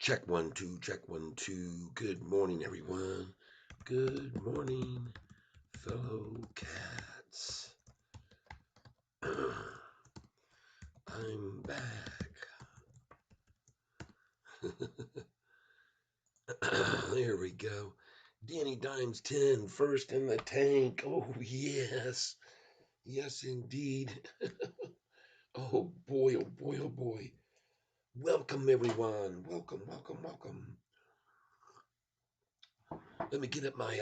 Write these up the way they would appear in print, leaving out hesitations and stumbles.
Check 1 2, check 1 2. Good morning, everyone. Good morning, fellow cats. I'm back. There we go. Danny Dimes 10, first in the tank. Oh, yes. Yes, indeed. Oh, boy, oh, boy, oh, boy. Welcome, everyone. Welcome, welcome, welcome. Let me get my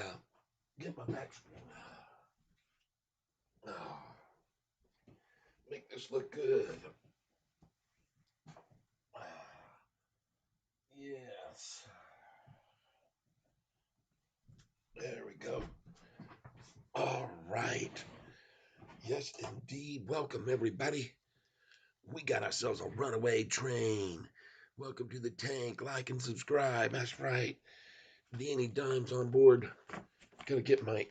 back screen. Oh, make this look good. Yes. There we go. All right. Yes, indeed. Welcome, everybody. We got ourselves a runaway train. Welcome to the tank. Like and subscribe. That's right. Danny Dimes on board. Gotta get my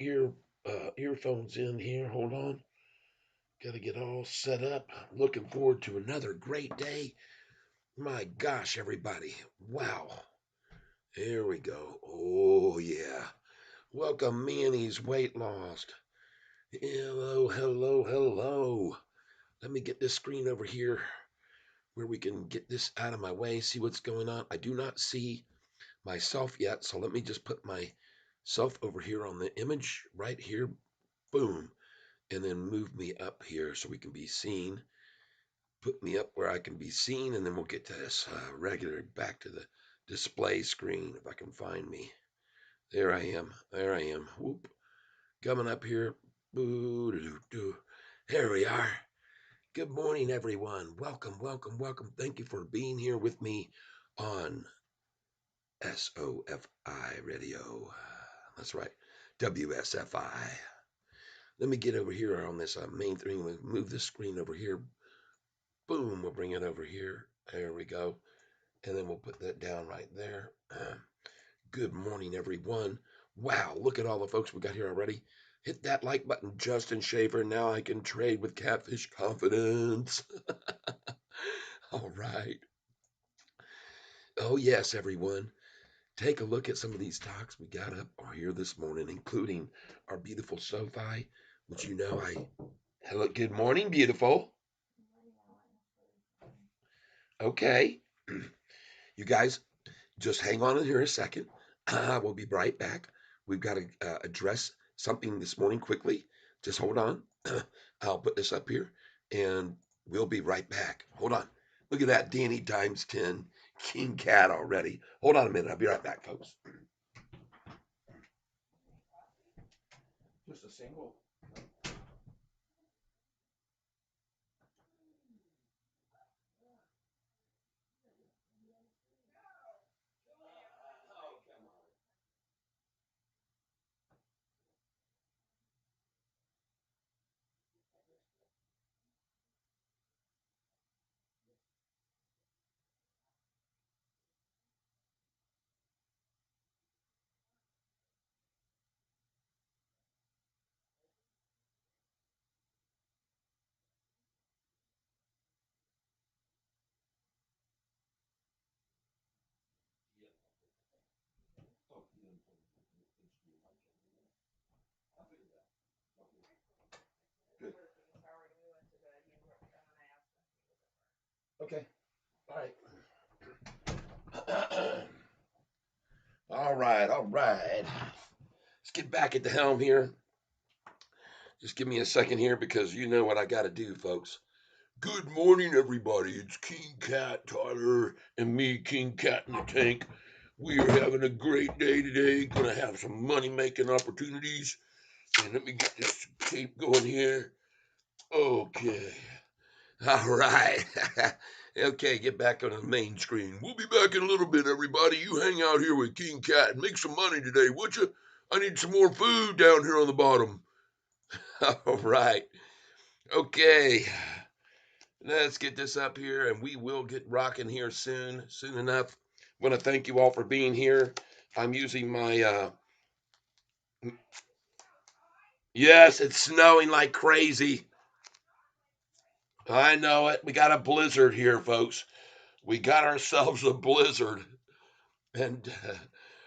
earphones in here. Hold on. Gotta get all set up. Looking forward to another great day. My gosh, everybody. Wow. There we go. Oh, yeah. Welcome, Manny's Weight Lost. Hello, hello, hello. Let me get this screen over here where we can get this out of my way, see what's going on. I do not see myself yet, so let me just put myself over here on the image right here. Boom. And then move me up here so we can be seen. Put me up where I can be seen, and then we'll get to this regular back to the display screen if I can find me. There I am. There I am. Whoop. Coming up here. Boo-doo-doo. There we are. Good morning, everyone. Welcome, welcome, welcome. Thank you for being here with me on SOFI Radio. That's right, WSFI. Let me get over here on this main thing. We'll move this screen over here. Boom, we'll bring it over here. There we go. And then we'll put that down right there. Good morning, everyone. Wow, look at all the folks we got here already. Hit that like button, Justin Schaefer. Now I can trade with Catfish confidence. All right. Oh, yes, everyone. Take a look at some of these talks we got up here this morning, including our beautiful Sofi, which you know I. Hello, good morning, beautiful. Okay. You guys, just hang on in here a second. We'll be right back. We've got to address something this morning quickly. Just hold on. I'll put this up here and we'll be right back. Hold on. Look at that Danny Dimes 10 King Cat already. Hold on a minute. I'll be right back, folks. Just a single. Good. Okay. All right. All right. All right. Let's get back at the helm here. Just give me a second here because you know what I got to do, folks. Good morning, everybody. It's King Cat Tyler and me, King Cat in the Tank. We are having a great day today. Gonna have some money making opportunities. And let me get this tape going here. Okay. All right. Okay, get back on the main screen. We'll be back in a little bit, everybody. You hang out here with King Cat and make some money today, would you? I need some more food down here on the bottom. All right. Okay. Let's get this up here and we will get rocking here soon enough. I want to thank you all for being here. I'm using my, yes, it's snowing like crazy. I know it. We got a blizzard here, folks. We got ourselves a blizzard. And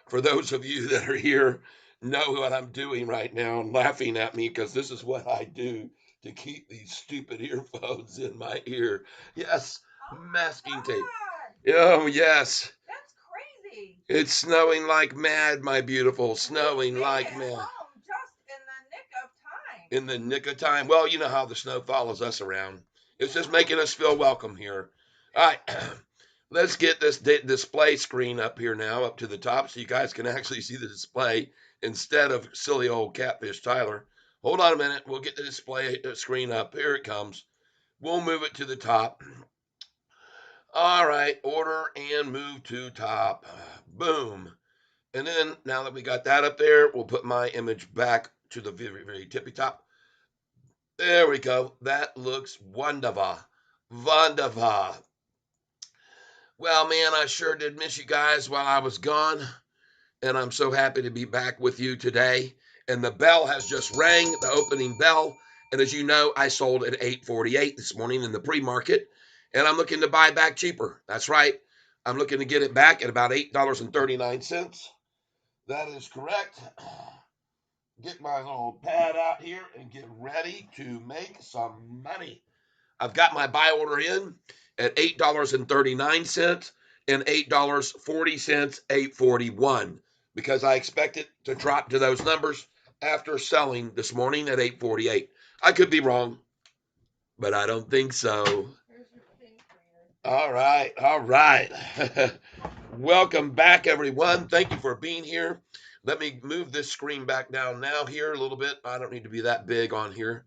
for those of you that are here, know what I'm doing right now and laughing at me because this is what I do to keep these stupid earphones in my ear. Yes, masking tape. Oh, yes. That's crazy. It's snowing like mad, my beautiful. Snowing like mad. Just in the nick of time. In the nick of time. Well, you know how the snow follows us around. It's just making us feel welcome here. All right. Let's get this display screen up here now, up to the top, so you guys can actually see the display instead of silly old Catfish Tyler. Hold on a minute. We'll get the display screen up. Here it comes. We'll move it to the top. All right, order and move to top. Boom. And then now that we got that up there, we'll put my image back to the very, very tippy top. There we go. That looks wonderful. Wonderful. Well, man, I sure did miss you guys while I was gone. And I'm so happy to be back with you today. And the bell has just rang, the opening bell. And as you know, I sold at 8.48 this morning in the pre-market. And I'm looking to buy back cheaper. That's right. I'm looking to get it back at about $8.39. That is correct. Get my little pad out here and get ready to make some money. I've got my buy order in at $8.39 and $8.40, 8.41, because I expect it to drop to those numbers after selling this morning at 8.48. I could be wrong, but I don't think so. All right, all right. Welcome back, everyone. Thank you for being here. Let me move this screen back down now here a little bit. I don't need to be that big on here.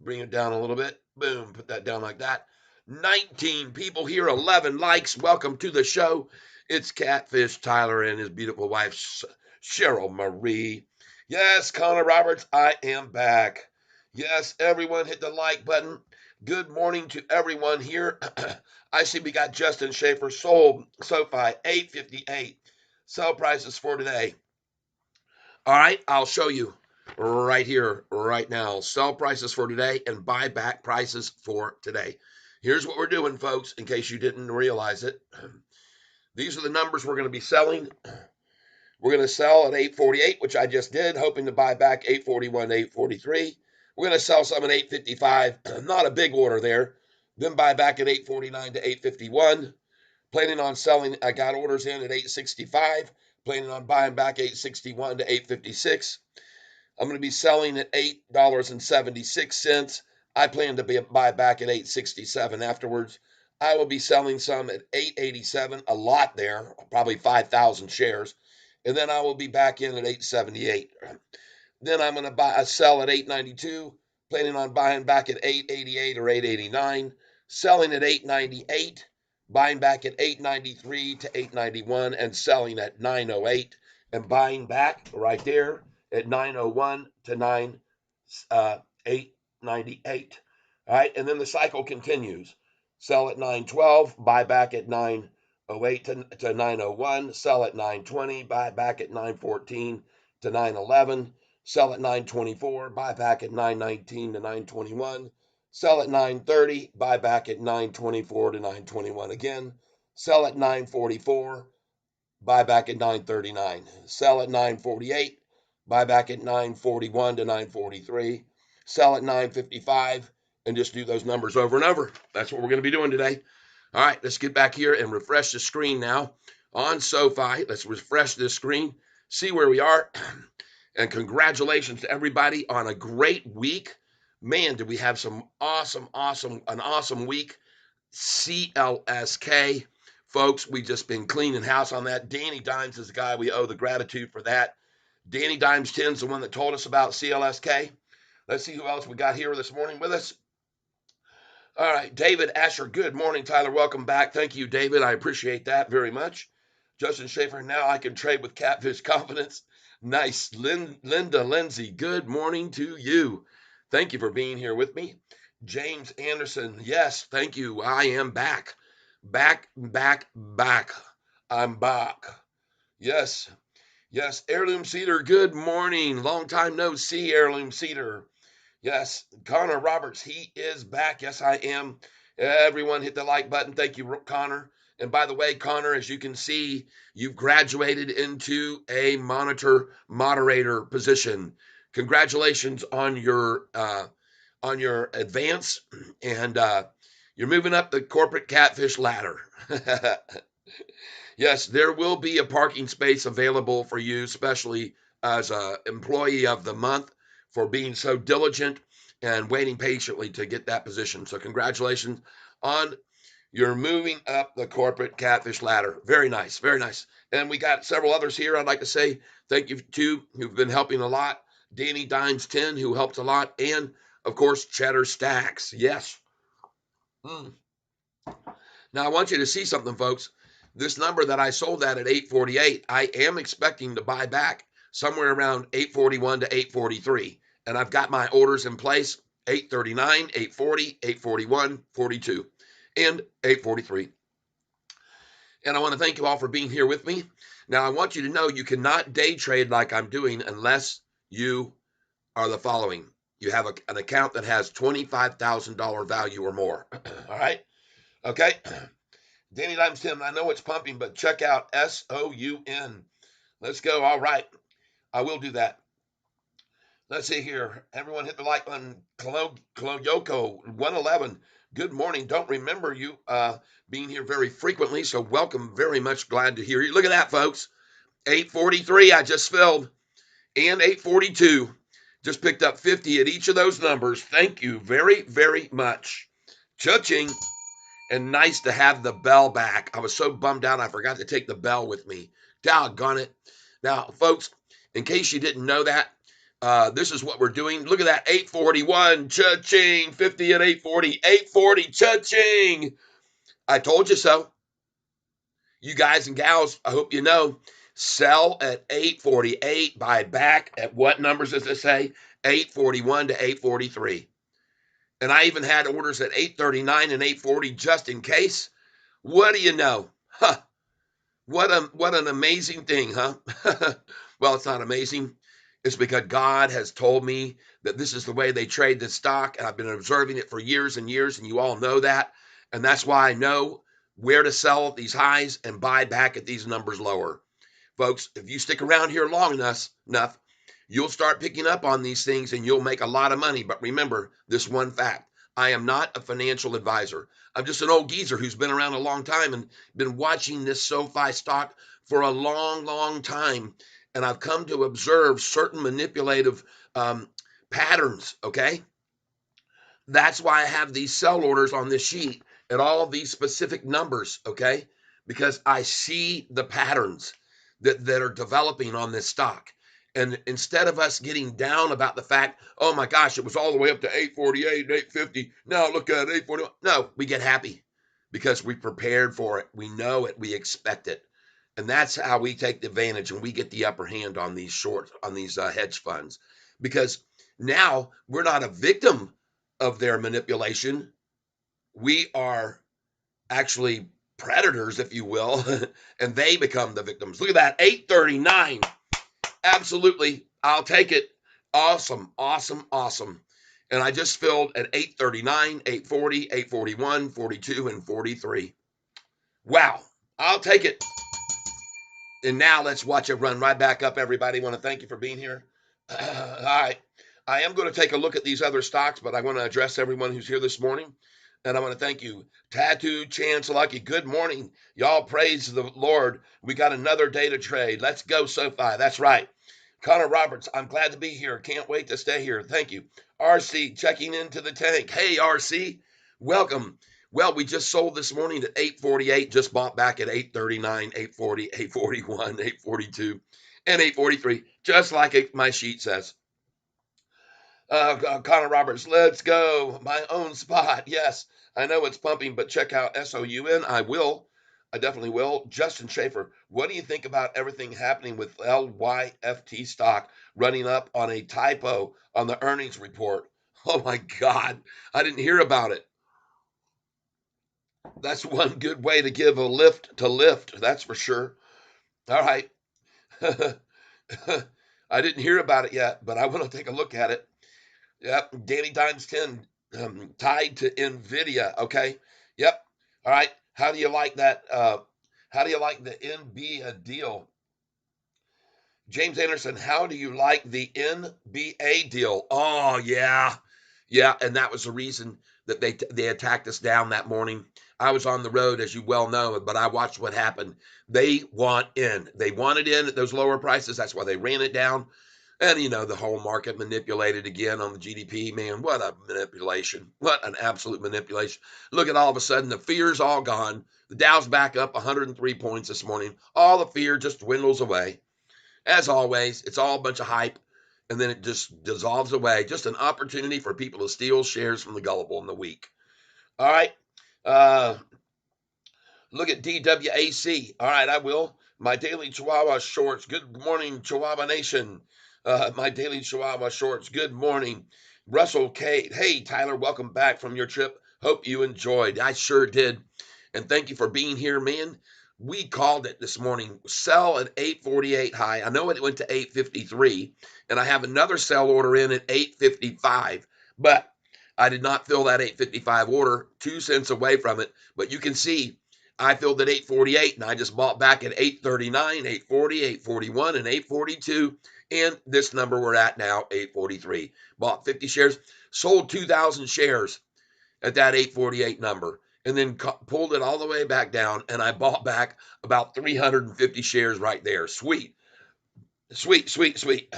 Bring it down a little bit. Boom, put that down like that. 19 people here, 11 likes. Welcome to the show. It's Catfish Tyler and his beautiful wife, Cheryl Marie. Yes, Connor Roberts, I am back. Yes, everyone hit the like button. Good morning to everyone here. I see we got Justin Schaefer sold Sofi 858. Sell prices for today. All right, I'll show you right here, right now. Sell prices for today and buy back prices for today. Here's what we're doing, folks, in case you didn't realize it. These are the numbers we're going to be selling. We're going to sell at 848, which I just did, hoping to buy back 841, 843. We're going to sell some at 855. Not a big order there. Then buy back at 849 to 851. Planning on selling, I got orders in at 865. Planning on buying back 861 to 856. I'm going to be selling at $8.76. I plan to buy back at $8.67 afterwards. I will be selling some at $8.87, a lot there, probably 5,000 shares. And then I will be back in at $8.78. Then I'm going to sell at $8.92, planning on buying back at $8.88 or $8.89, selling at $8.98, buying back at $8.93 to $8.91, and selling at $9.08, and buying back right there at $9.01 to $8.98. All right, and then the cycle continues. Sell at $9.12, buy back at $9.08 to $9.01, sell at $9.20, buy back at $9.14 to $9.11, sell at $9.24, buy back at $9.19 to $9.21, sell at $9.30, buy back at $9.24 to $9.21 again, sell at $9.44, buy back at $9.39, sell at $9.48, buy back at $9.41 to $9.43, sell at $9.55, and just do those numbers over and over. That's what we're going to be doing today. All right, let's get back here and refresh the screen now on Sofi. Let's refresh this screen, see where we are. And congratulations to everybody on a great week. Man, did we have some an awesome week. CLSK. Folks, we've just been cleaning house on that. Danny Dimes is the guy we owe the gratitude for that. Danny Dimes 10 is the one that told us about CLSK. Let's see who else we got here this morning with us. All right, David Asher. Good morning, Tyler. Welcome back. Thank you, David. I appreciate that very much. Justin Schaefer, now I can trade with Catfish Confidence. Nice. Linda Lindsay, good morning to you. Thank you for being here with me. James Anderson, yes, thank you. I am back. Back. I'm back. Yes. Heirloom Cedar, good morning. Long time no see, Heirloom Cedar. Yes, Connor Roberts, he is back. Yes, I am. Everyone hit the like button. Thank you, Connor. And by the way, Connor, as you can see, you've graduated into a monitor moderator position. Congratulations on your advance, and you're moving up the corporate catfish ladder. Yes, there will be a parking space available for you, especially as a employee of the month, for being so diligent and waiting patiently to get that position. So congratulations on your moving up the corporate catfish ladder. Very nice, very nice. And we got several others here. I'd like to say thank you to who've been helping a lot. Danny Dimes 10, who helped a lot, and of course Cheddar Stacks. Yes. Mm. Now I want you to see something, folks. This number that I sold at 848, I am expecting to buy back somewhere around 841 to 843. And I've got my orders in place: 839, 840, 841, 42, and 843. And I want to thank you all for being here with me. Now, I want you to know you cannot day trade like I'm doing unless you are the following. You have an account that has $25,000 value or more. All right? Okay? Danny Dimes Tim, I know it's pumping, but check out SOUN. Let's go. All right. I will do that. Let's see here. Everyone hit the like button. Yoko 111. Good morning. Don't remember you being here very frequently, so welcome. Very much glad to hear you. Look at that, folks. 843 I just filled, and 842. Just picked up 50 at each of those numbers. Thank you very, very much. Cha-ching. And nice to have the bell back. I was so bummed out I forgot to take the bell with me. Doggone it. Now, folks, in case you didn't know that, this is what we're doing. Look at that, 841, cha-ching, 50 at 840, 840, cha-ching. I told you so. You guys and gals, I hope you know, sell at 848, buy back at what numbers does it say? 841 to 843. And I even had orders at 839 and 840 just in case. What do you know? Huh. What an amazing thing, huh? Well, it's not amazing. It's because God has told me that this is the way they trade this stock, and I've been observing it for years and years, and you all know that. And that's why I know where to sell at these highs and buy back at these numbers lower. Folks, if you stick around here long enough, you'll start picking up on these things and you'll make a lot of money. But remember this one fact: I am not a financial advisor. I'm just an old geezer who's been around a long time and been watching this SoFi stock for a long, long time. And I've come to observe certain manipulative patterns, okay? That's why I have these sell orders on this sheet at all of these specific numbers, okay? Because I see the patterns that are developing on this stock. And instead of us getting down about the fact, oh my gosh, it was all the way up to 848, 850. Now look at 841. No, we get happy because we prepared for it. We know it. We expect it. And that's how we take the advantage and we get the upper hand on these hedge funds, because now we're not a victim of their manipulation. We are actually predators, if you will, and they become the victims. Look at that, 839. Absolutely, I'll take it. Awesome, awesome, awesome. And I just filled at 839, 840, 841, 42, and 43. Wow, I'll take it. And now let's watch it run right back up, everybody. I want to thank you for being here. All right. I am going to take a look at these other stocks, but I want to address everyone who's here this morning. And I want to thank you. Tattoo Chance Lucky, good morning. Y'all praise the Lord. We got another day to trade. Let's go, SoFi. That's right. Connor Roberts, I'm glad to be here. Can't wait to stay here. Thank you. RC, checking into the tank. Hey, RC, welcome. Well, we just sold this morning at 848, just bought back at 839, 840, 841, 842, and 843, just like my sheet says. Connor Roberts, let's go. My own spot. Yes, I know it's pumping, but check out SOUN. I will. I definitely will. Justin Schaefer, what do you think about everything happening with LYFT stock running up on a typo on the earnings report? Oh my God, I didn't hear about it. That's one good way to give a lift to lift, that's for sure. All right. I didn't hear about it yet, but I want to take a look at it. Yep, Danny Dimes 10 tied to NVIDIA. Okay. Yep. All right. How do you like that? How do you like the NBA deal? James Anderson, how do you like the NBA deal? Oh yeah, yeah, and that was the reason that they attacked us down that morning. I was on the road, as you well know, but I watched what happened. They want in. They wanted in at those lower prices. That's why they ran it down. And the whole market manipulated again on the GDP. Man, what a manipulation! What an absolute manipulation! Look at all of a sudden the fear's all gone. The Dow's back up 103 points this morning. All the fear just dwindles away. As always, it's all a bunch of hype, and then it just dissolves away. Just an opportunity for people to steal shares from the gullible and the weak. All right. Uh, Look at DWAC. All right, I will. My daily Chihuahua shorts. Good morning, Chihuahua Nation. My daily Chihuahua shorts. Good morning. Russell Kate. Hey, Tyler, welcome back from your trip. Hope you enjoyed. I sure did. And thank you for being here, man. We called it this morning. Sell at 848 high. I know it went to 853, and I have another sell order in at 855, but I did not fill that 855 order, 2 cents away from it. But you can see I filled at 848, and I just bought back at 839, 840, 841, and 842. And this number we're at now, 843. Bought 50 shares, sold 2,000 shares at that 848 number, and then pulled it all the way back down, and I bought back about 350 shares right there. Sweet, sweet, sweet, sweet.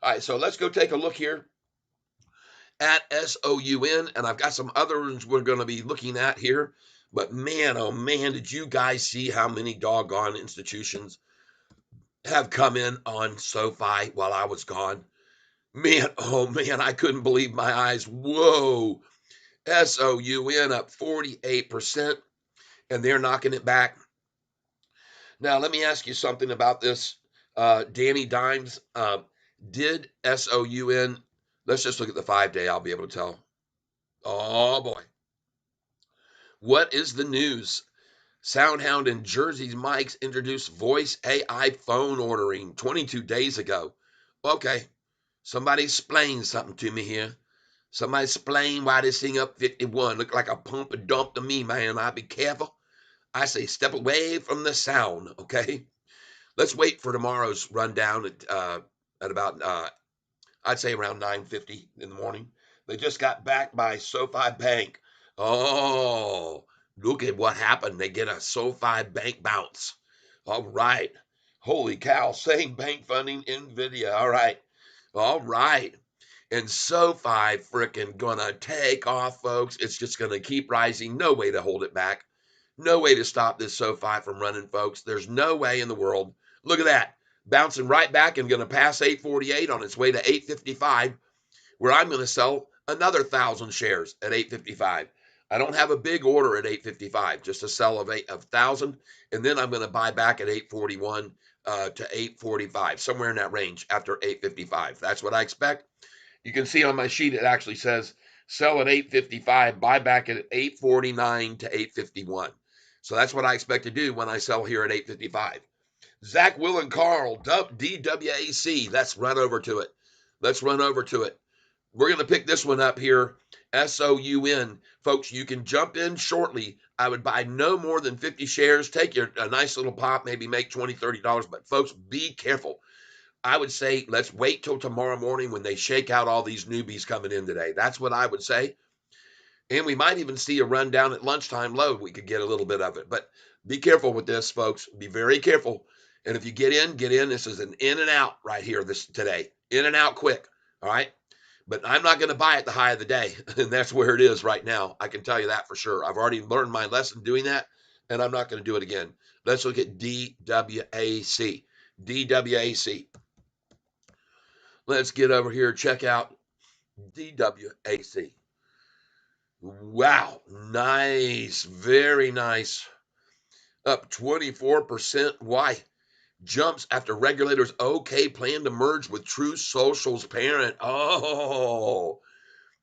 All right, so let's go take a look here at SOUN, and I've got some others we're going to be looking at here. But man, oh man, did you guys see how many doggone institutions have come in on SoFi while I was gone? Man, oh man, I couldn't believe my eyes. Whoa, SOUN up 48%, and they're knocking it back. Now, let me ask you something about this. Danny Dimes, did SOUN, let's just look at the 5-day, I'll be able to tell. Oh boy. What is the news? SoundHound and Jersey Mike's introduced voice AI phone ordering 22 days ago. Okay, somebody explain something to me here. Somebody explain why this thing up 51 look like a pump and dump to me, man. I'll be careful. I say step away from the sound, okay? Let's wait for tomorrow's rundown at about I'd say around 9:50 in the morning. They just got backed by SoFi Bank. Oh, look at what happened. They get a SoFi Bank bounce. All right. Holy cow. Same bank funding, NVIDIA. All right. All right. And SoFi freaking gonna take off, folks. It's just gonna keep rising. No way to hold it back. No way to stop this SoFi from running, folks. There's no way in the world. Look at that. Bouncing right back and going to pass 848 on its way to 855, where I'm going to sell another 1,000 shares at 855. I don't have a big order at 855, just a sell of 1,000, and then I'm going to buy back at 841 to 845, somewhere in that range after 855. That's what I expect. You can see on my sheet it actually says sell at 855, buy back at 849 to 851. So that's what I expect to do when I sell here at 855. Zach, Will, and Carl, DWAC. Let's run over to it. Let's run over to it. We're going to pick this one up here, SOUN. Folks, you can jump in shortly. I would buy no more than 50 shares. Take a nice little pop, maybe make $20, $30. But, folks, be careful. I would say let's wait till tomorrow morning when they shake out all these newbies coming in today. That's what I would say. And we might even see a rundown at lunchtime low. We could get a little bit of it. But be careful with this, folks. Be very careful. And if you get in, get in. This is an in and out right here today. In and out quick. All right. But I'm not going to buy at the high of the day. And that's where it is right now. I can tell you that for sure. I've already learned my lesson doing that, and I'm not going to do it again. Let's look at DWAC. DWAC. Let's get over here. Check out DWAC. Wow. Nice. Very nice. Up 24%. Why? Jumps after regulators okay plan to merge with True Social's parent. Oh,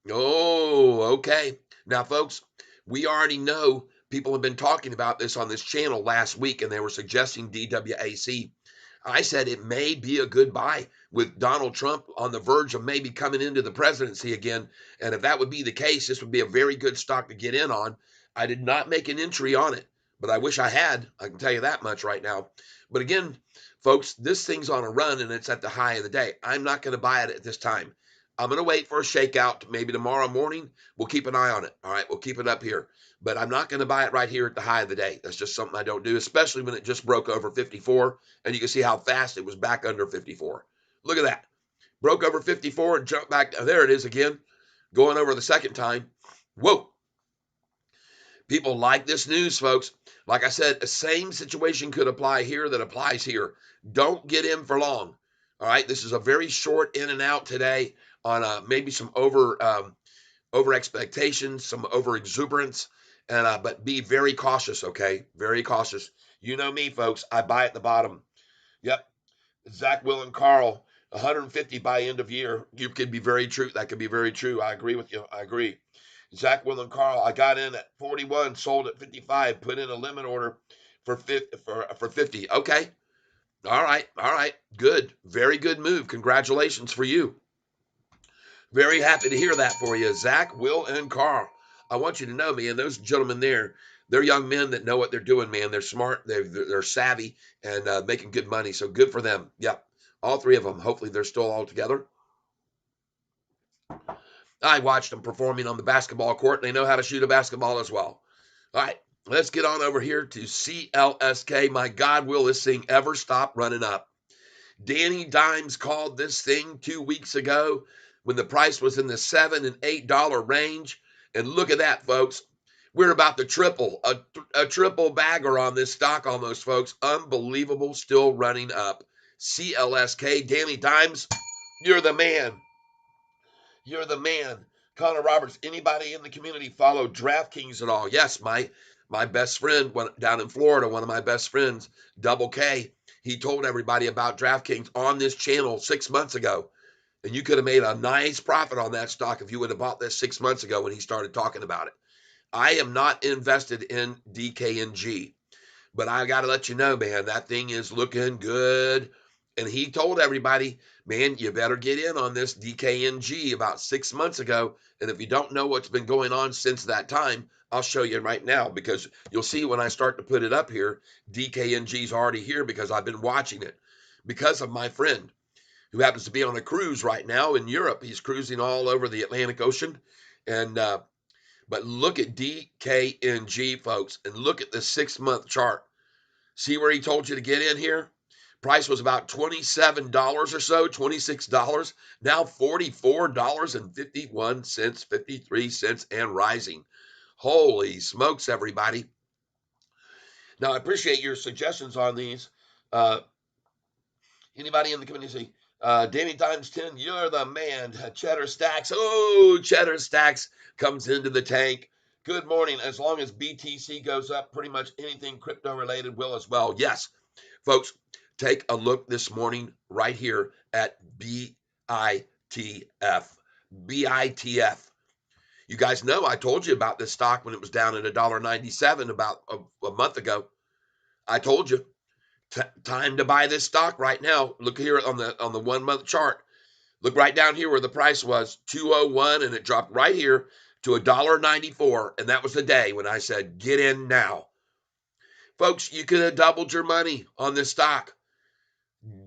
okay. Now, folks, we already know people have been talking about this on this channel last week, and they were suggesting DWAC. I said it may be a good buy with Donald Trump on the verge of maybe coming into the presidency again. And if that would be the case, this would be a very good stock to get in on. I did not make an entry on it, but I wish I had. I can tell you that much right now. But again, folks, this thing's on a run and it's at the high of the day. I'm not going to buy it at this time. I'm going to wait for a shakeout. Maybe tomorrow morning. We'll keep an eye on it. All right. We'll keep it up here. But I'm not going to buy it right here at the high of the day. That's just something I don't do, especially when it just broke over 54. And you can see how fast it was back under 54. Look at that. Broke over 54 and jumped back. There it is again. Going over the second time. Whoa. People like this news, folks. Like I said, the same situation could apply here that applies here. Don't get in for long. All right. This is a very short in and out today on maybe some over expectations, some over exuberance, and but be very cautious. Okay, very cautious. You know me, folks. I buy at the bottom. Yep. Zach, Will, and Carl. 150 by end of year. You could be very true. That could be very true. I agree with you. I agree. Zach, Will, and Carl. I got in at 41, sold at 55, put in a limit order for 50. For 50. Okay. All right. All right. Good. Very good move. Congratulations for you. Very happy to hear that for you, Zach, Will, and Carl. I want you to know, man, those gentlemen there, they're young men that know what they're doing, man. They're smart, they're savvy, and making good money. So good for them. Yep. All three of them. Hopefully they're still all together. I watched them performing on the basketball court. They know how to shoot a basketball as well. All right, let's get on over here to CLSK. My God, will this thing ever stop running up? Danny Dimes called this thing 2 weeks ago when the price was in the $7 and $8 range. And look at that, folks. We're about to triple, a triple bagger on this stock almost, folks. Unbelievable, still running up. CLSK, Danny Dimes, you're the man. You're the man. Connor Roberts, anybody in the community follow DraftKings at all? Yes, my best friend down in Florida, one of my best friends, Double K, he told everybody about DraftKings on this channel 6 months ago. And you could have made a nice profit on that stock if you would have bought this 6 months ago when he started talking about it. I am not invested in DKNG, but I got to let you know, man, that thing is looking good. And he told everybody, man, you better get in on this DKNG about 6 months ago. And if you don't know what's been going on since that time, I'll show you right now, because you'll see when I start to put it up here, DKNG is already here because I've been watching it because of my friend who happens to be on a cruise right now in Europe. He's cruising all over the Atlantic Ocean. And, but look at DKNG, folks, and look at the 6-month chart. See where he told you to get in here? Price was about $27 or so, $26. Now $44.51, 53 cents, and rising. Holy smokes, everybody. Now, I appreciate your suggestions on these. Anybody in the community? Danny Times 10, you're the man. Cheddar Stacks. Oh, Cheddar Stacks comes into the tank. Good morning. As long as BTC goes up, pretty much anything crypto related will as well. Yes, folks, take a look this morning right here at BITF. BITF. You guys know I told you about this stock when it was down at $1.97 about a month ago. I told you. Time to buy this stock right now. Look here on the 1 month chart. Look right down here where the price was, 201, and it dropped right here to $1.94, and that was the day when I said get in now. Folks, you could have doubled your money on this stock.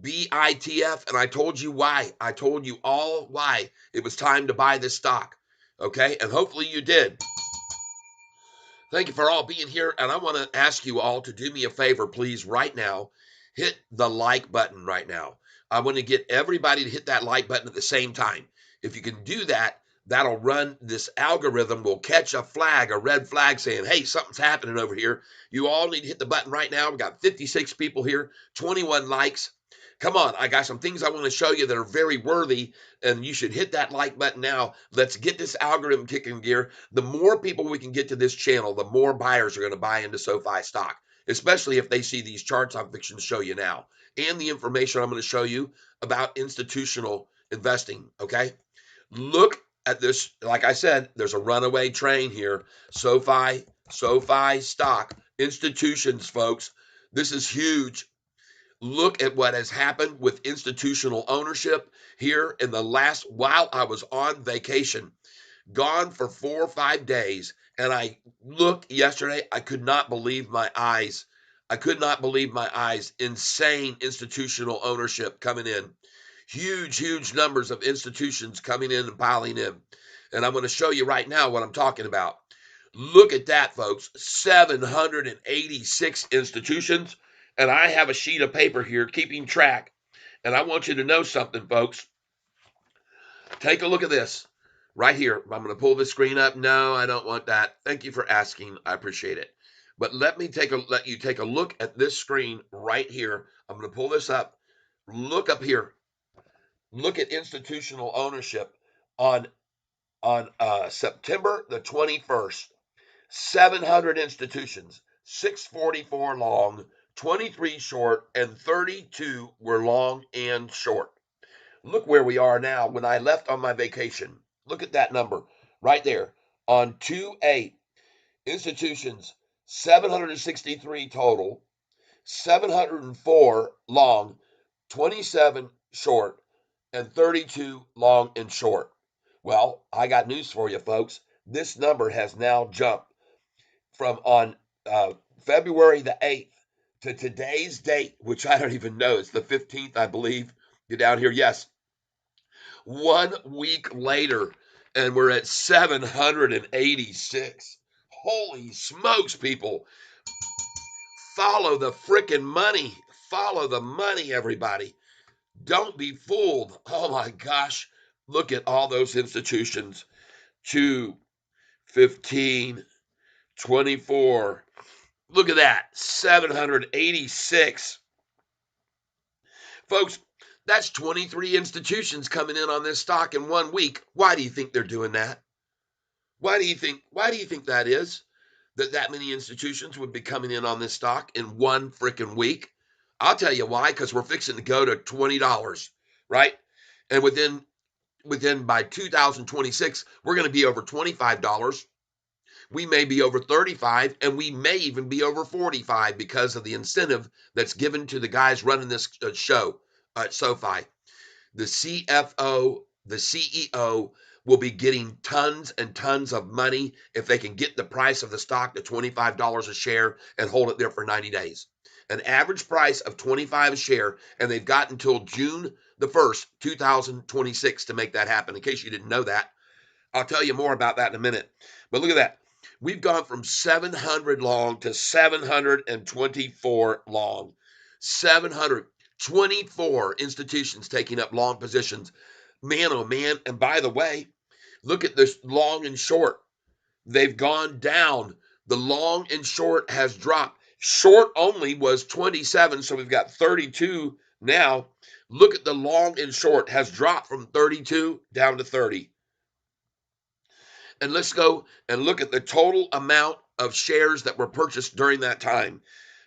BITF, and I told you why. I told you all why it was time to buy this stock. Okay, and hopefully you did. Thank you for all being here, and I want to ask you all to do me a favor, please, right now. Hit the like button right now. I want to get everybody to hit that like button at the same time. If you can do that, that'll run, this algorithm will catch a flag, a red flag saying, hey, something's happening over here. You all need to hit the button right now. We got 56 people here, 21 likes. Come on, I got some things I want to show you that are very worthy, and you should hit that like button now. Let's get this algorithm kicking gear. The more people we can get to this channel, the more buyers are going to buy into SoFi stock, especially if they see these charts I'm fixing to show you now and the information I'm going to show you about institutional investing, okay? Look at this. Like I said, there's a runaway train here. SoFi stock, institutions, folks. This is huge. Look at what has happened with institutional ownership here in the last, while I was on vacation, gone for 4 or 5 days, And I looked yesterday. I could not believe my eyes. I could not believe my eyes. Insane institutional ownership coming in. Huge, huge numbers of institutions coming in and piling in. And I'm going to show you right now what I'm talking about. Look at that, folks. 786 institutions. And I have a sheet of paper here keeping track. And I want you to know something, folks. Take a look at this right here. I'm going to pull the screen up. No, I don't want that. Thank you for asking. I appreciate it. But let you take a look at this screen right here. I'm going to pull this up. Look up here. Look at institutional ownership on September the 21st. 700 institutions, 644 long, 23 short, and 32 were long and short. Look where we are now when I left on my vacation. Look at that number right there on 2-8 institutions, 763 total, 704 long, 27 short, and 32 long and short. Well, I got news for you, folks. This number has now jumped from on February the 8th to today's date, which I don't even know. It's the 15th, I believe. Get down here. Yes. 1 week later, and we're at 786. Holy smokes, people. Follow the freaking money. Follow the money, everybody. Don't be fooled. Oh my gosh. Look at all those institutions. 2, 15, 24. Look at that. 786. Folks, that's 23 institutions coming in on this stock in 1 week. Why do you think they're doing that? Why do you think that is? That many institutions would be coming in on this stock in 1 freaking week? I'll tell you why, because we're fixing to go to $20, right? And within by 2026, we're going to be over $25. We may be over 35, and we may even be over 45 because of the incentive that's given to the guys running this show at Sofi. The CFO, the CEO will be getting tons and tons of money if they can get the price of the stock to $25 a share and hold it there for 90 days. An average price of $25 a share, and they've got until June the 1st, 2026 to make that happen, in case you didn't know that. I'll tell you more about that in a minute. But look at that. We've gone from 700 long to 724 long. 724 institutions taking up long positions. Man, oh man. And by the way, look at this long and short. They've gone down. The long and short has dropped. Short only was 27, so we've got 32 now. Look at the long and short has dropped from 32 down to 30. And let's go and look at the total amount of shares that were purchased during that time.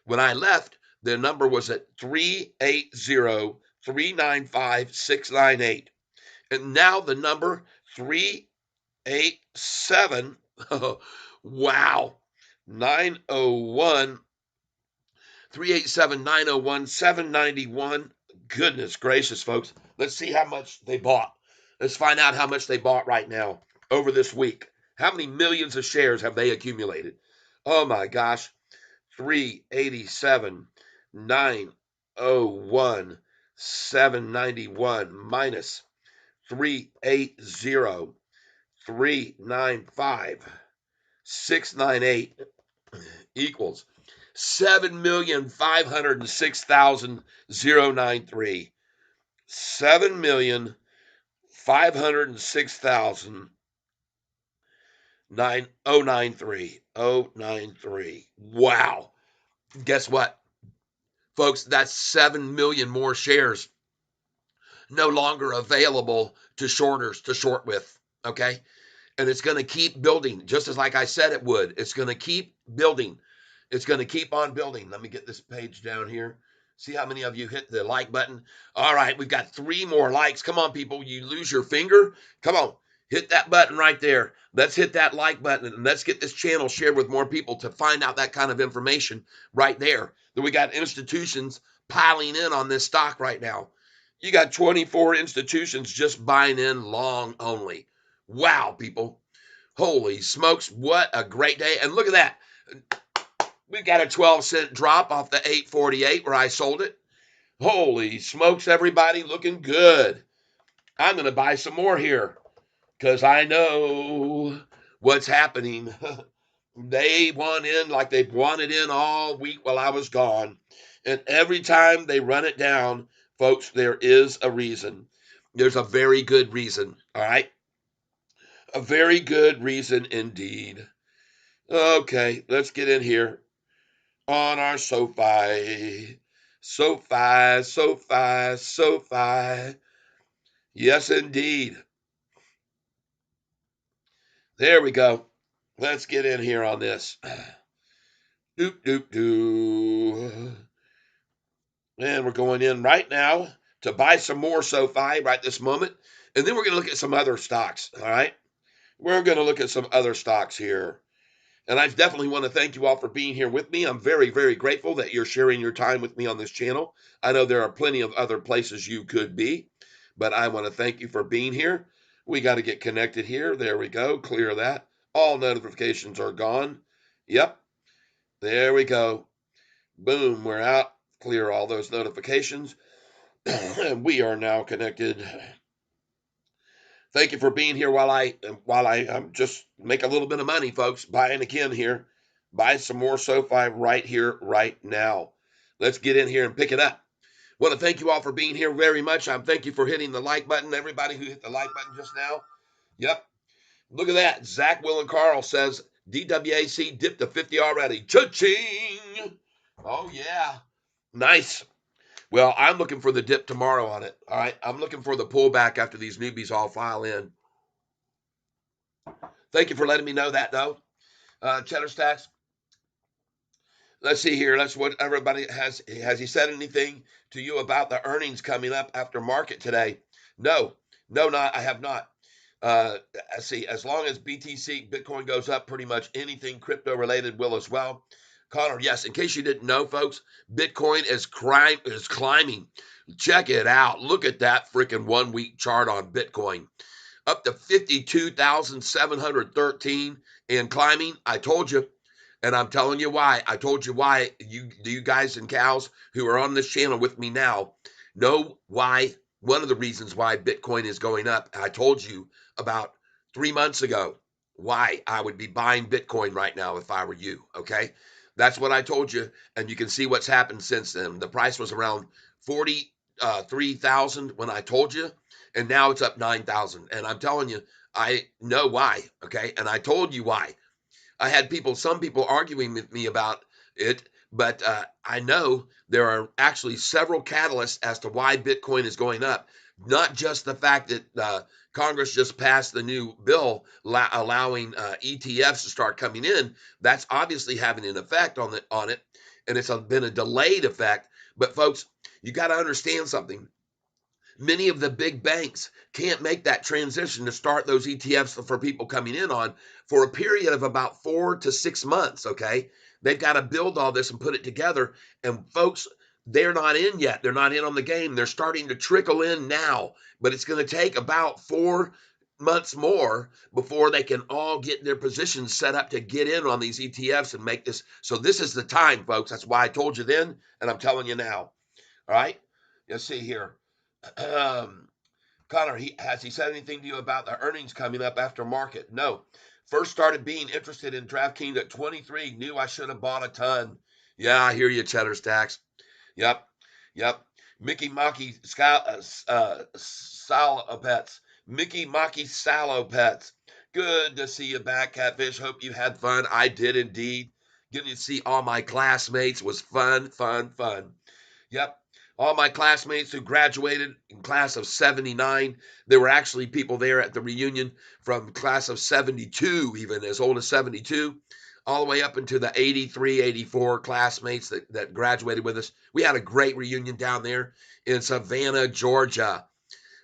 When I left, the number was at 380,395,698. And now the number 387, wow, 901, 387, 901, 791. Goodness gracious, folks. Let's see how much they bought. Let's find out how much they bought right now over this week. How many millions of shares have they accumulated? Oh my gosh. 387, 901, 791 minus 380, 395, 698 equals 7,506,093. 7,506,093. Wow. Guess what, folks? That's 7 million more shares no longer available to shorters to short with. Okay. And it's going to keep building, just as like I said it would. It's going to keep building. It's going to keep on building. Let me get this page down here. See how many of you hit the like button. All right, we've got 3 more likes. Come on, people. You lose your finger? Come on. Hit that button right there. Let's hit that like button, and let's get this channel shared with more people to find out that kind of information right there. That we got institutions piling in on this stock right now. You got 24 institutions just buying in long only. Wow, people. Holy smokes, what a great day. And look at that. We got a 12-cent drop off the 848 where I sold it. Holy smokes, everybody, looking good. I'm going to buy some more here because I know what's happening. They want in like they've wanted in all week while I was gone. And every time they run it down, folks, there is a reason. There's a very good reason. All right. A very good reason indeed. Okay, let's get in here on our Sofi. Sofi, Sofi, Sofi. Yes, indeed. There we go. Let's get in here on this. Doop, doop, doo. And we're going in right now to buy some more Sofi right this moment. And then we're going to look at some other stocks. All right. We're going to look at some other stocks here. And I definitely want to thank you all for being here with me. I'm very, very grateful that you're sharing your time with me on this channel. I know there are plenty of other places you could be, but I want to thank you for being here. We got to get connected here. There we go. Clear that. All notifications are gone. Yep. There we go. Boom. We're out. Clear all those notifications. And we are now connected. Thank you for being here while I just make a little bit of money, folks. Buying again here. Buy some more Sofi right here, right now. Let's get in here and pick it up. Want to thank you all for being here very much. Thank you for hitting the like button. Everybody who hit the like button just now. Yep. Look at that. Zach, Will, and Carl says DWAC dipped to 50 already. Cha-ching. Oh, yeah. Nice. Well, I'm looking for the dip tomorrow on it. All right. I'm looking for the pullback after these newbies all file in. Thank you for letting me know that, though. Cheddar Stacks. Let's see here. Let's what everybody has he said anything to you about the earnings coming up after market today? No, not I have not. See, as long as BTC Bitcoin goes up, pretty much anything crypto related will as well. Connor, yes. In case you didn't know, folks, Bitcoin is climbing. Check it out. Look at that freaking 1 week chart on Bitcoin. Up to 52,713 and climbing. I told you. And I'm telling you why. I told you why. You guys and cows who are on this channel with me now know why. One of the reasons why Bitcoin is going up. I told you about 3 months ago why I would be buying Bitcoin right now if I were you. Okay. That's what I told you. And you can see what's happened since then. The price was around 43,000 when I told you. And now it's up 9,000. And I'm telling you, I know why. Okay. And I told you why. I had some people arguing with me about it, but I know there are actually several catalysts as to why Bitcoin is going up. Not just the fact that Congress just passed the new bill allowing ETFs to start coming in. That's obviously having an effect on it, and it's been a delayed effect. But folks, you got to understand something. Many of the big banks can't make that transition to start those ETFs for people coming in on for a period of about 4 to 6 months, okay? They've got to build all this and put it together. And folks, they're not in yet. They're not in on the game. They're starting to trickle in now, but it's going to take about 4 months more before they can all get their positions set up to get in on these ETFs and make this. So this is the time, folks. That's why I told you then, and I'm telling you now. All right? Let's see here. Connor, has he said anything to you about the earnings coming up after market? No. First started being interested in DraftKings at 23. Knew I should have bought a ton. Yeah, I hear you, Cheddar Stacks. Yep. Mickey Maki Salopets. Mickey Maki Salopets. Good to see you back, Catfish. Hope you had fun. I did indeed. Getting to see all my classmates was fun. Yep. All my classmates who graduated in class of 79, there were actually people there at the reunion from class of 72, even as old as 72, all the way up into the 83, 84 classmates that graduated with us. We had a great reunion down there in Savannah, Georgia.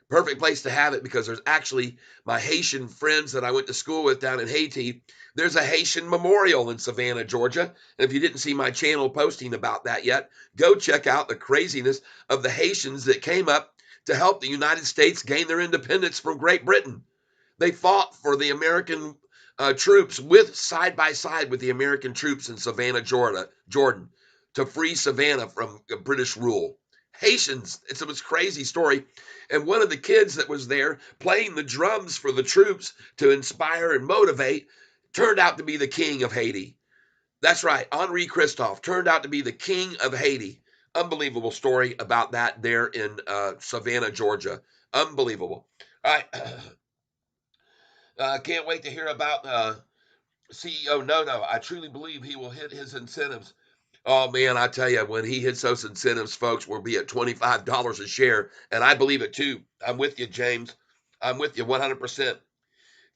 Perfect place to have it because there's actually my Haitian friends that I went to school with down in Haiti. There's a Haitian memorial in Savannah, Georgia. And if you didn't see my channel posting about that yet, go check out the craziness of the Haitians that came up to help the United States gain their independence from Great Britain. They fought for the American troops with side by side with the American troops in Savannah, Jordan, to free Savannah from British rule. Haitians, it was a crazy story. And one of the kids that was there playing the drums for the troops to inspire and motivate turned out to be the king of Haiti. That's right, Henri Christophe turned out to be the king of Haiti. Unbelievable story about that there in Savannah, Georgia. Unbelievable. All right. Can't wait to hear about CEO No. I truly believe he will hit his incentives. Oh man, I tell you, when he hits those incentives, folks, we'll be at $25 a share, and I believe it too. I'm with you, James. I'm with you 100%.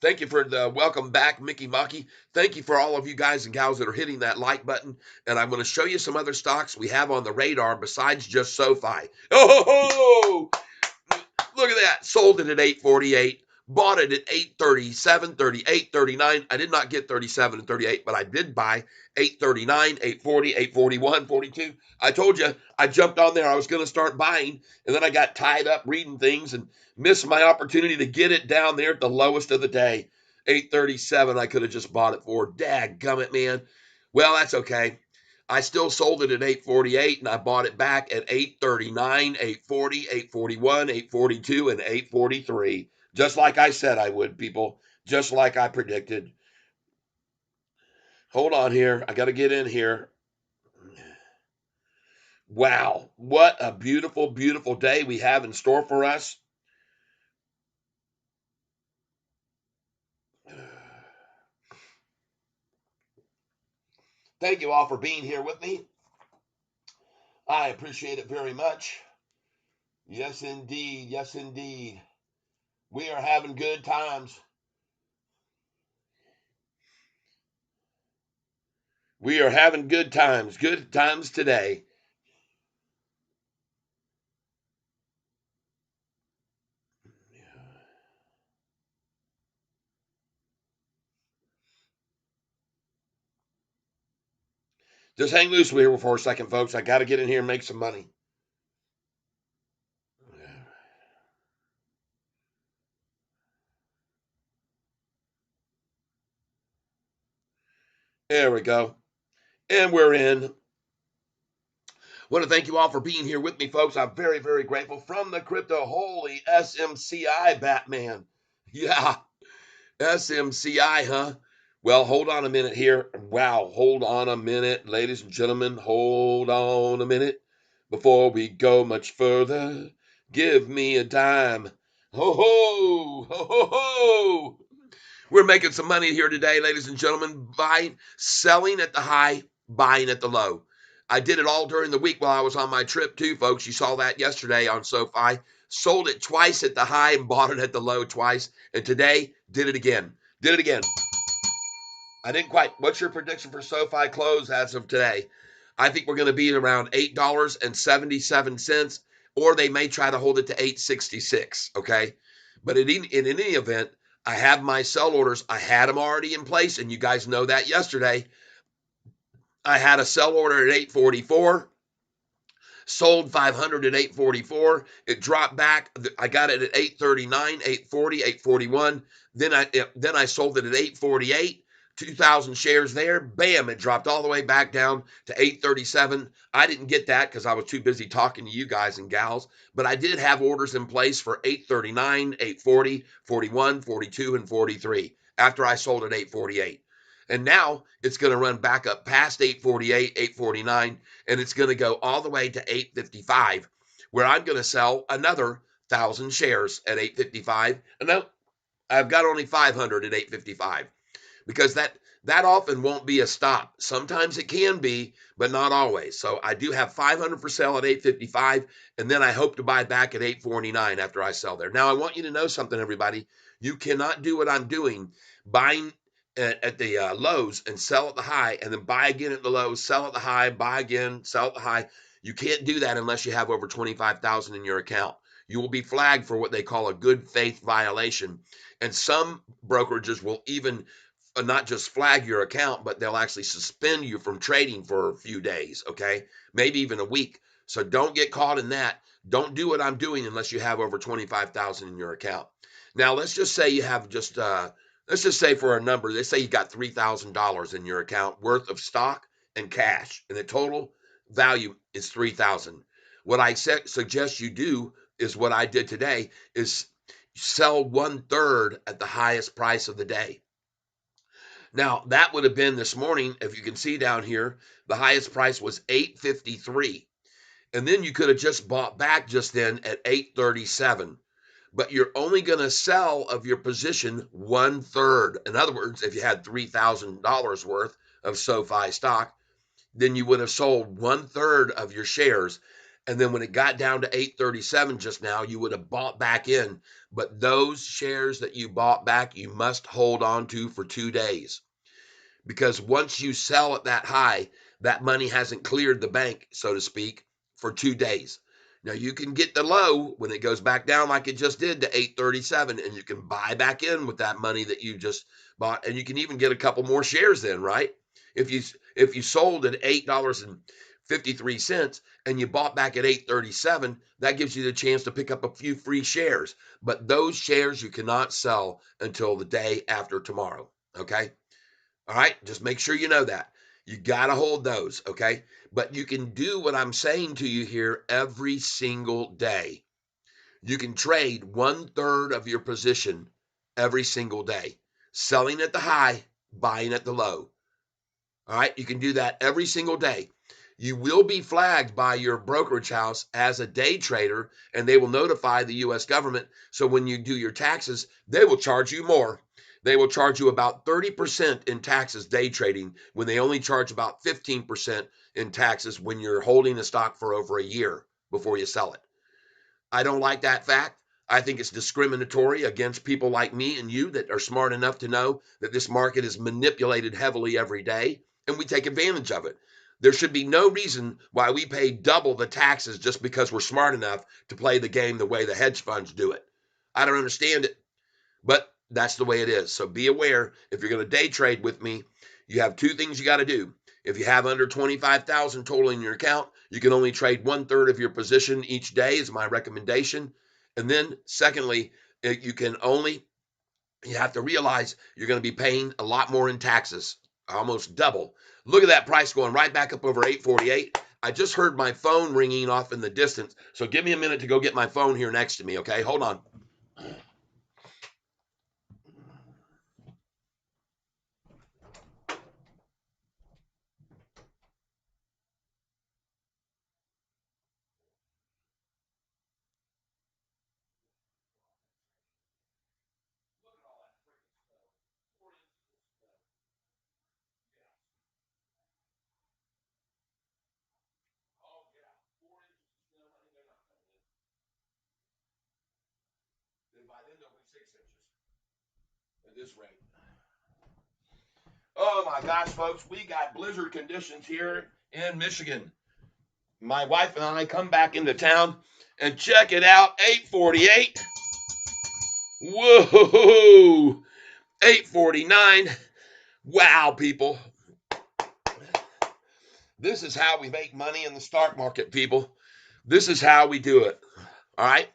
Thank you for the welcome back, Mickey Mocky. Thank you for all of you guys and gals that are hitting that like button. And I'm going to show you some other stocks we have on the radar besides just Sofi. Oh, look at that. Sold it at 848. Bought it at 837, 38, 39. I did not get 37 and 38, but I did buy 839, 840, 841, 42. I told you I jumped on there. I was going to start buying, and then I got tied up reading things and missed my opportunity to get it down there at the lowest of the day. 837, I could have just bought it for. Dadgummit, man. Well, that's okay. I still sold it at 848 and I bought it back at 839, 840, 841, 842, and 843. Just like I said I would, people. Just like I predicted. Hold on here. I got to get in here. Wow. What a beautiful, beautiful day we have in store for us. Thank you all for being here with me. I appreciate it very much. Yes, indeed. Yes, indeed. We are having good times. We are having good times. Good times today. Just hang loose with here for a second, folks. I got to get in here and make some money. There we go. And we're in. I want to thank you all for being here with me, folks. I'm very, very grateful. From the crypto, holy SMCI Batman. Yeah, SMCI, huh? Well, hold on a minute here. Wow, hold on a minute, ladies and gentlemen. Hold on a minute. Before we go much further, give me a dime. Ho ho! Ho ho ho! We're making some money here today, ladies and gentlemen. Buying, selling at the high, buying at the low. I did it all during the week while I was on my trip too, folks. You saw that yesterday on SoFi. Sold it twice at the high and bought it at the low twice. And today, did it again. Did it again. I didn't quite. What's your prediction for SoFi close as of today? I think we're going to be around $8.77, or they may try to hold it to 8.66. Okay, but in any event, I have my sell orders. I had them already in place, and you guys know that yesterday. I had a sell order at 844. Sold 500 at 844. It dropped back. I got it at 839, 840, 841. Then I sold it at 848. 2,000 shares there. Bam, it dropped all the way back down to 837. I didn't get that because I was too busy talking to you guys and gals, but I did have orders in place for 839, 840, 41, 42, and 43 after I sold at 848. And now it's going to run back up past 848, 849, and it's going to go all the way to 855, where I'm going to sell another 1,000 shares at 855. And no, I've got only 500 at 855 because that often won't be a stop. Sometimes it can be, but not always. So I do have 500 for sale at 855, and then I hope to buy back at 849 after I sell there. Now I want you to know something, everybody. You cannot do what I'm doing, buying at the lows and sell at the high, and then buy again at the lows, sell at the high, buy again, sell at the high. You can't do that unless you have over 25,000 in your account. You will be flagged for what they call a good faith violation, and some brokerages will even not just flag your account, but they'll actually suspend you from trading for a few days, okay? Maybe even a week. So don't get caught in that. Don't do what I'm doing unless you have over 25,000 in your account. Now, let's just say you have just let's just say for a number, they say you got $3,000 in your account worth of stock and cash, and the total value is 3,000. What I suggest you do is what I did today is sell 1/3 at the highest price of the day. Now that would have been this morning. If you can see down here, the highest price was 853, and then you could have just bought back just then at 837. But you're only going to sell of your position 1/3. In other words, if you had $3,000 worth of SoFi stock, then you would have sold 1/3 of your shares. And then when it got down to 837 just now, you would have bought back in. But those shares that you bought back, you must hold on to for 2 days. Because once you sell at that high, that money hasn't cleared the bank, so to speak, for 2 days. Now you can get the low when it goes back down like it just did to 837, and you can buy back in with that money that you just bought, and you can even get a couple more shares then, right? If you sold at $8.53 and you bought back at 837, that gives you the chance to pick up a few free shares. But those shares you cannot sell until the day after tomorrow. Okay. All right. Just make sure you know that. You got to hold those. Okay. But you can do what I'm saying to you here every single day. You can trade 1/3 of your position every single day, selling at the high, buying at the low. All right. You can do that every single day. You will be flagged by your brokerage house as a day trader, and they will notify the U.S. government. So when you do your taxes, they will charge you more. They will charge you about 30% in taxes day trading when they only charge about 15% in taxes when you're holding a stock for over a year before you sell it. I don't like that fact. I think it's discriminatory against people like me and you that are smart enough to know that this market is manipulated heavily every day, and we take advantage of it. There should be no reason why we pay double the taxes just because we're smart enough to play the game the way the hedge funds do it. I don't understand it, but that's the way it is. So be aware, if you're going to day trade with me, you have two things you got to do. If you have under 25,000 total in your account, you can only trade 1/3 of your position each day is my recommendation. And then secondly, you have to realize you're going to be paying a lot more in taxes, almost double. Look at that price going right back up over 848. I just heard my phone ringing off in the distance. So give me a minute to go get my phone here next to me. Okay, hold on. By then they'll be 6 inches at this rate. Oh my gosh, folks, we got blizzard conditions here in Michigan. My wife and I come back into town and check it out. 848. Whoa. 849. Wow, people. This is how we make money in the stock market, people. This is how we do it. All right.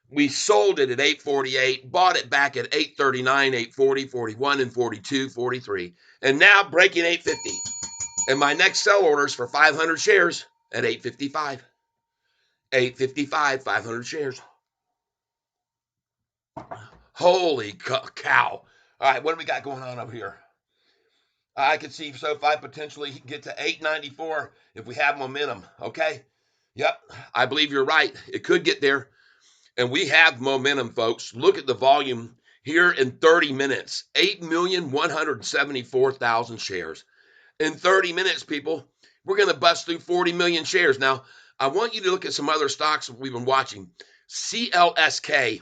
We sold it at 848, bought it back at 839, 840, 41, and 42, 43, and now breaking 850. And my next sell order is for 500 shares at 855. 855, 500 shares. Holy cow. All right, what do we got going on over here? I could see SoFi potentially get to 894 if we have momentum. Okay. Yep. I believe you're right. It could get there. And we have momentum, folks. Look at the volume here in 30 minutes. 8,174,000 shares. In 30 minutes, people, we're going to bust through 40 million shares. Now, I want you to look at some other stocks we've been watching. CLSK.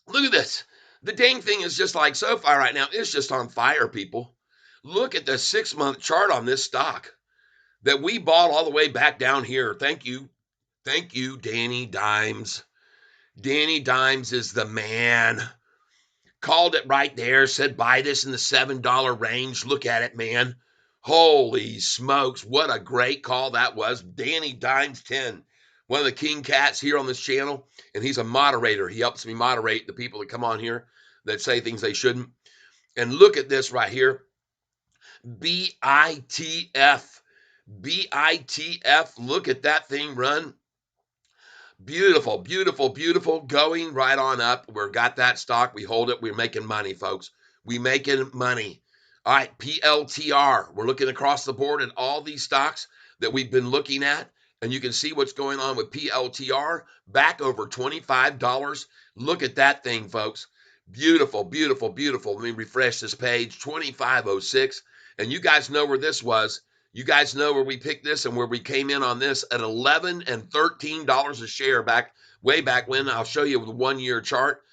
Look at this. The dang thing is just like SoFi right now. It's just on fire, people. Look at the 6-month chart on this stock that we bought all the way back down here. Thank you. Thank you, Danny Dimes. Danny Dimes is the man. Called it right there. Said buy this in the $7 range. Look at it, man. Holy smokes. What a great call that was. Danny Dimes 10. One of the king cats here on this channel. And he's a moderator. He helps me moderate the people that come on here that say things they shouldn't. And look at this right here. BITF. BITF. Look at that thing run. Beautiful, beautiful, beautiful. Going right on up. We've got that stock. We hold it. We're making money, folks. We making money. All right, PLTR. We're looking across the board at all these stocks that we've been looking at, and you can see what's going on with PLTR. Back over $25. Look at that thing, folks. Beautiful, beautiful, beautiful. Let me refresh this page. 2506. And you guys know where this was. You guys know where we picked this and where we came in on this at $11 and $13 a share way back when. I'll show you the 1 year chart.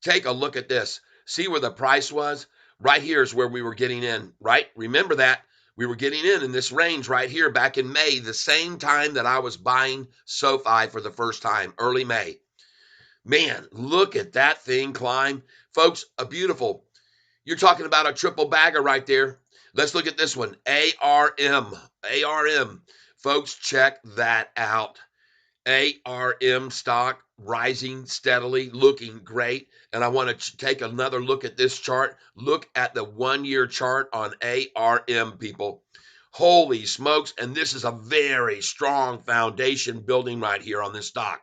Take a look at this. See where the price was? Right here is where we were getting in, right? Remember that. We were getting in this range right here back in May, the same time that I was buying Sofi for the first time, early May. Man, look at that thing climb. Folks, a beautiful. You're talking about a triple bagger right there. Let's look at this one, ARM. ARM. Folks, check that out. ARM stock rising steadily, looking great. And I want to take another look at this chart. Look at the 1 year chart on ARM, people. Holy smokes. And this is a very strong foundation building right here on this stock.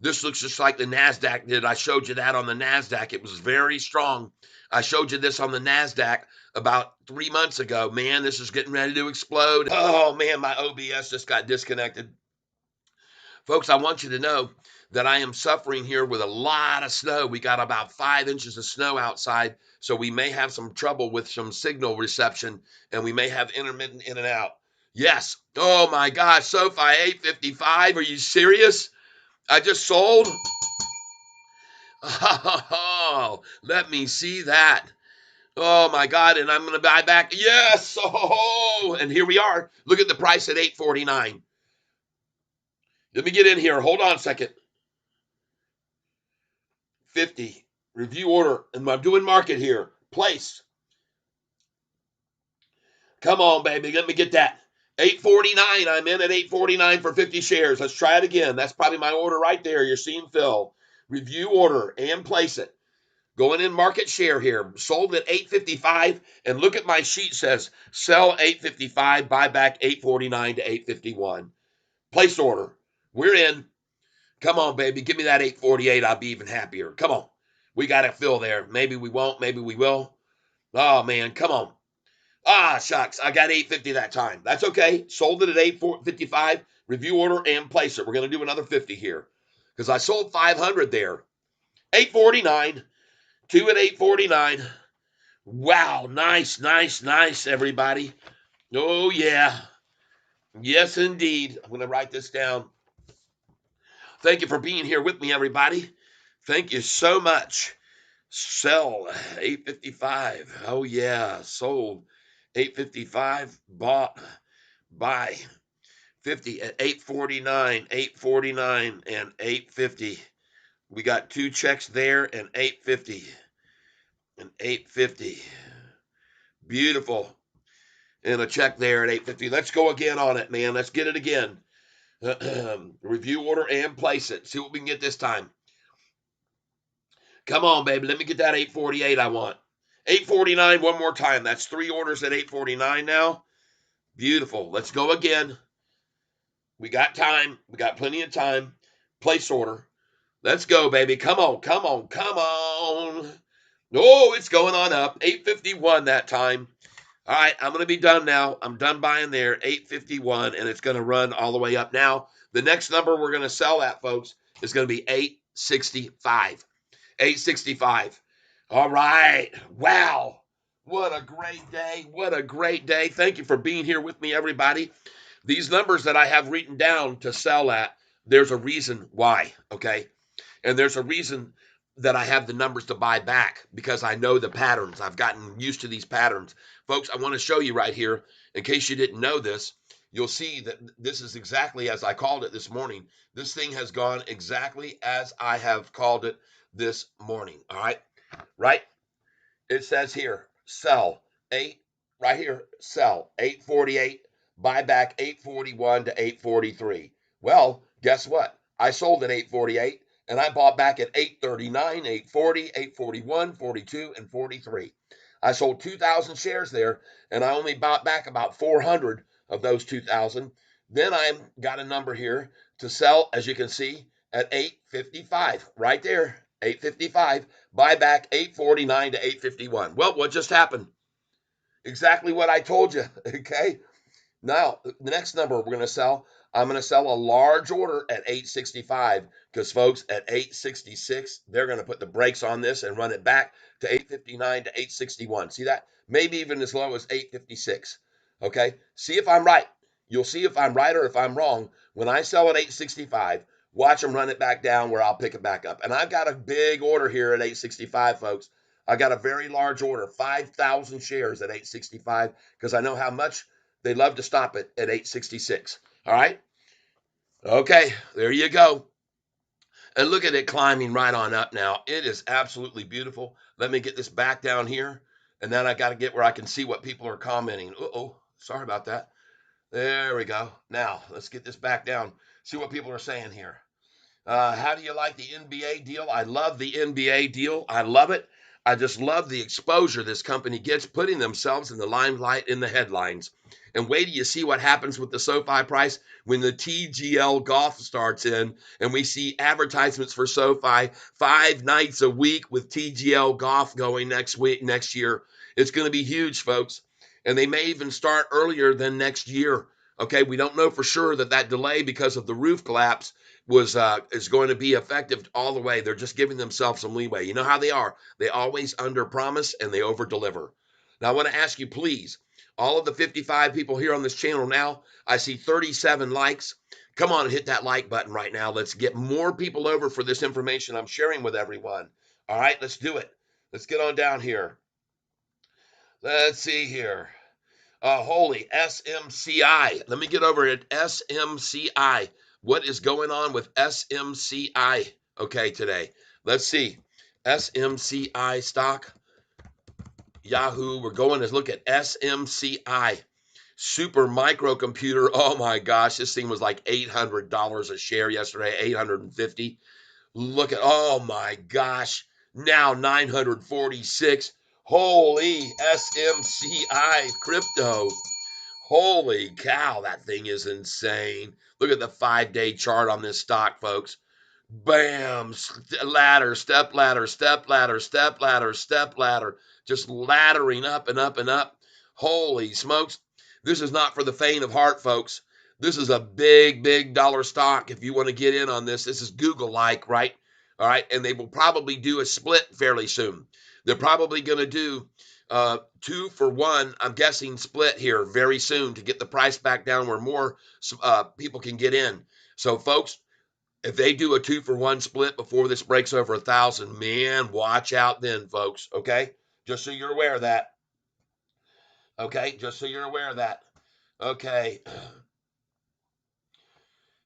This looks just like the NASDAQ did. I showed you that on the NASDAQ. It was very strong. I showed you this on the NASDAQ about 3 months ago. Man, this is getting ready to explode. Oh, man, my OBS just got disconnected. Folks, I want you to know that I am suffering here with a lot of snow. We got about 5 inches of snow outside, so we may have some trouble with some signal reception, and we may have intermittent in and out. Yes. Oh, my gosh, Sofi 855. Are you serious? I just sold. Oh, let me see that. Oh my God, and I'm going to buy back. Yes. Oh, and here we are. Look at the price at $8.49. Let me get in here. Hold on a second. 50. Review order. And I'm doing market here. Place. Come on, baby. Let me get that. $8.49. I'm in at $8.49 for 50 shares. Let's try it again. That's probably my order right there. You're seeing Phil. Review order and place it. Going in market share here. Sold at $8.55. And look at my sheet says sell $8.55, buy back $8.49 to $8.51. Place order. We're in. Come on, baby. Give me that $8.48. I'll be even happier. Come on. We got to fill there. Maybe we won't. Maybe we will. Oh, man. Come on. Ah, shucks. I got $8.50 that time. That's okay. Sold it at $8.55. Review order and place it. We're going to do another 50 here because I sold 500 there. $8.49. 2 at $8.49. Wow. Nice, nice, nice, everybody. Oh, yeah. Yes, indeed. I'm going to write this down. Thank you for being here with me, everybody. Thank you so much. Sell $8.55. Oh, yeah. Sold $8.55. Bought. Buy 50 at $8.49, $8.49, and $8.50. We got 2 checks there and $8.50 and $8.50. Beautiful. And a check there at $8.50. Let's go again on it, man. Let's get it again. Review order and place it. See what we can get this time. Come on, baby. Let me get that $8.48 I want. $8.49 one more time. That's 3 orders at $8.49 now. Beautiful. Let's go again. We got time. We got plenty of time. Place order. Let's go, baby. Come on, come on, come on. Oh, it's going on up. $8.51 that time. All right, I'm going to be done now. I'm done buying there, $8.51, and it's going to run all the way up. Now, the next number we're going to sell at, folks, is going to be $8.65. $8.65. All right. Wow. What a great day. What a great day. Thank you for being here with me, everybody. These numbers that I have written down to sell at, there's a reason why, okay? And there's a reason that I have the numbers to buy back because I know the patterns. I've gotten used to these patterns. Folks, I want to show you right here, in case you didn't know this, you'll see that this is exactly as I called it this morning. This thing has gone exactly as I have called it this morning, all right? Right? It says here, sell 8, right here, sell 848, buy back 841 to 843. Well, guess what? I sold at 848, and I bought back at 839, 840, 841, 42, and 43. I sold 2,000 shares there, and I only bought back about 400 of those 2,000. Then I got a number here to sell, as you can see, at 855, right there, 855. Buy back 849 to 851. Well, what just happened? Exactly what I told you. Okay. Now, the next number we're going to sell, I'm going to sell a large order at 865 because, folks, at 866, they're going to put the brakes on this and run it back to 859 to 861. See that? Maybe even as low as 856. Okay? See if I'm right. You'll see if I'm right or if I'm wrong. When I sell at 865, watch them run it back down where I'll pick it back up. And I've got a big order here at 865, folks. I got a very large order, 5,000 shares at 865 because I know how much they love to stop it at 866. All right. Okay. There you go. And look at it climbing right on up now. It is absolutely beautiful. Let me get this back down here. And then I got to get where I can see what people are commenting. Uh-oh. Sorry about that. There we go. Now, let's get this back down. See what people are saying here. How do you like the NBA deal? I love the NBA deal. I love it. I just love the exposure this company gets, putting themselves in the limelight in the headlines. And wait till you see what happens with the SoFi price when the TGL golf starts in and we see advertisements for SoFi 5 nights a week with TGL golf going next year. It's going to be huge, folks. And they may even start earlier than next year. Okay, we don't know for sure that delay because of the roof collapse is going to be effective all the way. They're just giving themselves some leeway. You know how they are. They always under promise and they over deliver. Now I want to ask you, please, all of the 55 people here on this channel now, I see 37 likes. Come on and hit that like button right now. Let's get more people over for this information I'm sharing with everyone. All right, let's do it. Let's get on down here. Let's see here. Holy SMCI. Let me get over at SMCI. What is going on with SMCI? Okay, today. Let's see. SMCI stock. Yahoo. We're going to look at SMCI. Super microcomputer. Oh my gosh, this thing was like $800 a share yesterday, 850. Look at, oh my gosh, now 946. Holy SMCI crypto. Holy cow, that thing is insane. Look at the 5-day chart on this stock, folks. Bam, ladder, step ladder, step ladder, step ladder, step ladder, just laddering up and up and up. Holy smokes. This is not for the faint of heart, folks. This is a big, big dollar stock. If you want to get in on this, this is Google-like, right? All right, and they will probably do a split fairly soon. They're probably going to do 2 for 1, I'm guessing, split here very soon to get the price back down where more people can get in. So, folks, if they do a 2 for 1 split before this breaks over 1,000, man, watch out then, folks. Okay, just so you're aware of that. Okay, just so you're aware of that. Okay,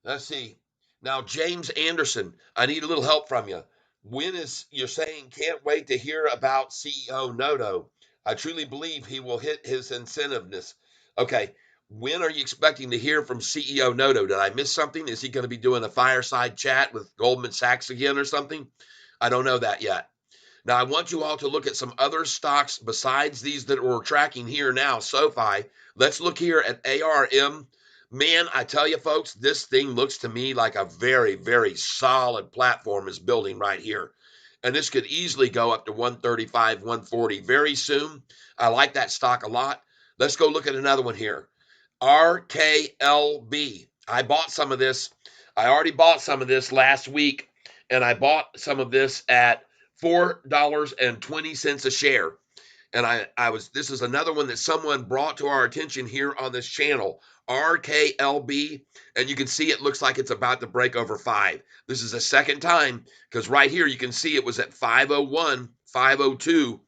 let's see. Now, James Anderson, I need a little help from you. When is you're saying can't wait to hear about CEO Noto? I truly believe he will hit his incentiveness. Okay, when are you expecting to hear from CEO Noto? Did I miss something? Is he going to be doing a fireside chat with Goldman Sachs again or something? I don't know that yet. Now, I want you all to look at some other stocks besides these that we're tracking here now, SoFi. Let's look here at ARM. Man, I tell you, folks, this thing looks to me like a very, very solid platform is building right here. And this could easily go up to 135, 140 very soon. I like that stock a lot. Let's go look at another one here. RKLB. I bought some of this. I already bought some of this last week, and I bought some of this at $4.20 a share. And this is another one that someone brought to our attention here on this channel, RKLB, and you can see it looks like it's about to break over 5. This is the second time, because right here you can see it was at 501, 502,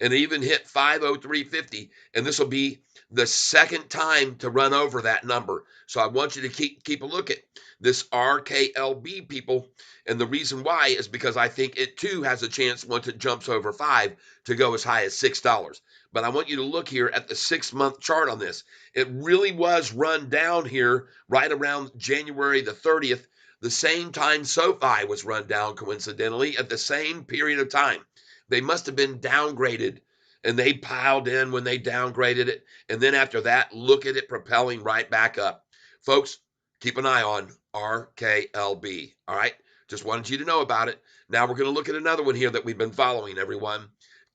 and it even hit 503.50, and this will be the second time to run over that number. So I want you to keep a look at this RKLB, people, and the reason why is because I think it too has a chance once it jumps over 5 to go as high as $6. But I want you to look here at the 6-month chart on this. It really was run down here right around January the 30th. the same time Sofi was run down, coincidentally, at the same period of time. They must have been downgraded, and they piled in when they downgraded it. And then after that, look at it propelling right back up. Folks, keep an eye on RKLB. All right. Just wanted you to know about it. Now we're going to look at another one here that we've been following, everyone.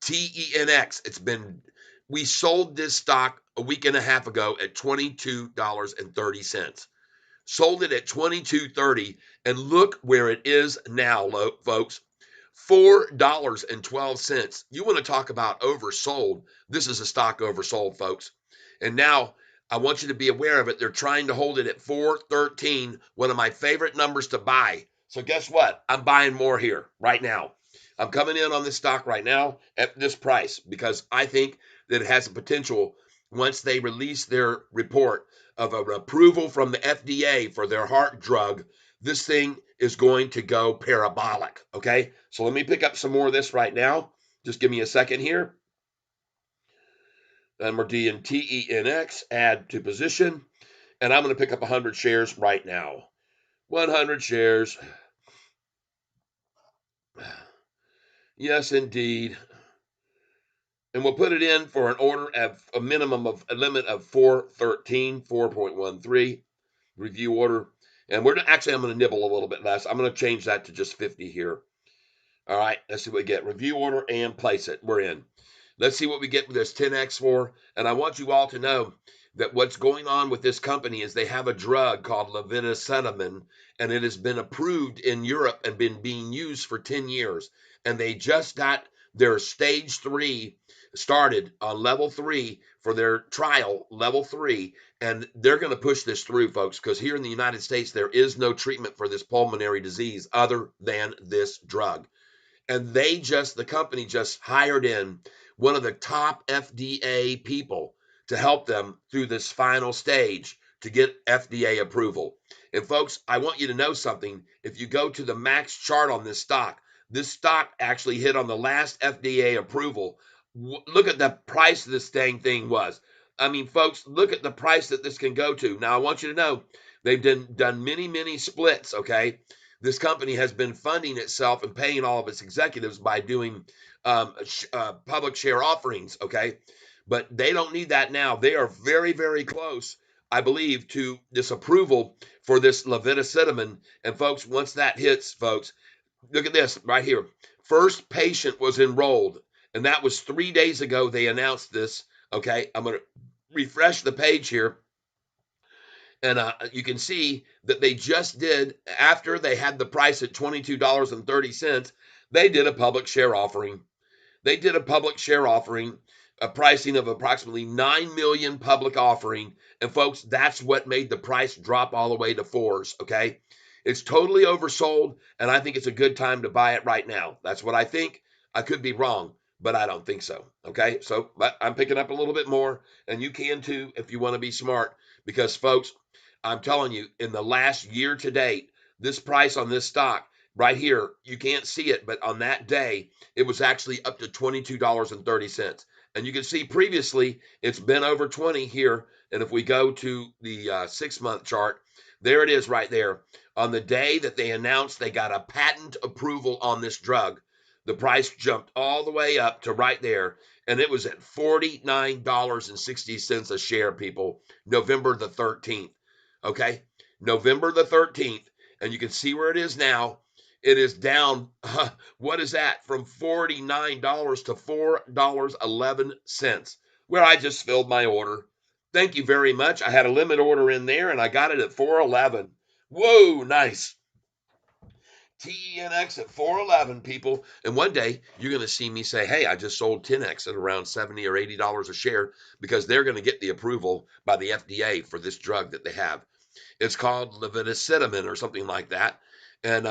TENX. We sold this stock a week and a half ago at $22.30. Sold it at $22.30, and look where it is now, folks. $4.12. You want to talk about oversold? This is a stock oversold, folks. And now I want you to be aware of it. They're trying to hold it at 413, one of my favorite numbers to buy. So guess what? I'm buying more here right now. I'm coming in on this stock right now at this price because I think that it has a potential once they release their report of an approval from the FDA for their heart drug. This thing is going to go parabolic. Okay, so let me pick up some more of this right now. Just give me a second here. And we're doing TENX, add to position, and I'm going to pick up 100 shares right now. 100 shares. Yes, indeed. And we'll put it in for an order of a minimum of a limit of 413, 4.13 review order. And I'm going to nibble a little bit less. I'm going to change that to just 50 here. All right, let's see what we get. Review order and place it. We're in. Let's see what we get with this 10X for. And I want you all to know that what's going on with this company is they have a drug called levetiracetam, and it has been approved in Europe and been being used for 10 years. And they just got their stage 3 started on level 3 for their trial, level 3. And they're going to push this through, folks, because here in the United States, there is no treatment for this pulmonary disease other than this drug. And the company just hired in one of the top FDA people to help them through this final stage to get FDA approval. And folks, I want you to know something. If you go to the max chart on this stock actually hit on the last FDA approval. Look at the price this dang thing was. I mean, folks, look at the price that this can go to. Now, I want you to know they've done many, many splits, okay? This company has been funding itself and paying all of its executives by doing public share offerings, okay? But they don't need that now. They are very, very close, I believe, to this approval for this levetiracetam. And folks, once that hits, folks, look at this right here. First patient was enrolled, and that was 3 days ago they announced this, okay? I'm going to refresh the page here. And you can see that they just did, after they had the price at $22.30, they did a public share offering. They did a public share offering, a pricing of approximately 9 million public offering. And folks, that's what made the price drop all the way to fours, okay? It's totally oversold, and I think it's a good time to buy it right now. That's what I think. I could be wrong, but I don't think so, okay? So but I'm picking up a little bit more, and you can too if you want to be smart, because folks, I'm telling you, in the last year to date, this price on this stock right here, you can't see it, but on that day, it was actually up to $22.30. And you can see previously, it's been over 20 here. And if we go to the 6-month chart, there it is right there. On the day that they announced they got a patent approval on this drug, the price jumped all the way up to right there. And it was at $49.60 a share, people, November the 13th. Okay, November the 13th, and you can see where it is now. It is down, what is that, from $49 to $4.11, where I just filled my order. Thank you very much. I had a limit order in there, and I got it at 411. Whoa, nice. TENX at 411, people. And one day you're going to see me say, hey, I just sold 10X at around $70 or $80 a share, because they're going to get the approval by the FDA for this drug that they have. It's called levetiracetam or something like that. And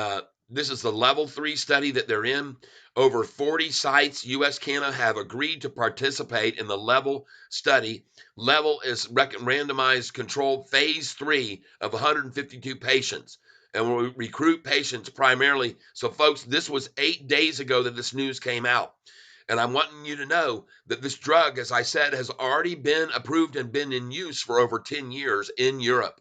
this is the level 3 study that they're in. Over 40 sites, U.S., Canada, have agreed to participate in the level study. Level is randomized controlled phase 3 of 152 patients. And we'll recruit patients primarily. So, folks, this was 8 days ago that this news came out. And I'm wanting you to know that this drug, as I said, has already been approved and been in use for over 10 years in Europe.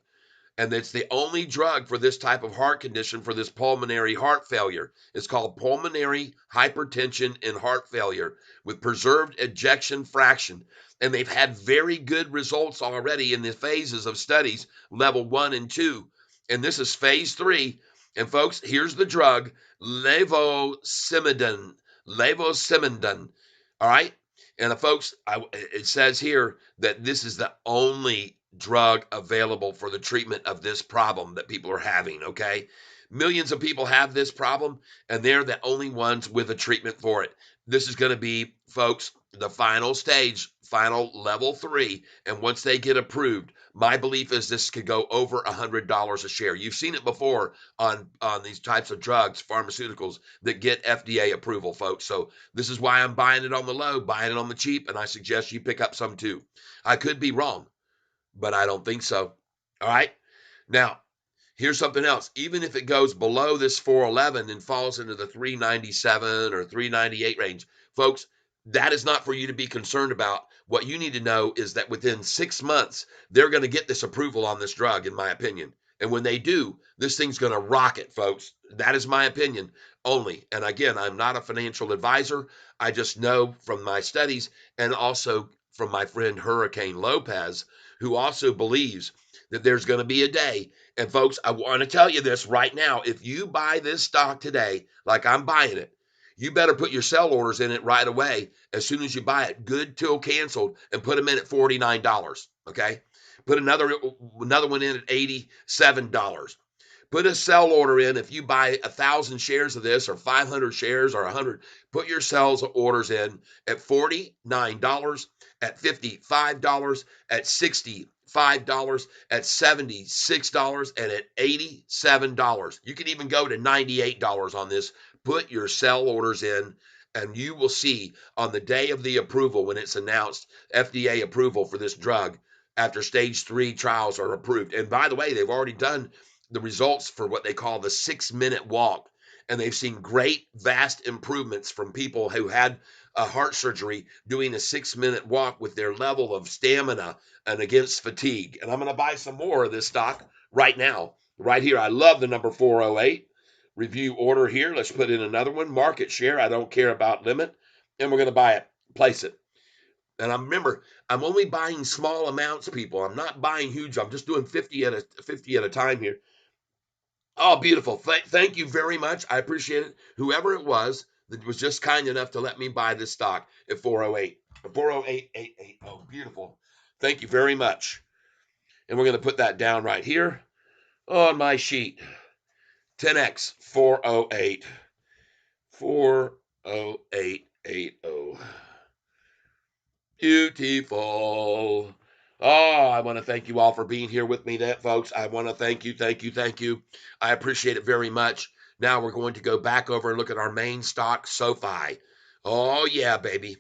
And it's the only drug for this type of heart condition, for this pulmonary heart failure. It's called pulmonary hypertension and heart failure with preserved ejection fraction. And they've had very good results already in the phases of studies, level 1 and 2. And this is phase 3. And folks, here's the drug, levosimendan. Levosimendan. All right. And folks, it says here that this is the only drug available for the treatment of this problem that people are having, okay? Millions of people have this problem, and they're the only ones with a treatment for it. This is going to be, folks, the final stage, final level 3, and once they get approved, my belief is this could go over $100 a share. You've seen it before on these types of drugs, pharmaceuticals, that get FDA approval, folks. So this is why I'm buying it on the low, buying it on the cheap, and I suggest you pick up some too. I could be wrong, but I don't think so. All right. Now, here's something else. Even if it goes below this 411 and falls into the 397 or 398 range, folks, that is not for you to be concerned about. What you need to know is that within 6 months, they're going to get this approval on this drug, in my opinion. And when they do, this thing's going to rocket, folks. That is my opinion only. And again, I'm not a financial advisor. I just know from my studies and also from my friend Hurricane Lopez, who also believes that there's going to be a day. And folks, I want to tell you this right now. If you buy this stock today, like I'm buying it, you better put your sell orders in it right away as soon as you buy it, good till canceled, and put them in at $49, okay? Put another one in at $87. Put a sell order in if you buy 1,000 shares of this or 500 shares or 100. Put your sales orders in at $49, at $55, at $65, at $76, and at $87. You can even go to $98 on this. Put your sell orders in, and you will see on the day of the approval, when it's announced FDA approval for this drug, after stage 3 trials are approved. And by the way, they've already done the results for what they call the 6-minute walk. And they've seen great, vast improvements from people who had a heart surgery doing a 6-minute walk with their level of stamina and against fatigue. And I'm going to buy some more of this stock right now, right here. I love the number 408. Review order here. Let's put in another one. Market share. I don't care about limit. And we're going to buy it, place it. And remember, I'm only buying small amounts, people. I'm not buying huge. I'm just doing 50 at a time here. Oh, beautiful. Thank you very much. I appreciate it. Whoever it was that was just kind enough to let me buy this stock at 408. 408.880. Oh, beautiful. Thank you very much. And we're going to put that down right here on my sheet. 10X 408. 40880. Beautiful. Oh, I want to thank you all for being here with me, folks. I want to thank you. I appreciate it very much. Now we're going to go back over and look at our main stock, Sofi. Oh, yeah, baby.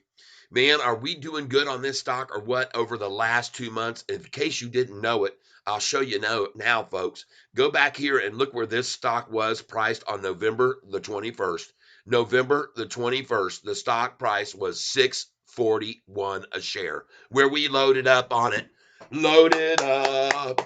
Man, are we doing good on this stock or what over the last 2 months? In case you didn't know it, I'll show you now, folks. Go back here and look where this stock was priced on November the 21st. November the 21st, the stock price was $6.41 a share, where we loaded up on it. Loaded up.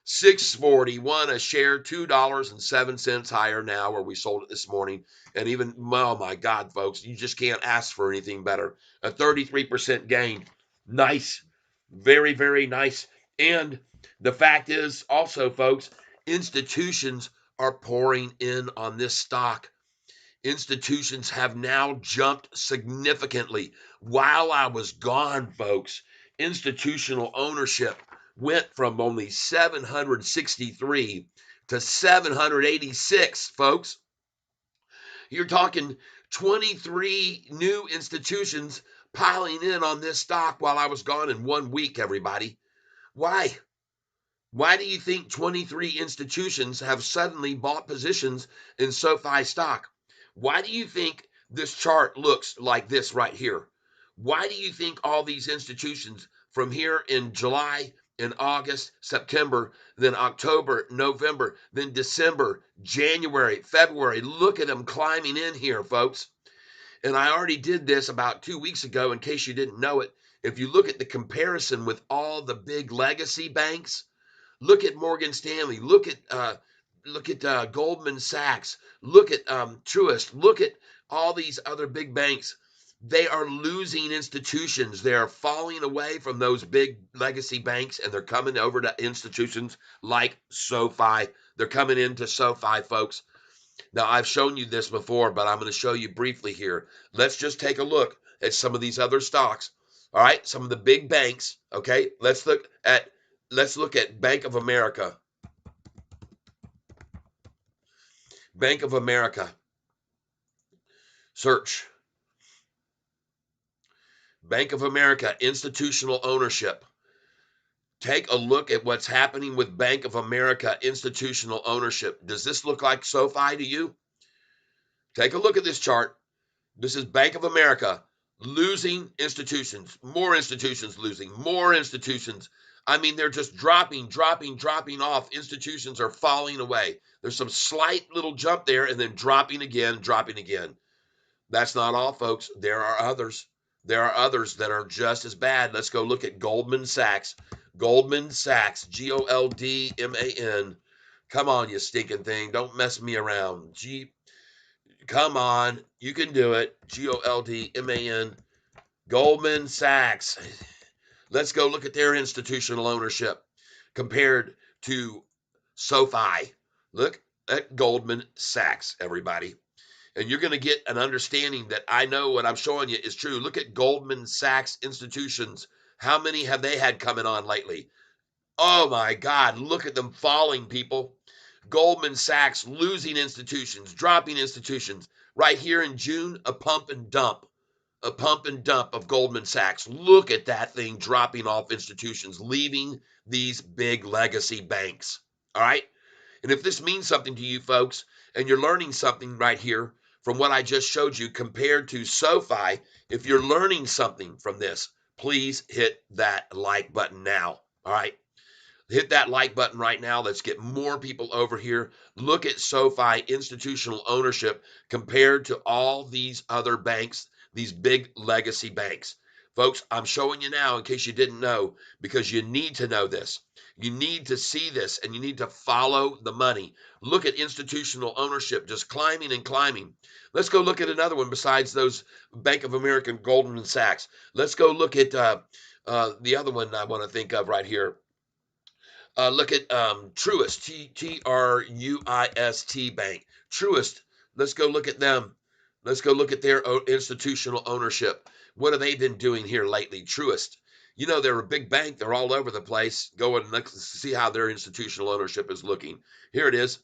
$6.41 a share, $2.07 higher now where we sold it this morning. And even, oh my God, folks, you just can't ask for anything better. A 33% gain. Nice. Very, very nice. And the fact is also, folks, institutions are pouring in on this stock. Institutions have now jumped significantly. While I was gone, folks, institutional ownership went from only 763 to 786, folks. You're talking 23 new institutions piling in on this stock while I was gone in 1 week, everybody. Why? Why do you think 23 institutions have suddenly bought positions in SoFi stock? Why do you think this chart looks like this right here? Why do you think all these institutions from here in July, in August, September, then October, November, then December, January, February, look at them climbing in here, folks. And I already did this about 2 weeks ago in case you didn't know it. If you look at the comparison with all the big legacy banks, Look at Morgan Stanley. Look at Goldman Sachs. Look at Truist. Look at all these other big banks. They are losing institutions. They are falling away from those big legacy banks, and they're coming over to institutions like SoFi. They're coming into SoFi, folks. Now, I've shown you this before, but I'm going to show you briefly here. Let's just take a look at some of these other stocks. All right, some of the big banks. Okay, let's look at Bank of America. Bank of America. Search. Bank of America, institutional ownership. Take a look at what's happening with Bank of America institutional ownership. Does this look like SoFi to you? Take a look at this chart. This is Bank of America losing institutions, more institutions losing, more institutions. I mean, they're just dropping off. Institutions are falling away. There's some slight little jump there and then dropping again. That's not all, folks. There are others. There are others that are just as bad. Let's go look at Goldman Sachs. Goldman Sachs, Goldman. Come on, you stinking thing. Don't mess me around. Come on. You can do it. Goldman. Goldman Sachs. Let's go look at their institutional ownership compared to SoFi. Look at Goldman Sachs, everybody. And you're going to get an understanding that I know what I'm showing you is true. Look at Goldman Sachs institutions. How many have they had coming on lately? Oh my God, look at them falling, people. Goldman Sachs losing institutions, dropping institutions. Right here in June, a pump and dump of Goldman Sachs. Look at that thing dropping off institutions, leaving these big legacy banks. All right. And if this means something to you folks, and you're learning something right here from what I just showed you compared to SoFi, if you're learning something from this, please hit that like button now. All right. Hit that like button right now. Let's get more people over here. Look at SoFi institutional ownership compared to all these other banks, these big legacy banks. Folks, I'm showing you now in case you didn't know, because you need to know this. You need to see this, and you need to follow the money. Look at institutional ownership just climbing and climbing. Let's go look at another one besides those Bank of America and Goldman Sachs. Let's go look at the other one I want to think of right here. Look at Truist, Truist Bank. Truist, let's go look at them. Let's go look at their institutional ownership. What have they been doing here lately? Truist. You know, they're a big bank. They're all over the place. Go and let's see how their institutional ownership is looking. Here it is.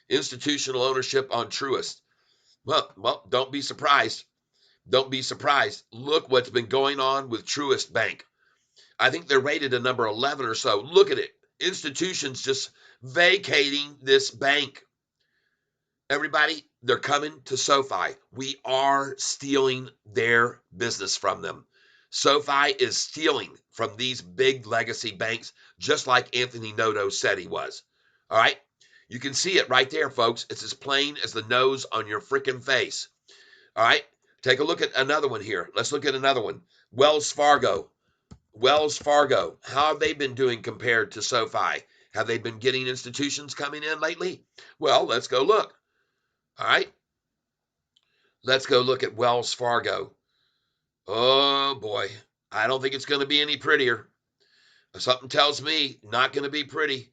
Institutional ownership on Truist. Well, don't be surprised. Don't be surprised. Look what's been going on with Truist Bank. I think they're rated a number 11 or so. Look at it. Institutions just vacating this bank. Everybody, they're coming to SoFi. We are stealing their business from them. SoFi is stealing from these big legacy banks, just like Anthony Noto said he was. All right? You can see it right there, folks. It's as plain as the nose on your freaking face. All right? Take a look at another one here. Let's look at another one. Wells Fargo. How have they been doing compared to SoFi? Have they been getting institutions coming in lately? Well, let's go look. All right. Let's go look at Wells Fargo. Oh, boy. I don't think it's going to be any prettier. Something tells me not going to be pretty.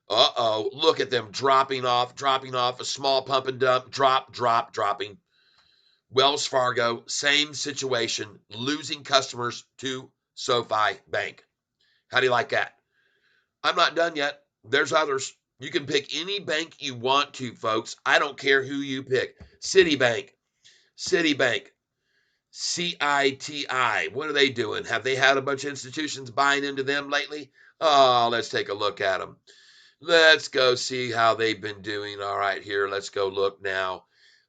Uh-oh. Look at them dropping off, a small pump and dump, dropping. Wells Fargo, same situation, losing customers to SoFi Bank. How do you like that? I'm not done yet. There's others. You can pick any bank you want to, folks. I don't care who you pick. Citibank, CITI. What are they doing? Have they had a bunch of institutions buying into them lately? Oh, let's take a look at them. Let's go see how they've been doing. All right, here. Let's go look now.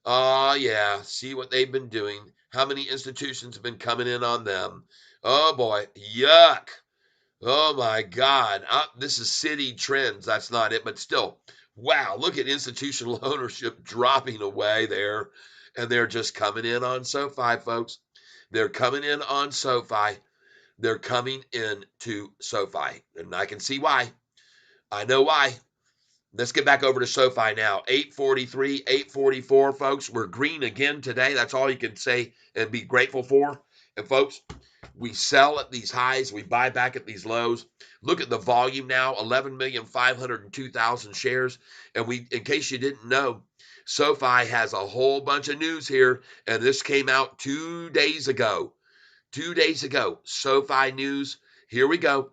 Oh, yeah. See what they've been doing. How many institutions have been coming in on them? Oh, boy. Yuck. Oh my God. This is City Trends. That's not it, but still. Wow. Look at institutional ownership dropping away there. And they're just coming in on SoFi, folks. They're coming in on SoFi. They're coming in to SoFi. And I can see why. I know why. Let's get back over to SoFi now. 843, 844, folks. We're green again today. That's all you can say and be grateful for. And folks, we sell at these highs, we buy back at these lows. Look at the volume now, 11,502,000 shares. And we, in case you didn't know, SoFi has a whole bunch of news here, and this came out 2 days ago. 2 days ago, SoFi news. Here we go.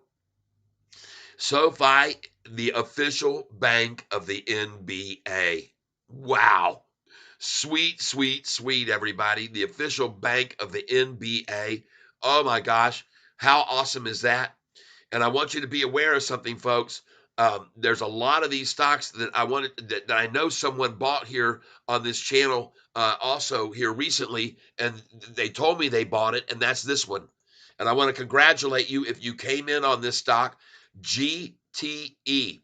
SoFi, the official bank of the NBA. Wow. Sweet, sweet, sweet, everybody. The official bank of the NBA. Oh my gosh. How awesome is that? And I want you to be aware of something, folks. There's a lot of these stocks that I wanted that I know someone bought here on this channel also here recently, and they told me they bought it, and that's this one. And I want to congratulate you if you came in on this stock, GTE.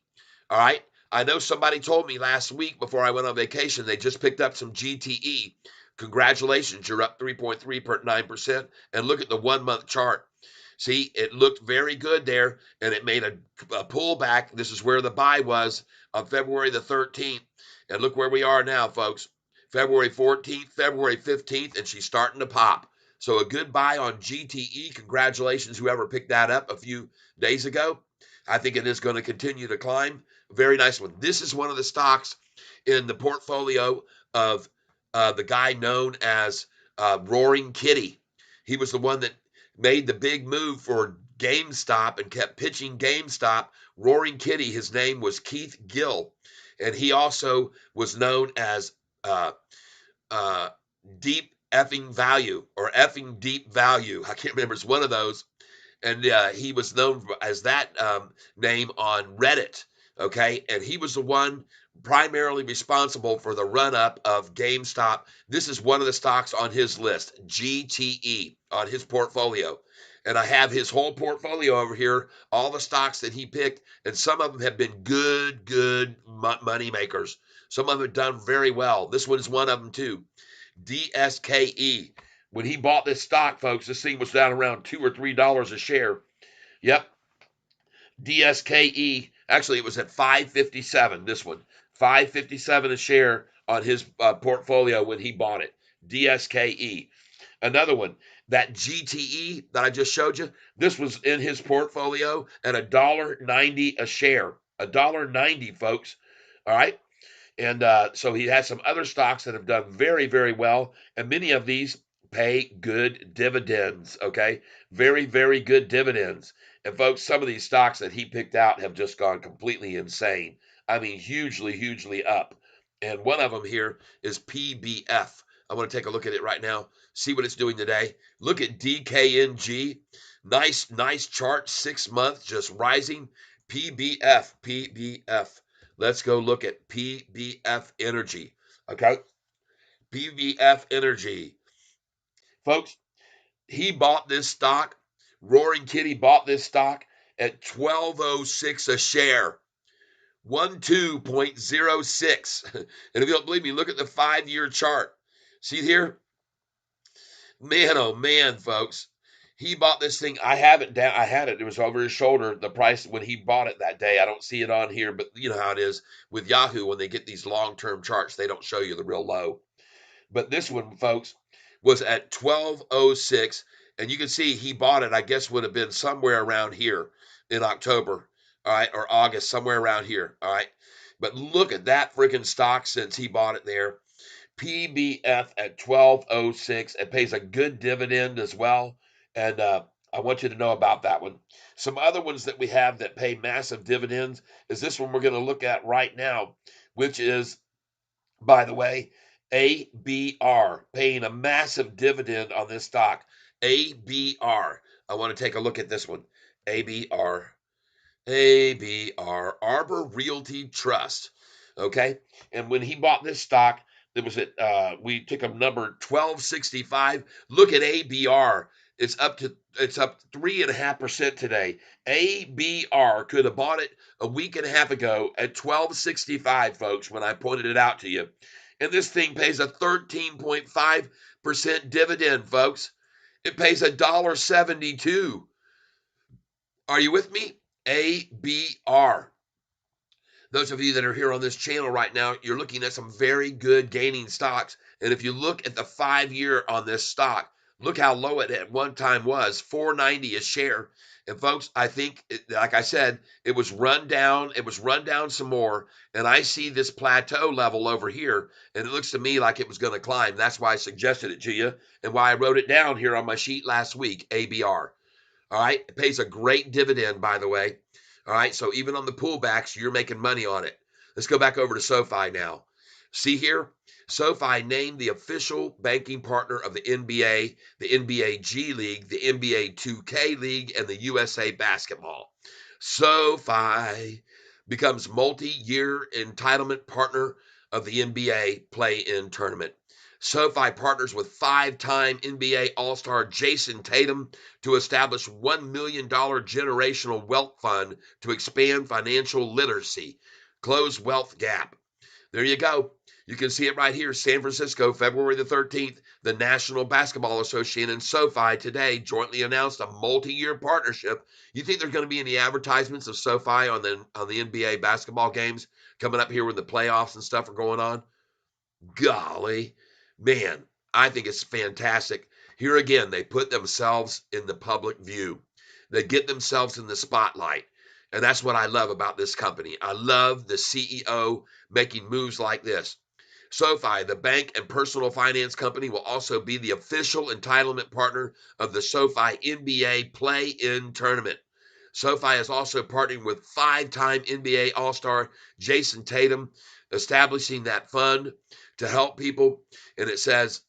All right. I know somebody told me last week before I went on vacation, they just picked up some GTE. Congratulations, you're up 3.39%. And look at the 1 month chart. See, it looked very good there, and it made a pullback. This is where the buy was on February the 13th. And look where we are now, folks. February 14th, February 15th, and she's starting to pop. So a good buy on GTE. Congratulations, whoever picked that up a few days ago. I think it is going to continue to climb. Very nice one. This is one of the stocks in the portfolio of the guy known as Roaring Kitty. He was the one that made the big move for GameStop and kept pitching GameStop. Roaring Kitty, his name was Keith Gill, and he also was known as uh, Deep Effing Value or Effing Deep Value. I can't remember. It's one of those. And he was known as that name on Reddit. Okay, and he was the one primarily responsible for the run up of GameStop. This is one of the stocks on his list, GTE, on his portfolio. And I have his whole portfolio over here, all the stocks that he picked, and some of them have been good money makers. Some of them have done very well. This one is one of them too. DSKE. When he bought this stock, folks, this thing was down around $2 or $3 a share. Yep. DSKE. Actually, it was at 557. This one, 557 a share on his portfolio when he bought it. DSKE. Another one, that GTE that I just showed you. This was in his portfolio at $1.90 a share. $1.90, folks. All right. And so he has some other stocks that have done very, very well. And many of these pay good dividends. Okay. Very, very good dividends. And folks, some of these stocks that he picked out have just gone completely insane. I mean, hugely up. And one of them here is PBF. I want to take a look at it right now, see what it's doing today. Look at DKNG. Nice chart, 6 months, just rising. PBF. Let's go look at PBF Energy. Okay. PBF Energy. Folks, he bought this stock. Roaring Kitty bought this stock at $12.06 a share. 12.06. And if you don't believe me, look at the 5-year chart. See here? Man, oh man, folks. He bought this thing. I have it down. I had it. It was over his shoulder. The price when he bought it that day. I don't see it on here, but you know how it is with Yahoo when they get these long-term charts, they don't show you the real low. But this one, folks, was at 12.06, and you can see he bought it. I guess would have been somewhere around here in October, all right, or August, somewhere around here, all right. But look at that freaking stock since he bought it there. PBF at 12.06. It pays a good dividend as well. And I want you to know about that one. Some other ones that we have that pay massive dividends is this one we're going to look at right now, which is, by the way, ABR, paying a massive dividend on this stock. ABR. I want to take a look at this one. ABR. ABR, Arbor Realty Trust. Okay. And when he bought this stock, it was at we took a number 1265. Look at ABR. It's up 3.5% today. ABR could have bought it a week and a half ago at 1265, folks, when I pointed it out to you. And this thing pays a 13.5% dividend, folks. It pays $1.72. Are you with me? ABR. Those of you that are here on this channel right now, you're looking at some very good gaining stocks. And if you look at the 5-year on this stock, look how low it at one time was, $4.90 a share. And folks, I think, like I said, it was run down. It was run down some more. And I see this plateau level over here, and it looks to me like it was going to climb. That's why I suggested it to you and why I wrote it down here on my sheet last week, ABR. All right. It pays a great dividend, by the way. All right. So even on the pullbacks, you're making money on it. Let's go back over to SoFi now. See here, SoFi named the official banking partner of the NBA, the NBA G League, the NBA 2K League, and the USA Basketball. SoFi becomes multi-year entitlement partner of the NBA play-in tournament. SoFi partners with 5-time NBA All-Star Jason Tatum to establish $1 million generational wealth fund to expand financial literacy, close wealth gap. There you go. You can see it right here, San Francisco, February the 13th. The National Basketball Association and SoFi today jointly announced a multi-year partnership. You think there's going to be any advertisements of SoFi on the NBA basketball games coming up here when the playoffs and stuff are going on? Golly, man, I think it's fantastic. Here again, they put themselves in the public view. They get themselves in the spotlight. And that's what I love about this company. I love the CEO making moves like this. SoFi, the bank and personal finance company, will also be the official entitlement partner of the SoFi NBA play-in tournament. SoFi is also partnering with 5-time NBA All-Star Jason Tatum, establishing that fund to help people. And it says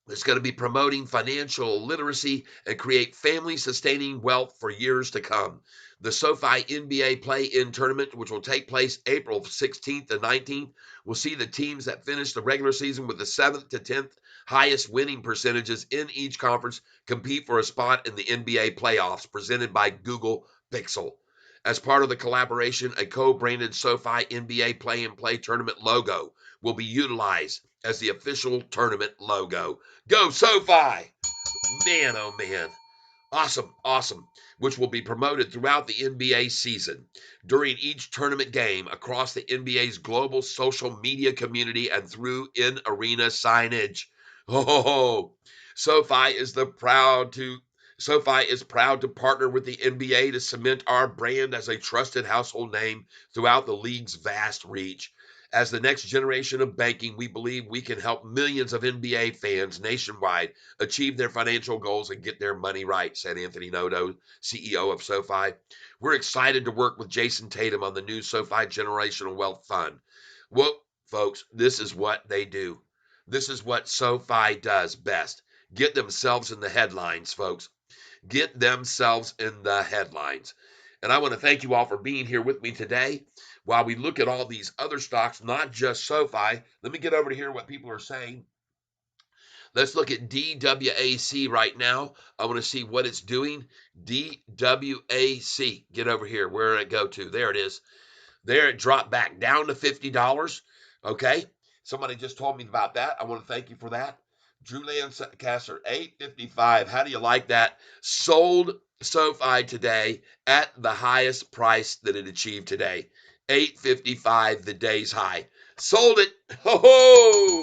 it's going to be promoting financial literacy and create family-sustaining wealth for years to come. The SoFi NBA play-in tournament, which will take place April 16th and 19th, will see the teams that finish the regular season with the 7th to 10th highest winning percentages in each conference compete for a spot in the NBA playoffs presented by Google Pixel. As part of the collaboration, a co-branded SoFi NBA play-in-play tournament logo will be utilized as the official tournament logo. Go SoFi! Man, oh man. Awesome, awesome. Which will be promoted throughout the NBA season, during each tournament game, across the NBA's global social media community, and through in-arena signage. Oh, SoFi is proud to partner with the NBA to cement our brand as a trusted household name throughout the league's vast reach. As the next generation of banking, we believe we can help millions of NBA fans nationwide achieve their financial goals and get their money right, said Anthony Noto, CEO of SoFi. We're excited to work with Jason Tatum on the new SoFi Generational Wealth Fund. Well, folks, this is what they do. This is what SoFi does best. Get themselves in the headlines, folks. Get themselves in the headlines. And I want to thank you all for being here with me today while we look at all these other stocks, not just SoFi. Let me get over to hear what people are saying. Let's look at DWAC right now. I want to see what it's doing. DWAC. Get over here. Where did it go to? There it is. There it dropped back down to $50. Okay. Somebody just told me about that. I want to thank you for that. Drew Lancaster, $8.55. How do you like that? Sold SoFi today at the highest price that it achieved today. $8.55, the day's high. Sold it. Ho ho!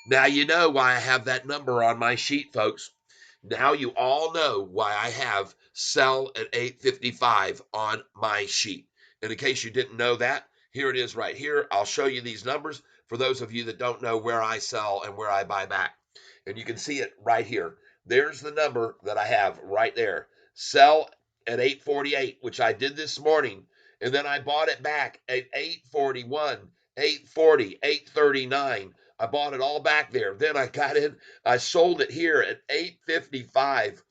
Now you know why I have that number on my sheet, folks. Now you all know why I have sell at $8.55 on my sheet. And in case you didn't know that, here it is right here. I'll show you these numbers for those of you that don't know where I sell and where I buy back. And you can see it right here. There's the number that I have right there. Sell at $8.48, which I did this morning. And then I bought it back at $8.41, $8.40, $8.39. I bought it all back there. Then I got in. I sold it here at $8.55.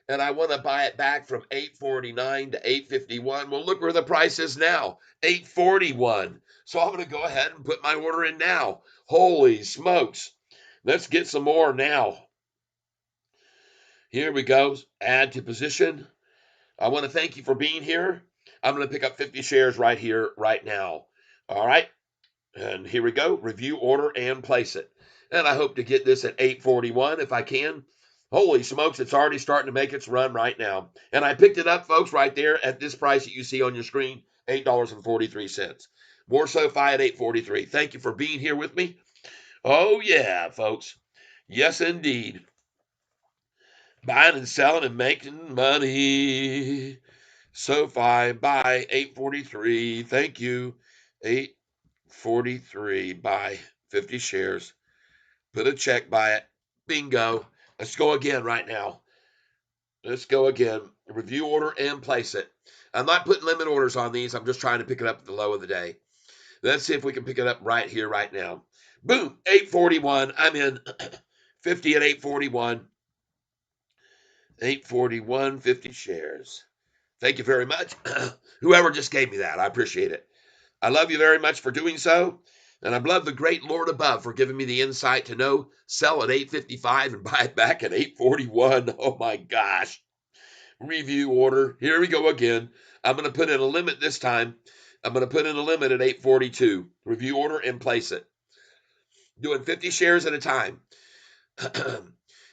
And I want to buy it back from $8.49 to $8.51. Well, look where the price is now, $8.41. So I'm going to go ahead and put my order in now. Holy smokes. Let's get some more now. Here we go. Add to position. I want to thank you for being here. I'm going to pick up 50 shares right here, right now. All right. And here we go. Review, order, and place it. And I hope to get this at $8.41 if I can. Holy smokes, it's already starting to make its run right now. And I picked it up, folks, right there at this price that you see on your screen, $8.43. More SoFi at 8.43. Thank you for being here with me. Oh yeah, folks. Yes, indeed. Buying and selling and making money. SoFi buy 8.43. Thank you. 8.43. Buy 50 shares. Put a check by it. Bingo. Let's go again right now. Let's go again. Review order and place it. I'm not putting limit orders on these. I'm just trying to pick it up at the low of the day. Let's see if we can pick it up right here, right now. Boom. 841. I'm in. 50 at 841. 841, 50 shares. Thank you very much. Whoever just gave me that, I appreciate it. I love you very much for doing so. And I love the great Lord above for giving me the insight to know sell at 855 and buy it back at 841. Oh my gosh. Review order. Here we go again. I'm going to put in a limit this time. I'm going to put in a limit at 842. Review order and place it. Doing 50 shares at a time.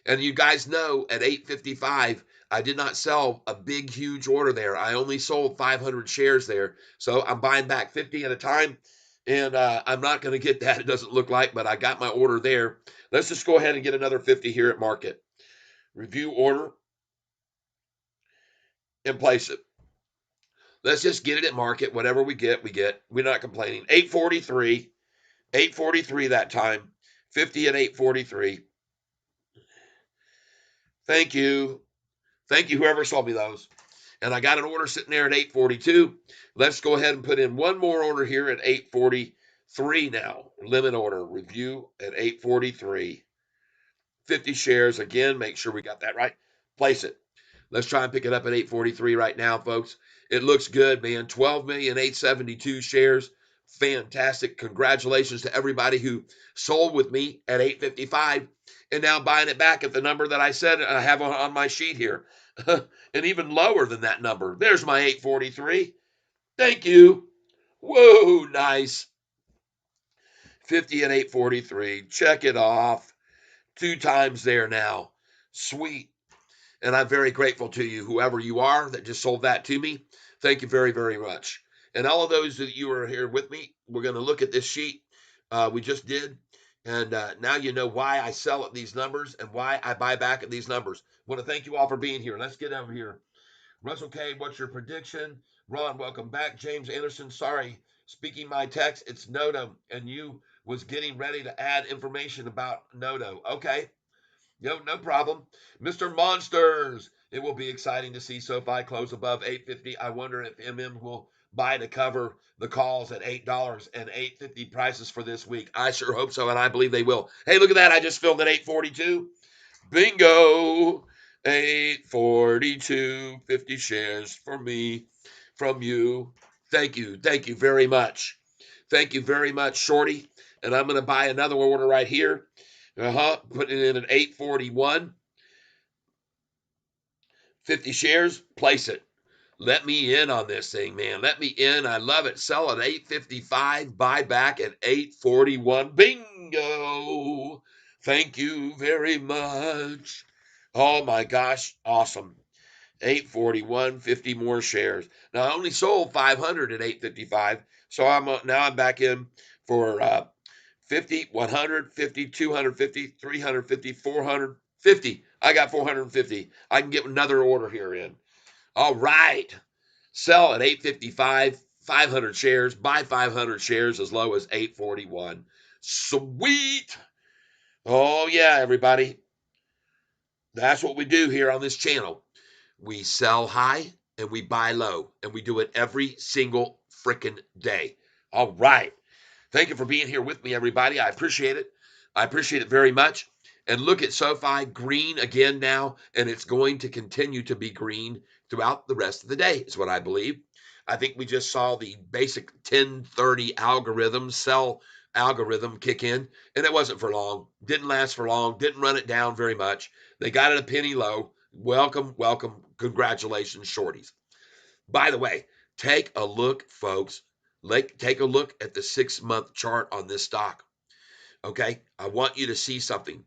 And you guys know at 855, I did not sell a big, huge order there. I only sold 500 shares there. So I'm buying back 50 at a time. And I'm not going to get that, it doesn't look like, but I got my order there. Let's just go ahead and get another 50 here at market. Review order and place it. Let's just get it at market. Whatever we get, we get. We're not complaining. 843. 843 that time. 50 at 843. Thank you. Thank you, whoever sold me those. And I got an order sitting there at 842. Let's go ahead and put in one more order here at 843 now. Limit order. Review at 843. 50 shares. Again, make sure we got that right. Place it. Let's try and pick it up at 843 right now, folks. It looks good, man. 12,872 shares. Fantastic. Congratulations to everybody who sold with me at 855 and now buying it back at the number that I said I have on my sheet here. And even lower than that number. There's my 843. Thank you. Whoa, nice. 50 at 843. Check it off. 2 times there now. Sweet. And I'm very grateful to you, whoever you are that just sold that to me. Thank you very, very much. And all of those that you are here with me, we're going to look at this sheet we just did. And now you know why I sell at these numbers and why I buy back at these numbers. I want to thank you all for being here. Let's get over here. Russell K., what's your prediction? Ron, welcome back. James Anderson, sorry. Speaking my text, it's Noto. And you was getting ready to add information about Noto. Okay. Yo, no problem. Mr. Monsters, it will be exciting to see SoFi close above 850. I wonder if MM will buy to cover the calls at $8 and 850 prices for this week. I sure hope so, and I believe they will. Hey, look at that. I just filled at 842. Bingo. 842, 50 shares for me, from you. Thank you. Thank you very much. Thank you very much, Shorty. And I'm going to buy another order right here. Putting it in at 841. 50 shares, place it. Let me in on this thing, man. Let me in. I love it. Sell at 855, buy back at 841. Bingo. Thank you very much. Oh my gosh, awesome. 841, 50 more shares. Now I only sold 500 at 855, so now I'm back in for 50, 150, 250, 350, 450. I got 450. I can get another order here in. All right. Sell at 855, 500 shares, buy 500 shares as low as 841. Sweet. Oh, yeah, everybody. That's what we do here on this channel. We sell high and we buy low, and we do it every single freaking day. All right. Thank you for being here with me, everybody. I appreciate it. I appreciate it very much. And look at SoFi green again now, and it's going to continue to be green throughout the rest of the day, is what I believe. I think we just saw the basic 1030 algorithm, sell algorithm kick in, and it wasn't for long. Didn't last for long. Didn't run it down very much. They got it a penny low. Welcome, welcome. Congratulations, shorties. By the way, take a look, folks. Take a look at the 6-month chart on this stock. Okay, I want you to see something.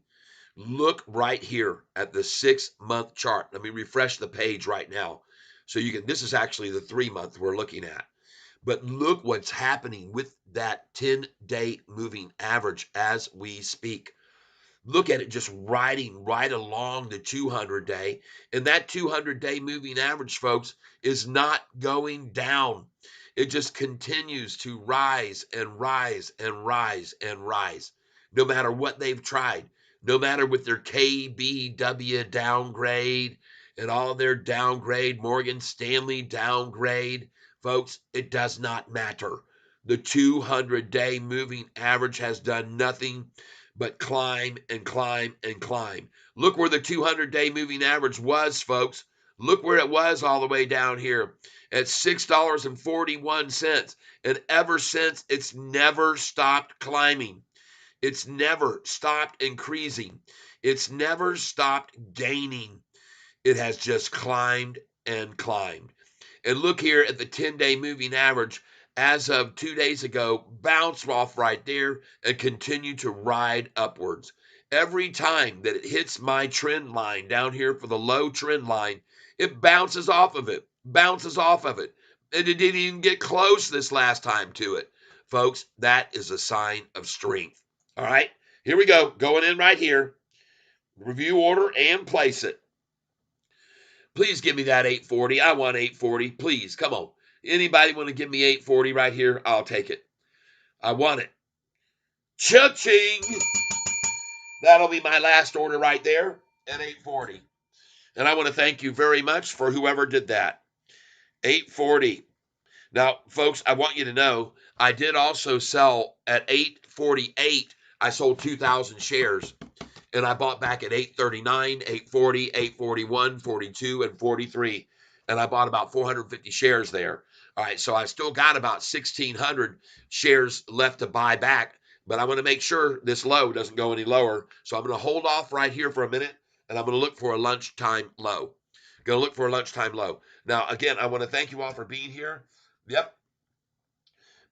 Look right here at the 6-month chart. Let me refresh the page right now. So you can, this is actually the 3-month we're looking at. But look what's happening with that 10-day moving average as we speak. Look at it just riding right along the 200-day. And that 200-day moving average, folks, is not going down. It just continues to rise and rise and rise and rise, no matter what they've tried, no matter with their KBW downgrade and all their downgrade, Morgan Stanley downgrade. Folks, it does not matter. The 200-day moving average has done nothing but climb and climb and climb. Look where the 200-day moving average was, folks. Look where it was all the way down here at $6.41. And ever since, it's never stopped climbing. It's never stopped increasing. It's never stopped gaining. It has just climbed and climbed. And look here at the 10-day moving average as of 2 days ago, bounce off right there and continue to ride upwards. Every time that it hits my trend line down here for the low trend line, it bounces off of it, bounces off of it. And it didn't even get close this last time to it. Folks, that is a sign of strength. All right, here we go. Going in right here. Review order and place it. Please give me that 840. I want 840. Please, come on. Anybody want to give me 840 right here? I'll take it. I want it. Cha-ching! That'll be my last order right there at 840. And I want to thank you very much for whoever did that. 840. Now, folks, I want you to know I did also sell at 848. I sold 2,000 shares. And I bought back at 839, 840, 841, 42, and 43. And I bought about 450 shares there. All right, so I still got about 1,600 shares left to buy back, but I want to make sure this low doesn't go any lower. So I'm going to hold off right here for a minute, and I'm going to look for a lunchtime low. Going to look for a lunchtime low. Now, again, I want to thank you all for being here. Yep,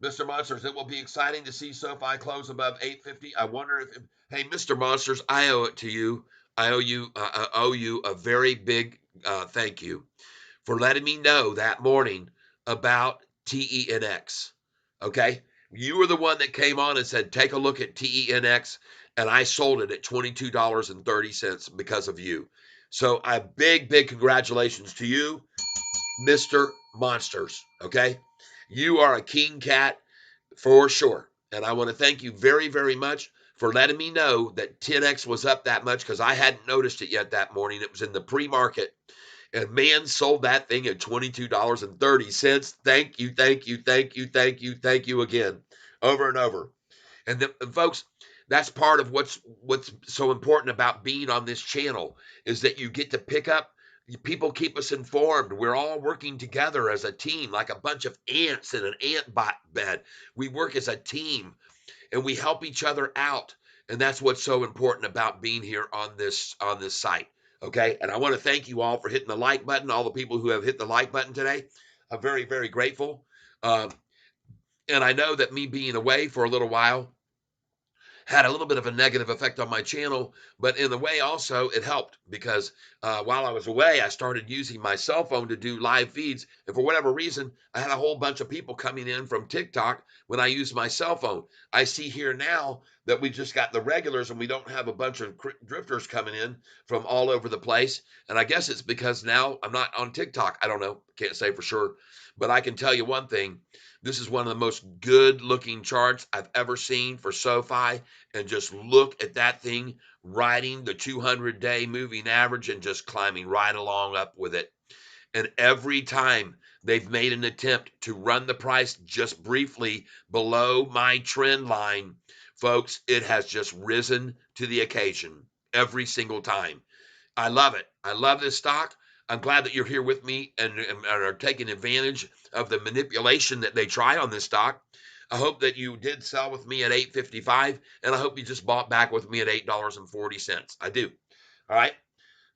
Mr. Monsters, it will be exciting to see SoFi close above 850. I wonder if, hey, Mr. Monsters, I owe it to you. I owe you a very big thank you for letting me know that morning about TENX. Okay, you were the one that came on and said, take a look at TENX, and I sold it at $22.30 because of you. So a big congratulations to you, Mr. Monsters. Okay. You are a king cat for sure. And I want to thank you very much for letting me know that 10X was up that much because I hadn't noticed it yet that morning. It was in the pre-market. And man sold that thing at $22.30. Thank you again. Over and over. And folks, that's part of what's so important about being on this channel is that you get to pick up. People keep us informed. We're all working together as a team, like a bunch of ants in an ant bed. We work as a team, and we help each other out. And that's what's so important about being here on this site. Okay, and I want to thank you all for hitting the like button. All the people who have hit the like button today, I'm very grateful. And I know that me being away for a little while had a little bit of a negative effect on my channel, but in a way also it helped because while I was away, I started using my cell phone to do live feeds. And for whatever reason, I had a whole bunch of people coming in from TikTok when I used my cell phone. I see here now that we just got the regulars and we don't have a bunch of drifters coming in from all over the place. And I guess it's because now I'm not on TikTok. I don't know. Can't say for sure. But I can tell you one thing. This is one of the most good looking charts I've ever seen for SoFi. And just look at that thing riding the 200-day moving average and just climbing right along up with it. And every time they've made an attempt to run the price just briefly below my trend line, folks, it has just risen to the occasion every single time. I love it. I love this stock. I'm glad that you're here with me and are taking advantage of the manipulation that they try on this stock. I hope that you did sell with me at $8.55, and I hope you just bought back with me at $8.40. I do. All right.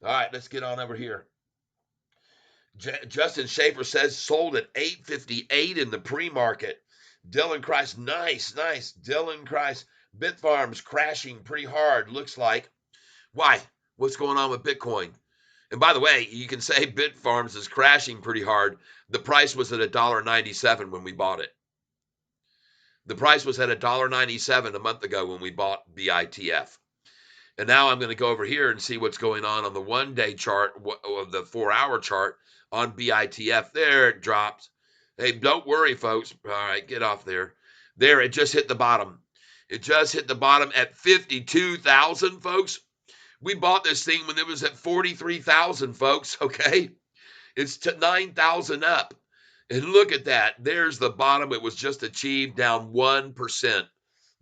Let's get on over here. Justin Schaefer says sold at $8.58 in the pre-market. Dylan Christ, nice. Dylan Christ, Bitfarms crashing pretty hard, looks like. Why? What's going on with Bitcoin? And by the way, you can say Bitfarms is crashing pretty hard. The price was at $1.97 when we bought it. The price was at $1.97 a month ago when we bought BITF. And now I'm going to go over here and see what's going on the 1-day chart, of the 4-hour chart on BITF. There it drops. Hey, don't worry, folks. All right, get off there. There, it just hit the bottom. It just hit the bottom at 52,000, folks. We bought this thing when it was at 43,000, folks, okay? It's to 9,000 up. And look at that. There's the bottom. It was just achieved, down 1%.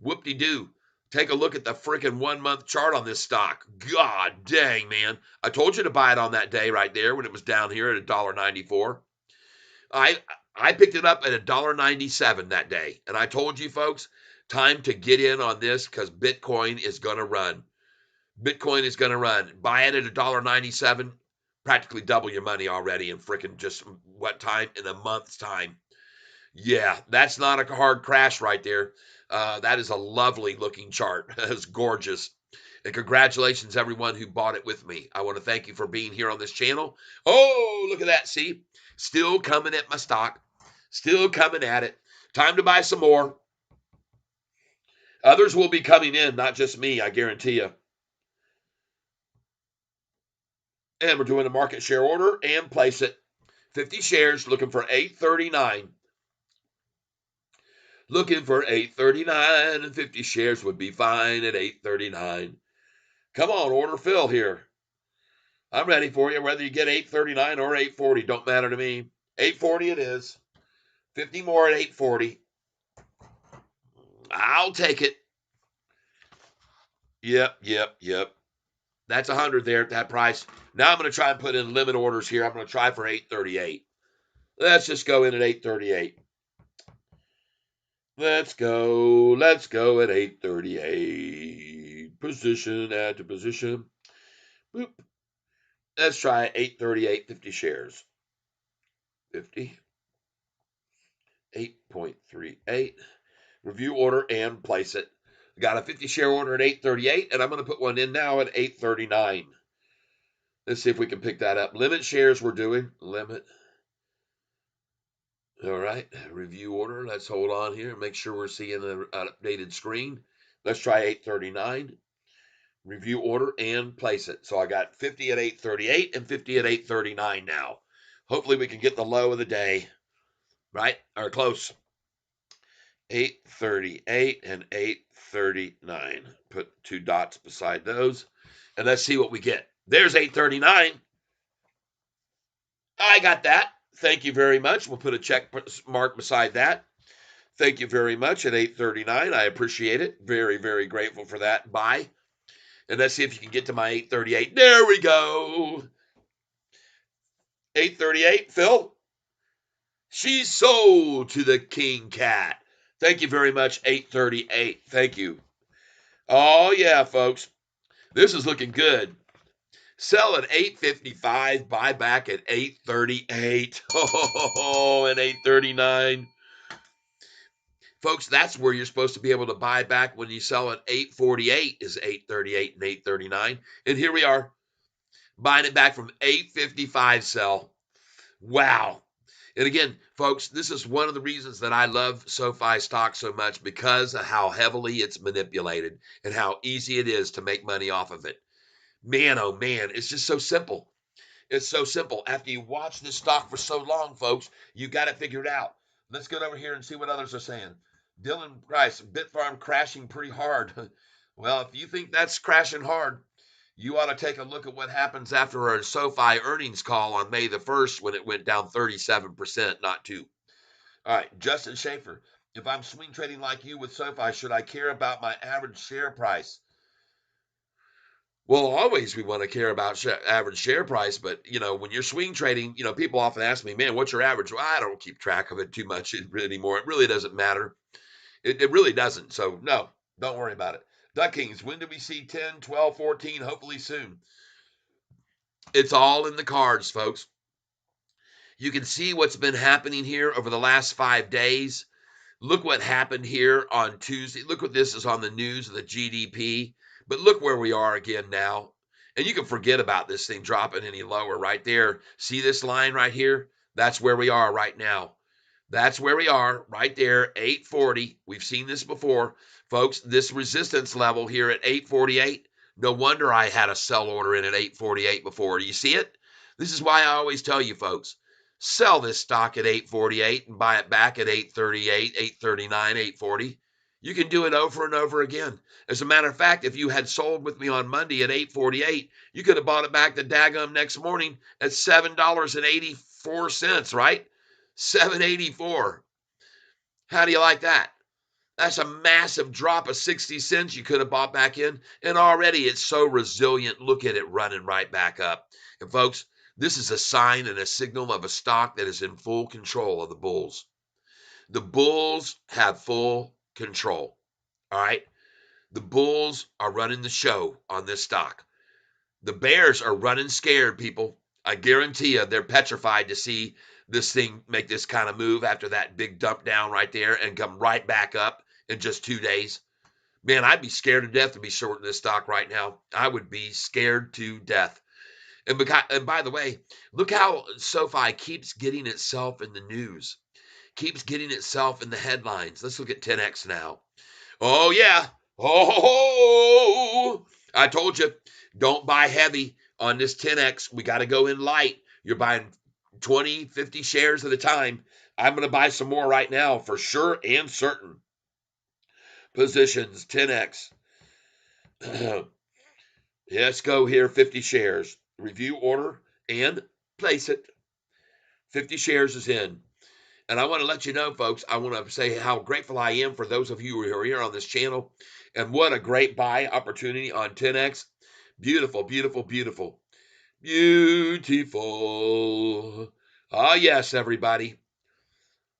Whoop-de-doo. Take a look at the freaking 1-month chart on this stock. God dang, man. I told you to buy it on that day right there when it was down here at $1.94. I picked it up at $1.97 that day. And I told you, folks, time to get in on this because Bitcoin is going to run. Bitcoin is going to run. Buy it at $1.97, practically double your money already in freaking just what time? In a month's time. Yeah, that's not a hard crash right there. That is a lovely looking chart. It's gorgeous. And congratulations, everyone who bought it with me. I want to thank you for being here on this channel. Oh, look at that. See, still coming at my stock. Still coming at it. Time to buy some more. Others will be coming in, not just me, I guarantee you. And we're doing a market share order and place it. 50 shares, looking for 839. Looking for 839, and 50 shares would be fine at 839. Come on, order fill here. I'm ready for you, whether you get 839 or 840, don't matter to me. 840 it is. 50 more at 840. I'll take it. Yep. That's 100 there at that price. Now I'm going to try and put in limit orders here. I'm going to try for 838. Let's just go in at 838. Let's go at 838. Position, add to position. Boop. Let's try 838, 50 shares. 50. 8.38. Review order and place it. Got a 50 share order at 838, and I'm going to put one in now at 839. Let's see if we can pick that up. Limit shares we're doing. Limit. All right, review order. Let's hold on here and make sure we're seeing an updated screen. Let's try 839. Review order and place it. So I got 50 at 838 and 50 at 839 now. Hopefully we can get the low of the day, right? Or close. 838 and 839. Put 2 dots beside those. And let's see what we get. There's 839. I got that. Thank you very much. We'll put a check mark beside that. Thank you very much at 839. I appreciate it. Very, very grateful for that. Bye. And let's see if you can get to my 838. There we go. 838, Phil. She's sold to the King Cat. Thank you very much, 838. Thank you. Oh, yeah, folks. This is looking good. Sell at 855, buy back at 838. Oh, and 839. Folks, that's where you're supposed to be able to buy back when you sell at 848 is 838 and 839. And here we are, buying it back from 855 sell. Wow. And again, folks, this is one of the reasons that I love SoFi stock so much, because of how heavily it's manipulated and how easy it is to make money off of it. Man, oh man, it's just so simple. It's so simple. After you watch this stock for so long, folks, you got it figured out. Let's get over here and see what others are saying. Dylan Price, Bitfarm crashing pretty hard. Well, if you think that's crashing hard, you ought to take a look at what happens after our SoFi earnings call on May the 1st when it went down 37%, not 2. All right, Justin Schaefer, if I'm swing trading like you with SoFi, should I care about my average share price? Well, always we want to care about average share price, but, when you're swing trading, people often ask me, man, what's your average? Well, I don't keep track of it too much anymore. It really doesn't matter. It really doesn't. So, no, don't worry about it. Duckings, when do we see 10, 12, 14? Hopefully soon. It's all in the cards, folks. You can see what's been happening here over the last 5 days. Look what happened here on Tuesday. Look what this is on the news of the GDP. But look where we are again now. And you can forget about this thing dropping any lower right there. See this line right here? That's where we are right now. That's where we are right there, 840. We've seen this before. Folks, this resistance level here at 848, no wonder I had a sell order in at 848 before. You see it? This is why I always tell you folks, sell this stock at 848 and buy it back at 838, 839, 840. You can do it over and over again. As a matter of fact, if you had sold with me on Monday at 848, you could have bought it back the daggum next morning at $7.84, right? 784. How do you like that? That's a massive drop of 60 cents you could have bought back in. And already it's so resilient. Look at it running right back up. And folks, this is a sign and a signal of a stock that is in full control of the bulls. The bulls have full control. All right. The bulls are running the show on this stock. The bears are running scared, people. I guarantee you they're petrified to see this thing make this kind of move after that big dump down right there and come right back up in just 2 days. Man, I'd be scared to death to be shorting this stock right now. I would be scared to death. And by the way, look how SoFi keeps getting itself in the news, keeps getting itself in the headlines. Let's look at 10X now. Oh, yeah. Oh, I told you, don't buy heavy on this 10X. We got to go in light. You're buying 20, 50 shares at a time. I'm going to buy some more right now for sure and certain. Positions, 10X. Let's go here, 50 shares. Review order and place it. 50 shares is in. And I want to let you know, folks, I want to say how grateful I am for those of you who are here on this channel. And what a great buy opportunity on 10X. Beautiful, beautiful, beautiful. Beautiful. Ah, yes, everybody.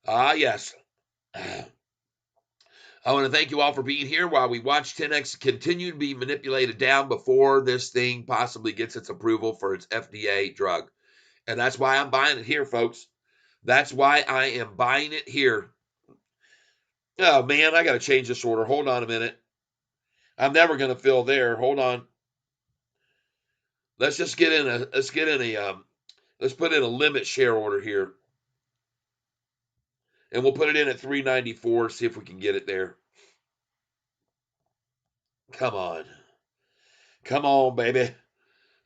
Ah, yes. I want to thank you all for being here while we watch 10X continue to be manipulated down before this thing possibly gets its approval for its FDA drug. And that's why I'm buying it here, folks. That's why I am buying it here. Oh, man, I got to change this order. Hold on a minute. I'm never going to fill there. Hold on. Let's just get in a, let's put in a limit share order here. And we'll put it in at 394, see if we can get it there. Come on. Come on, baby.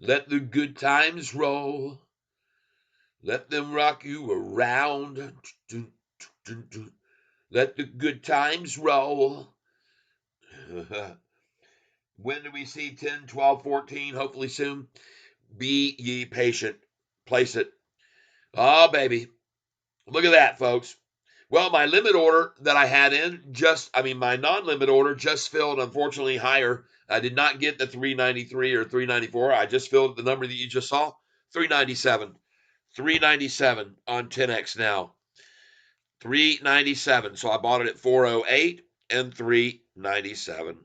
Let the good times roll. Let them rock you around. Let the good times roll. When do we see 10, 12, 14? Hopefully soon. Be ye patient. Place it. Oh, baby. Look at that, folks. Well, my limit order that I had in my non-limit order just filled, unfortunately, higher. I did not get the 393 or 394. I just filled the number that you just saw, 397. 397 on 10X now. 397. So I bought it at 408 and 397.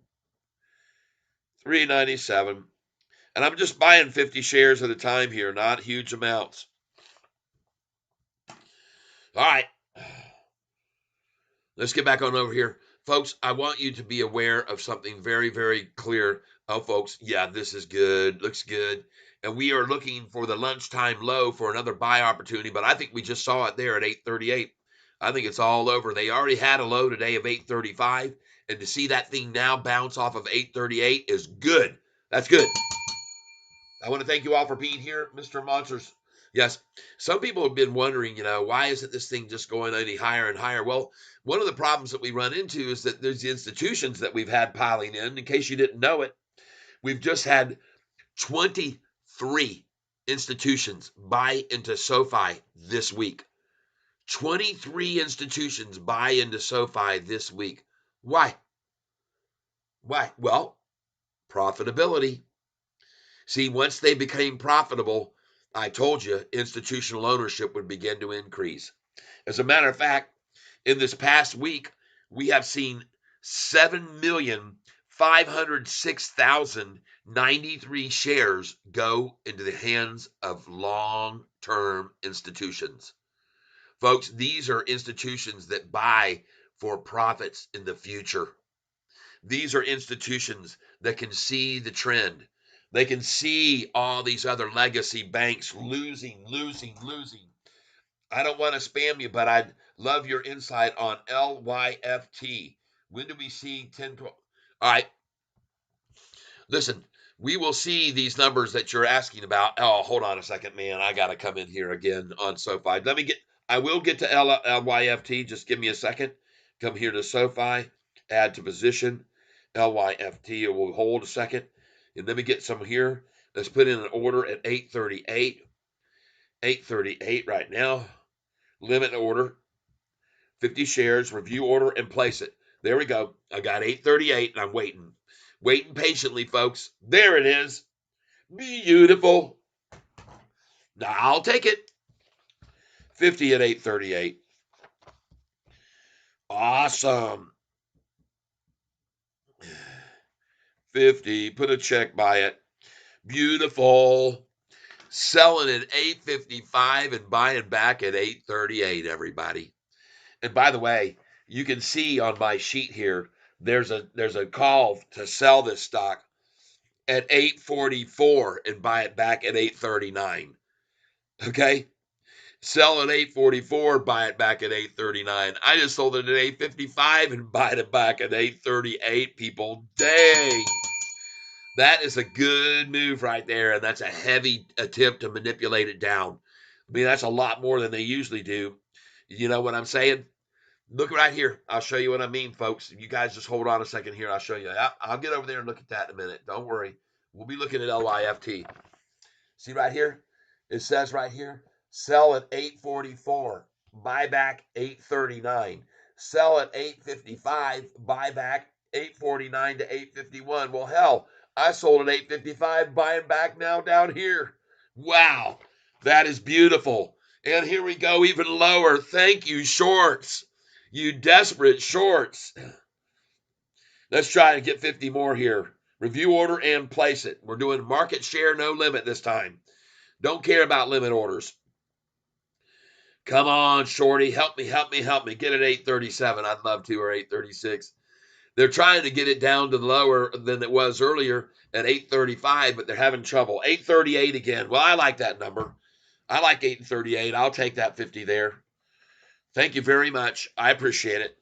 397. And I'm just buying 50 shares at a time here, not huge amounts. All right. Let's get back on over here. Folks, I want you to be aware of something very, very clear. Oh, folks, yeah, this is good. Looks good. And we are looking for the lunchtime low for another buy opportunity, but I think we just saw it there at 838. I think it's all over. They already had a low today of 835, and to see that thing now bounce off of 838 is good. That's good. I want to thank you all for being here, Mr. Monsters. Yes, some people have been wondering, why isn't this thing just going any higher and higher? Well, one of the problems that we run into is that there's the institutions that we've had piling in case you didn't know it, we've just had 23 institutions buy into SoFi this week. 23 institutions buy into SoFi this week. Why? Why? Well, profitability. See, once they became profitable, I told you institutional ownership would begin to increase. As a matter of fact, in this past week, we have seen 7,506,093 shares go into the hands of long-term institutions. Folks, these are institutions that buy for profits in the future. These are institutions that can see the trend. They can see all these other legacy banks losing. I don't want to spam you, but I'd love your insight on LYFT. When do we see 10, 12? All right, listen, we will see these numbers that you're asking about. Oh, hold on a second, man. I got to come in here again on SoFi. I will get to LYFT. Just give me a second. Come here to SoFi, add to position, LYFT. It will hold a second. And let me get some here. Let's put in an order at 838. 838 right now. Limit order, 50 shares, review order, and place it. There we go. I got 838 and I'm waiting. Waiting patiently, folks. There it is. Beautiful. Now I'll take it. 50 at 838. Awesome. 50. Put a check by it. Beautiful. Selling at 855 and buying back at 838, everybody. And by the way, you can see on my sheet here, there's a call to sell this stock at 844 and buy it back at 839. Okay? Sell at 844, buy it back at 839. I just sold it at 855 and buy it back at 838, people. Dang. That is a good move right there, and that's a heavy attempt to manipulate it down. I mean, that's a lot more than they usually do. You know what I'm saying? Look right here. I'll show you what I mean, folks. You guys just hold on a second here. I'll show you. I'll get over there and look at that in a minute. Don't worry. We'll be looking at LYFT. See right here? It says right here, sell at 844, buy back 839. Sell at 855, buy back 849 to 851. Well, hell, I sold at 855, buying back now down here. Wow, that is beautiful. And here we go, even lower. Thank you, shorts. You desperate shorts. Let's try and get 50 more here. Review order and place it. We're doing market share, no limit this time. Don't care about limit orders. Come on, shorty. Help me. Get it 837. I'd love to, or 836. They're trying to get it down to lower than it was earlier at 835, but they're having trouble. 838 again. Well, I like that number. I like 838. I'll take that 50 there. Thank you very much. I appreciate it.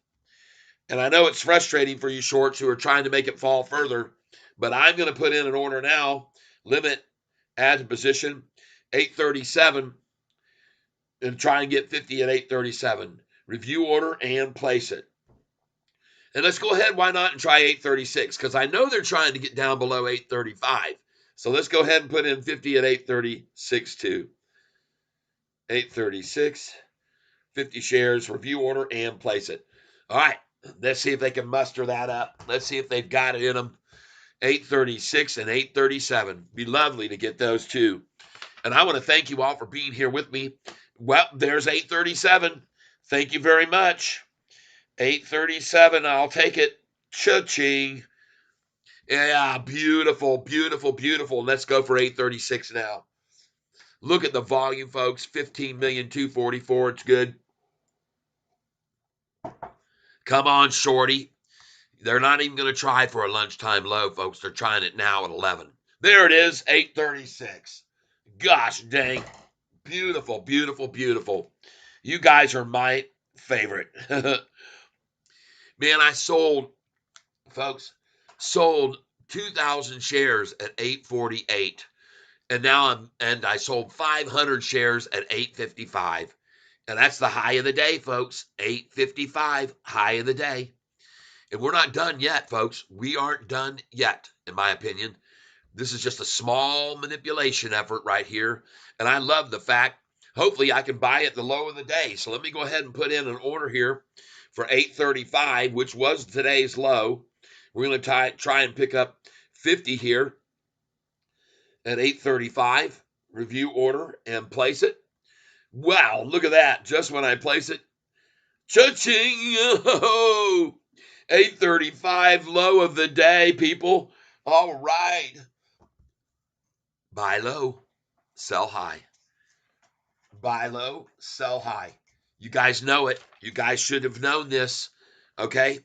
And I know it's frustrating for you shorts who are trying to make it fall further, but I'm going to put in an order now. Limit, add to position, 837, and try and get 50 at 837. Review order and place it. And let's go ahead, why not, and try 836, because I know they're trying to get down below 835. So let's go ahead and put in 50 at 836 too. 836, 50 shares, review order, and place it. All right, let's see if they can muster that up. Let's see if they've got it in them. 836 and 837. Be lovely to get those two. And I want to thank you all for being here with me. Well, there's 837. Thank you very much. 837, I'll take it. Cha-ching. Yeah, beautiful. Let's go for 836 now. Look at the volume, folks. 15,244,000. It's good. Come on, shorty. They're not even going to try for a lunchtime low, folks. They're trying it now at 11. There it is, 836. Gosh dang. Beautiful. You guys are my favorite. Man, I sold 2,000 shares at 848. And I sold 500 shares at 855. And that's the high of the day, folks. 855, high of the day. And we're not done yet, folks. We aren't done yet, in my opinion. This is just a small manipulation effort right here. And I love the fact, hopefully I can buy at the low of the day. So let me go ahead and put in an order here for 835, which was today's low. We're going to try and pick up 50 here at 835. Review order and place it. Wow, look at that. Just when I place it, cha-ching! Oh, 835, low of the day, people. All right. Buy low, sell high. Buy low, sell high. You guys know it. You guys should have known this, okay?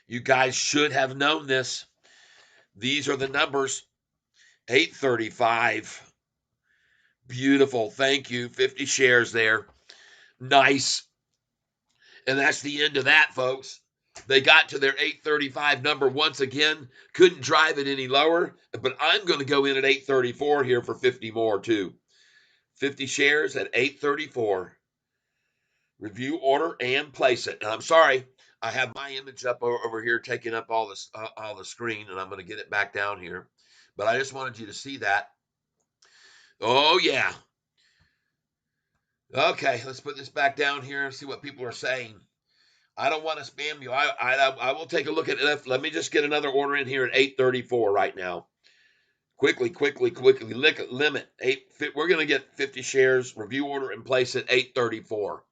You guys should have known this. These are the numbers. 835. Beautiful. Thank you. 50 shares there. Nice. And that's the end of that, folks. They got to their 835 number once again. Couldn't drive it any lower, but I'm going to go in at 834 here for 50 more, too. 50 shares at 834. Review, order, and place it. And I'm sorry, I have my image up over here taking up all the screen, and I'm going to get it back down here. But I just wanted you to see that. Oh, yeah. Okay, let's put this back down here and see what people are saying. I don't want to spam you. I will take a look at it. Let me just get another order in here at 834 right now. Quickly. Limit. We're going to get 50 shares, review order, and place at 834.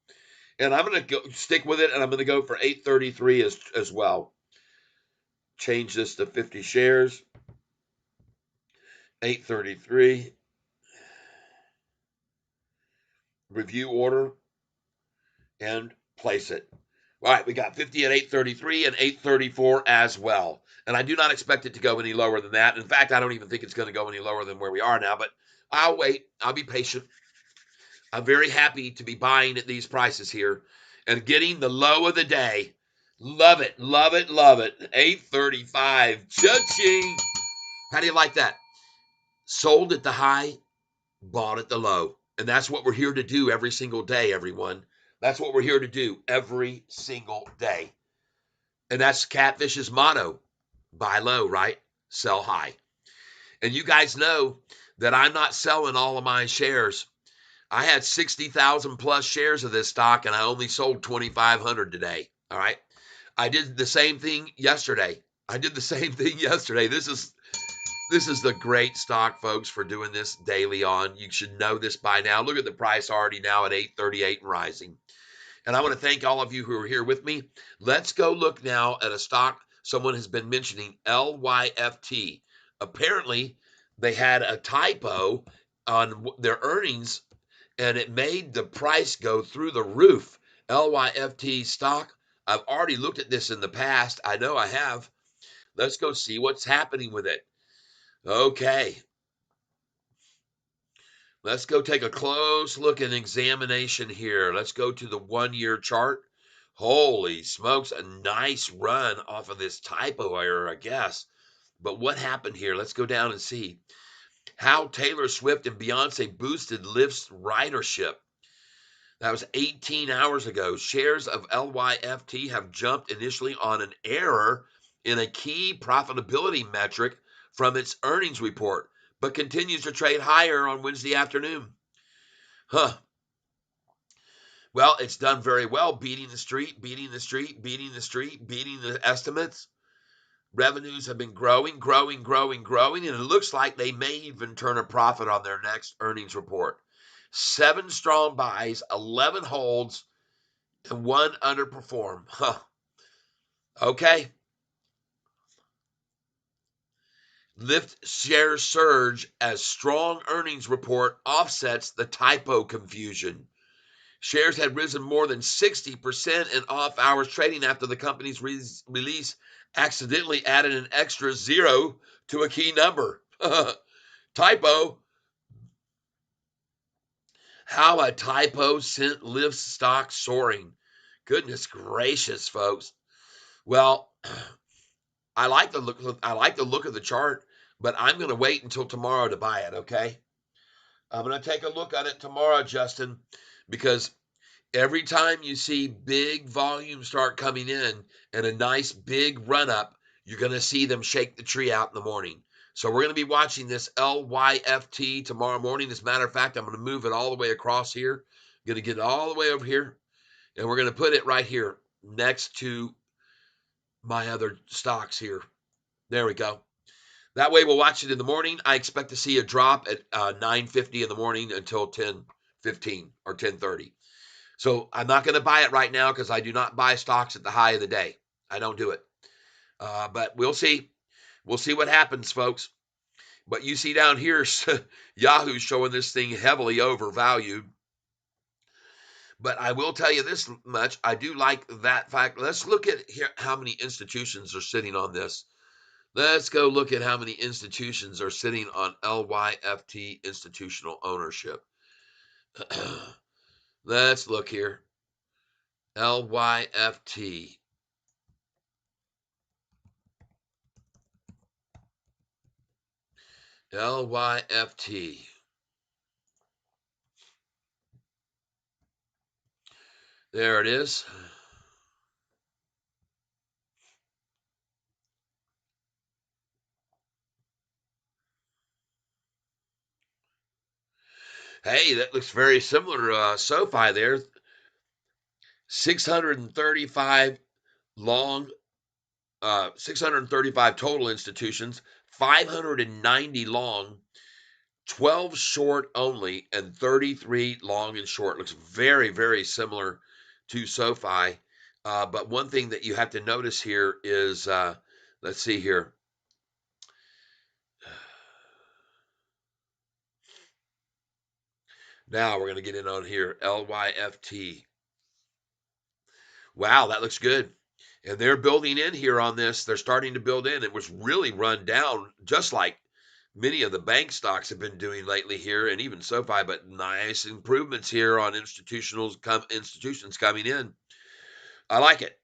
And I'm going to stick with it, and I'm going to go for 833 as well. Change this to 50 shares. 833. Review order and place it. All right, we got 50 at 833 and 834 as well. And I do not expect it to go any lower than that. In fact, I don't even think it's going to go any lower than where we are now, but I'll wait. I'll be patient. I'm very happy to be buying at these prices here and getting the low of the day. Love it. 835. Cha-ching. How do you like that? Sold at the high, bought at the low. And that's what we're here to do every single day, everyone. That's what we're here to do every single day. And that's Catfish's motto. Buy low, right? Sell high. And you guys know that I'm not selling all of my shares. I had 60,000 plus shares of this stock, and I only sold 2,500 today. All right. I did the same thing yesterday. This is the great stock, folks, for doing this daily on. You should know this by now. Look at the price already now at 838 and rising. And I want to thank all of you who are here with me. Let's go look now at a stock someone has been mentioning, LYFT. Apparently, they had a typo on their earnings, and it made the price go through the roof. LYFT stock. I've already looked at this in the past. I know I have. Let's go see what's happening with it. Okay. Let's go take a close look and examination here. Let's go to the 1-year chart. Holy smokes, a nice run off of this typo error, I guess. But what happened here? Let's go down and see. How Taylor Swift and Beyonce boosted Lyft's ridership. That was 18 hours ago. Shares of LYFT have jumped initially on an error in a key profitability metric from its earnings report, but continues to trade higher on Wednesday afternoon. Well, it's done very well, beating the estimates. Revenues have been growing, and it looks like they may even turn a profit on their next earnings report. 7 strong buys, 11 holds, and 1 underperform. Okay. Lyft shares surge as strong earnings report offsets the typo confusion. Shares had risen more than 60% in off-hours trading after the company's release accidentally added an extra 0 to a key number. Typo. How a typo sent Lyft stock soaring. Goodness gracious, folks. Well, I like the look of the chart, but I'm going to wait until tomorrow to buy it, okay? I'm going to take a look at it tomorrow, Justin, because every time you see big volume start coming in and a nice big run up, you're going to see them shake the tree out in the morning. So we're going to be watching this LYFT tomorrow morning. As a matter of fact, I'm going to move it all the way across here. I'm going to get it all the way over here, and we're going to put it right here next to my other stocks here. There we go. That way we'll watch it in the morning. I expect to see a drop at 9:50 in the morning until 10:15 or 10:30. So I'm not going to buy it right now because I do not buy stocks at the high of the day. I don't do it. But we'll see. We'll see what happens, folks. But you see down here, Yahoo's showing this thing heavily overvalued. But I will tell you this much. I do like that fact. Let's look at here how many institutions are sitting on this. Let's go look at how many institutions are sitting on LYFT institutional ownership. Let's look here. LYFT. LYFT. There it is. Hey, that looks very similar to SoFi there. 635 long, 635 total institutions, 590 long, 12 short only, and 33 long and short. Looks very, very similar to SoFi. But one thing that you have to notice here is, let's see here. Now we're going to get in on here. LYFT. Wow, that looks good. And they're building in here on this. They're starting to build in. It was really run down, just like many of the bank stocks have been doing lately here, and even SoFi, but nice improvements here on institutions coming in. I like it.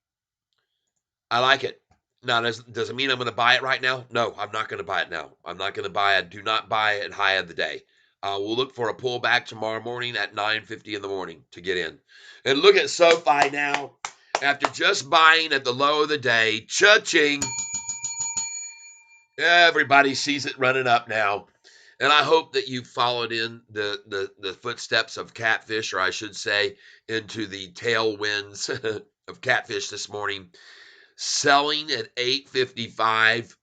I like it. Now, does it mean I'm going to buy it right now? No, I'm not going to buy it now. I'm not going to buy it. Do not buy it high of the day. We'll look for a pullback tomorrow morning at 9:50 in the morning to get in. And look at SoFi now. After just buying at the low of the day, cha-ching. Everybody sees it running up now. And I hope that you followed in the footsteps of Catfish, or I should say, into the tailwinds of Catfish this morning. Selling at 855,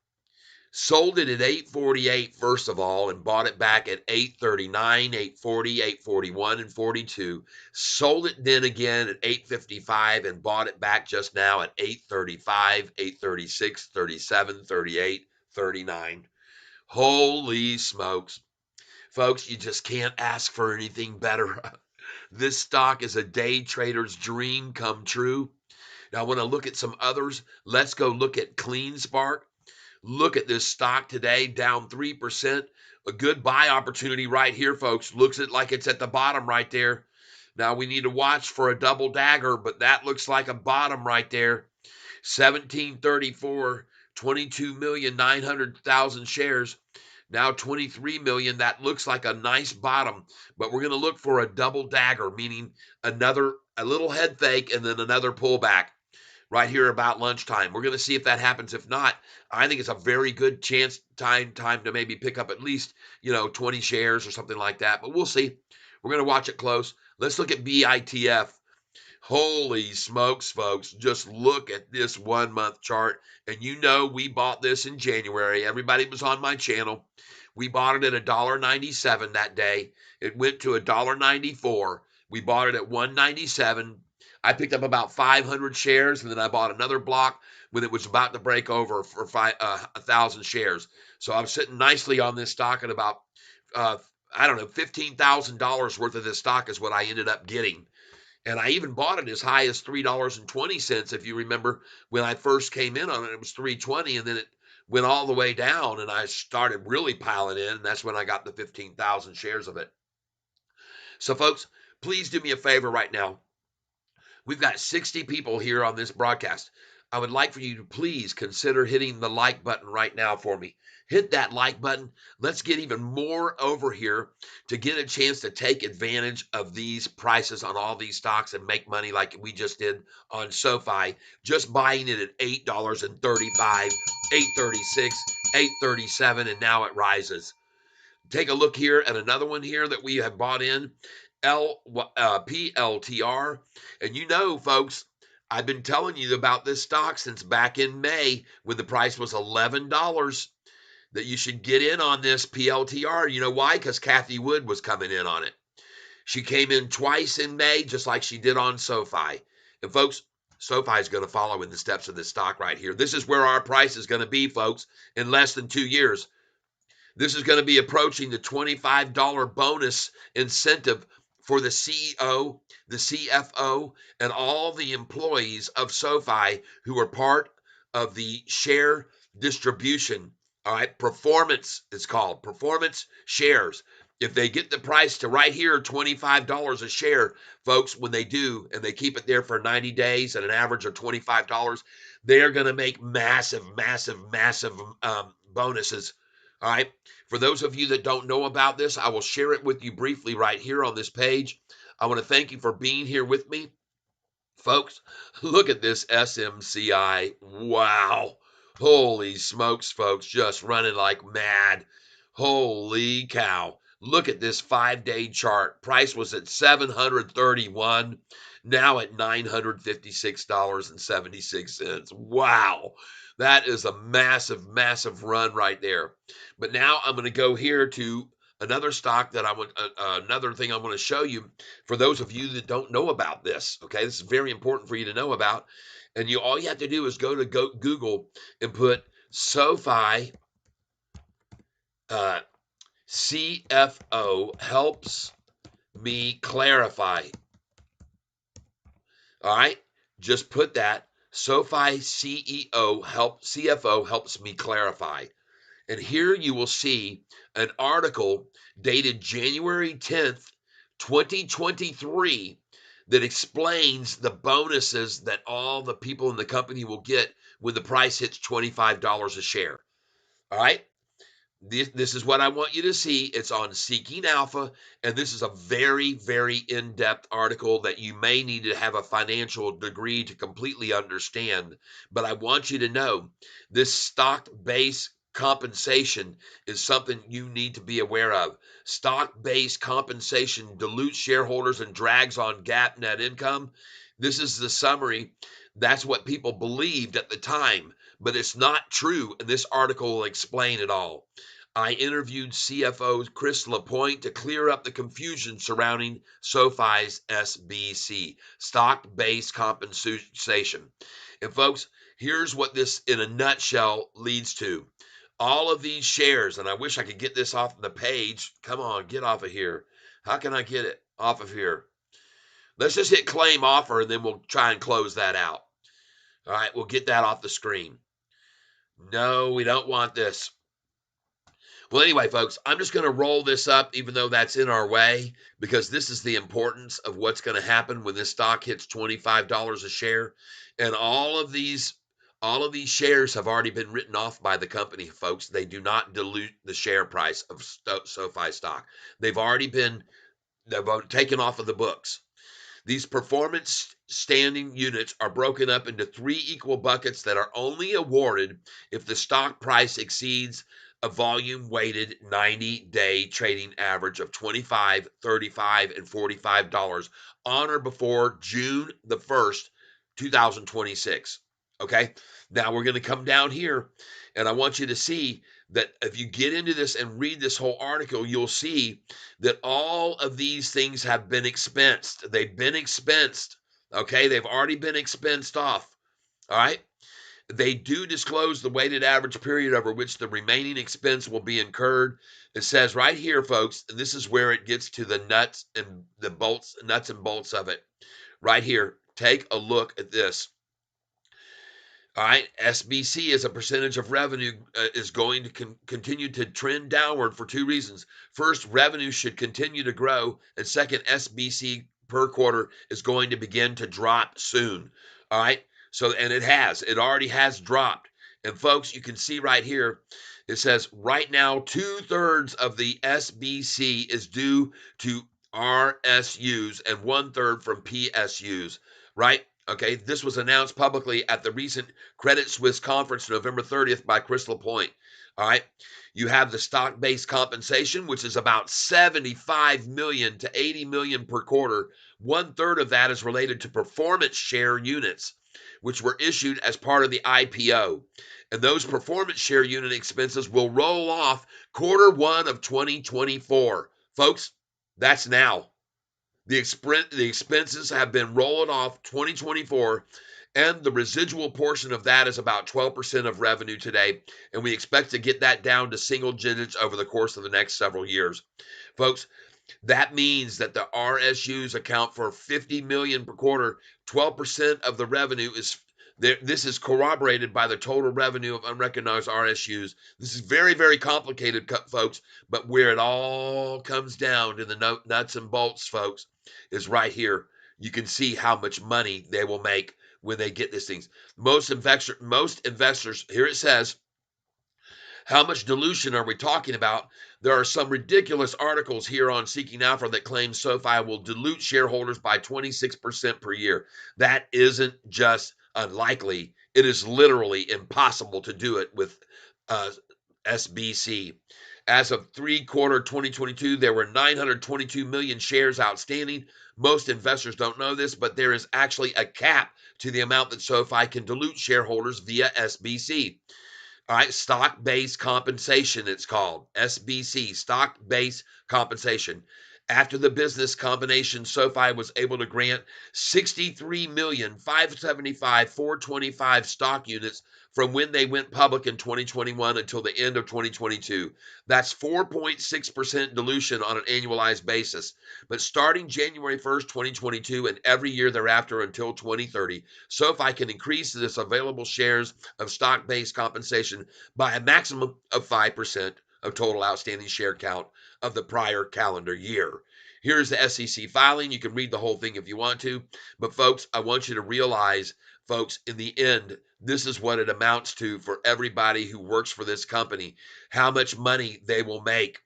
sold it at 848 first of all, and bought it back at 839, 840, 841, and 42. Sold it then again at 855 and bought it back just now at 835, 836, 37, 38, 39. Holy smokes. Folks, you just can't ask for anything better. This stock is a day trader's dream come true. Now, I want to look at some others. Let's go look at Clean Spark. Look at this stock today, down 3%. A good buy opportunity right here, folks. Looks like it's at the bottom right there. Now, we need to watch for a double dagger, but that looks like a bottom right there. 1734, 22,900,000 shares. Now 23 million. That looks like a nice bottom, but we're going to look for a double dagger, meaning a little head fake and then another pullback right here about lunchtime. We're going to see if that happens. If not, I think it's a very good chance time to maybe pick up at least, 20 shares or something like that, but we'll see. We're going to watch it close. Let's look at BITF. Holy smokes, folks. Just look at this 1 month chart. And we bought this in January. Everybody was on my channel. We bought it at $1.97 that day. It went to $1.94. We bought it at $1.97. I picked up about 500 shares, and then I bought another block when it was about to break over for 1,000 shares. So I'm sitting nicely on this stock at about, I don't know, $15,000 worth of this stock is what I ended up getting. And I even bought it as high as $3.20. If you remember when I first came in on it, it was $3.20, and then it went all the way down, and I started really piling in, and that's when I got the 15,000 shares of it. So, folks, please do me a favor right now. We've got 60 people here on this broadcast. I would like for you to please consider hitting the like button right now for me. Hit that like button. Let's get even more over here to get a chance to take advantage of these prices on all these stocks and make money like we just did on SoFi, just buying it at $8.35, $8.36, $8.37, and now it rises. Take a look here at another one here that we have bought in, PLTR. And folks, I've been telling you about this stock since back in May when the price was $11, that you should get in on this PLTR. You know why? Because Kathy Wood was coming in on it. She came in twice in May, just like she did on SoFi. And folks, SoFi is going to follow in the steps of this stock right here. This is where our price is going to be, folks, in less than 2 years. This is going to be approaching the $25 bonus incentive for the CEO, the CFO, and all the employees of SoFi who are part of the share distribution. All right, performance is called performance shares. If they get the price to right here, $25 a share, folks, when they do, and they keep it there for 90 days at an average of $25, they are going to make massive, massive, massive bonuses. All right. For those of you that don't know about this, I will share it with you briefly right here on this page. I want to thank you for being here with me. Folks, look at this SMCI. Wow. Holy smokes, folks, just running like mad. Holy cow. Look at this 5-day chart. Price was at 731, now at $956.76. Wow. That is a massive, massive run right there. But now I'm going to go here to another stock that I want, another thing I want to show you for those of you that don't know about this. Okay, this is very important for you to know about. And all you have to do is go to Google and put SoFi CFO helps me clarify. All right, just put that. SoFi CFO helps me clarify. And here you will see an article dated January 10th, 2023, that explains the bonuses that all the people in the company will get when the price hits $25 a share. All right. This is what I want you to see. It's on Seeking Alpha, and this is a very, very in-depth article that you may need to have a financial degree to completely understand. But I want you to know this stock-based compensation is something you need to be aware of. Stock-based compensation dilutes shareholders and drags on GAAP net income. This is the summary. That's what people believed at the time, but it's not true, and this article will explain it all. I interviewed CFO Chris Lapointe to clear up the confusion surrounding SoFi's SBC, stock-based compensation. And folks, here's what this in a nutshell leads to. All of these shares, and I wish I could get this off the page. Come on, get off of here. How can I get it off of here? Let's just hit claim offer and then we'll try and close that out. All right, we'll get that off the screen. No, we don't want this. Well, anyway, folks, I'm just going to roll this up, even though that's in our way, because this is the importance of what's going to happen when this stock hits $25 a share. And all of these shares have already been written off by the company, folks. They do not dilute the share price of SoFi stock. They've already been taken off of the books. These performance standing units are broken up into 3 equal buckets that are only awarded if the stock price exceeds a volume-weighted 90-day trading average of $25, $35, and $45 on or before June the 1st, 2026. Okay? Now we're going to come down here, and I want you to see that if you get into this and read this whole article, you'll see that all of these things have been expensed. They've been expensed. Okay? They've already been expensed off. All right? They do disclose the weighted average period over which the remaining expense will be incurred. It says right here, folks, and this is where it gets to the nuts and bolts of it. Right here, take a look at this. All right, SBC as a percentage of revenue is going to continue to trend downward for 2 reasons. First, revenue should continue to grow, and second, SBC per quarter is going to begin to drop soon. All right, so and it already has dropped. And folks, you can see right here, it says right now 2/3 of the SBC is due to RSUs and 1/3 from PSUs. Right? Okay, this was announced publicly at the recent Credit Suisse conference November 30th by Chris Lapointe. All right, you have the stock-based compensation, which is about 75 million to 80 million per quarter. 1/3 of that is related to performance share units, which were issued as part of the IPO. And those performance share unit expenses will roll off Q1 of 2024. Folks, that's now. The expenses have been rolled off 2024, and the residual portion of that is about 12% of revenue today, and we expect to get that down to single digits over the course of the next several years. Folks, that means that the RSUs account for 50 million per quarter. 12% of the revenue is This is corroborated by the total revenue of unrecognized RSUs. This is very, very complicated, folks, but where it all comes down to the nuts and bolts, folks, is right here. You can see how much money they will make when they get these things. Most investors, here it says, how much dilution are we talking about? There are some ridiculous articles here on Seeking Alpha that claim SoFi will dilute shareholders by 26% per year. That isn't just unlikely, it is literally impossible to do it with uh, SBC. As of Q3 2022, there were 922 million shares outstanding. Most investors don't know this, but there is actually a cap to the amount that SoFi can dilute shareholders via SBC. All right, stock-based compensation, it's called SBC, stock-based compensation. After the business combination, SoFi was able to grant 63,575,425 stock units from when they went public in 2021 until the end of 2022. That's 4.6% dilution on an annualized basis. But starting January 1st, 2022, and every year thereafter until 2030, SoFi can increase this available shares of stock-based compensation by a maximum of 5% of total outstanding share count of the prior calendar year. Here's the SEC filing. You can read the whole thing if you want to. But folks, I want you to realize, folks, in the end, this is what it amounts to for everybody who works for this company, how much money they will make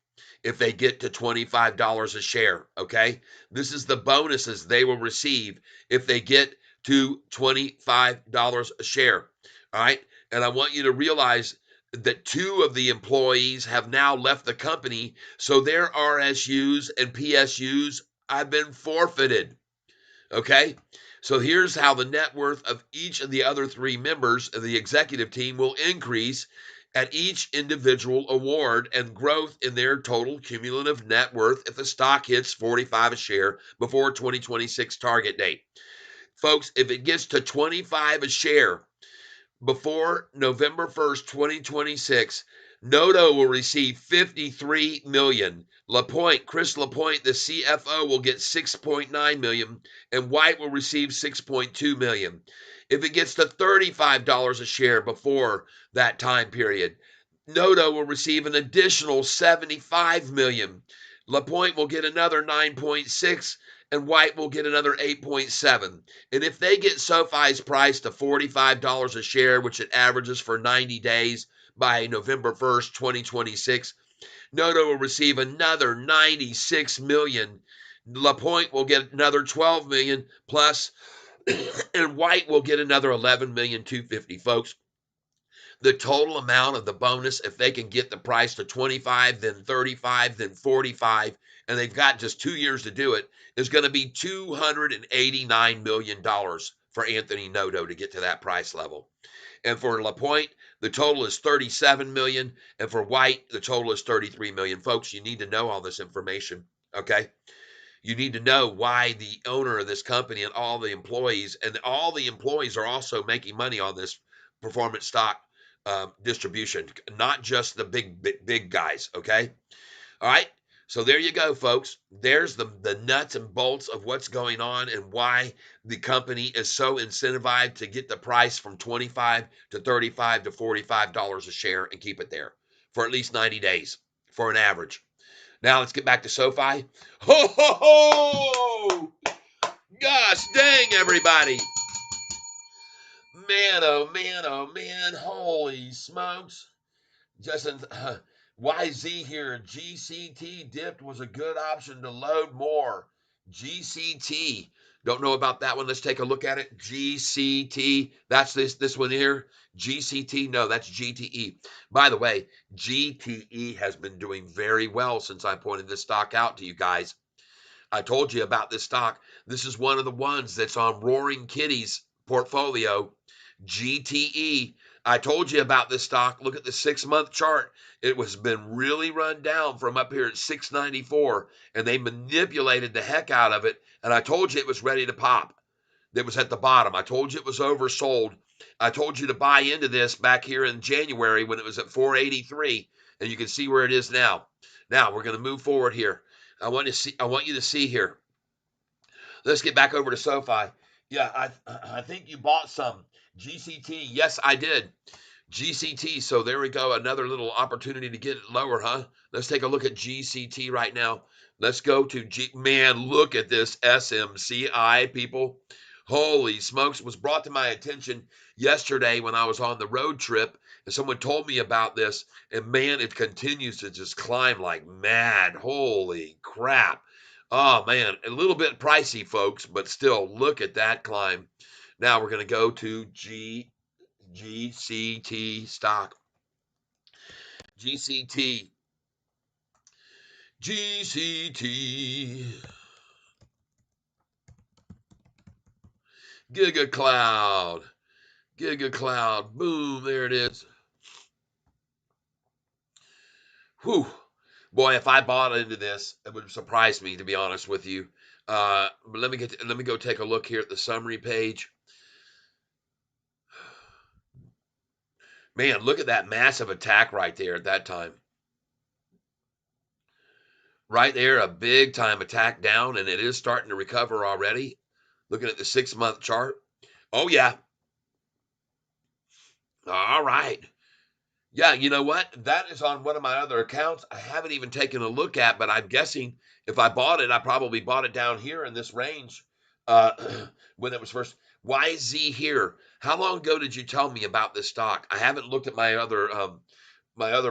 if they get to $25 a share, okay? This is the bonuses they will receive if they get to $25 a share, all right? And I want you to realize that 2 of the employees have now left the company, so their RSUs and PSUs have been forfeited. Okay? So here's how the net worth of each of the other 3 members of the executive team will increase at each individual award and growth in their total cumulative net worth if the stock hits 45 a share before 2026 target date. Folks, if it gets to 25 a share before November 1st, 2026, Noto will receive 53 million. Chris Lapointe, the CFO, will get 6.9 million, and White will receive 6.2 million. If it gets to $35 a share before that time period, Noto will receive an additional 75 million. Lapointe will get another 9.6, and White will get another 8.7. And if they get SoFi's price to $45 a share, which it averages for 90 days by November 1st, 2026, Noto will receive another 96 million. Lapointe will get another 12 million plus, and White will get another 11,250,000, folks. The total amount of the bonus, if they can get the price to 25, then 35, then 45, and they've got just 2 years to do it, is going to be $289 million for Anthony Noto to get to that price level. And for Lapointe, the total is 37 million, and for White, the total is 33 million. Folks, you need to know all this information, okay? You need to know why the owner of this company and all the employees are also making money on this performance stock distribution, not just the big guys. Okay. All right. So there you go, folks. There's the nuts and bolts of what's going on and why the company is so incentivized to get the price from 25 to 35 to $45 a share and keep it there for at least 90 days for an average. Now let's get back to SoFi. Ho, ho, ho! Gosh dang, everybody. Man, oh, man, oh, man. Holy smokes. Justin, YZ here. GCT dipped was a good option to load more. GCT. Don't know about that one. Let's take a look at it. GCT. That's this one here. GCT. No, that's GTE. By the way, GTE has been doing very well since I pointed this stock out to you guys. I told you about this stock. This is one of the ones that's on Roaring Kitty's portfolio. GTE. I told you about this stock. Look at the 6-month chart. It was been really run down from up here at 694, and they manipulated the heck out of it. And I told you it was ready to pop. That was at the bottom. I told you it was oversold. I told you to buy into this back here in January when it was at 483, and you can see where it is now. Now we're going to move forward here. I want you to see here. Let's get back over to SoFi. Yeah, I think you bought some GCT. Yes, I did. GCT. So there we go. Another little opportunity to get it lower, huh? Let's take a look at GCT right now. Let's go to Man, look at this SMCI, people. Holy smokes. Was brought to my attention yesterday when I was on the road trip, and someone told me about this. And man, it continues to just climb like mad. Holy crap. Oh man, a little bit pricey, folks, but still look at that climb. Now we're going to go to GCT stock. GCT. GCT. Giga Cloud. Giga Cloud. Boom. There it is. Whew. Boy, if I bought into this, it would surprise me, to be honest with you. But let me go take a look here at the summary page. Man, look at that massive attack right there at that time. Right there, a big time attack down, and it is starting to recover already. Looking at the 6-month chart. Oh, yeah. All right. Yeah, you know what? That is on one of my other accounts. I haven't even taken a look at, but I'm guessing if I bought it, I probably bought it down here in this range uh, when it was first. YZ here. How long ago did you tell me about this stock? I haven't looked at my other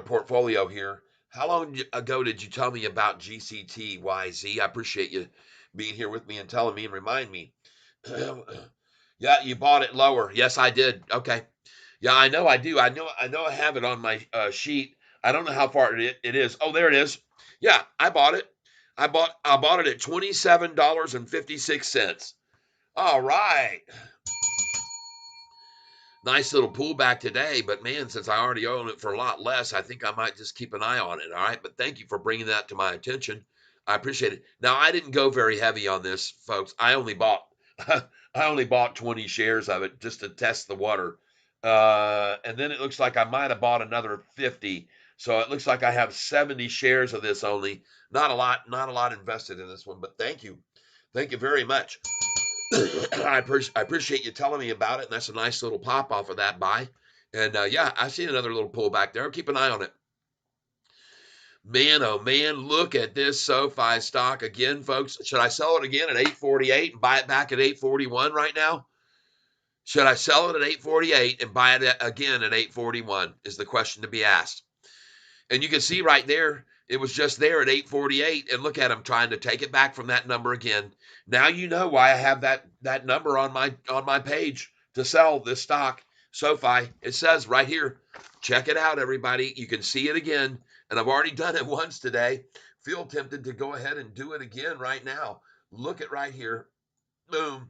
portfolio here. How long ago did you tell me about GCT YZ? I appreciate you being here with me and telling me and remind me. Yeah, you bought it lower. Yes, I did. Okay. Yeah, I know I do. I know I have it on my sheet. I don't know how far it is. Oh, there it is. Yeah, I bought it. I bought it at $27.56. All right. Nice little pullback today, but man, since I already own it for a lot less, I think I might just keep an eye on it. All right, but thank you for bringing that to my attention. I appreciate it. Now, I didn't go very heavy on this, folks. I only bought I only bought 20 shares of it just to test the water. And then it looks like I might have bought another 50. So it looks like I have 70 shares of this only. Not a lot invested in this one, but thank you. Thank you very much. I appreciate you telling me about it, and that's a nice little pop off of that buy. And yeah, I see another little pullback there. Keep an eye on it. Man, oh man, look at this SoFi stock again, folks. Should I sell it again at 848 and buy it back at 841 right now? Should I sell it at 848 and buy it again at 841 is the question to be asked. And you can see right there, it was just there at 848. And look at him trying to take it back from that number again. Now you know why I have that number on my page to sell this stock, SoFi. It says right here. Check it out, everybody. You can see it again. And I've already done it once today. Feel tempted to go ahead and do it again right now. Look at right here. Boom.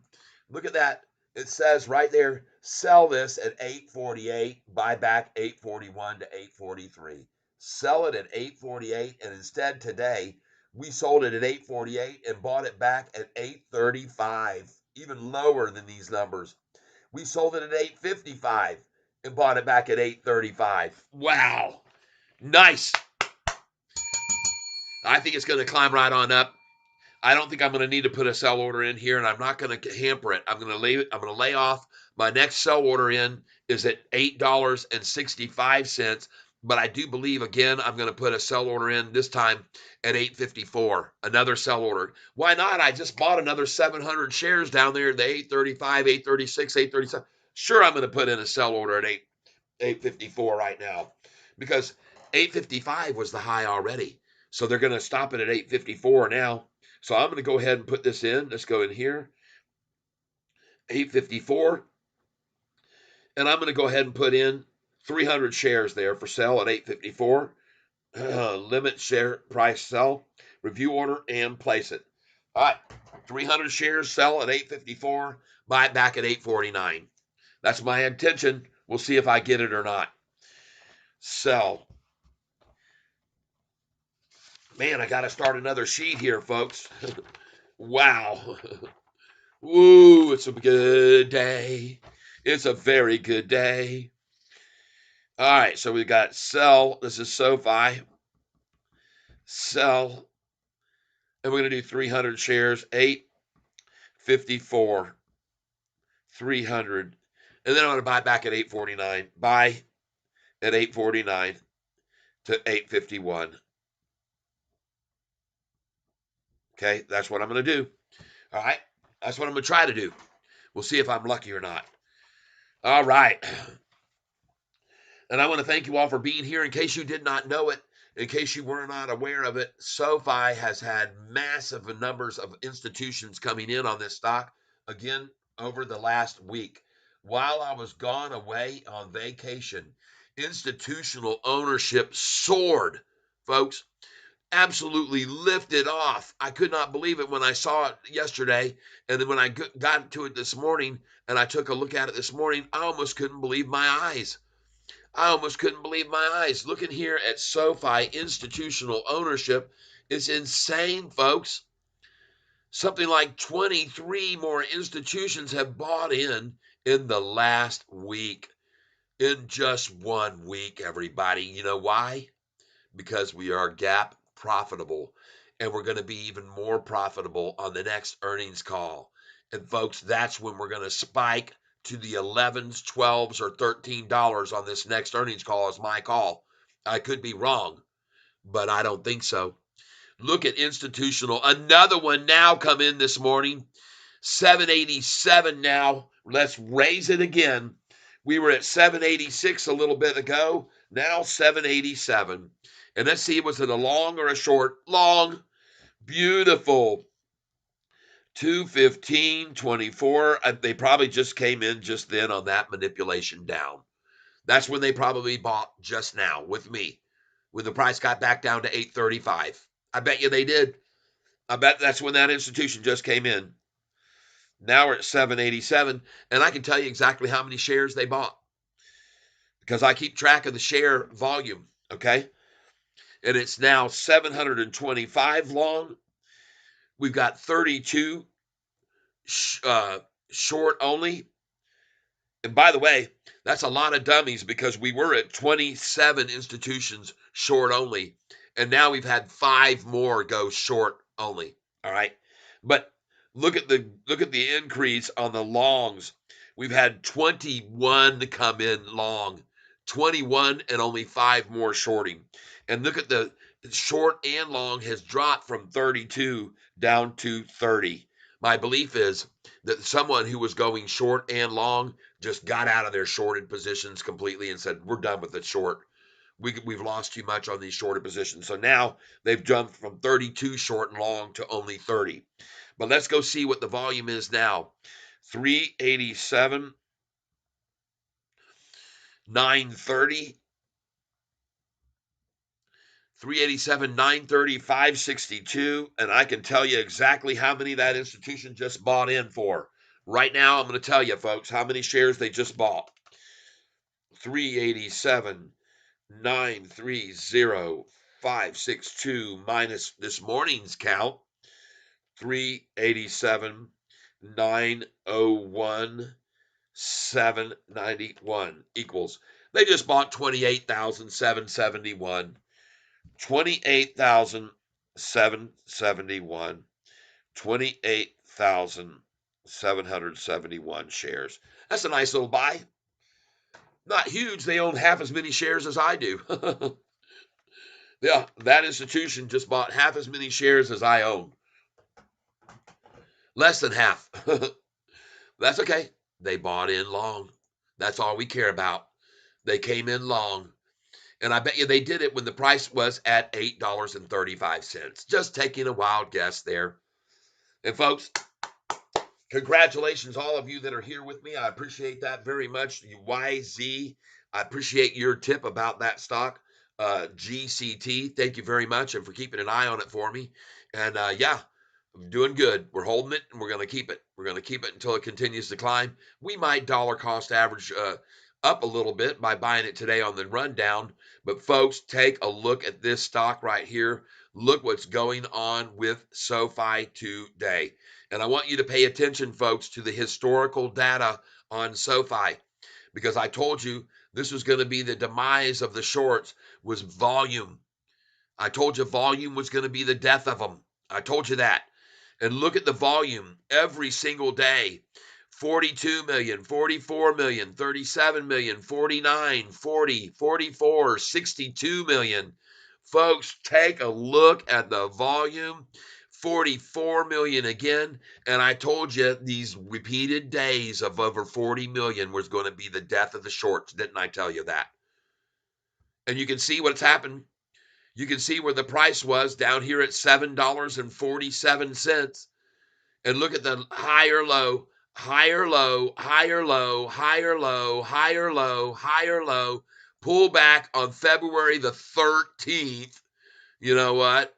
Look at that. It says right there, sell this at 848, buy back 841 to 843. Sell it at 848, and instead today we sold it at 848 and bought it back at 835, even lower than these numbers. We sold it at 855 and bought it back at 835. Wow. Nice. I think it's going to climb right on up. I don't think I'm going to need to put a sell order in here, and I'm not going to hamper it. I'm going to leave it. I'm going to lay off. My next sell order in is at $8.65, but I do believe again I'm going to put a sell order in this time at 8.54. Another sell order. Why not? I just bought another 700 shares down there at the 8.35, 8.36, 8.37. Sure, I'm going to put in a sell order at 8.54 right now because 8.55 was the high already. So they're going to stop it at 8.54 now. So I'm going to go ahead and put this in. Let's go in here, 854. And I'm going to go ahead and put in 300 shares there for sale at 854. Limit share price sell, review order, and place it. All right, 300 shares sell at 854, buy it back at 849. That's my intention. We'll see if I get it or not. Sell. Man, I got to start another sheet here, folks. Wow. Woo, it's a good day. It's a very good day. All right, so we got sell. This is SoFi. Sell. And we're going to do 300 shares, 854. 300. And then I'm going to buy back at 849. Buy at 849 to 851. Okay, that's what I'm going to do. All right, that's what I'm going to try to do. We'll see if I'm lucky or not. All right. And I want to thank you all for being here. In case you did not know it, in case you were not aware of it, SoFi has had massive numbers of institutions coming in on this stock again over the last week. While I was gone away on vacation, institutional ownership soared, folks. Absolutely lifted off. I could not believe it when I saw it yesterday. And then when I got to it this morning and I took a look at it this morning, I almost couldn't believe my eyes. Looking here at SoFi institutional ownership is insane, folks. Something like 23 more institutions have bought in the last week. In just 1 week, everybody. You know why? Because we are GAAP profitable, and we're going to be even more profitable on the next earnings call. And folks, that's when we're going to spike to the 11s, 12s, or $13 on this next earnings call is my call. I could be wrong, but I don't think so. Look at institutional. Another one now come in this morning. 787 now. Let's raise it again. We were at 786 a little bit ago. Now 787. And let's see, was it a long or a short? Long. Beautiful. 215.24. They probably just came in just then on that manipulation down. That's when they probably bought just now with me, when the price got back down to 835. I bet you they did. I bet that's when that institution just came in. Now we're at 787, and I can tell you exactly how many shares they bought because I keep track of the share volume, okay? And it's now 725 long. We've got 32 short only. And by the way, that's a lot of dummies because we were at 27 institutions short only, and now we've had 5 more go short only. All right, but look at the increase on the longs. We've had 21 come in long, 21, and only 5 more shorting. And look at the short and long has dropped from 32 down to 30. My belief is that someone who was going short and long just got out of their shorted positions completely and said, we're done with the short. We've lost too much on these shorted positions. So now they've jumped from 32 short and long to only 30. But let's go see what the volume is now. 387, 930, 387, 930, 562. And I can tell you exactly how many that institution just bought in for. Right now, I'm going to tell you, folks, how many shares they just bought. 387, 930, 562 minus this morning's count. 387, 901, 791 equals. They just bought 28,771. 28,771. 28,771 shares. That's a nice little buy. Not huge. They own half as many shares as I do. Yeah, that institution just bought half as many shares as I own. Less than half. That's okay. They bought in long. That's all we care about. They came in long. And I bet you they did it when the price was at $8.35. Just taking a wild guess there. And folks, congratulations, all of you that are here with me. I appreciate that very much. YZ, I appreciate your tip about that stock. GCT, thank you very much, and for keeping an eye on it for me. And yeah, I'm doing good. We're holding it, and we're going to keep it. We're going to keep it until it continues to climb. We might dollar cost average up a little bit by buying it today on the rundown. But folks, take a look at this stock right here. Look what's going on with SoFi today. And I want you to pay attention, folks, to the historical data on SoFi, because I told you this was going to be the demise of the shorts was volume. I told you volume was going to be the death of them. I told you that. And look at the volume every single day. 42 million, 44 million, 37 million, 49, 40, 44, 62 million. Folks, take a look at the volume. 44 million again. And I told you these repeated days of over 40 million was going to be the death of the shorts. Didn't I tell you that? And you can see what's happened. You can see where the price was down here at $7.47. And look at the higher low, higher low, higher low, higher low, higher low, higher low. Pull back on February the 13th. You know what?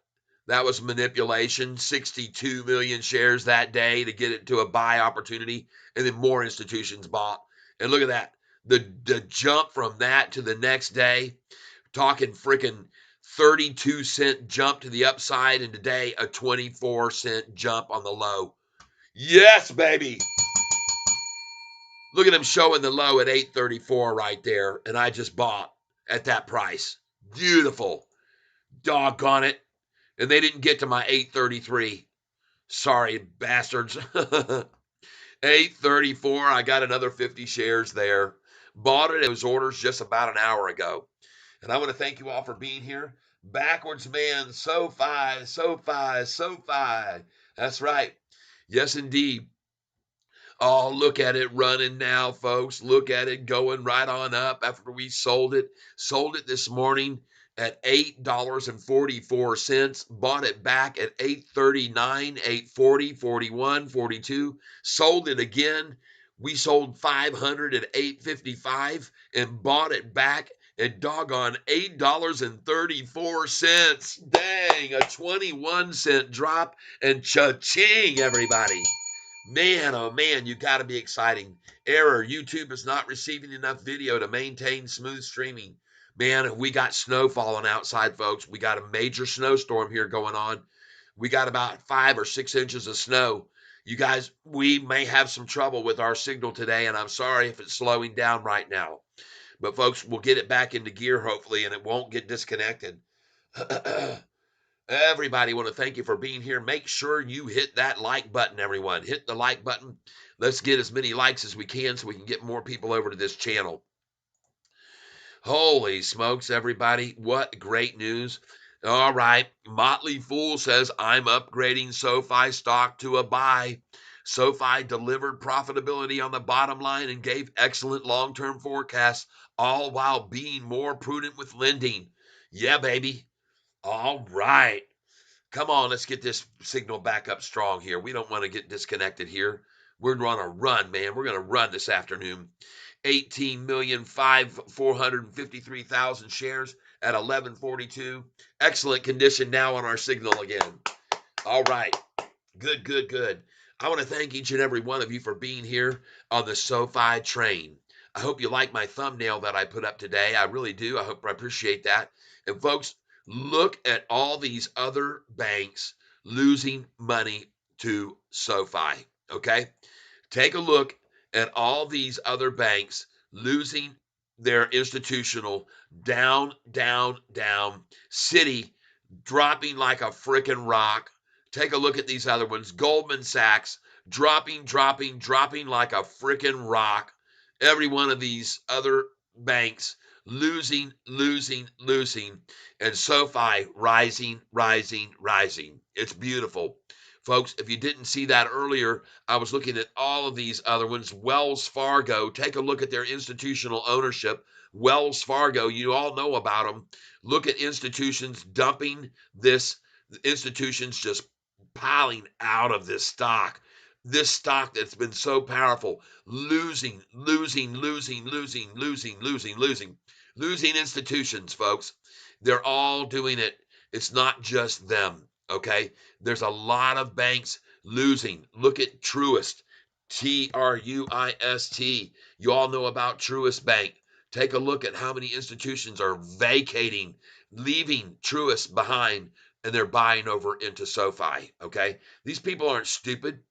That was manipulation. 62 million shares that day to get it to a buy opportunity. And then more institutions bought. And look at that. The jump from that to the next day, talking freaking 32-cent jump to the upside, and today a 24-cent jump on the low. Yes, baby. Look at them showing the low at 834 right there, and I just bought at that price. Beautiful. Doggone it. And they didn't get to my 833. Sorry, bastards. 834, I got another 50 shares there. Bought it. It was orders just about an hour ago. And I want to thank you all for being here. Backwards man, Sofi, Sofi, Sofi. That's right. Yes, indeed. Oh, look at it running now, folks. Look at it going right on up after we sold it. Sold it this morning at $8.44. Bought it back at $8.39, $8.40, $41, $42. Sold it again. We sold 500 at $8.55 and bought it back at doggone $8.34. Dang, a 21-cent drop, and cha-ching, everybody. Man, oh man, you got to be exciting. Error, YouTube is not receiving enough video to maintain smooth streaming. Man, we got snow falling outside, folks. We got a major snowstorm here going on. We got about 5 or 6 inches of snow. You guys, we may have some trouble with our signal today, and I'm sorry if it's slowing down right now. But folks, we'll get it back into gear, hopefully, and it won't get disconnected. Everybody, want to thank you for being here. Make sure you hit that like button, everyone. Hit the like button. Let's get as many likes as we can so we can get more people over to this channel. Holy smokes, everybody. What great news. All right. Motley Fool says, I'm upgrading SoFi stock to a buy. SoFi delivered profitability on the bottom line and gave excellent long-term forecasts, all while being more prudent with lending. Yeah, baby. All right. Come on, let's get this signal back up strong here. We don't want to get disconnected here. We're going to run, man. We're going to run this afternoon. 18,453,000 shares at 1142. Excellent condition now on our signal again. All right. Good, good, good. I want to thank each and every one of you for being here on the SoFi train. I hope you like my thumbnail that I put up today. I really do. I appreciate that. And folks, look at all these other banks losing money to SoFi, okay? Take a look at all these other banks losing their institutional down, down, down. Citi dropping like a freaking rock. Take a look at these other ones. Goldman Sachs dropping, dropping, dropping like a freaking rock. Every one of these other banks losing, losing, losing, and SoFi rising, rising, rising. It's beautiful. Folks, if you didn't see that earlier, I was looking at all of these other ones. Wells Fargo, take a look at their institutional ownership. Wells Fargo, you all know about them. Look at institutions dumping this, institutions just piling out of this stock. This stock that's been so powerful, losing, losing, losing, losing, losing, losing, losing, losing institutions, folks. They're all doing it. It's not just them, okay? There's a lot of banks losing. Look at Truist, Truist. You all know about Truist Bank. Take a look at how many institutions are vacating, leaving Truist behind, and they're buying over into SoFi, okay? These people aren't stupid.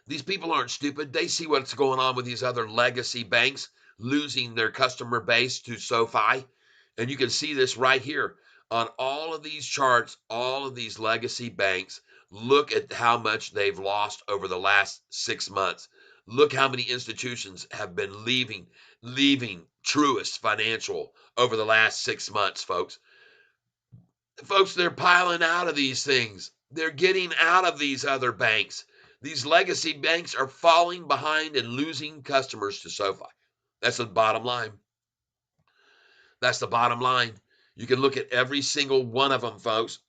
These people aren't stupid. They see what's going on with these other legacy banks losing their customer base to SoFi. And you can see this right here on all of these charts, all of these legacy banks. Look at how much they've lost over the last 6 months. Look how many institutions have been leaving Truist Financial over the last 6 months, folks. Folks, they're piling out of these things. They're getting out of these other banks. These legacy banks are falling behind and losing customers to SoFi. That's the bottom line. That's the bottom line. You can look at every single one of them, folks.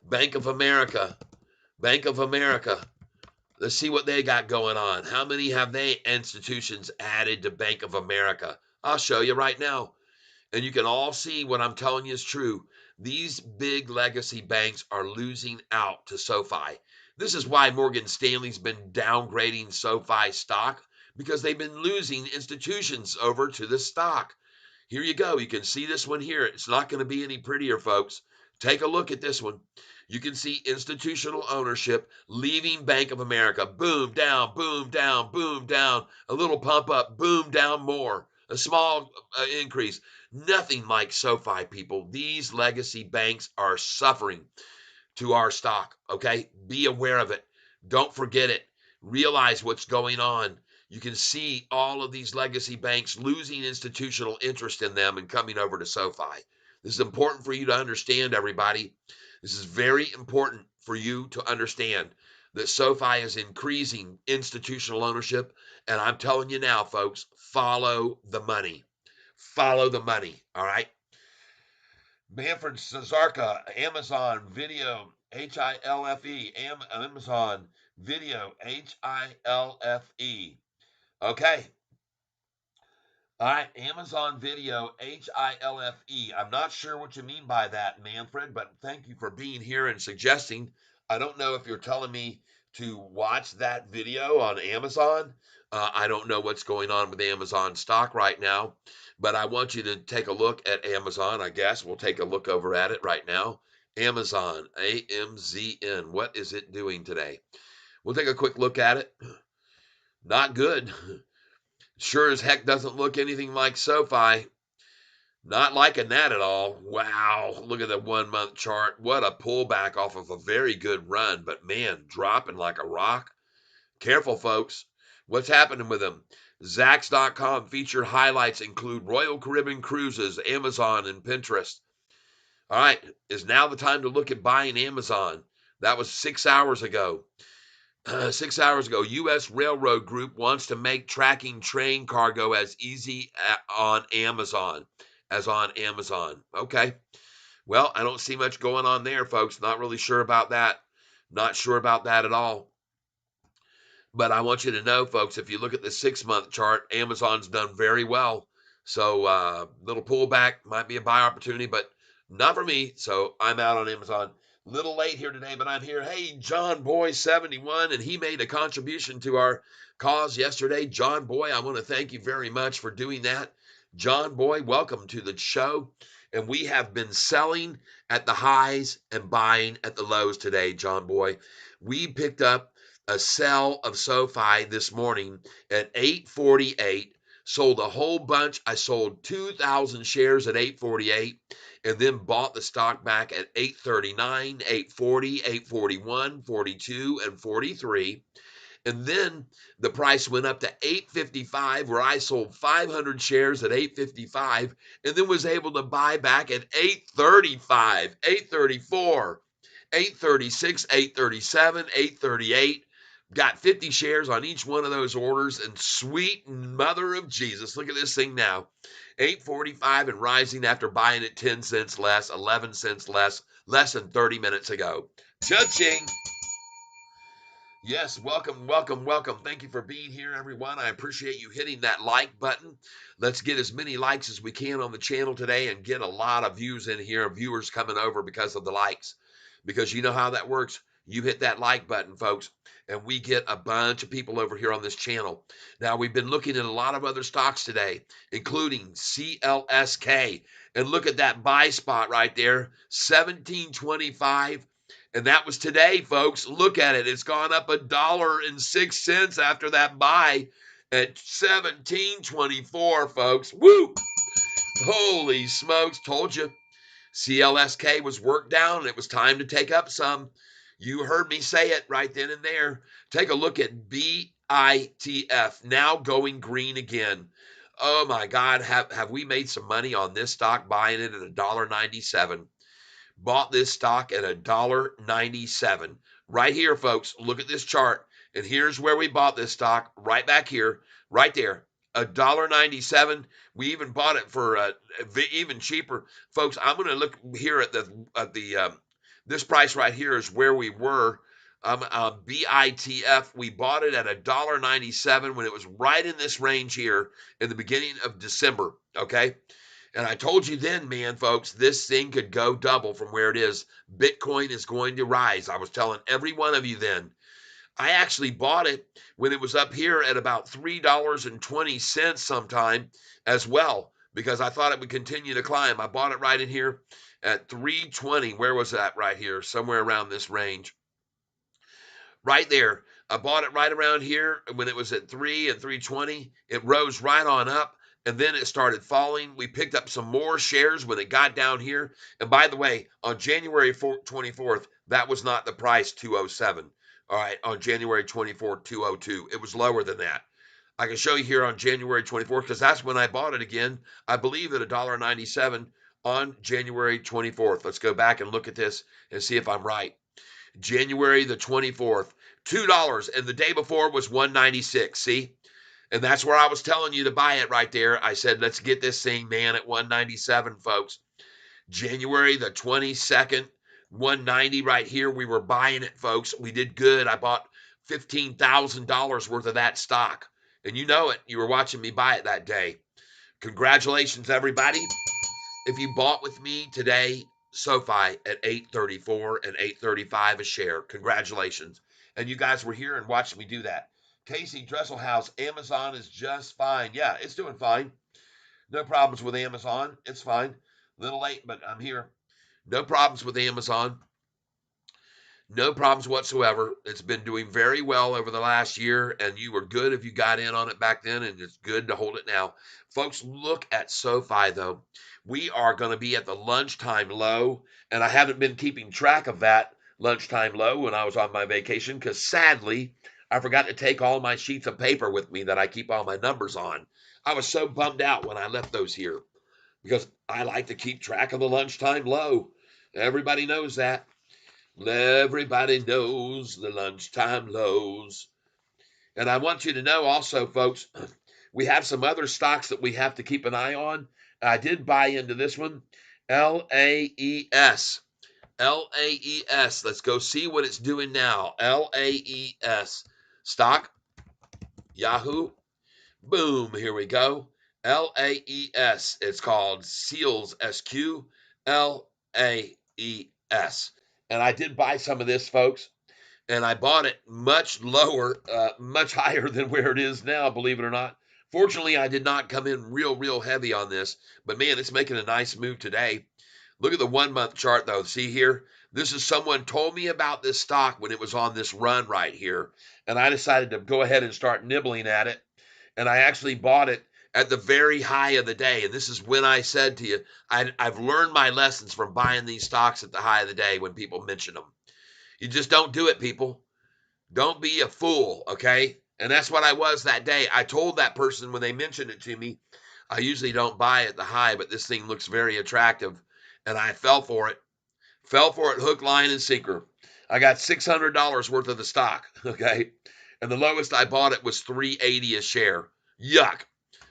Bank of America. Bank of America. Let's see what they got going on. How many have they institutions added to Bank of America? I'll show you right now. And you can all see what I'm telling you is true. These big legacy banks are losing out to SoFi. This is why Morgan Stanley's been downgrading SoFi stock, because they've been losing institutions over to the stock. Here you go. You can see this one here. It's not going to be any prettier, folks. Take a look at this one. You can see institutional ownership leaving Bank of America. Boom, down, boom, down, boom, down. A little pump up, boom, down more. A small increase. Nothing like SoFi, people. These legacy banks are suffering to our stock, okay? Be aware of it. Don't forget it. Realize what's going on. You can see all of these legacy banks losing institutional interest in them and coming over to SoFi. This is important for you to understand, everybody. This is very important for you to understand that SoFi is increasing institutional ownership. And I'm telling you now, folks, follow the money. Follow the money, all right? Manfred Sazarka, Amazon Video, HILFE, Amazon Video, HILFE. Okay. All right, Amazon Video, HILFE. I'm not sure what you mean by that, Manfred, but thank you for being here and suggesting. I don't know if you're telling me to watch that video on Amazon. I don't know what's going on with Amazon stock right now, but I want you to take a look at Amazon, I guess. We'll take a look over at it right now. Amazon, AMZN. What is it doing today? We'll take a quick look at it. Not good. Sure as heck doesn't look anything like SoFi. Not liking that at all. Wow, look at the 1 month chart. What a pullback off of a very good run, but man, dropping like a rock. Careful, folks. What's happening with them? Zax.com featured highlights include Royal Caribbean Cruises, Amazon, and Pinterest. All right, is now the time to look at buying Amazon. That was 6 hours ago. 6 hours ago, U.S. Railroad Group wants to make tracking train cargo as easy on Amazon as on Amazon. Okay. Well, I don't see much going on there, folks. Not really sure about that. Not sure about that at all. But I want you to know, folks, if you look at the 6 month chart, Amazon's done very well. So little pullback might be a buy opportunity, but not for me. So I'm out on Amazon. Little late here today, but I'm here. Hey, John Boy 71, and he made a contribution to our cause yesterday. John Boy, I want to thank you very much for doing that. John Boy, welcome to the show. And we have been selling at the highs and buying at the lows today, John Boy. We picked up a sell of SoFi this morning at 848. Sold a whole bunch. I sold 2,000 shares at 848 and then bought the stock back at 839, 840, 841, 42, and 43. And then the price went up to 855, where I sold 500 shares at 855 and then was able to buy back at 835, 834, 836, 837, 838. Got 50 shares on each one of those orders, and sweet mother of Jesus, look at this thing now. 845 and rising after buying it 10 cents less, 11 cents less than 30 minutes ago. Cha-ching! Yes, welcome, welcome, welcome. Thank you for being here, everyone. I appreciate you hitting that like button. Let's get as many likes as we can on the channel today and get a lot of views in here, viewers coming over because of the likes. Because you know how that works. You hit that like button, folks, and we get a bunch of people over here on this channel. Now, we've been looking at a lot of other stocks today, including CLSK. And look at that buy spot right there, 1725. And that was today, folks. Look at it. It's gone up $1.06 after that buy at 1724, folks. Woo! Holy smokes. Told you. CLSK was worked down, and it was time to take up some. You heard me say it right then and there. Take a look at BIST. BITF, now going green again. Oh my God, have we made some money on this stock buying it at $1.97? Bought this stock at $1.97. Right here, folks. Look at this chart. And here's where we bought this stock, right back here, right there. $1.97. We even bought it for even cheaper. Folks, I'm going to look here at the this price right here is where we were. BITF, we bought it at $1.97 when it was right in this range here in the beginning of December. Okay. And I told you then, man, folks, this thing could go double from where it is. Bitcoin is going to rise. I was telling every one of you then. I actually bought it when it was up here at about $3.20 sometime as well, because I thought it would continue to climb. I bought it right in here at 320. Where was that right here? Somewhere around this range. Right there. I bought it right around here when it was at 3 and 320. It rose right on up and then it started falling. We picked up some more shares when it got down here. And by the way, on January 24th, that was not the price 207. All right, on January 24th, 202. It was lower than that. I can show you here on January 24th because that's when I bought it again. I believe at $1.97 on January 24th. Let's go back and look at this and see if I'm right. January the 24th, $2, and the day before was $1.96. See? And that's where I was telling you to buy it right there. I said, let's get this thing, man, at $1.97, folks. January the 22nd, $1.90 right here. We were buying it, folks. We did good. I bought $15,000 worth of that stock. And you know it. You were watching me buy it that day. Congratulations, everybody. If you bought with me today, Sofi at $8.34 and $8.35 a share. Congratulations. And you guys were here and watched me do that. Casey Dresselhouse, Amazon is just fine. Yeah, it's doing fine. No problems with Amazon. It's fine. A little late, but I'm here. No problems with Amazon. No problems whatsoever. It's been doing very well over the last year, and you were good if you got in on it back then, and it's good to hold it now. Folks, look at Sofi, though. We are going to be at the lunchtime low, and I haven't been keeping track of that lunchtime low when I was on my vacation because, sadly, I forgot to take all my sheets of paper with me that I keep all my numbers on. I was so bummed out when I left those here because I like to keep track of the lunchtime low. Everybody knows that. Everybody knows the lunchtime lows. And I want you to know also, folks, we have some other stocks that we have to keep an eye on. I did buy into this one, LAES. LAES. Let's go see what it's doing now. LAES. Stock. Yahoo. Boom. Here we go. LAES. It's called SEALS, SQ. LAES. And I did buy some of this, folks, and I bought it much lower, much higher than where it is now, believe it or not. Fortunately, I did not come in real heavy on this, but man, it's making a nice move today. Look at the 1 month chart, though. See here? This is someone told me about this stock when it was on this run right here, and I decided to go ahead and start nibbling at it, and I actually bought it at the very high of the day. And this is when I said to you, I've learned my lessons from buying these stocks at the high of the day when people mention them. You just don't do it, people. Don't be a fool, okay? And that's what I was that day. I told that person when they mentioned it to me, I usually don't buy at the high, but this thing looks very attractive. And I fell for it. Fell for it hook, line, and sinker. I got $600 worth of the stock, okay? And the lowest I bought it was $3.80 a share. Yuck.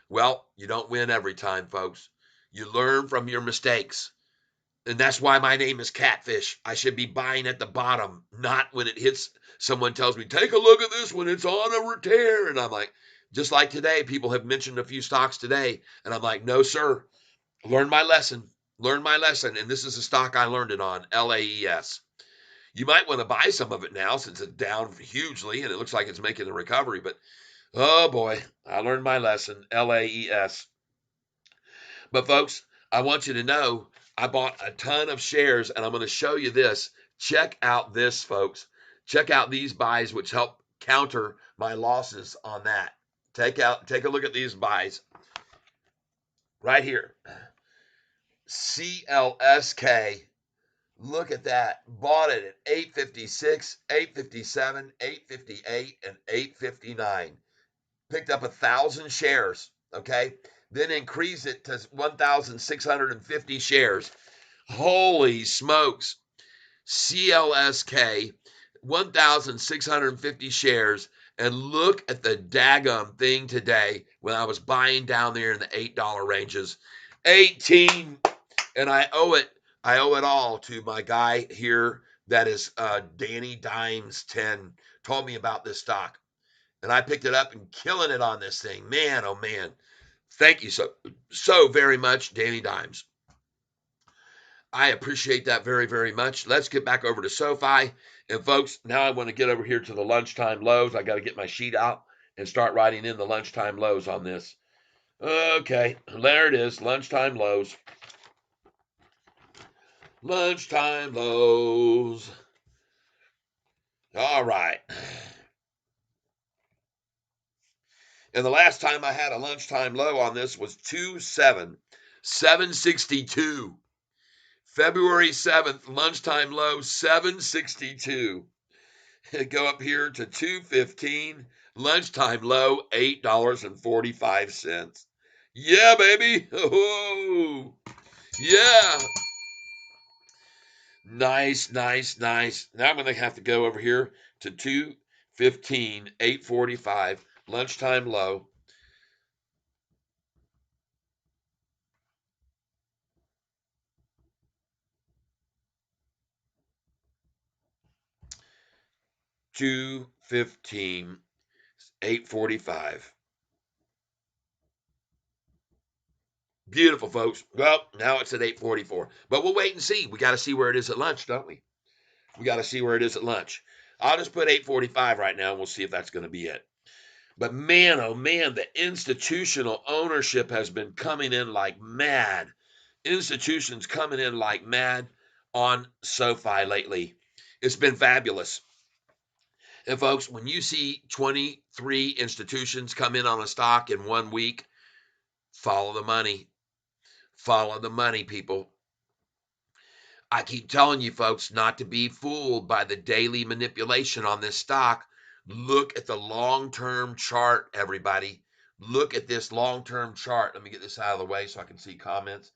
Well, you don't win every time, folks. You learn from your mistakes. And that's why my name is Catfish. I should be buying at the bottom, not when it hits. Someone tells me, take a look at this when it's on a tear. And I'm like, just like today, people have mentioned a few stocks today. And I'm like, no, sir. Learn my lesson. Learn my lesson. And this is a stock I learned it on, LAES. You might want to buy some of it now since it's down hugely and it looks like it's making a recovery. But, oh boy, I learned my lesson, LAES. But folks, I want you to know I bought a ton of shares, and I'm going to show you this. Check out this, folks. Check out these buys, which help counter my losses on that. Take a look at these buys right here. CLSK Look at that. Bought it at 856, 857, 858, and 859. Picked up 1,000 shares. Okay. Then increased it to 1,650 shares. Holy smokes. CLSK, 1,650 shares. And look at the daggum thing today when I was buying down there in the $8 ranges. 18, and I owe it all to my guy here that is Danny Dimes 10 told me about this stock. And I picked it up and killing it on this thing. Man, oh man. Thank you so very much, Danny Dimes. I appreciate that very, very much. Let's get back over to Sofi. And folks, now I want to get over here to the lunchtime lows. I got to get my sheet out and start writing in the lunchtime lows on this. Okay, there it is. Lunchtime lows. Lunchtime lows. All right. And the last time I had a lunchtime low on this was 762. February 7th, lunchtime low, 762. Go up here to 215, lunchtime low, $8.45. Yeah, baby. Oh, yeah. Nice, nice, nice. Now I'm going to have to go over here to 215, 845, lunchtime low. $215, 845. Beautiful, folks. Well, now it's at 844. But we'll wait and see. We got to see where it is at lunch, don't we? We got to see where it is at lunch. I'll just put 845 right now, and we'll see if that's going to be it. But man, oh man, the institutional ownership has been coming in like mad. Institutions coming in like mad on SoFi lately. It's been fabulous. And folks, when you see 23 institutions come in on a stock in 1 week, follow the money. Follow the money, people. I keep telling you folks not to be fooled by the daily manipulation on this stock. Look at the long-term chart, everybody. Look at this long-term chart. Let me get this out of the way so I can see comments.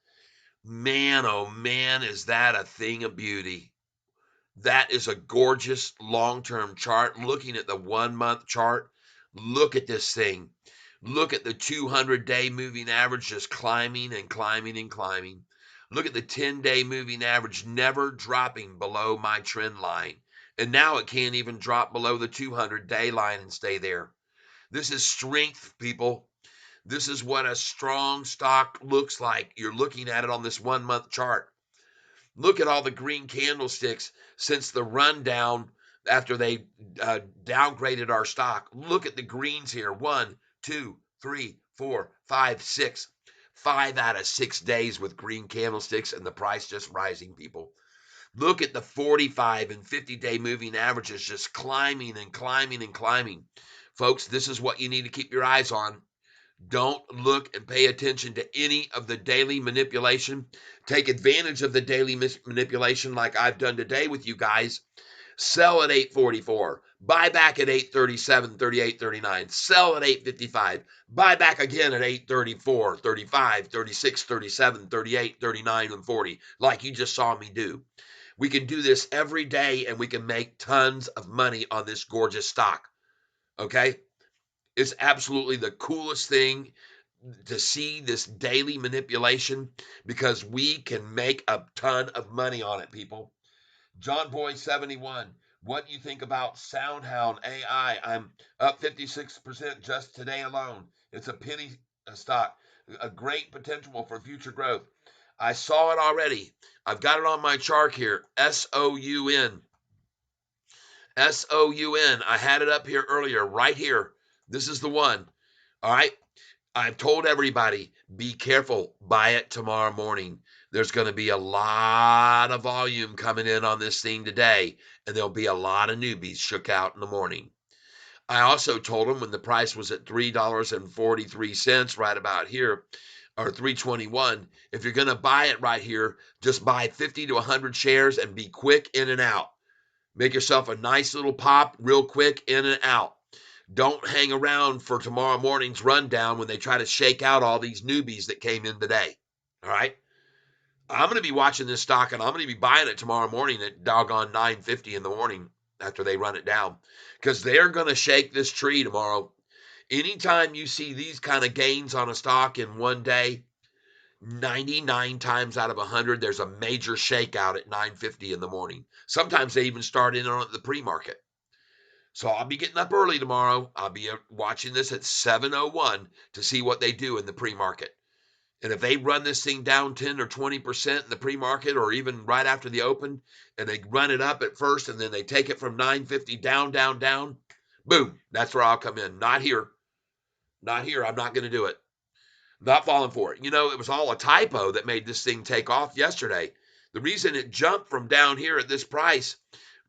Man, oh man, is that a thing of beauty. That is a gorgeous long-term chart. Looking at the 1 month chart, look at this thing. Look at the 200-day moving average just climbing and climbing and climbing. Look at the 10-day moving average never dropping below my trend line. And now it can't even drop below the 200-day line and stay there. This is strength, people. This is what a strong stock looks like. You're looking at it on this 1 month chart. Look at all the green candlesticks since the rundown after they downgraded our stock. Look at the greens here. 1, 2, 3, 4, 5, 6. 5 out of 6 days with green candlesticks and the price just rising, people. Look at the 45 and 50-day moving averages just climbing and climbing and climbing. Folks, this is what you need to keep your eyes on. Don't look and pay attention to any of the daily manipulation. Take advantage of the daily manipulation like I've done today with you guys. Sell at 844. Buy back at 837, 38, 39. Sell at 855. Buy back again at 834, 35, 36, 37, 38, 39, and 40, like you just saw me do. We can do this every day and we can make tons of money on this gorgeous stock. Okay? It's absolutely the coolest thing to see this daily manipulation because we can make a ton of money on it, people. John Boy 71, what do you think about SoundHound AI? I'm up 56% just today alone. It's a penny stock, a great potential for future growth. I saw it already. I've got it on my chart here. SOUN. SOUN. I had it up here earlier, right here. This is the one. All right. I've told everybody, be careful. Buy it tomorrow morning. There's going to be a lot of volume coming in on this thing today, and there'll be a lot of newbies shook out in the morning. I also told them when the price was at $3.43, right about here, or 321. If you're going to buy it right here, just buy 50 to 100 shares and be quick in and out. Make yourself a nice little pop real quick in and out. Don't hang around for tomorrow morning's rundown when they try to shake out all these newbies that came in today. All right. I'm going to be watching this stock and I'm going to be buying it tomorrow morning at doggone 9:50 in the morning after they run it down, because they're going to shake this tree tomorrow. Anytime you see these kind of gains on a stock in one day, 99 times out of 100, there's a major shakeout at 9:50 in the morning. Sometimes they even start in on the pre-market. So I'll be getting up early tomorrow. I'll be watching this at 7:01 to see what they do in the pre-market. And if they run this thing down 10 or 20% in the pre-market, or even right after the open, and they run it up at first and then they take it from 9:50 down, down, down, boom, that's where I'll come in. Not here. Not here. I'm not going to do it. Not falling for it. It was all a typo that made this thing take off yesterday. The reason it jumped from down here at this price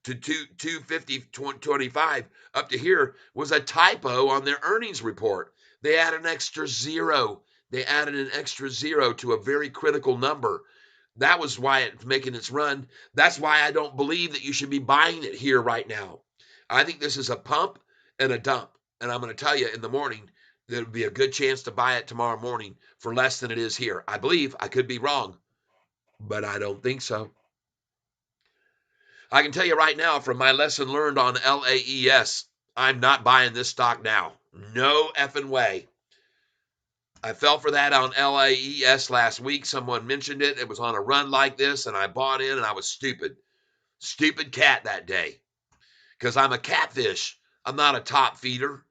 to 250.25 up to here was a typo on their earnings report. They added an extra zero. They added an extra zero to a very critical number. That was why it's making its run. That's why I don't believe that you should be buying it here right now. I think this is a pump and a dump. And I'm going to tell you in the morning, there would be a good chance to buy it tomorrow morning for less than it is here. I believe. I could be wrong, but I don't think so. I can tell you right now from my lesson learned on LAES, I'm not buying this stock now. No effing way. I fell for that on LAES last week. Someone mentioned it. It was on a run like this, and I bought in, and I was stupid. Stupid cat that day. Because I'm a catfish. I'm not a top feeder.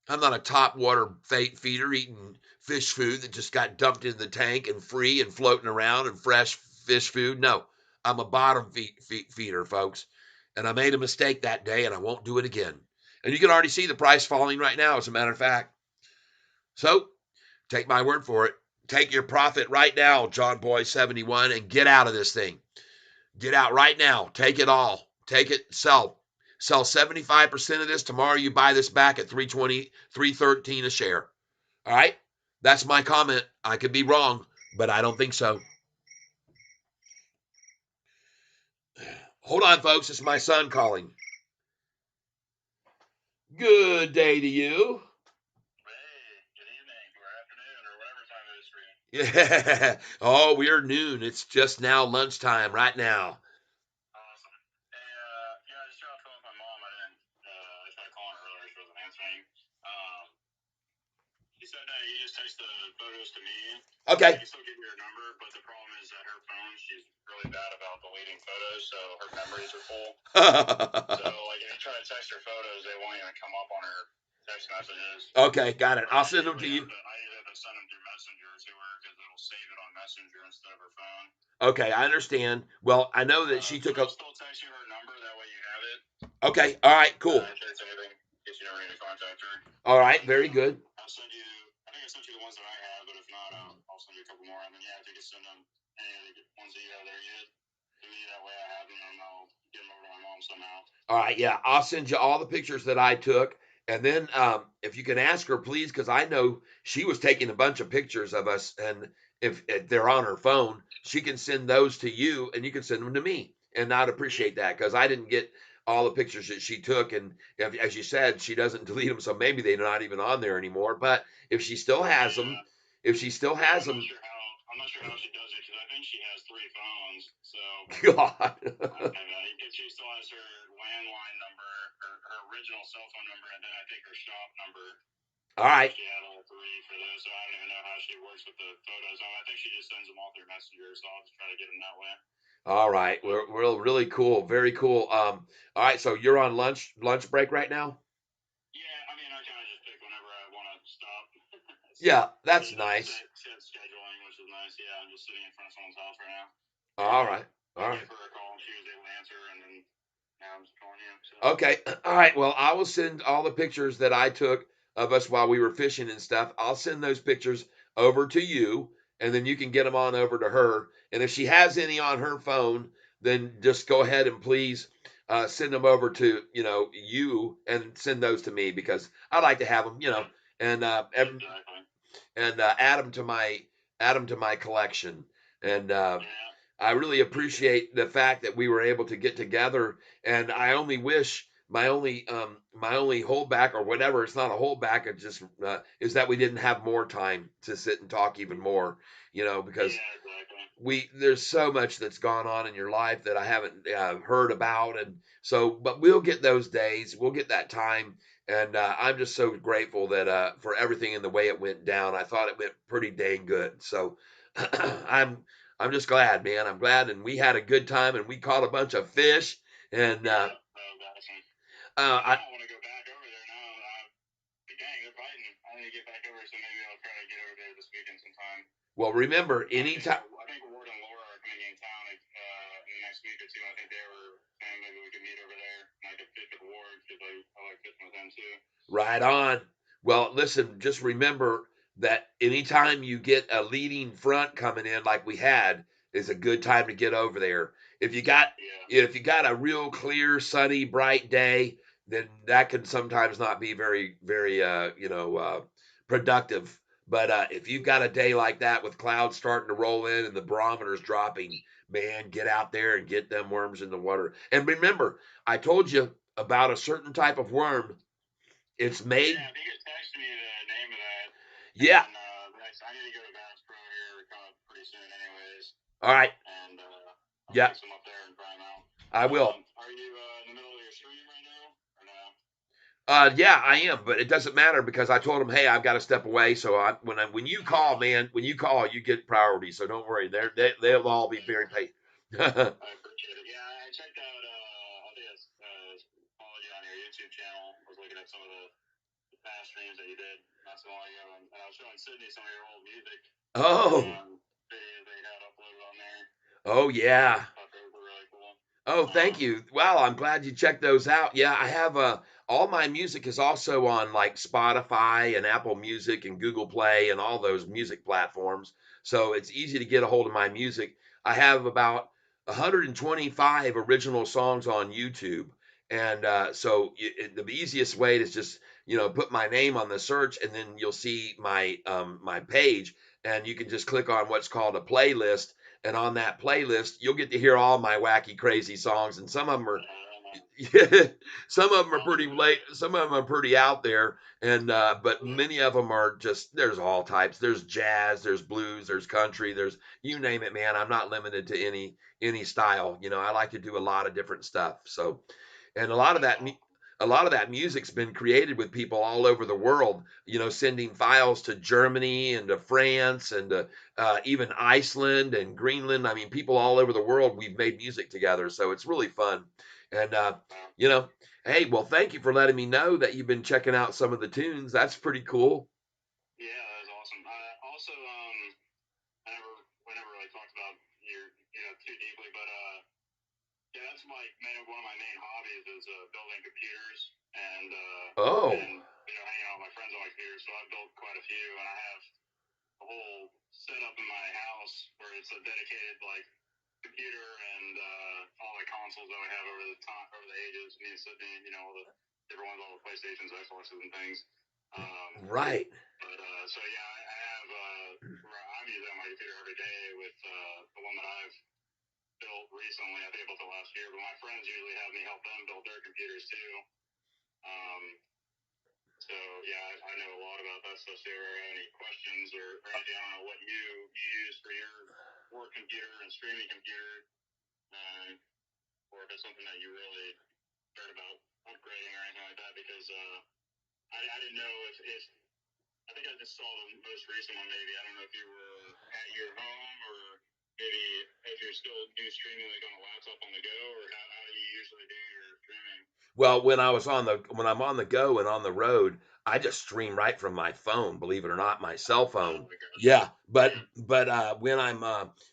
I'm not a top water feeder eating fish food that just got dumped in the tank and free and floating around and fresh fish food. No, I'm a bottom feeder, folks. And I made a mistake that day, and I won't do it again. And you can already see the price falling right now, as a matter of fact. So take my word for it. Take your profit right now, John Boy 71, and get out of this thing. Get out right now. Take it all. Take it, sell. Sell 75% of this. Tomorrow you buy this back at 320, 313 a share. All right? That's my comment. I could be wrong, but I don't think so. Hold on, folks. It's my son calling. Good day to you. Hey, good evening or afternoon or whatever time it is for you. Yeah. Oh, we're noon. It's just now lunchtime right now. Awesome. Hey, yeah, I just tried to call with my mom. I tried calling her earlier. She wasn't answering. Um, she said that you just text the photos to me. Okay. I can still give you her number, but the problem is that her phone, she's really bad about deleting photos, so her memories are full. So, like, if you try to text her photos, they won't even come up on her text messages. Okay, got it. I'll send them to you. I usually have to send them through Messenger to her because it'll save it on Messenger instead of her phone. Okay, I understand. Well, I know that she took I'll still text you her number. That way you have it. Okay, all right, cool. In case anything, in case you never need to contact her. All right, very good. I'll send you. I think I sent you the ones that I have, but if not, I'll send you a couple more. And then yeah, if you can send them any of the ones that you have there yet to me, that way I have them and I'll get them over to my mom somehow. All right, yeah, I'll send you all the pictures that I took, and then if you can ask her, please, because I know she was taking a bunch of pictures of us, and if they're on her phone, she can send those to you, and you can send them to me, and I'd appreciate that because I didn't get all the pictures that she took, and as you said, she doesn't delete them, so maybe they're not even on there anymore. But if she still has them, I'm not sure how she does it because I think she has 3 phones. So God. She still has her landline number, her original cell phone number, and then I think her shop number. All right. She had all 3 for those, so I don't even know how she works with the photos. I think she just sends them all through Messenger, so I'll just try to get them that way. All right, we're really cool, very cool. All right, so you're on lunch break right now? Yeah, I mean, I kind of just pick whenever I want to stop. Yeah, that's nice. Set scheduling, which is nice. Yeah, I'm just sitting in front of someone's house right now. All right, all I right. gave her a call and she was able to answer, and then now I'm just calling you. So. Okay, all right. Well, I will send all the pictures that I took of us while we were fishing and stuff. I'll send those pictures over to you, and then you can get them on over to her. And if she has any on her phone, then just go ahead and please send them over to you, and send those to me because I like to have them, and Exactly. and add them to add them to my collection. And Yeah. I really appreciate the fact that we were able to get together. And I only wish my only holdback or whatever, it's not a holdback, it just is that we didn't have more time to sit and talk even more, because Yeah, exactly. there's so much that's gone on in your life that I haven't heard about. And so, but we'll get those days, we'll get that time. And I'm just so grateful that for everything and the way it went down. I thought it went pretty dang good. So I'm I'm just glad, man. I'm glad, and we had a good time, and we caught a bunch of fish. And Yeah. Oh, awesome. uh, Yeah, I, now I want to go back over there now. The gang, they're biting. I need to get back over, so maybe I'll try to get over there this weekend sometime. well, remember, anytime. I think Ward and Laura are coming in town in the next week or two. I think they were saying maybe we could meet over there and I could fish with Ward because I like fishing with them too. Right on. Well, listen, just remember that anytime you get a leading front coming in like we had, is a good time to get over there. If you got Yeah. if you got a real clear, sunny, bright day, then that can sometimes not be very, very productive. But if you've got a day like that with clouds starting to roll in and the barometer's dropping, man, get out there and get them worms in the water. And remember, I told you about a certain type of worm. It's made. Yeah, if you could text me the name of that, and Yeah. then I need to go to Bass Pro here coming up pretty soon, anyways, All right. and I'll Yeah, fix them up there and try them out. I will. Are you in the middle of your stream right now, or no? Yeah, I am, but it doesn't matter because I told them, hey, I've got to step away. So when you call, man, when you call, you get priority. So don't worry, they'll all be very patient. I appreciate it. Yeah, I checked out. I think I followed you on your YouTube channel. I was looking at some of the past streams that you did not so long ago, and I was showing Sydney some of your old music. Oh, They had uploaded on there. oh yeah. I thought those were really cool. Oh, thank you. Wow, I'm glad you checked those out. Yeah, I have all my music is also on like Spotify and Apple Music and Google Play and all those music platforms. So it's easy to get a hold of my music. I have about 125 original songs on YouTube. And the easiest way is just, put my name on the search and then you'll see my page and you can just click on what's called a playlist, and on that playlist you'll get to hear all my wacky crazy songs, and some of them are some of them are pretty late, some of them are pretty out there, and but many of them are just, there's all types. There's jazz, there's blues, there's country, there's, you name it, man. I'm not limited to any style. I like to do a lot of different stuff. So, and a lot of that music's been created with people all over the world, sending files to Germany and to France and to even Iceland and Greenland. I mean, people all over the world, we've made music together. So it's really fun. And, you know, hey, well, thank you for letting me know that you've been checking out some of the tunes. That's pretty cool. Yeah, that was awesome. Also, I never really talked about too deeply, but yeah, that's one of my main hobbies is building computers and Oh, hanging out with my friends on my computers. So I've built quite a few, and I have a whole setup in my house where it's a dedicated computer and all the consoles that we have over the ages. Me and Sydney, all the different ones, all the PlayStations, Xboxes, and things. right. But so yeah, I have. I'm using my computer every day with the one that I've built recently. I think I built it last year, but my friends usually have me help them build their computers too. Um, so yeah, I know a lot about that stuff. So if you ever have any questions or anything, I don't know what you use for your work computer and streaming computer, or if it's something that you really cared about upgrading or anything like that. Because I didn't know if I think I just saw the most recent one. Maybe I don't know if you were at your home or maybe if you're still do streaming like on a laptop on the go, or how do you usually do your streaming? Well, when I'm on the go and on the road, I just stream right from my phone, believe it or not, my cell Oh phone. my gosh. Yeah, but Yeah.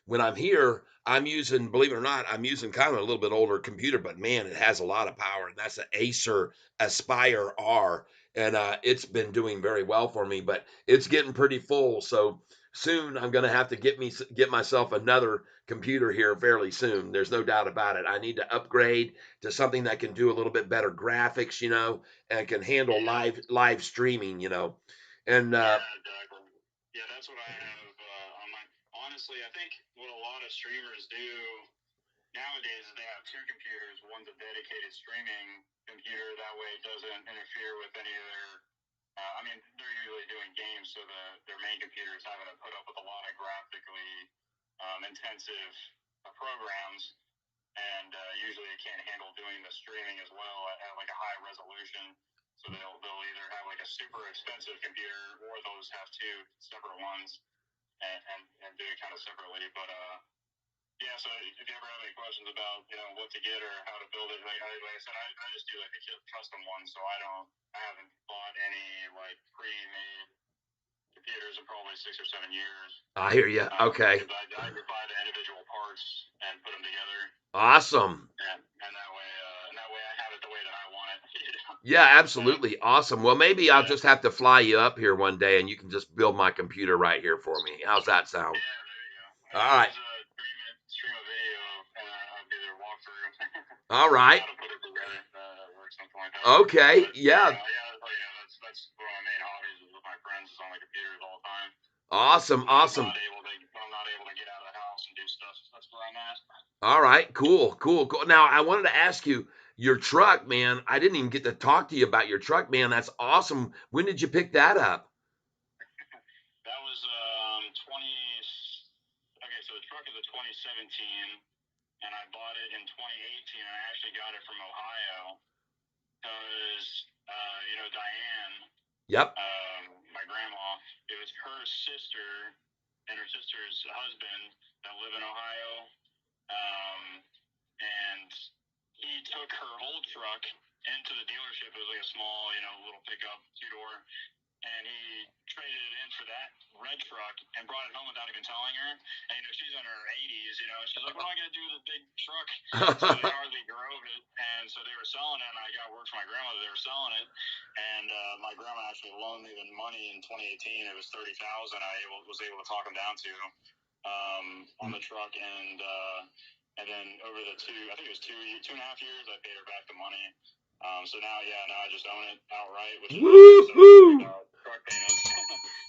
when I'm here, I'm using, believe it or not, I'm using kind of a little bit older computer, but man, it has a lot of power, and that's an Acer Aspire R, and it's been doing very well for me, but it's getting pretty full, so soon I'm gonna have to get myself another computer here fairly soon. There's no doubt about it. I need to upgrade to something that can do a little bit better graphics, and can handle Yeah. live streaming, and Yeah, exactly. Yeah, that's what I have on my. honestly, I think what a lot of streamers do nowadays is they have two computers. One's a dedicated streaming computer. That way it doesn't interfere with any of their. I mean, they're usually doing games, so their main computer is having to put up with a lot of graphically intensive programs, and usually it can't handle doing the streaming as well at like a high resolution. So they'll either have like a super expensive computer, or they'll just have two separate ones and do it kind of separately. But yeah, so if you ever have any questions about, what to get or how to build it, like I said, I just do like the custom one, so I haven't bought any like pre-made computers in probably 6 or 7 years. I hear you. Okay. I buy the individual parts and put them together. Awesome. And that way I have it the way that I want it. Yeah, absolutely. Awesome. Well, maybe I'll just have to fly you up here one day and you can just build my computer right here for me. How's that sound? Yeah, there you go. All right. Stream a video and I'll do their walkthrough. All right. How to put it together or something like that. Okay. But, yeah. That's one of my main hobbies is with my friends is on the computers all the time. Awesome. Awesome. When I'm not able to get out of the house and do stuff, that's where I'm at. All right. Cool. Now, I wanted to ask you, your truck, man, I didn't even get to talk to you about your truck, man. That's awesome. When did you pick that up? That was 20. Okay, so the truck is a 2017, and I bought it in 2018. And I actually got it from Ohio because Diane. Yep. My grandma. It was her sister and her sister's husband that live in Ohio, and he took her old truck into the dealership. It was like a small, little pickup 2-door. And he traded it in for that red truck and brought it home without even telling her. And she's in her 80s, she's like, "What am I gonna do with a big truck?" So they hardly drove it, and so they were selling it. And I got word from my grandmother they were selling it, and my grandma actually loaned me the money in 2018. It was $30,000. I was able to talk them down to on the truck, and then over the I think it was 2.5 years, I paid her back the money. So now I just own it outright, which is Woo-hoo! truck payments.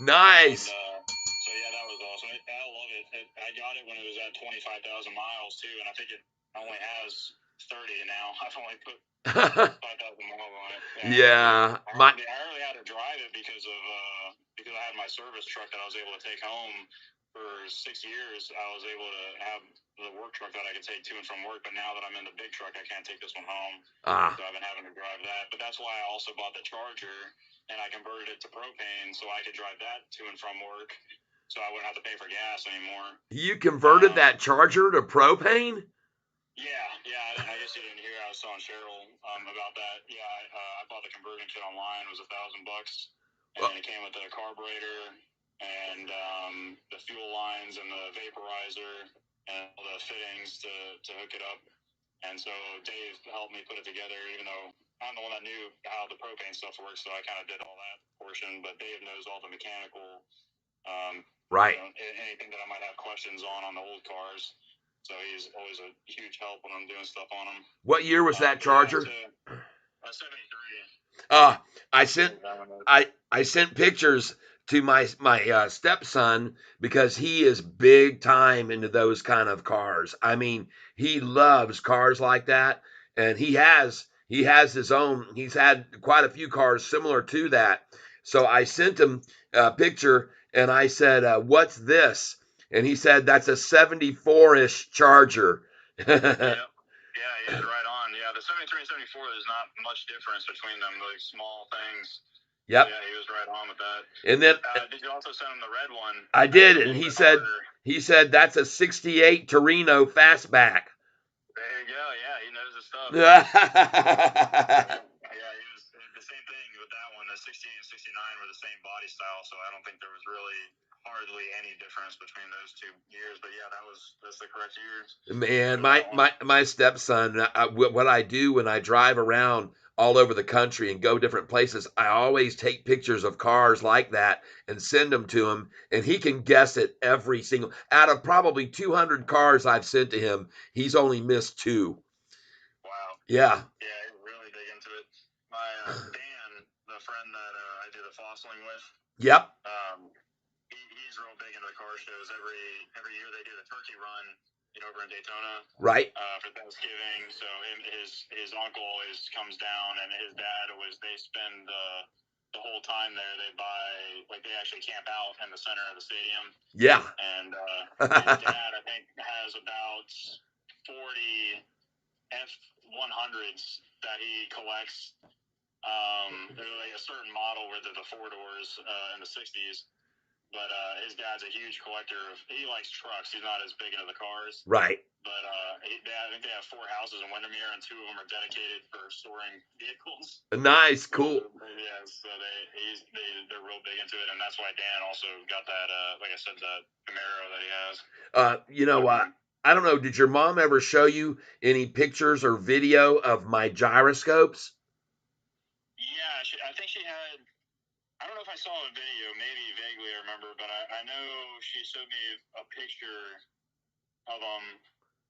Nice. And, so yeah, that was awesome. I love it. I got it when it was at 25,000 miles too, and I think it only has 30 now. I've only put 5,000 miles on it. Yeah. I really had to drive it because I had my service truck that I was able to take home for 6 years. I was able to have the work truck that I could take to and from work, but now that I'm in the big truck, I can't take this one home. So I've been having to drive that. But that's why I also bought the Charger, and I converted it to propane so I could drive that to and from work, so I wouldn't have to pay for gas anymore. You converted that Charger to propane? Yeah. I guess you didn't hear. I was telling Cheryl about that. Yeah, I bought the conversion kit online. It was $1,000, and it came with the carburetor and the fuel lines and the vaporizer and all the fittings to hook it up. And so Dave helped me put it together, even though I'm the one that knew how the propane stuff works, so I kind of did all that portion. But Dave knows all the mechanical, right? Anything that I might have questions on the old cars. So he's always a huge help when I'm doing stuff on them. What year was that Charger? 73. I sent pictures to my stepson because he is big time into those kind of cars. I mean, he loves cars like that, and he has his own. He's had quite a few cars similar to that. So I sent him a picture, and I said, "What's this?" And he said, "That's a 74-ish Charger." Yeah, he was right on. Yeah, the 73 and 74, there's not much difference between them, like small things. Yep. Yeah, he was right on with that. And then did you also send him the red one? I did, and he said that's a 68 Torino fastback. There you go. Yeah, he knows his stuff. Yeah, he was the same thing with that one. The 68 and 69 were the same body style, so I don't think there was really hardly any difference between those 2 years. But yeah, that's the correct years. Man, my stepson, what I do when I drive around all over the country and go different places, I always take pictures of cars like that and send them to him, and he can guess it every single. Out of probably 200 cars I've sent to him, he's only missed 2. Wow. Yeah. Yeah, he's really big into it. My Dan, the friend that I do the fossiling with. Yep. He's real big into the car shows. Every year they do the turkey run, over in Daytona. Right. For Thanksgiving. So his uncle comes down, and his dad they spend the whole time there. They buy they actually camp out in the center of the stadium. Yeah. And his dad, I think, has about 40 F100s that he collects. There's a certain model where they're the 4-doors in the 60s. But his dad's a huge collector he likes trucks. He's not as big into the cars. Right. But I think they have 4 houses in Windermere, and 2 of them are dedicated for storing vehicles. Nice, cool. Yeah, so they're real big into it, and that's why Dan also got that, like I said, the Camaro that he has. I don't know, did your mom ever show you any pictures or video of my gyroscopes? Yeah, I think she had. I don't know if I saw a video, maybe vaguely I remember, but I know she showed me a picture of them.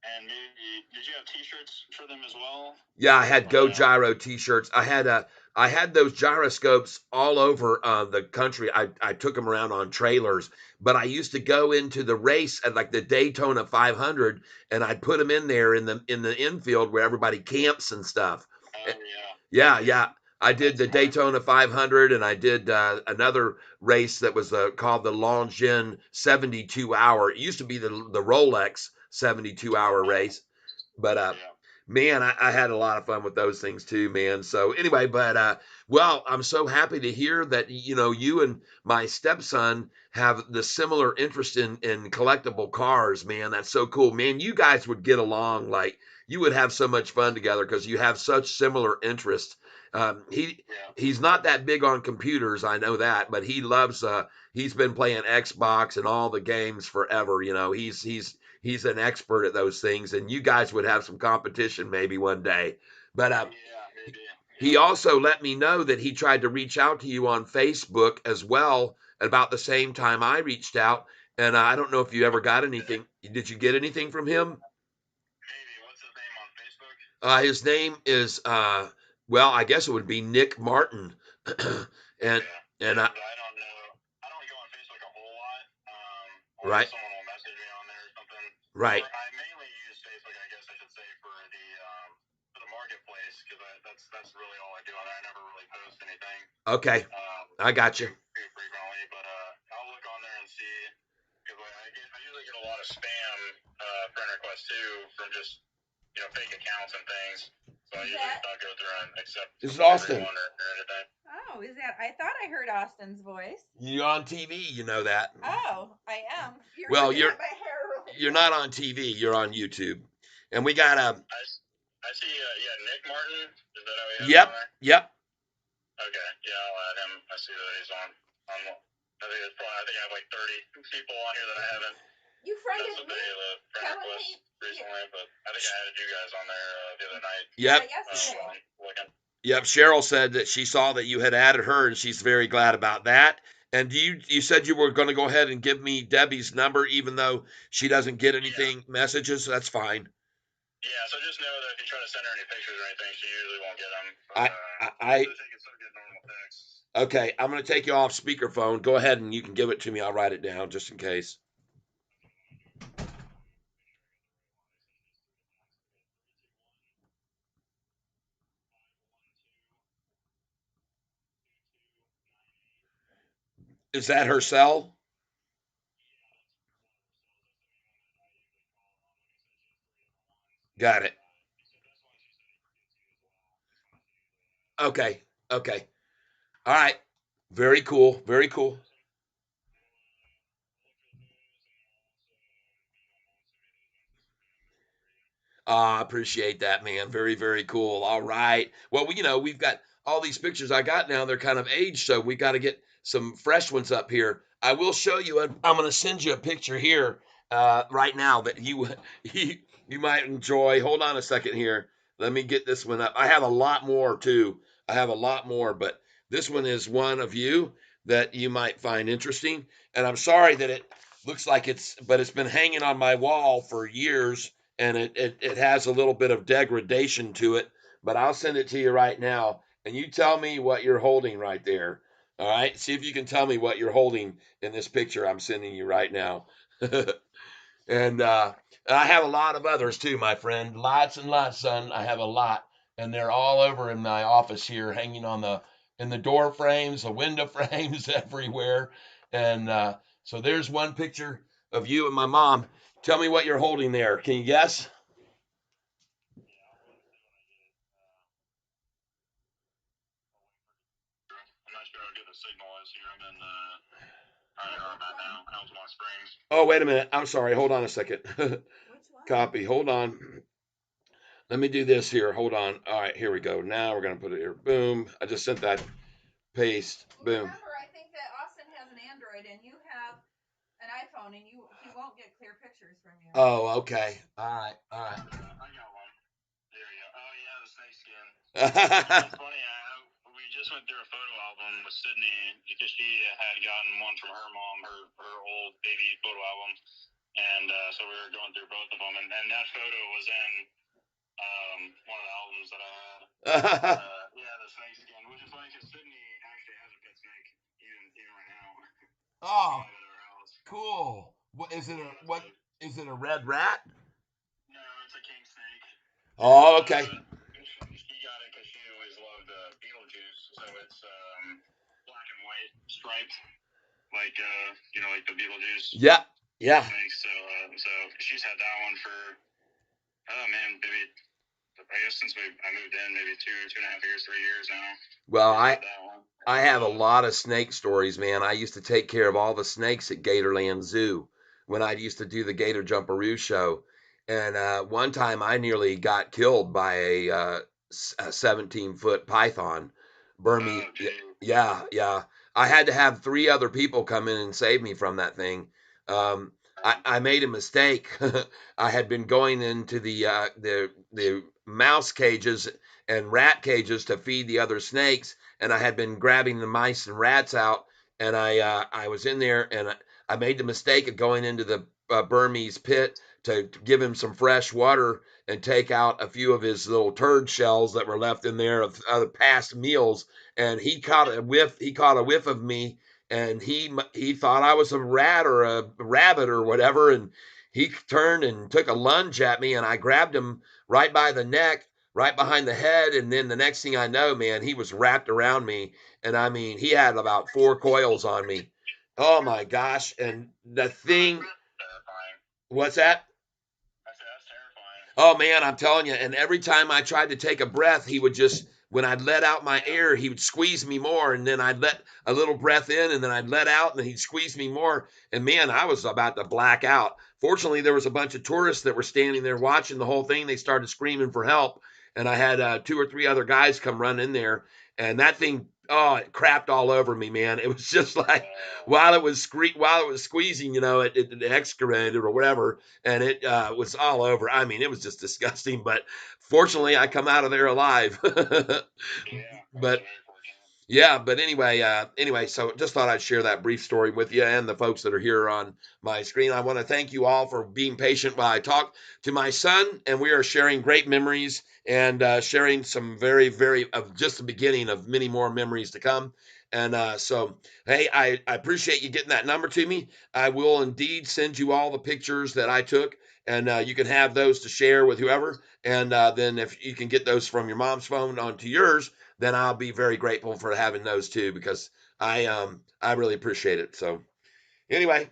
And maybe, did you have T-shirts for them as well? Yeah, I had Go Gyro T-shirts. I had those gyroscopes all over the country. I took them around on trailers, but I used to go into the race at like the Daytona 500, and I'd put them in there in the infield where everybody camps and stuff. Oh yeah. Yeah. I did the Daytona 500, and I did another race that was called the Longines 72 hour. It used to be the Rolex 72 hour race, but man, I had a lot of fun with those things too, man. So anyway, well, I'm so happy to hear that you and my stepson have the similar interest in collectible cars, man. That's so cool, man. You guys would get along like you would have so much fun together because you have such similar interests. He's not that big on computers, I know that, but he loves. He's been playing Xbox and all the games forever. He's an expert at those things, and you guys would have some competition maybe one day. But maybe. He also let me know that he tried to reach out to you on Facebook as well at about the same time I reached out. And I don't know if you ever got anything. Did you get anything from him? Maybe. What's his name on Facebook? His name is well, I guess it would be Nick Martin. and I don't know. I don't go on Facebook a whole lot. Right. Someone will message me on there or something. Right. I mainly use Facebook, I guess I should say, for the marketplace, because that's really all I do on there. I never really post anything. Okay. I got you. Pretty frequently, but I'll look on there and see, because I usually get a lot of spam friend requests too from just fake accounts and things. So I usually don't go through and accept. This is Austin. Or anything. Oh, is that? I thought I heard Austin's voice. You're on TV, you know that. Oh, I am. You're not on TV. You're on YouTube, and we got I see. Nick Martin. Is that how he is? Yep. Okay. Yeah, I'll add him. I see that he's on. I think I have like 30 people on here that I haven't. You friended me. The friend request recently, but I think I added you guys on there the other night. Yep. Looking. Yep. Cheryl said that she saw that you had added her, and she's very glad about that. And you said you were going to go ahead and give me Debbie's number, even though she doesn't get anything messages. That's fine. Yeah. So just know that if you try to send her any pictures or anything, she usually won't get them. Okay, I'm going to take you off speakerphone. Go ahead and you can give it to me. I'll write it down just in case. Is that her cell? Got it. Okay. All right. Very cool. I appreciate that, man. Very cool. All right. Well, we've got all these pictures I got now. They're kind of aged, so we got to get some fresh ones up here. I will show you. I'm going to send you a picture here right now that you might enjoy. Hold on a second here. Let me get this one up. I have a lot more too. But this one is one of you that you might find interesting. And I'm sorry that it looks like it's been hanging on my wall for years, and it has a little bit of degradation to it. But I'll send it to you right now, and you tell me what you're holding right there. All right. See if you can tell me what you're holding in this picture I'm sending you right now. And I have a lot of others too, my friend. Lots and lots, son. I have a lot, and they're all over in my office here, hanging on the in the door frames, the window frames, everywhere. And so there's one picture of you and my mom. Tell me what you're holding there. Can you guess? I'm not sure how good the signal is here. I'm in I don't know where I'm at now. Altamont Springs. Oh, wait a minute. I'm sorry. Hold on a second. Which one? Copy. Hold on. Let me do this here. Hold on. All right, here we go. Now we're gonna put it here. Boom. I just sent that. Paste. Boom. Remember, I think that Austin has an Android and you have an iPhone, and he won't get clear pictures from you. Oh, okay. All right. All right. I got one. There you go. Oh yeah, the snake skin. It's funny. We just went through a photo album with Sydney because she had gotten one from her mom, her old baby photo album, and so we were going through both of them, and that photo was in one of the albums that I had. Yeah, the snake skin, which is funny because Sydney actually has a pet snake even right now. Oh, At her house. cool. What is it? What is it? A red rat? No, it's a king snake. Oh, okay. She got it because she always loved Beetlejuice, so it's black and white striped, like like the Beetlejuice Yeah. Yeah. snakes. So she's had that one for maybe I guess since I moved in, maybe 2.5 years, 3 years now. Well, She's had that one. I have a lot of snake stories, man. I used to take care of all the snakes at Gatorland Zoo when I used to do the Gator Jumperoo show. And one time I nearly got killed by a 17-foot python. Burmese. Oh, gee. Yeah, yeah. I had to have three other people come in and save me from that thing. I made a mistake. I had been going into the mouse cages and rat cages to feed the other snakes, and I had been grabbing the mice and rats out, and I was in there, and I made the mistake of going into the Burmese pit to give him some fresh water and take out a few of his little turd shells that were left in there of other past meals, and he caught a whiff. He caught a whiff of me, and he thought I was a rat or a rabbit or whatever, and he turned and took a lunge at me, and I grabbed him right by the neck, right behind the head, and then the next thing I know, man, he was wrapped around me, and I mean, he had about 4 coils on me. Oh my gosh! And the thing, Terrifying. what's that? I said that's terrifying. Oh man, I'm telling you. And every time I tried to take a breath, he would just, when I'd let out my air, he would squeeze me more. And then I'd let a little breath in, and then I'd let out, and then he'd squeeze me more. And man, I was about to black out. Fortunately, there was a bunch of tourists that were standing there watching the whole thing. They started screaming for help. And I had 2 or 3 other guys come run in there. And that thing, oh, it crapped all over me, man. It was just like, while it was squeezing, it excreted or whatever, and it was all over. I mean, it was just disgusting. But fortunately, I come out of there alive. But yeah, but anyway, so just thought I'd share that brief story with you and the folks that are here on my screen. I want to thank you all for being patient while I talk to my son, and we are sharing great memories and sharing some very, very of just the beginning of many more memories to come. And so, hey, I appreciate you getting that number to me. I will indeed send you all the pictures that I took, and you can have those to share with whoever. And then if you can get those from your mom's phone onto yours, then I'll be very grateful for having those too, because I really appreciate it. So anyway,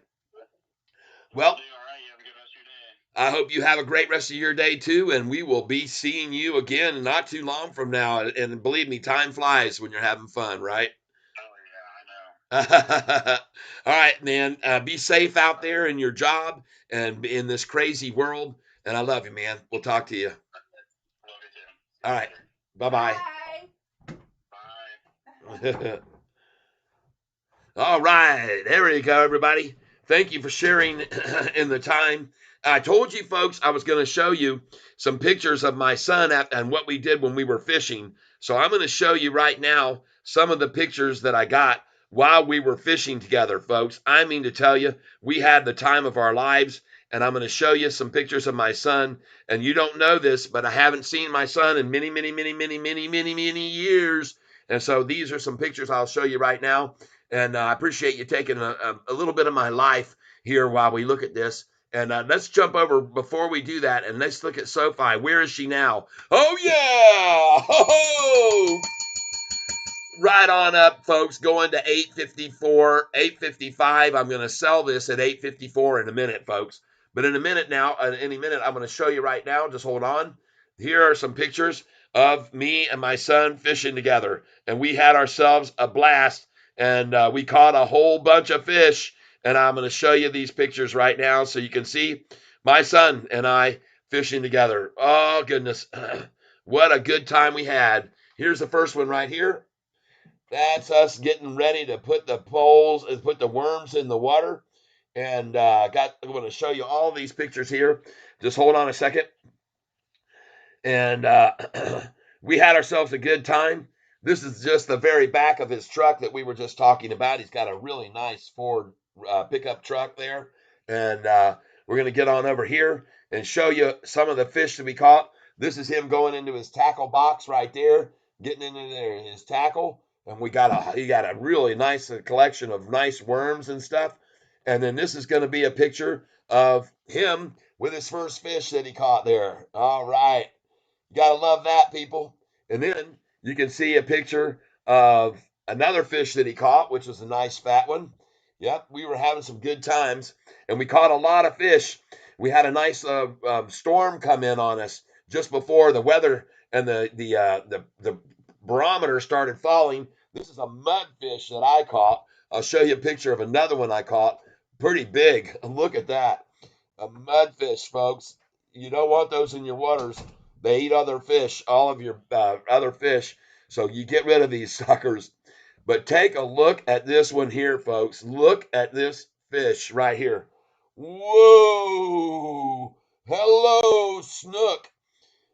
well, All right. You have a good rest of your day. I hope you have a great rest of your day too, and we will be seeing you again not too long from now. And believe me, time flies when you're having fun, right? Oh yeah, I know. All right, man. Be safe out there in your job and in this crazy world. And I love you, man. We'll talk to you. Love you too. All right. Bye-bye. Bye. All right, there you go, everybody. Thank you for sharing in the time. I told you folks I was going to show you some pictures of my son and what we did when we were fishing. So I'm going to show you right now some of the pictures that I got while we were fishing together, folks. I mean to tell you, we had the time of our lives, and I'm going to show you some pictures of my son. And you don't know this, but I haven't seen my son in many, many, many, many, many, many, many years. And so these are some pictures I'll show you right now. And I appreciate you taking a little bit of my life here while we look at this. And let's jump over before we do that, and let's look at Sofi. Where is she now? Oh, yeah! Ho-ho! Right on up, folks, going to 854, 855. I'm going to sell this at 854 in a minute, folks. But in a minute now, any minute, I'm going to show you right now. Just hold on. Here are some pictures of me and my son fishing together. And we had ourselves a blast, and we caught a whole bunch of fish. And I'm going to show you these pictures right now so you can see my son and I fishing together. Oh, goodness. What a good time we had. Here's the first one right here. That's us getting ready to put the poles and put the worms in the water. And I'm going to show you all these pictures here. Just hold on a second. And we had ourselves a good time. This is just the very back of his truck that we were just talking about. He's got a really nice Ford pickup truck there. And we're going to get on over here and show you some of the fish that we caught. This is him going into his tackle box right there, getting into there, his tackle. And he got a really nice collection of nice worms and stuff. And then this is going to be a picture of him with his first fish that he caught there. All right. You got to love that, people. And then you can see a picture of another fish that he caught, which was a nice fat one. Yep, we were having some good times. And we caught a lot of fish. We had a nice storm come in on us just before the weather and the barometer started falling. This is a mudfish that I caught. I'll show you a picture of another one I caught. Pretty big. Look at that. A mudfish, folks. You don't want those in your waters. They eat other fish, all of your other fish. So you get rid of these suckers. But take a look at this one here, folks. Look at this fish right here. Whoa! Hello, snook.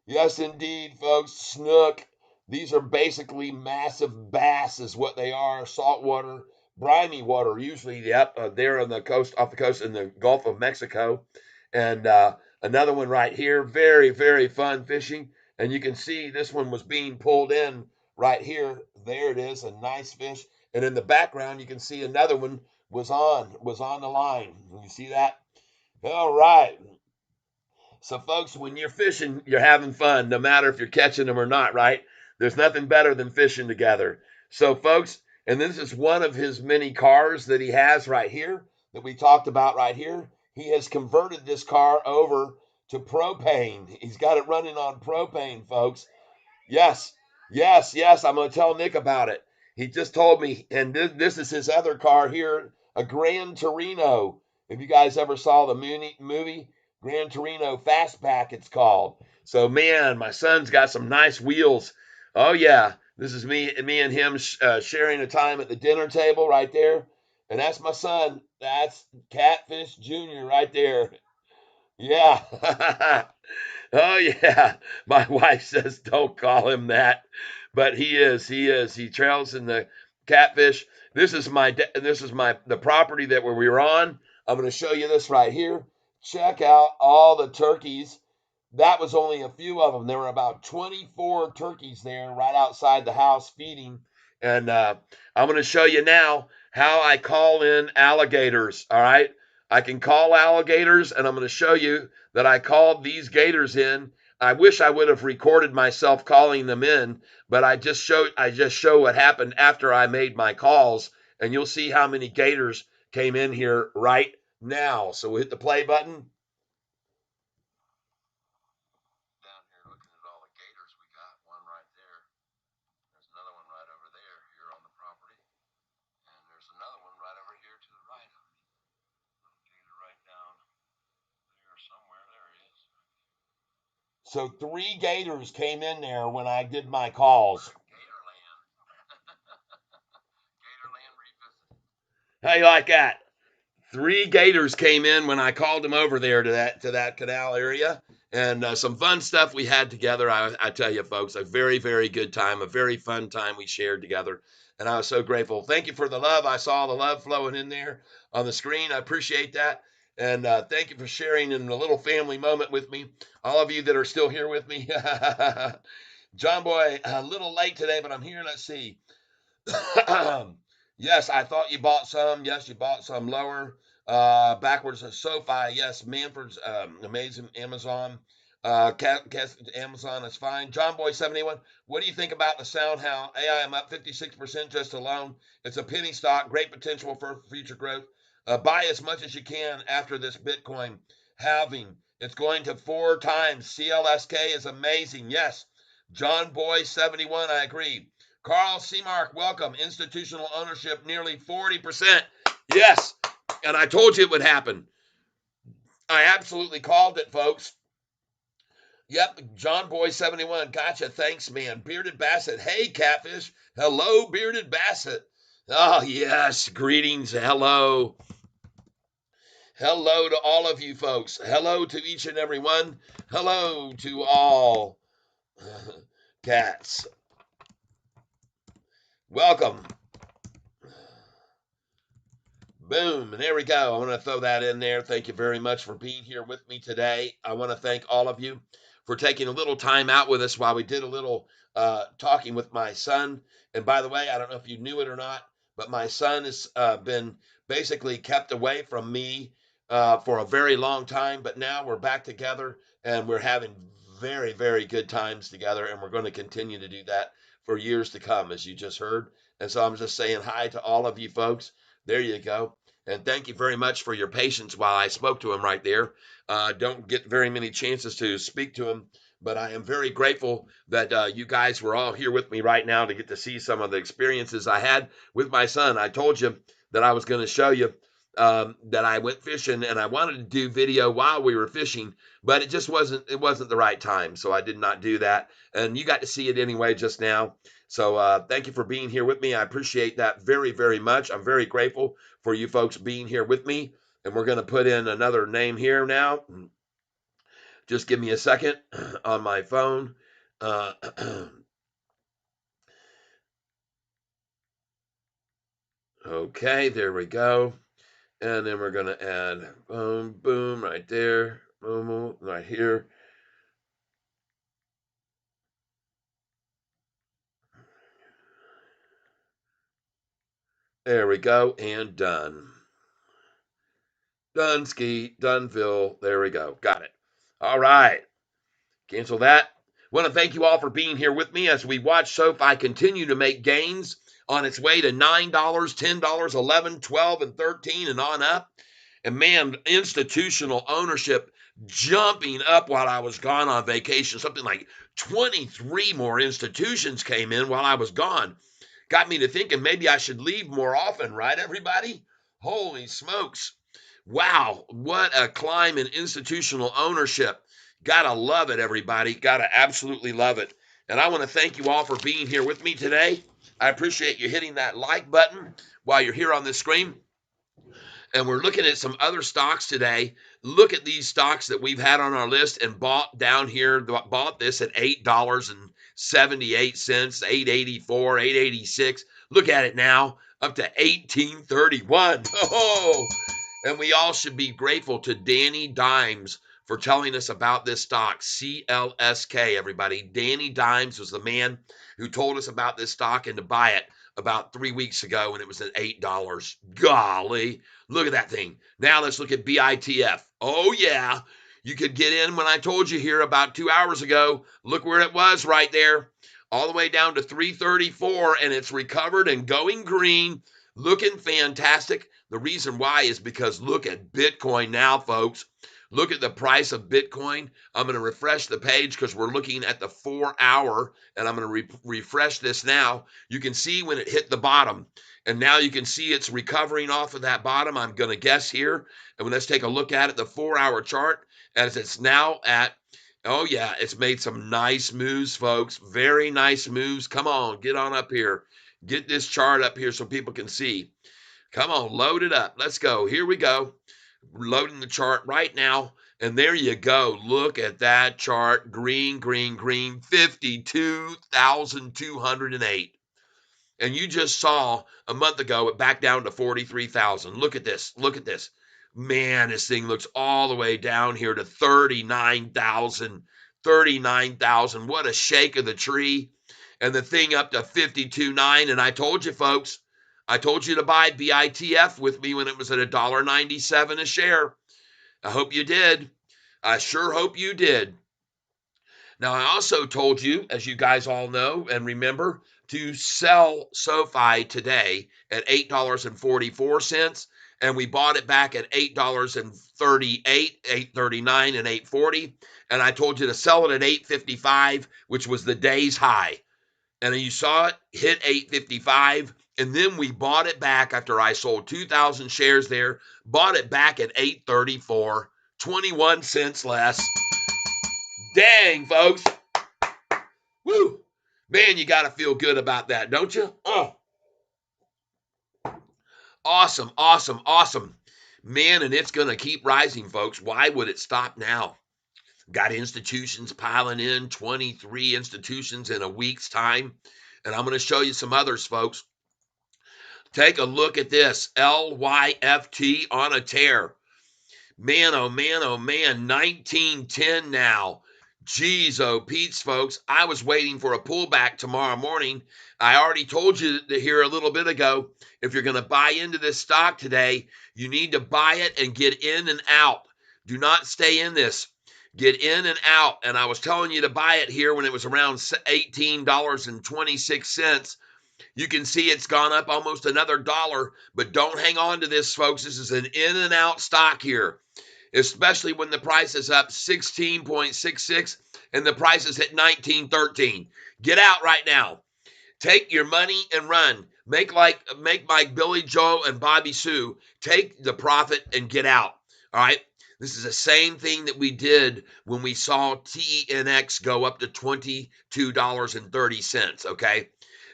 Yes, indeed, folks. Snook. These are basically massive bass is what they are. Saltwater, briny water, usually there on the coast, off the coast in the Gulf of Mexico. And another one right here. Very, very fun fishing. And you can see this one was being pulled in right here. There it is, a nice fish. And in the background, you can see another one was on the line. You see that? All right. So, folks, when you're fishing, you're having fun, no matter if you're catching them or not, right? There's nothing better than fishing together. So, folks, and this is one of his many cars that he has right here that we talked about right here. He has converted this car over to propane. He's got it running on propane, folks. Yes, yes, yes. I'm going to tell Nick about it. He just told me, and this is his other car here, a Gran Torino. If you guys ever saw the movie Gran Torino Fastback, it's called. So, man, my son's got some nice wheels. Oh, yeah. This is me and him sharing a time at the dinner table right there. And that's my son. That's Catfish Jr. right there. Yeah. Oh, yeah. My wife says don't call him that. But he is. He trails in the Catfish. This is the property that we were on. I'm going to show you this right here. Check out all the turkeys. That was only a few of them. There were about 24 turkeys there right outside the house feeding. And I'm going to show you now how I call in alligators. All right. I can call alligators, and I'm going to show you that I called these gators in. I wish I would have recorded myself calling them in, but I just show what happened after I made my calls, and you'll see how many gators came in here right now. So we'll hit the play button. Down here looking at all the gators, we got one right there. There's another one right over there here on the property. And there's another one right over here to the right of me. Little gator right down there somewhere. There he is. So 3 gators came in there when I did my calls. Gatorland. Gatorland revisited. How you like that? 3 gators came in when I called them over there to that canal area, and some fun stuff we had together. I tell you, folks, a very, very good time, a very fun time we shared together, and I was so grateful. Thank you for the love. I saw the love flowing in there on the screen. I appreciate that, and thank you for sharing in a little family moment with me. All of you that are still here with me. John Boy, a little late today, but I'm here. Let's see. Yes, I thought you bought some. Yes, you bought some lower. Backwards of Sofi. Yes, Manford's amazing. Amazon. Amazon is fine. John Boy 71. What do you think about the sound? How AI? I'm up 56% just alone. It's a penny stock. Great potential for future growth. Buy as much as you can after this Bitcoin halving. It's going to 4 times. CLSK is amazing. Yes. John Boy 71. I agree. Carl Seamark, welcome. Institutional ownership nearly 40%. Yes. And I told you it would happen. I absolutely called it, folks. Yep, John Boy 71. Gotcha. Thanks, man. Bearded Bassett. Hey, Catfish. Hello, Bearded Bassett. Oh, yes. Greetings. Hello. Hello to all of you folks. Hello to each and every one. Hello to all cats. Welcome. Boom, and there we go. I want to throw that in there. Thank you very much for being here with me today. I want to thank all of you for taking a little time out with us while we did a little talking with my son. And by the way, I don't know if you knew it or not, but my son has been basically kept away from me for a very long time. But now we're back together and we're having very, very good times together. And we're going to continue to do that for years to come, as you just heard. And so I'm just saying hi to all of you folks. There you go. And thank you very much for your patience while I spoke to him right there. Don't get very many chances to speak to him, but I am very grateful that you guys were all here with me right now to get to see some of the experiences I had with my son. I told you that I was going to show you that I went fishing, and I wanted to do video while we were fishing, but it wasn't the right time, so I did not do that. And you got to see it anyway just now. So thank you for being here with me. I appreciate that very, very much. I'm very grateful for you folks being here with me. And we're going to put in another name here now. Just give me a second on my phone. Uh, okay, there we go. And then we're going to add boom, boom, right there. Boom, boom, right here. There we go. And done. Done, Ski. Duneville. There we go. Got it. All right. Cancel that. Want to thank you all for being here with me as we watch SoFi continue to make gains on its way to $9, $10, $11, $12, and $13 and on up. And man, institutional ownership jumping up while I was gone on vacation. Something like 23 more institutions came in while I was gone. Got me to thinking maybe I should leave more often, right, everybody? Holy smokes. Wow, what a climb in institutional ownership. Gotta love it, everybody. Gotta absolutely love it. And I want to thank you all for being here with me today. I appreciate you hitting that like button while you're here on this screen. And we're looking at some other stocks today. Look at these stocks that we've had on our list and bought down here. Bought this at $8.78, $8.84, $8.86. Look at it now, up to $18.31. Oh, and we all should be grateful to Danny Dimes for telling us about this stock, CLSK, everybody. Danny Dimes was the man who told us about this stock and to buy it about 3 weeks ago when it was at $8. Golly, look at that thing. Now let's look at BITF. Oh, yeah. You could get in when I told you here about 2 hours ago. Look where it was right there, all the way down to 334, and it's recovered and going green, looking fantastic. The reason why is because look at Bitcoin now, folks. Look at the price of Bitcoin. I'm going to refresh the page because we're looking at the 4 hour, and I'm going to refresh this now. You can see when it hit the bottom, and now you can see it's recovering off of that bottom, I'm going to guess here. And let's take a look at it, the 4 hour chart, as it's now at, oh yeah, it's made some nice moves, folks. Very nice moves. Come on, get on up here. Get this chart up here so people can see. Come on, load it up. Let's go. Here we go. Loading the chart right now. And there you go. Look at that chart. Green, green, green. 52,208. And you just saw a month ago it back down to 43,000. Look at this. Look at this. Man, this thing looks all the way down here to 39,000. 39,000. What a shake of the tree. and the thing up to 52.9. And I told you, folks, I told you to buy BITF with me when it was at $1.97 a share. I hope you did. I sure hope you did. Now, I also told you, as you guys all know and remember, to sell Sofi today at $8.44, and we bought it back at $8.38, $8.39, and $8.40. And I told you to sell it at $8.55, which was the day's high. And you saw it hit $8.55, and then we bought it back after I sold 2,000 shares there, bought it back at $8.34, 21 cents less. Dang, folks. Woo. Man, you got to feel good about that, don't you? Oh. Awesome, awesome, awesome. Man, and it's going to keep rising, folks. Why would it stop now? Got institutions piling in, 23 institutions in a week's time. And I'm going to show you some others, folks. Take a look at this. LYFT on a tear. Man, oh man, oh man. 1910 now. Geez, oh Pete's, folks. I was waiting for a pullback tomorrow morning. I already told you here a little bit ago, if you're going to buy into this stock today, you need to buy it and get in and out. Do not stay in this. Get in and out. And I was telling you to buy it here when it was around $18.26. You can see it's gone up almost another $1, but don't hang on to this, folks. This is an in and out stock here, especially when the price is up 16.66 and the price is at 19.13. Get out right now. Take your money and run. Make like Billy Joe and Bobby Sue. Take the profit and get out. All right. This is the same thing that we did when we saw TNX go up to $22.30. Okay.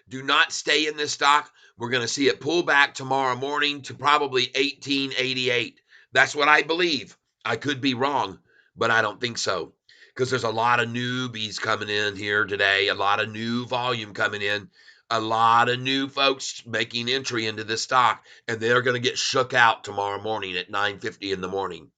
Do not stay in this stock. We're going to see it pull back tomorrow morning to probably 1888. That's what I believe. I could be wrong, but I don't think so, because there's a lot of newbies coming in here today, a lot of new volume coming in, a lot of new folks making entry into this stock, and they're going to get shook out tomorrow morning at 9:50 in the morning.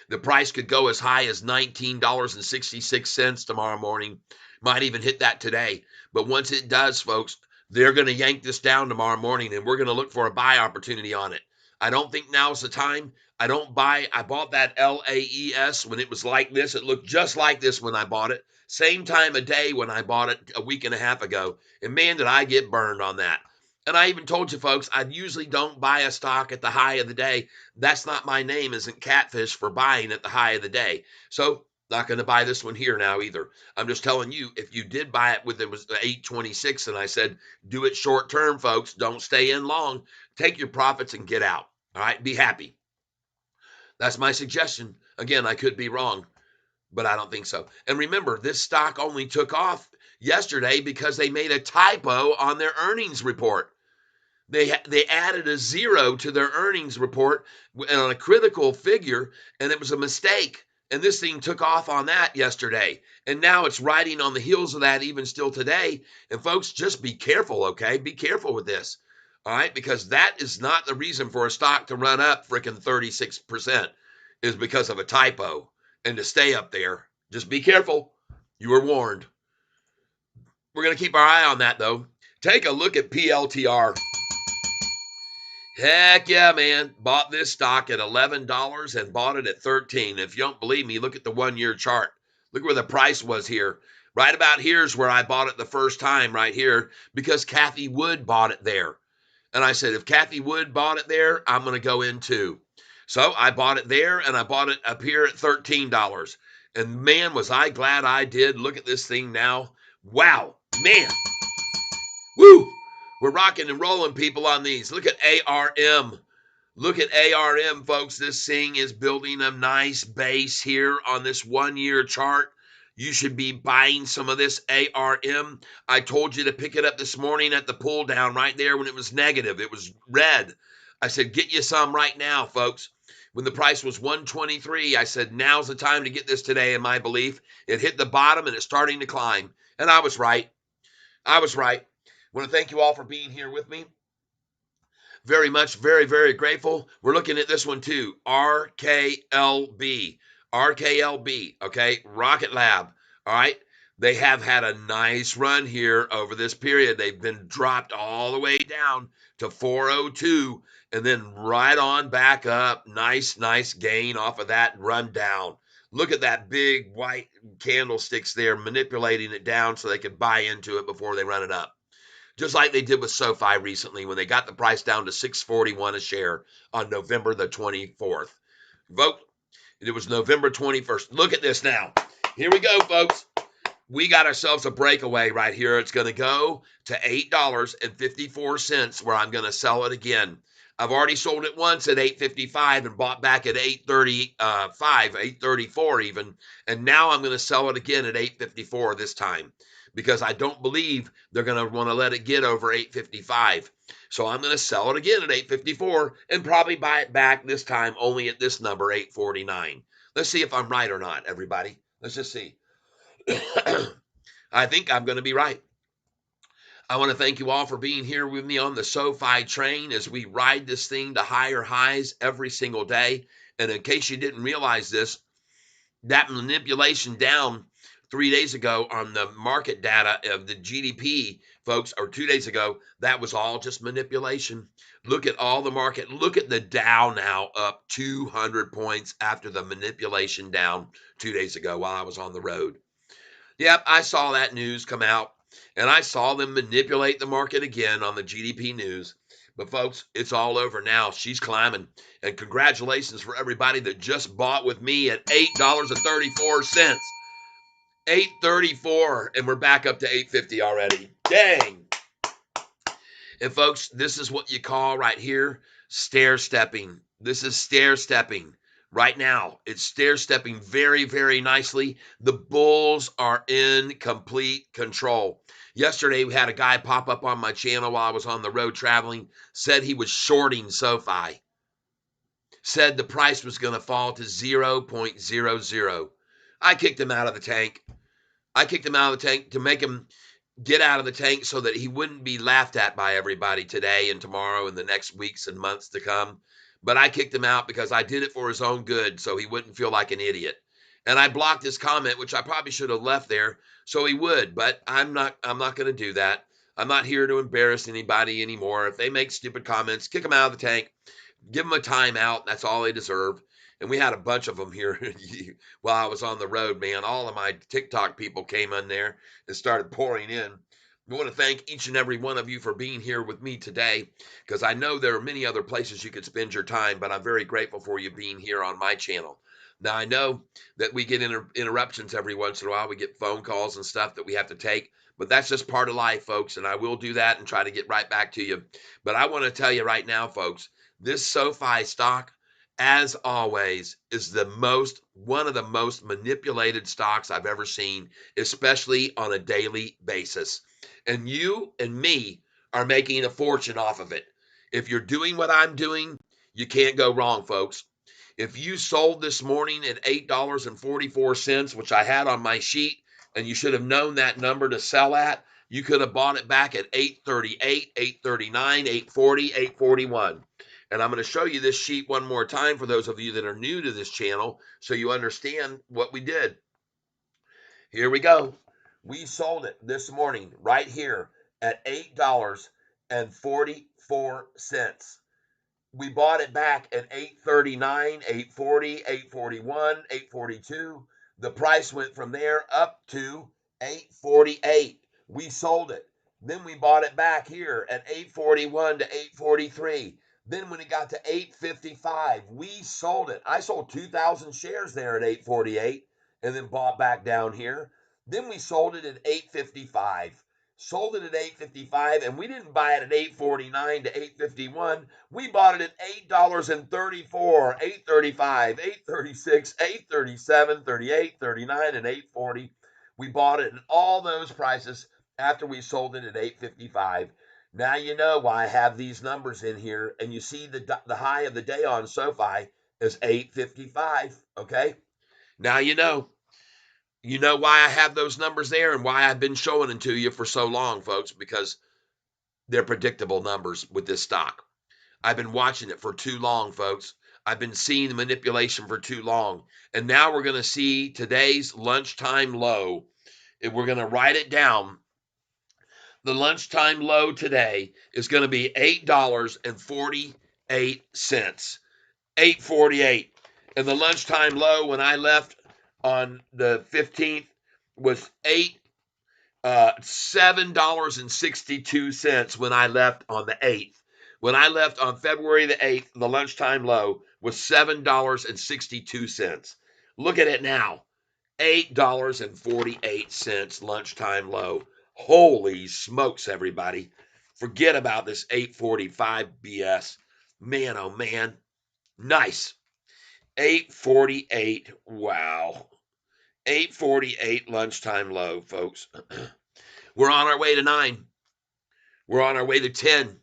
The price could go as high as $19.66 tomorrow morning. Might even hit that today. But once it does, folks, they're going to yank this down tomorrow morning, and we're going to look for a buy opportunity on it. I don't think now's the time. I bought that LAES when it was like this. It looked just like this when I bought it. Same time of day when I bought it a week and a half ago. And man, did I get burned on that. And I even told you, folks, I usually don't buy a stock at the high of the day. That's not my name, isn't Catfish, for buying at the high of the day. So not going to buy this one here now either. I'm just telling you, if you did buy it it was 826, and I said, do it short term, folks. Don't stay in long. Take your profits and get out. All right, be happy. That's my suggestion. Again, I could be wrong, but I don't think so. And remember, this stock only took off yesterday because they made a typo on their earnings report. They added a 0 to their earnings report on a critical figure, and it was a mistake. And this thing took off on that yesterday. And now it's riding on the heels of that even still today. And folks, just be careful, okay? Be careful with this. All right, because that is not the reason for a stock to run up freaking 36%, is because of a typo. And to stay up there, just be careful. You were warned. We're going to keep our eye on that, though. Take a look at PLTR. Heck yeah, man. Bought this stock at $11 and bought it at $13. If you don't believe me, look at the 1-year chart. Look where the price was here. Right about here's where I bought it the first time, right here, because Kathy Wood bought it there. And I said, if Kathy Wood bought it there, I'm going to go in too. So I bought it there, and I bought it up here at $13. And man, was I glad I did. Look at this thing now. Wow, man. Woo! We're rocking and rolling, people, on these. Look at ARM. Look at ARM, folks. This thing is building a nice base here on this 1-year chart. You should be buying some of this ARM. I told you to pick it up this morning at the pull down right there when it was negative. It was red. I said, get you some right now, folks. When the price was 123, I said, now's the time to get this today, in my belief. It hit the bottom, and it's starting to climb. And I was right. I was right. I want to thank you all for being here with me. Very much, very, very grateful. We're looking at this one too. RKLB. RKLB, okay? Rocket Lab, all right? They have had a nice run here over this period. They've been dropped all the way down to 402 and then right on back up. Nice gain off of that run down. Look at that big white candlesticks there manipulating it down so they could buy into it before they run it up. Just like they did with Sofi recently when they got the price down to 641 a share on November the 24th. Vote. It was November 21st. Look at this now. Here we go, folks. We got ourselves a breakaway right here. It's going to go to $8.54 where I'm going to sell it again. I've already sold it once at $8.55 and bought back at $8.35, $8.34 even. And now I'm going to sell it again at $8.54 this time because I don't believe they're going to want to let it get over $8.55. So I'm going to sell it again at $8.54 and probably buy it back this time only at this number, $8.49. Let's see if I'm right or not, everybody. Let's just see. I think I'm going to be right. I want to thank you all for being here with me on the SoFi train as we ride this thing to higher highs every single day. And in case you didn't realize this, that manipulation down 3 days ago on the market data of the GDP, folks, or 2 days ago, that was all just manipulation. Look at all the market. Look at the Dow now up 200 points after the manipulation down 2 days ago while I was on the road. Yep, I saw that news come out, and I saw them manipulate the market again on the GDP news. But folks, it's all over now. She's climbing. And congratulations for everybody that just bought with me at $8.34. $8.34, and we're back up to $8.50 already. Dang. And folks, this is what you call right here stair stepping. This is stair stepping. Right now, it's stair stepping very, very nicely. The bulls are in complete control. Yesterday, we had a guy pop up on my channel while I was on the road traveling, said he was shorting SoFi, said the price was going to fall to 0.00. I kicked him out of the tank. I kicked him out of the tank to make him get out of the tank so that he wouldn't be laughed at by everybody today and tomorrow and the next weeks and months to come. But I kicked him out because I did it for his own good so he wouldn't feel like an idiot. And I blocked his comment, which I probably should have left there so he would, but I'm not going to do that. I'm not here to embarrass anybody anymore. If they make stupid comments, kick them out of the tank, give them a timeout. That's all they deserve. And we had a bunch of them here while I was on the road, man. All of my TikTok people came in there and started pouring in. I want to thank each and every one of you for being here with me today because I know there are many other places you could spend your time, but I'm very grateful for you being here on my channel. Now, I know that we get interruptions every once in a while. We get phone calls and stuff that we have to take, but that's just part of life, folks, and I will do that and try to get right back to you. But I want to tell you right now, folks, this SoFi stock, as always, is one of the most manipulated stocks I've ever seen, especially on a daily basis. And you and me are making a fortune off of it. If you're doing what I'm doing, you can't go wrong, folks. If you sold this morning at $8.44, which I had on my sheet, and you should have known that number to sell at, you could have bought it back at $8.38, $8.39, $8.40, $8.41. And I'm going to show you this sheet one more time for those of you that are new to this channel so you understand what we did. Here we go. We sold it this morning right here at $8.44. We bought it back at $8.39, $8.40, $8.41, $8.42. The price went from there up to $8.48. We sold it. Then we bought it back here at $8.41 to $8.43. Then when it got to $8.55, we sold it. I sold 2,000 shares there at $8.48 and then bought back down here. Then we sold it at $8.55. Sold it at $8.55, and we didn't buy it at $8.49 to $8.51. We bought it at $8.34, $8.35, $8.36, $8.37, $38, $39, and $8.40. We bought it at all those prices after we sold it at $8.55. Now you know why I have these numbers in here, and you see the high of the day on SoFi is $8.55, okay? Now you know. You know why I have those numbers there and why I've been showing them to you for so long, folks, because they're predictable numbers with this stock. I've been watching it for too long, folks. I've been seeing the manipulation for too long. And now we're going to see today's lunchtime low if we're going to write it down, the lunchtime low today is going to be $8.48. $8.48. And the lunchtime low when I left on the 15th was $7.62 when I left on the 8th. When I left on February the 8th, the lunchtime low was $7.62. Look at it now. $8.48 lunchtime low. Holy smokes, everybody. Forget about this 845 BS. Man, oh man. Nice. 848. Wow. 848 lunchtime low, folks. We're on our way to 9. We're on our way to 10.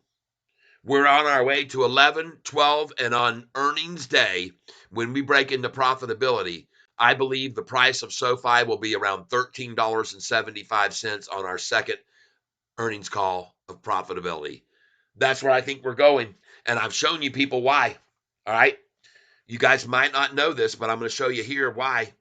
We're on our way to 11, 12, and on earnings day, when we break into profitability, I believe the price of Sofi will be around $13.75 on our second earnings call of profitability. That's where I think we're going. And I've shown you people why. All right. You guys might not know this, but I'm going to show you here why.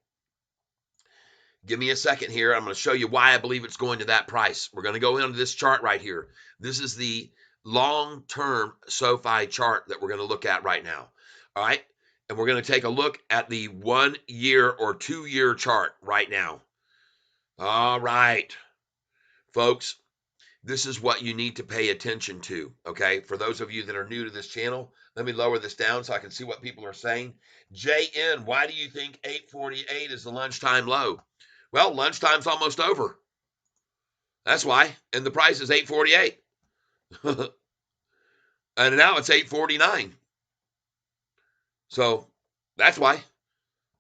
Give me a second here. I'm going to show you why I believe it's going to that price. We're going to go into this chart right here. This is the long-term SoFi chart that we're going to look at right now. All right. And we're going to take a look at the 1 year or 2 year chart right now. All right, folks, this is what you need to pay attention to. Okay. For those of you that are new to this channel, let me lower this down so I can see what people are saying. JN, why do you think 848 is the lunchtime low? Well, lunchtime's almost over. That's why. And the price is 848. And now it's 849. So that's why.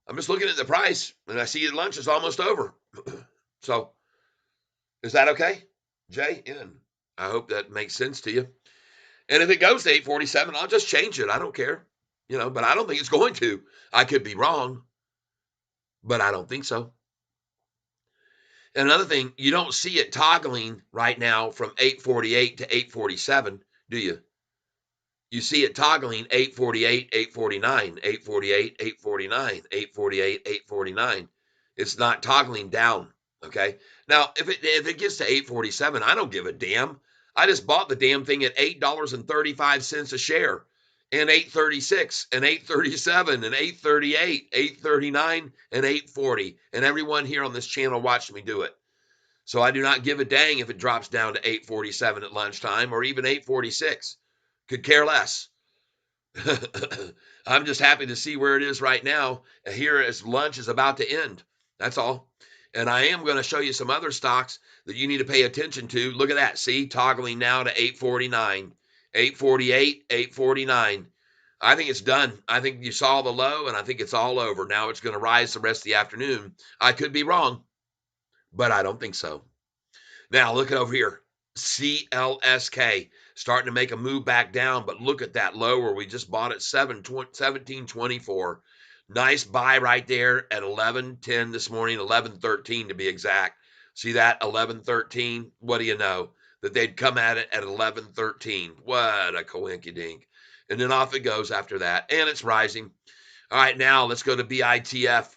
I'm just looking at the price and I see that lunch is almost over. So is that okay? JN, I hope that makes sense to you. And if it goes to 847, I'll just change it. I don't care. But I don't think it's going to. I could be wrong, but I don't think so. And another thing, you don't see it toggling right now from 848 to 847, do you? You see it toggling 848, 849, 848, 849, 848, 849. It's not toggling down, okay? Now, if it gets to 847, I don't give a damn. I just bought the damn thing at $8.35 a share, and 836, and 837, and 838, 839, and 840. And everyone here on this channel watched me do it. So I do not give a dang if it drops down to 847 at lunchtime or even 846. Could care less. I'm just happy to see where it is right now here as lunch is about to end. That's all. And I am going to show you some other stocks that you need to pay attention to. Look at that. See, toggling now to 849, 848, 849. I think it's done. I think you saw the low, and I think it's all over. Now it's going to rise the rest of the afternoon. I could be wrong, but I don't think so. Now look at over here. CLSK starting to make a move back down, but look at that low where we just bought at 1724. Nice buy right there at 11:10 this morning, 11:13 to be exact. See that 11:13? What do you know? That they'd come at it at 11:13. What a coinkydink. And then off it goes after that, and it's rising. All right, now let's go to BITF.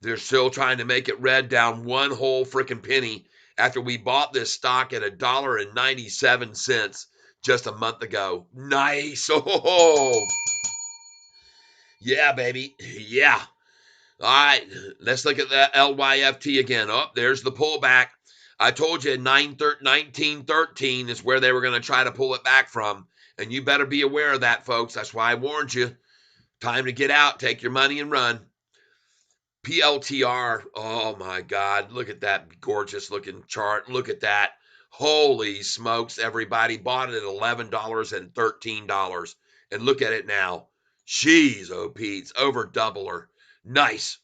They're still trying to make it red down one whole freaking penny after we bought this stock at $1.97 just a month ago. Nice. Oh, yeah, baby. Yeah. All right, let's look at that LYFT again. Oh, there's the pullback. I told you 1913 is where they were going to try to pull it back from. And you better be aware of that, folks. That's why I warned you. Time to get out, take your money and run. PLTR, oh my God, look at that gorgeous looking chart. Look at that. Holy smokes, everybody bought it at $11 and $13. And look at it now. Jeez, oh Pete's, over doubler. Nice.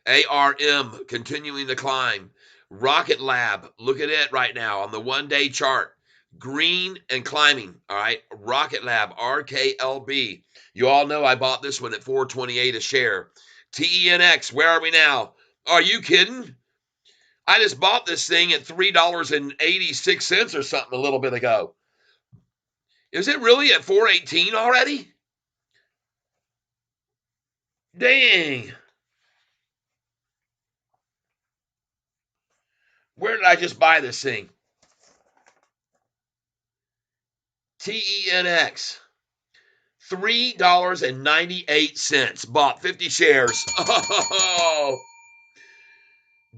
ARM continuing to climb. Rocket Lab, look at it right now on the 1 day chart. Green and climbing, all right? Rocket Lab, RKLB. You all know I bought this one at $4.28 a share. TENX, where are we now? Are you kidding? I just bought this thing at $3.86 or something a little bit ago. Is it really at $4.18 already? Dang. Where did I just buy this thing? TENX. $3.98. Bought 50 shares. Oh,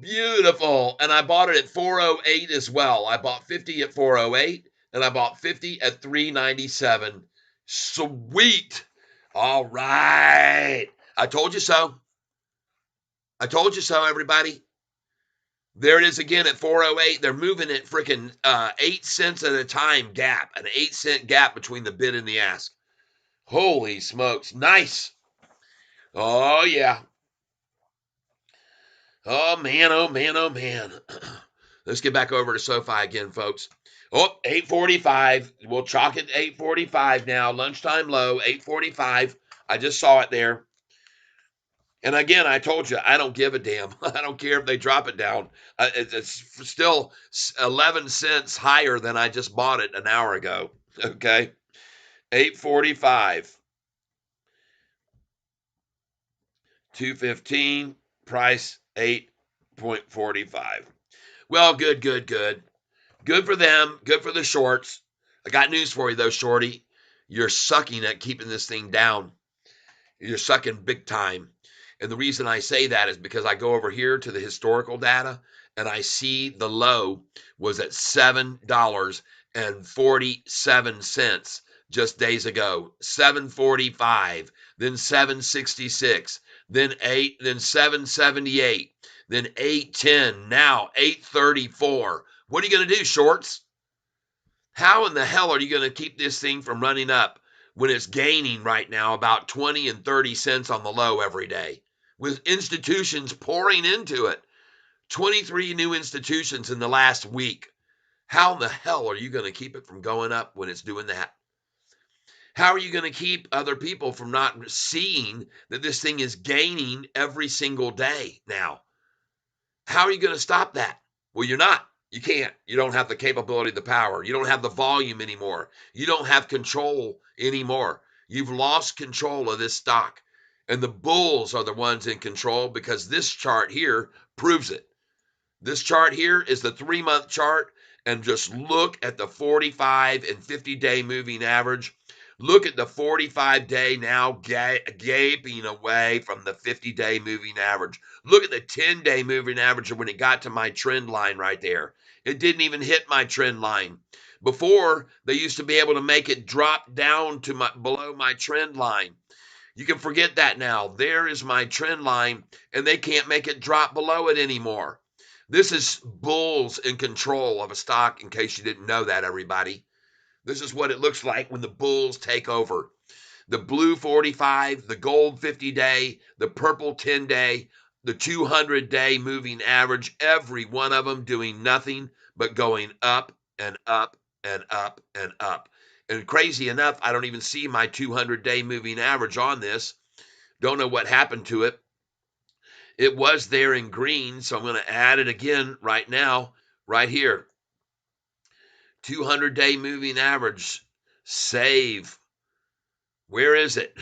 beautiful. And I bought it at 408 as well. I bought 50 at 408 and I bought 50 at 397. Sweet. All right. I told you so. I told you so, everybody. There it is again at 408. They're moving it freaking 8 cents at a time gap, an 8-cent gap between the bid and the ask. Holy smokes. Nice. Oh, yeah. Oh, man, oh, man, oh, man. Let's get back over to Sofi again, folks. Oh, 8:45. We'll chalk it 8:45 now. Lunchtime low, 8:45. I just saw it there. And again, I told you, I don't give a damn. I don't care if they drop it down. It's still 11 cents higher than I just bought it an hour ago. Okay. 8:45. 215. Price 8.45. Well, good, good, good. Good for them. Good for the shorts. I got news for you, though, Shorty. You're sucking at keeping this thing down. You're sucking big time. And the reason I say that is because I go over here to the historical data and I see the low was at $7.47 just days ago. 7.45, then 7.66, then 8, then 7.78, then 8.10, now 8.34. What are you going to do, shorts? How in the hell are you going to keep this thing from running up when it's gaining right now about 20 and 30 cents on the low every day, with institutions pouring into it? 23 new institutions in the last week. How in the hell are you going to keep it from going up when it's doing that? How are you going to keep other people from not seeing that this thing is gaining every single day now? How are you going to stop that? Well, you're not. You can't. You don't have the capability, the power. You don't have the volume anymore. You don't have control anymore. You've lost control of this stock. And the bulls are the ones in control because this chart here proves it. This chart here is the 3-month chart. And just look at the 45 and 50-day moving average. Look at the 45-day now gaping away from the 50-day moving average. Look at the 10-day moving average when it got to my trend line right there. It didn't even hit my trend line. Before, they used to be able to make it drop down to below my trend line. You can forget that now. There is my trend line, and they can't make it drop below it anymore. This is bulls in control of a stock, in case you didn't know that, everybody. This is what it looks like when the bulls take over. The blue 45, the gold 50-day, the purple 10-day, the 200-day moving average, every one of them doing nothing but going up and up and up and up. And crazy enough, I don't even see my 200-day moving average on this. Don't know what happened to it. It was there in green, so I'm going to add it again right now, right here. 200-day moving average, save. Where is it?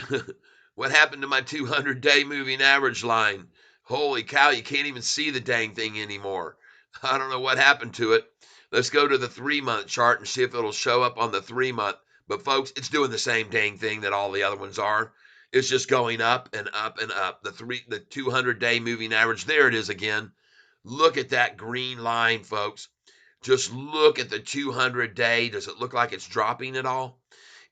What happened to my 200-day moving average line? Holy cow, you can't even see the dang thing anymore. I don't know what happened to it. Let's go to the 3-month chart and see if it'll show up on the 3-month. But folks, it's doing the same dang thing that all the other ones are. It's just going up and up and up. The 200-day moving average, there it is again. Look at that green line, folks. Just look at the 200-day. Does it look like it's dropping at all?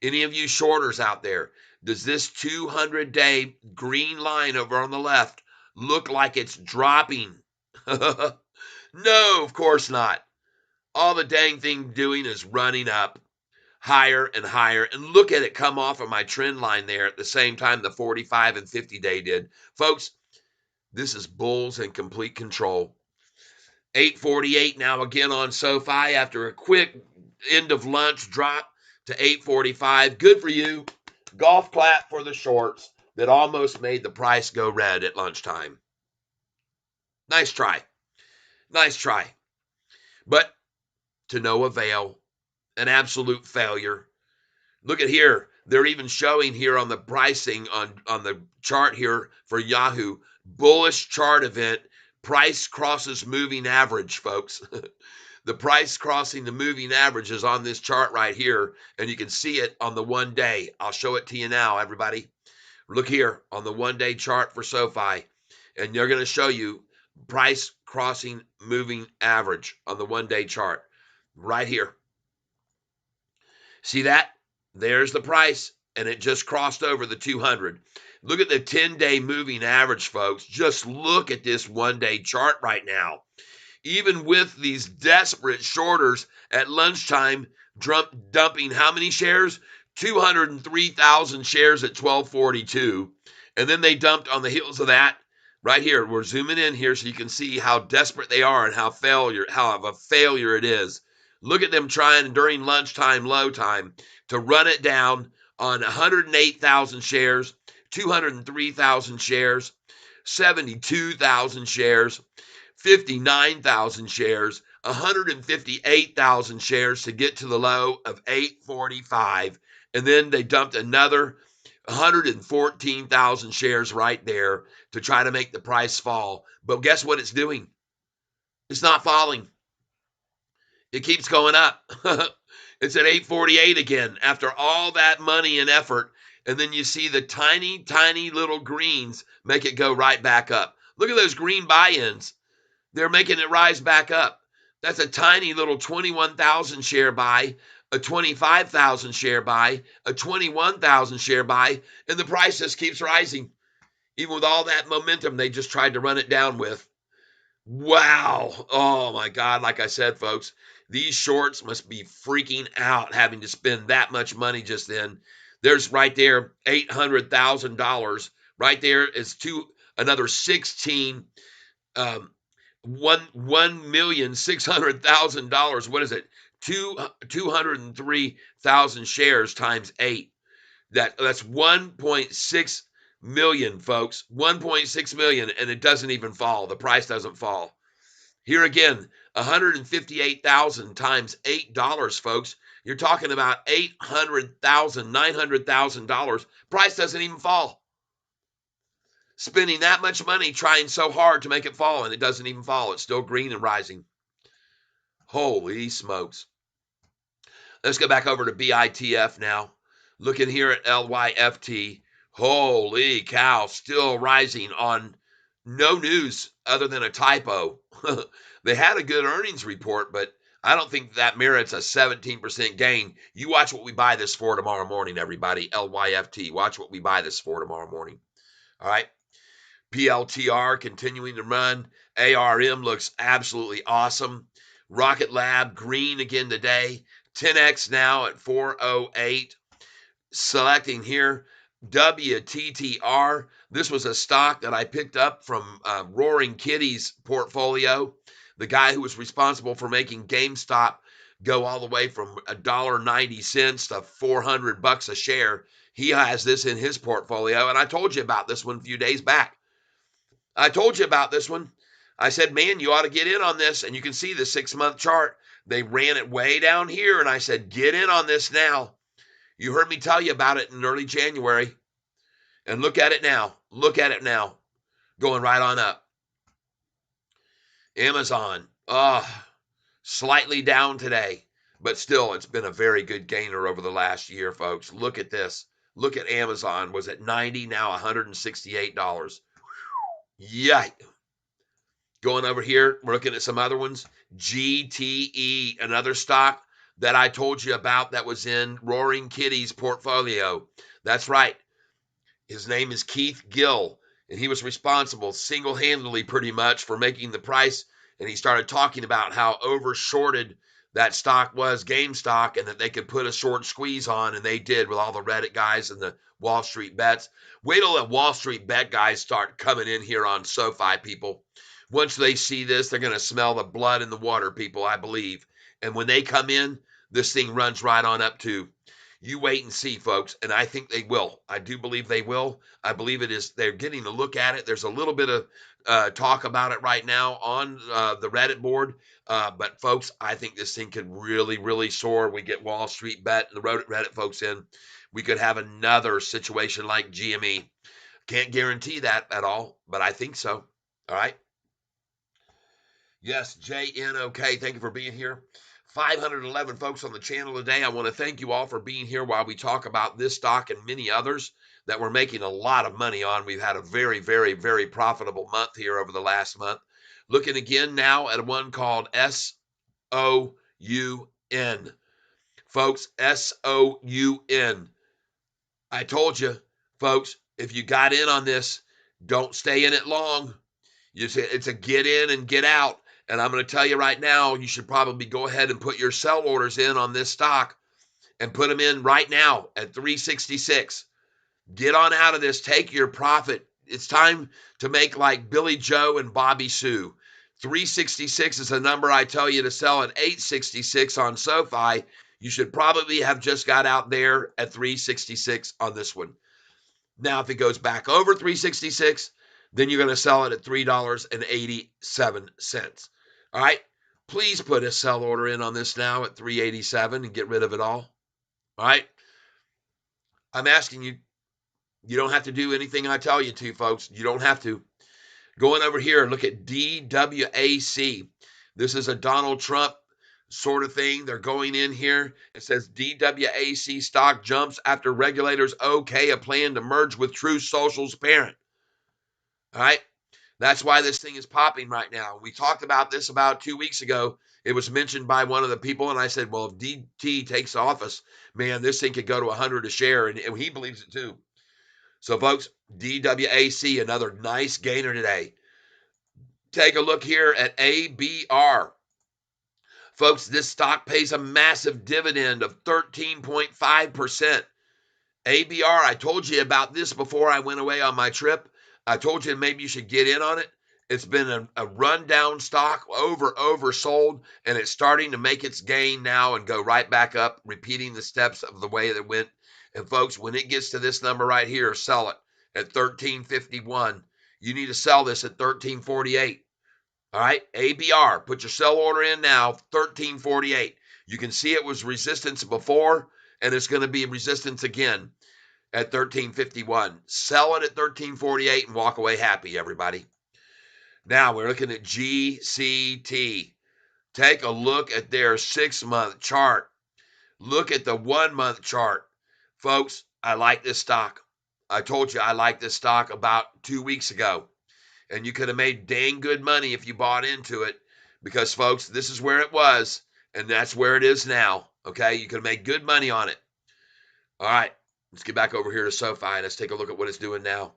Any of you shorters out there, does this 200-day green line over on the left look like it's dropping? No, of course not. All the dang thing doing is running up higher and higher. And look at it come off of my trend line there at the same time the 45 and 50-day did. Folks, this is bulls in complete control. 8:48 now again on Sofi after a quick end of lunch drop to 8:45. Good for you. Golf clap for the shorts that almost made the price go red at lunchtime. Nice try. Nice try. But to no avail. An absolute failure. Look at here. They're even showing here on the pricing on the chart here for Yahoo. Bullish chart event price crosses moving average, folks. The price crossing the moving average is on this chart right here, and you can see it on the 1 day. I'll show it to you now, everybody. Look here on the 1 day chart for SoFi, and they're going to show you price crossing moving average on the 1 day chart right here. See that? There's the price, and it just crossed over the 200. Look at the 10-day moving average, folks. Just look at this 1 day chart right now. Even with these desperate shorters at lunchtime dumping how many shares? 203,000 shares at 1242. And then they dumped on the heels of that. Right here, we're zooming in here so you can see how desperate they are and how of a failure it is. Look at them trying during lunchtime, low time, to run it down on 108,000 shares, 203,000 shares, 72,000 shares, 59,000 shares, 158,000 shares to get to the low of 845. And then they dumped another 114,000 shares right there to try to make the price fall. But guess what it's doing? It's not falling. It keeps going up. It's at 848 again after all that money and effort. And then you see the tiny, tiny little greens make it go right back up. Look at those green buy-ins. They're making it rise back up. That's a tiny little 21,000 share buy, a 25,000 share buy, a 21,000 share buy, and the price just keeps rising. Even with all that momentum they just tried to run it down with. Wow. Oh my God. Like I said, folks, these shorts must be freaking out having to spend that much money just then. There's right there $800,000. Right there is another 16 $1,600,000. What is it? 203,000 shares times 8. That's 1.6 million, folks. 1.6 million, and it doesn't even fall. The price doesn't fall. Here again, 158,000 times $8, folks. You're talking about $800,000, $900,000. Price doesn't even fall. Spending that much money trying so hard to make it fall, and it doesn't even fall. It's still green and rising. Holy smokes. Let's go back over to BITF now. Looking here at LYFT. Holy cow, still rising on no news other than a typo. They had a good earnings report, but I don't think that merits a 17% gain. You watch what we buy this for tomorrow morning, everybody. LYFT. Watch what we buy this for tomorrow morning. All right. PLTR continuing to run. ARM looks absolutely awesome. Rocket Lab green again today. 10X now at 408. Selecting here WTTR. This was a stock that I picked up from Roaring Kitty's portfolio. The guy who was responsible for making GameStop go all the way from $1.90 to $400 a share. He has this in his portfolio, and I told you about this one a few days back. I told you about this one. I said, man, you ought to get in on this. And you can see the 6-month chart. They ran it way down here. And I said, get in on this now. You heard me tell you about it in early January. And look at it now. Look at it now. Going right on up. Amazon. Slightly down today. But still, it's been a very good gainer over the last year, folks. Look at this. Look at Amazon. Was at $90, now $168. Yikes. Going over here, we're looking at some other ones. GTE, another stock that I told you about that was in Roaring Kitty's portfolio. That's right. His name is Keith Gill, and he was responsible single-handedly pretty much for making the price, and he started talking about how over-shorted that stock was, GameStop, and that they could put a short squeeze on, and they did with all the Reddit guys and the Wall Street bets. Wait till the Wall Street bet guys start coming in here on SoFi, people. Once they see this, they're going to smell the blood in the water, people, I believe. And when they come in, this thing runs right on up to. You wait and see, folks, and I think they will. I do believe they will. I believe it is. They're getting a look at it. There's a little bit of talk about it right now on the Reddit board. But, folks, I think this thing could really, really soar. We get Wall Street Bet and the Reddit folks in. We could have another situation like GME. Can't guarantee that at all, but I think so. All right. Yes, JNOK. Thank you for being here. 511 folks on the channel today. I want to thank you all for being here while we talk about this stock and many others that we're making a lot of money on. We've had a very, very, very profitable month here over the last month. Looking again now at one called SOUN. Folks, SOUN. I told you, folks, if you got in on this, don't stay in it long. It's a get in and get out. And I'm going to tell you right now, you should probably go ahead and put your sell orders in on this stock and put them in right now at 366. Get on out of this. Take your profit. It's time to make like Billy Joe and Bobby Sue. 366 is a number I tell you to sell at 866 on Sofi. You should probably have just got out there at 366 on this one. Now, if it goes back over 366, then you're going to sell it at $3.87. All right. Please put a sell order in on this now at 387 and get rid of it all. All right. I'm asking you, you don't have to do anything I tell you to, folks. You don't have to. Going over here, look at DWAC. This is a Donald Trump sort of thing. They're going in here. It says DWAC stock jumps after regulators okay a plan to merge with True Social's parent. All right. That's why this thing is popping right now. We talked about this about 2 weeks ago. It was mentioned by one of the people, and I said, well, if DT takes office, man, this thing could go to 100 a share, and he believes it too. So, folks, DWAC, another nice gainer today. Take a look here at ABR. Folks, this stock pays a massive dividend of 13.5%. ABR, I told you about this before I went away on my trip. I told you maybe you should get in on it. It's been a rundown stock, oversold, and it's starting to make its gain now and go right back up, repeating the steps of the way that it went. And folks, when it gets to this number right here, sell it at 1351. You need to sell this at 1348. All right, ABR, put your sell order in now, 1348. You can see it was resistance before, and it's going to be resistance again at 1351. Sell it at 1348 and walk away happy, everybody. Now we're looking at GCT. Take a look at their 6-month chart. Look at the 1-month chart. Folks, I like this stock. I told you I like this stock about 2 weeks ago. And you could have made dang good money if you bought into it because, folks, this is where it was, and that's where it is now, okay? You could have made good money on it. All right, let's get back over here to Sofi, and let's take a look at what it's doing now.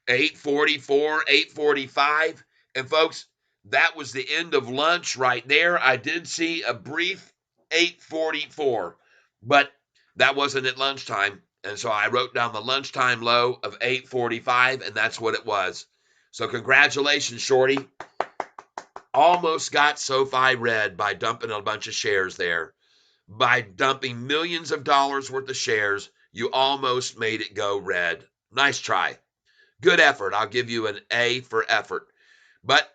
844, 845. And, folks, that was the end of lunch right there. I did see a brief 844, but that wasn't at lunchtime. And so I wrote down the lunchtime low of 845, and that's what it was. So congratulations, Shorty. Almost got Sofi red by dumping a bunch of shares there. By dumping millions of dollars worth of shares, you almost made it go red. Nice try. Good effort. I'll give you an A for effort. But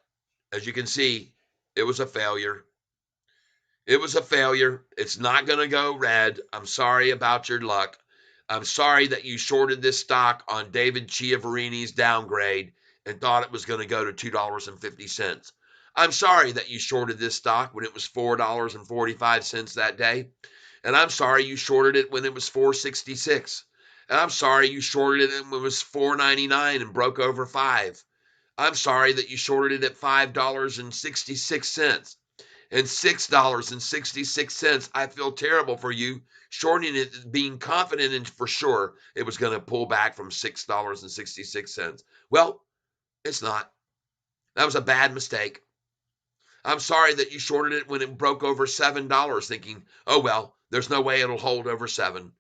as you can see, it was a failure. It was a failure. It's not going to go red. I'm sorry about your luck. I'm sorry that you shorted this stock on David Chiavarini's downgrade and thought it was going to go to $2.50. I'm sorry that you shorted this stock when it was $4.45 that day. And I'm sorry you shorted it when it was $4.66. And I'm sorry you shorted it when it was $4.99 and broke over $5. I'm sorry that you shorted it at $5.66 and $6.66. I feel terrible for you shorting it, being confident in for sure it was going to pull back from $6.66. Well, it's not. That was a bad mistake. I'm sorry that you shorted it when it broke over $7 thinking, oh, well, there's no way it'll hold over 7.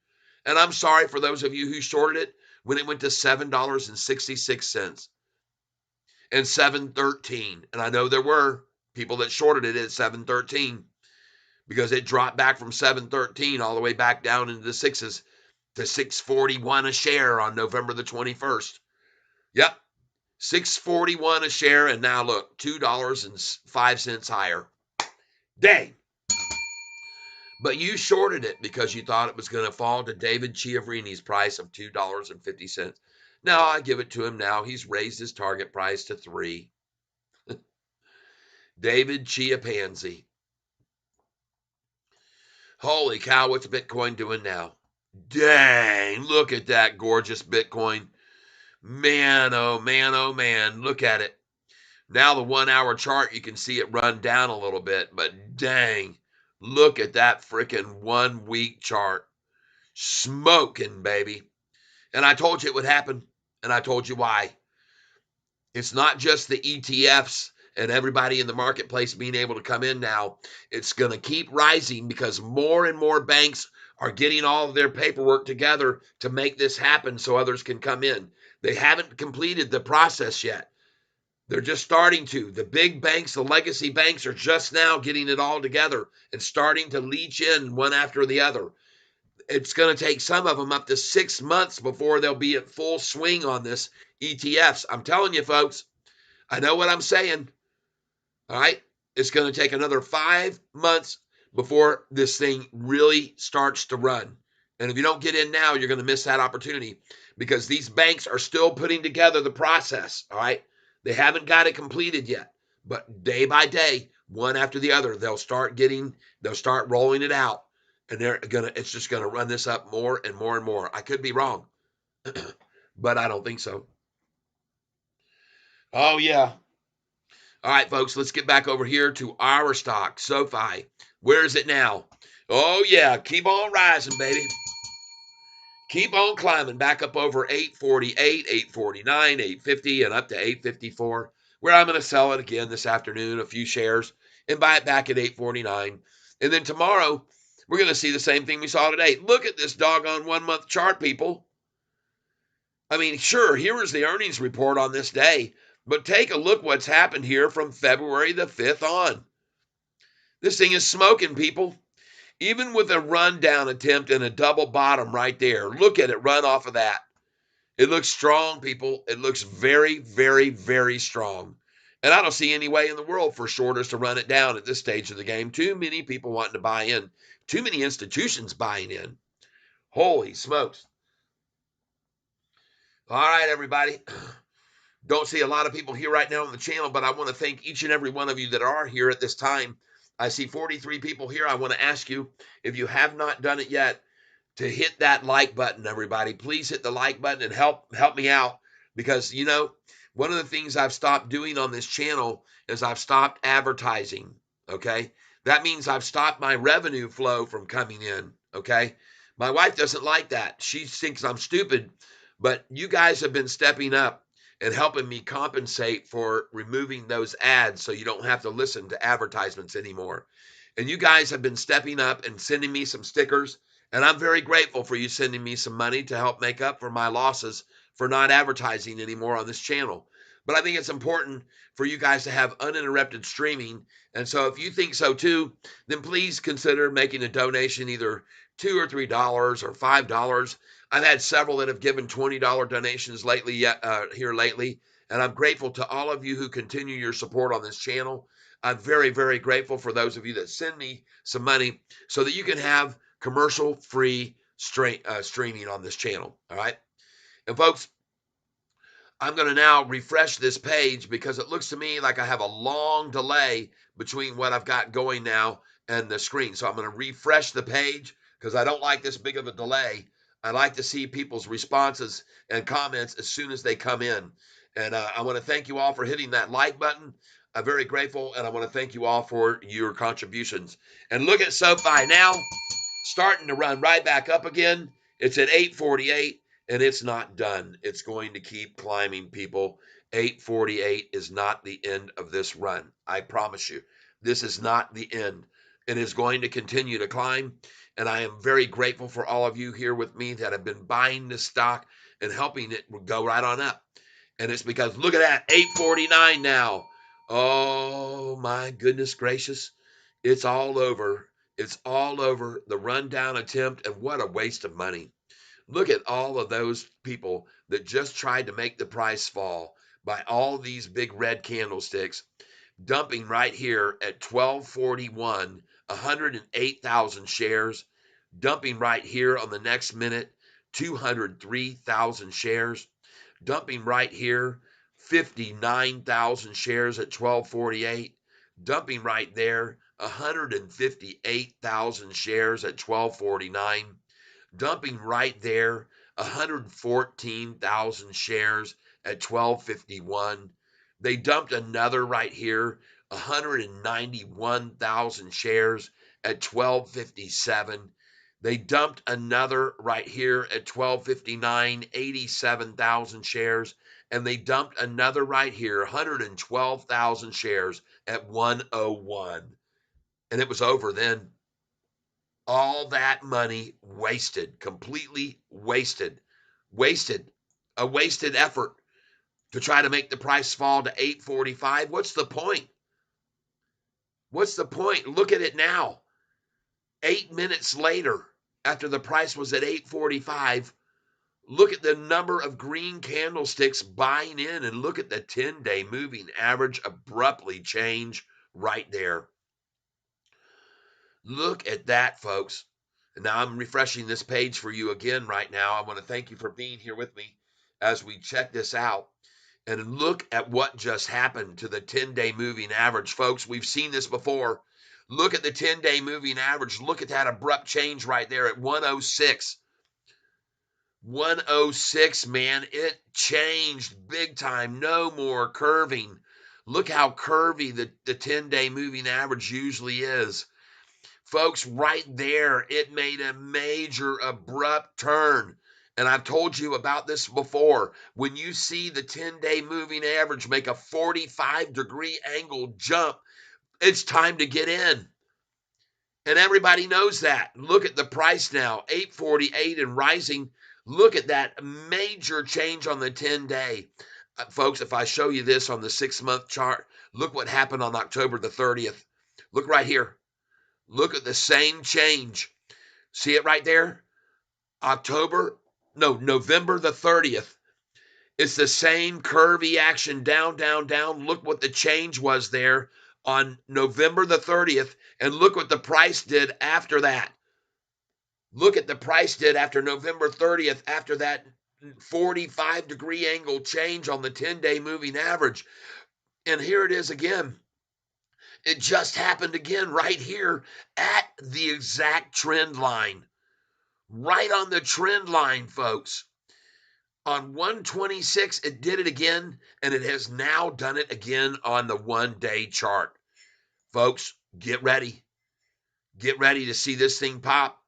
And I'm sorry for those of you who shorted it when it went to $7.66 and $7.13. And I know there were people that shorted it at $7.13 because it dropped back from $7.13 all the way back down into the sixes to $6.41 a share on November the 21st. Yep, $6.41 a share, and now look, $2.05 higher. Dang. But you shorted it because you thought it was going to fall to David Chiavarini's price of $2.50. Now I give it to him now. He's raised his target price to $3. David Chia Pansy. Holy cow, what's Bitcoin doing now? Dang, look at that gorgeous Bitcoin. Man, oh man, oh man, look at it. Now the 1 hour chart, you can see it run down a little bit, but dang, look at that freaking 1 week chart. Smoking, baby. And I told you it would happen, and I told you why. It's not just the ETFs and everybody in the marketplace being able to come in now. It's going to keep rising because more and more banks are getting all of their paperwork together to make this happen so others can come in. They haven't completed the process yet. They're just starting to. The big banks, the legacy banks, are just now getting it all together and starting to leach in one after the other. It's going to take some of them up to 6 months before they'll be at full swing on this ETFs. I'm telling you, folks, I know what I'm saying. All right. It's going to take another 5 months before this thing really starts to run. And if you don't get in now, you're going to miss that opportunity because these banks are still putting together the process. All right. They haven't got it completed yet, but day by day, one after the other, they'll start rolling it out. And it's just going to run this up more and more and more. I could be wrong, but I don't think so. Oh, yeah. All right, folks, let's get back over here to our stock, Sofi. Where is it now? Oh, yeah, keep on rising, baby. Keep on climbing back up over 848, 849, 850, and up to 854, where I'm going to sell it again this afternoon, a few shares, and buy it back at 849. And then tomorrow, we're going to see the same thing we saw today. Look at this doggone 1 month chart, people. I mean, sure, here is the earnings report on this day, but take a look what's happened here from February the 5th on. This thing is smoking, people. Even with a rundown attempt and a double bottom right there, look at it run off of that. It looks strong, people. It looks very, very, very strong. And I don't see any way in the world for shorters to run it down at this stage of the game. Too many people wanting to buy in. Too many institutions buying in. Holy smokes. All right, everybody. Don't see a lot of people here right now on the channel, but I want to thank each and every one of you that are here at this time. I see 43 people here. I want to ask you, if you have not done it yet, to hit that like button, everybody. Please hit the like button and help me out, because, one of the things I've stopped doing on this channel is I've stopped advertising, okay? That means I've stopped my revenue flow from coming in, okay? My wife doesn't like that. She thinks I'm stupid, but you guys have been stepping up and helping me compensate for removing those ads so you don't have to listen to advertisements anymore. And you guys have been stepping up and sending me some stickers, and I'm very grateful for you sending me some money to help make up for my losses for not advertising anymore on this channel. But I think it's important for you guys to have uninterrupted streaming. And so if you think so too, then please consider making a donation, either $2 or $3 or $5. I've had several that have given $20 donations here lately, and I'm grateful to all of you who continue your support on this channel. I'm very, very grateful for those of you that send me some money so that you can have commercial-free streaming on this channel, all right? And folks, I'm going to now refresh this page because it looks to me like I have a long delay between what I've got going now and the screen. So I'm going to refresh the page because I don't like this big of a delay. I like to see people's responses and comments as soon as they come in. And I want to thank you all for hitting that like button. I'm very grateful, and I want to thank you all for your contributions. And look at SoFi now, starting to run right back up again. It's at 848. And it's not done. It's going to keep climbing, people. 848 is not the end of this run. I promise you. This is not the end. It is going to continue to climb. And I am very grateful for all of you here with me that have been buying this stock and helping it go right on up. And it's because, look at that, 849 now. Oh, my goodness gracious. It's all over. It's all over. The rundown attempt, and what a waste of money. Look at all of those people that just tried to make the price fall by all these big red candlesticks, dumping right here at 1241, 108,000 shares, dumping right here on the next minute, 203,000 shares, dumping right here, 59,000 shares at 1248, dumping right there 158,000 shares at 12.49, dumping right there 114,000 shares at 12.51. They dumped another right here 191,000 shares at 12.57. They dumped another right here at 12.59, 87,000 shares, and they dumped another right here 112,000 shares at 101. And it was over then. All that money wasted, completely wasted, a wasted effort to try to make the price fall to 845. What's the point? What's the point? Look at it now. 8 minutes later, after the price was at 845, look at the number of green candlesticks buying in, and look at the 10-day moving average abruptly change right there. Look at that, folks. And now I'm refreshing this page for you again right now. I want to thank you for being here with me as we check this out. And look at what just happened to the 10-day moving average, folks. We've seen this before. Look at the 10-day moving average. Look at that abrupt change right there at 106. 106, man. It changed big time. No more curving. Look how curvy the 10-day moving average usually is. Folks, right there, it made a major abrupt turn. And I've told you about this before. When you see the 10-day moving average make a 45-degree angle jump, it's time to get in. And everybody knows that. Look at the price now, 848 and rising. Look at that major change on the 10-day. Folks, if I show you this on the 6-month chart, look what happened on October the 30th. Look right here. Look at the same change. See it right there? November the 30th. It's the same curvy action, down, down, down. Look what the change was there on November the 30th, and look what the price did after that. Look at the price did after November 30th, after that 45-degree angle change on the 10-day moving average. And here it is again. It just happened again right here at the exact trend line. Right on the trend line, folks. On 126, it did it again, and it has now done it again on the 1-day chart. Folks, get ready. Get ready to see this thing pop.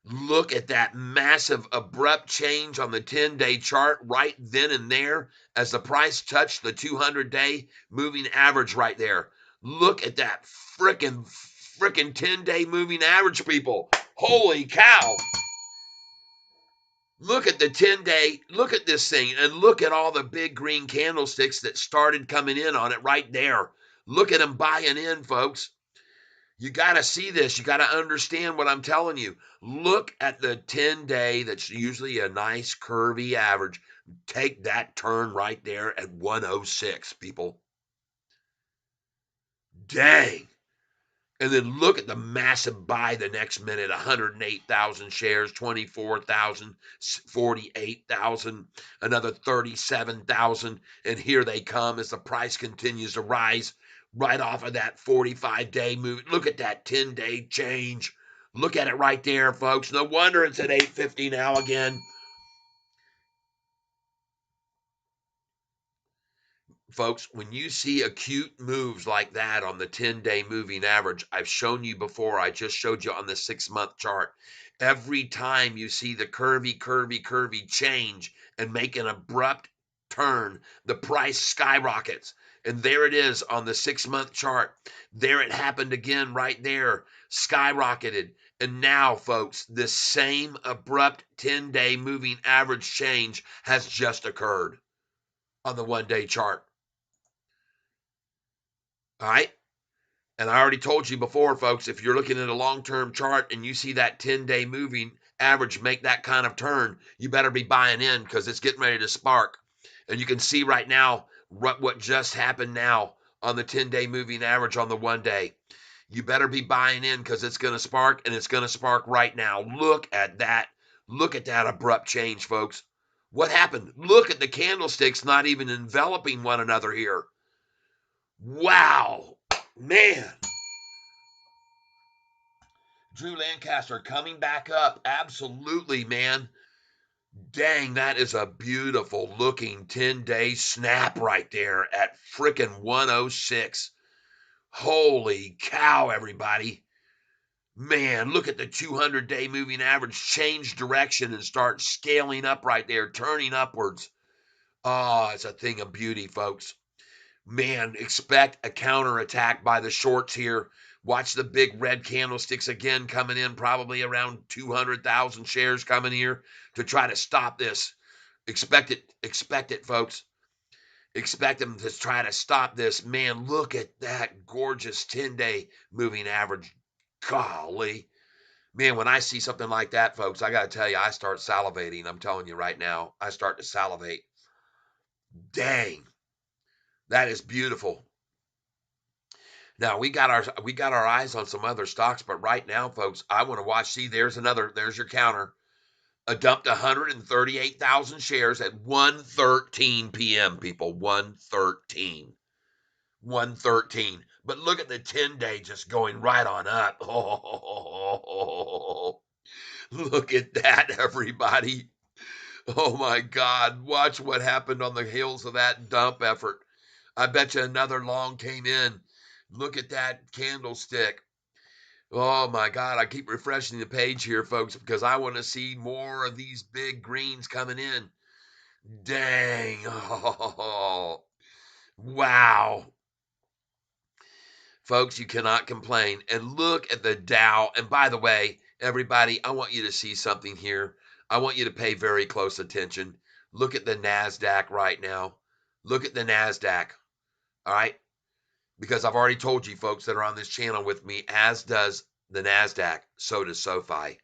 Look at that massive abrupt change on the 10-day chart right then and there as the price touched the 200-day moving average right there. Look at that frickin' 10-day moving average, people. Holy cow. Look at the 10-day, look at this thing, and look at all the big green candlesticks that started coming in on it right there. Look at them buying in, folks. You got to see this. You got to understand what I'm telling you. Look at the 10-day that's usually a nice curvy average. Take that turn right there at 106, people. Dang. And then look at the massive buy the next minute, 108,000 shares, 24,000, 48,000, another 37,000. And here they come as the price continues to rise right off of that 45-day move. Look at that 10-day change. Look at it right there, folks. No wonder it's at 850 now again. Folks, when you see acute moves like that on the 10-day moving average, I've shown you before, I just showed you on the 6-month chart. Every time you see the curvy change and make an abrupt turn, the price skyrockets. And there it is on the 6-month chart. There it happened again right there, skyrocketed. And now, folks, this same abrupt 10-day moving average change has just occurred on the 1-day chart. All right. And I already told you before, folks, if you're looking at a long-term chart and you see that 10-day moving average make that kind of turn, you better be buying in because it's getting ready to spark. And you can see right now what just happened now on the 10-day moving average on the 1-day. You better be buying in because it's going to spark, and it's going to spark right now. Look at that. Look at that abrupt change, folks. What happened? Look at the candlesticks not even enveloping one another here. Wow. Man, Drew Lancaster coming back up. Absolutely, man. Dang, that is a beautiful looking 10-day snap right there at frickin' 106. Holy cow, everybody. Man, look at the 200-day moving average change direction and start scaling up right there, turning upwards. Oh, it's a thing of beauty, folks. Man, expect a counterattack by the shorts here. Watch the big red candlesticks again coming in, probably around 200,000 shares coming here to try to stop this. Expect it, folks. Expect them to try to stop this. Man, look at that gorgeous 10-day moving average. Golly. Man, when I see something like that, folks, I got to tell you, I start salivating. I'm telling you right now, I start to salivate. Dang. That is beautiful. Now we got our eyes on some other stocks, but right now, folks, I want to watch. See, there's your counter. I dumped 138,000 shares at 1:13 p.m. People, 1:13, 1:13. But look at the 10-day just going right on up. Oh, look at that, everybody. Oh my God! Watch what happened on the heels of that dump effort. I bet you another long came in. Look at that candlestick. Oh my God, I keep refreshing the page here, folks, because I want to see more of these big greens coming in. Dang. Oh, wow. Folks, you cannot complain. And look at the Dow. And by the way, everybody, I want you to see something here. I want you to pay very close attention. Look at the NASDAQ right now. Look at the NASDAQ. All right. Because I've already told you folks that are on this channel with me, as does the NASDAQ, so does Sofi.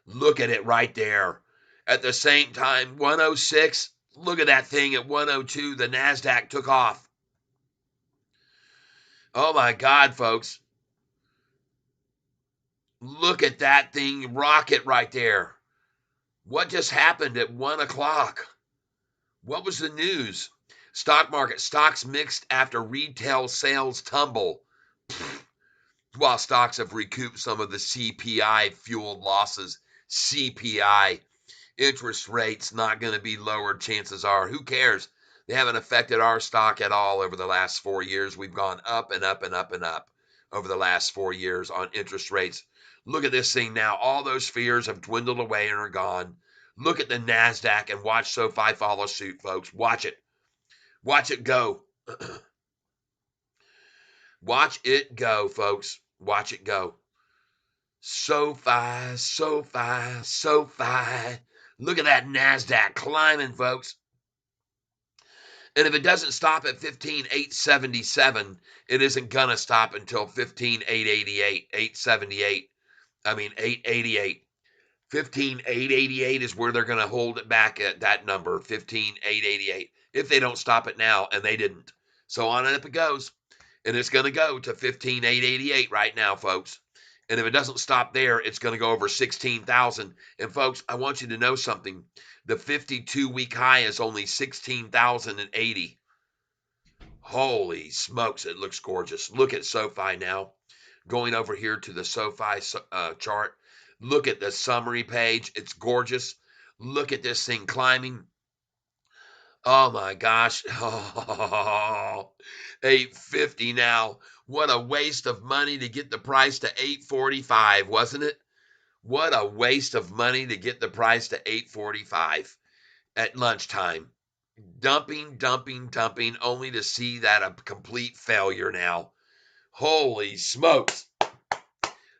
Look at it right there. At the same time, 106, look at that thing at 102. The NASDAQ took off. Oh my God, folks. Look at that thing rocket right there. What just happened at 1 o'clock? What was the news? Stock market, stocks mixed after retail sales tumble. While stocks have recouped some of the CPI-fueled losses. CPI, interest rates not going to be lowered, chances are. Who cares? They haven't affected our stock at all over the last 4 years. We've gone up and up and up and up over the last 4 years on interest rates. Look at this thing now. All those fears have dwindled away and are gone. Look at the NASDAQ and watch SoFi follow suit, folks. Watch it. Watch it go. Watch it go, folks. Watch it go. SoFi, SoFi, SoFi. Look at that NASDAQ climbing, folks. And if it doesn't stop at 15,877, it isn't going to stop until 15,888, 878. I mean, 888. 15,888 is where they're going to hold it back at that number, 15,888. If they don't stop it now, and they didn't. So on and up it goes. And it's going to go to 15,888 right now, folks. And if it doesn't stop there, it's going to go over 16,000. And folks, I want you to know something. The 52-week high is only 16,080. Holy smokes, it looks gorgeous. Look at SoFi now. Going over here to the SoFi chart. Look at the summary page. It's gorgeous. Look at this thing climbing. Oh my gosh. Oh, 850 now. What a waste of money to get the price to 845, wasn't it? What a waste of money to get the price to 845 at lunchtime. Dumping, dumping, dumping, only to see that a complete failure now. Holy smokes.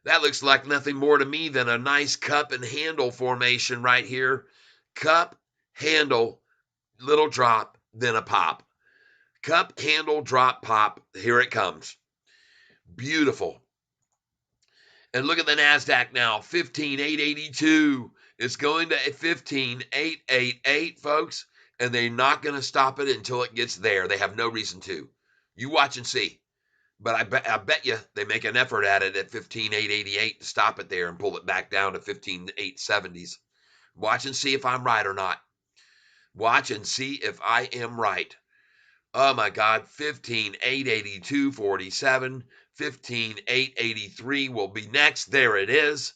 That looks like nothing more to me than a nice cup and handle formation right here. Cup, handle, little drop, then a pop. Cup, handle, drop, pop. Here it comes. Beautiful. And look at the NASDAQ now, 15,882. It's going to 15,888, folks. And they're not going to stop it until it gets there. They have no reason to. You watch and see. But I bet you they make an effort at it at 15,888 to stop it there and pull it back down to 15,870s. Watch and see if I'm right or not. Watch and see if I am right. Oh my God, 15,882.47. 15,883 will be next. There it is.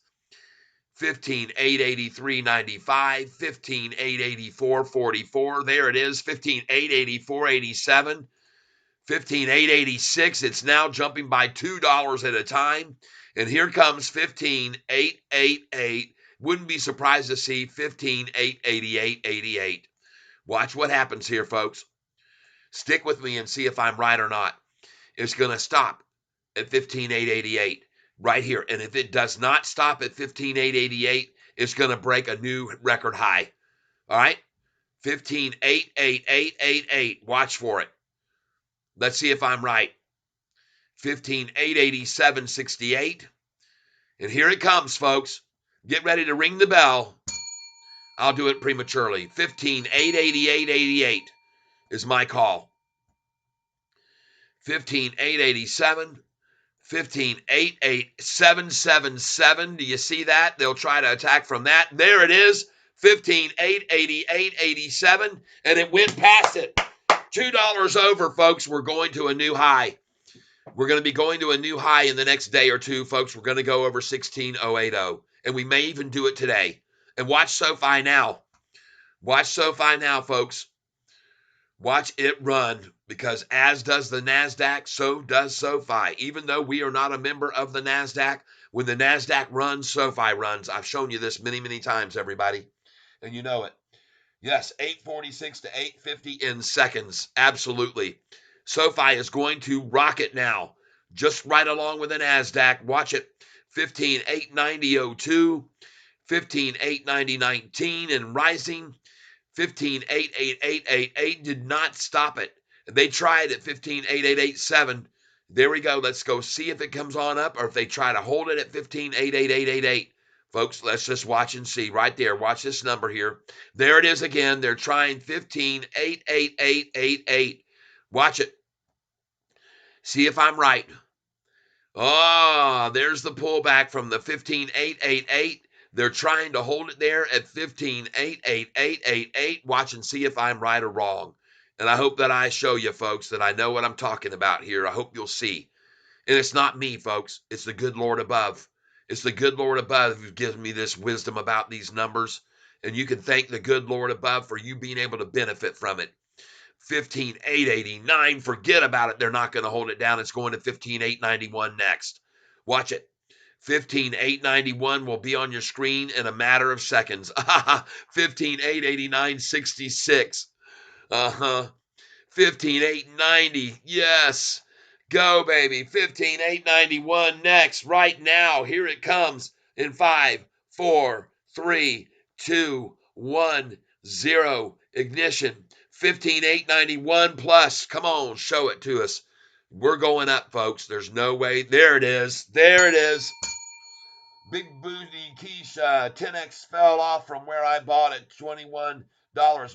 15,883.95. 15,884.44. There it is. 15,884.87. 15,886. It's now jumping by $2 at a time. And here comes 15,888. Wouldn't be surprised to see 15,888.88. Watch what happens here, folks. Stick with me and see if I'm right or not. It's going to stop at 15,888 right here. And if it does not stop at 15,888, it's going to break a new record high. All right? 15,888.88. Watch for it. Let's see if I'm right. 15,887.68. And here it comes, folks. Get ready to ring the bell. I'll do it prematurely. 15,888.88 is my call. 15,887. 15,88777. Do you see that? They'll try to attack from that. There it is. 15,888.87. And it went past it. $2 over, folks. We're going to a new high. We're going to be going to a new high in the next day or two, folks. We're going to go over 16,080. And we may even do it today. And watch SoFi now. Watch SoFi now, folks. Watch it run, because as does the NASDAQ, so does SoFi. Even though we are not a member of the NASDAQ, when the NASDAQ runs, SoFi runs. I've shown you this many, many times, everybody. And you know it. Yes, 846 to 850 in seconds. Absolutely. SoFi is going to rock it now. Just right along with the NASDAQ. Watch it. 15,890.02. 15,890.19 and rising. 15,888.88 did not stop it. They tried at 15,888.7. There we go. Let's go see if it comes on up or if they try to hold it at 15,888.88. Folks, let's just watch and see right there. Watch this number here. There it is again. They're trying 15,888.88. Watch it. See if I'm right. Oh, there's the pullback from the 15,888. They're trying to hold it there at 15,888.88. Watch and see if I'm right or wrong. And I hope that I show you, folks, that I know what I'm talking about here. I hope you'll see. And it's not me, folks. It's the good Lord above. It's the good Lord above who gives me this wisdom about these numbers. And you can thank the good Lord above for you being able to benefit from it. 15,889. Forget about it. They're not going to hold it down. It's going to 15,891 next. Watch it. 15,891 will be on your screen in a matter of seconds. 15,889.66. 15,890. Yes. Go, baby. 15,891 next. Right now. Here it comes in 5, 4, 3, 2, 1, 0. Ignition. 15,891 plus. Come on, show it to us. We're going up, folks. There's no way. There it is. There it is. Big Booty Keisha. 10X fell off from where I bought it. $21.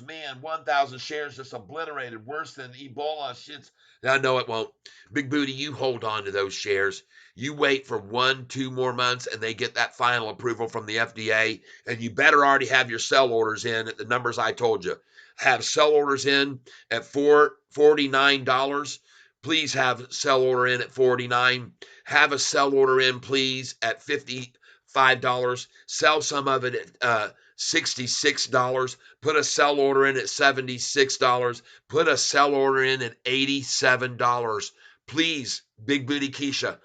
Man, 1,000 shares just obliterated. Worse than Ebola. Shit's. I know it won't. Big Booty, you hold on to those shares. You wait for 1-2 more months and they get that final approval from the FDA. And you better already have your sell orders in at the numbers I told you. Have sell orders in at $49. Please have sell order in at $49. Have a sell order in, please, at $55. Sell some of it at $66. Put a sell order in at $76. Put a sell order in at $87. Please, Big Booty Keisha,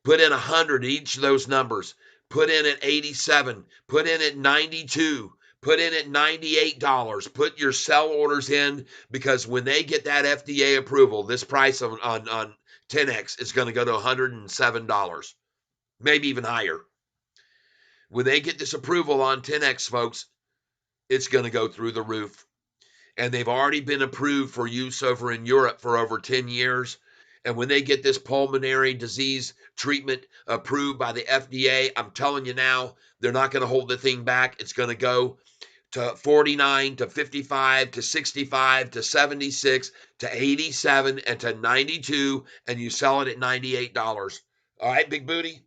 put in 100 each of those numbers. Put in at 87. Put in at 92. Put in at $98. Put your sell orders in, because when they get that FDA approval, this price on 10X is going to go to $107, maybe even higher. When they get this approval on 10X, folks, it's going to go through the roof. And they've already been approved for use over in Europe for over 10 years. And when they get this pulmonary disease treatment approved by the FDA, I'm telling you now, they're not going to hold the thing back. It's going to go to 49, to 55, to 65, to 76, to 87, and to 92, and you sell it at $98. All right, Big Booty?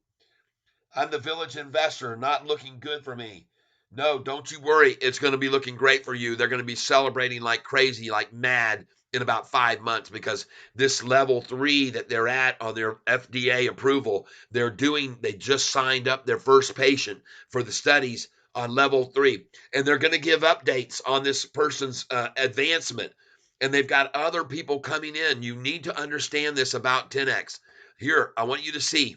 I'm the village investor, not looking good for me. No, don't you worry. It's going to be looking great for you. They're going to be celebrating like crazy, like mad. in about 5 months, because this level 3 that they're at on their FDA approval, they just signed up their first patient for the studies on level 3, and they're going to give updates on this person's advancement. And they've got other people coming in. You need to understand this about 10X. Here, I want you to see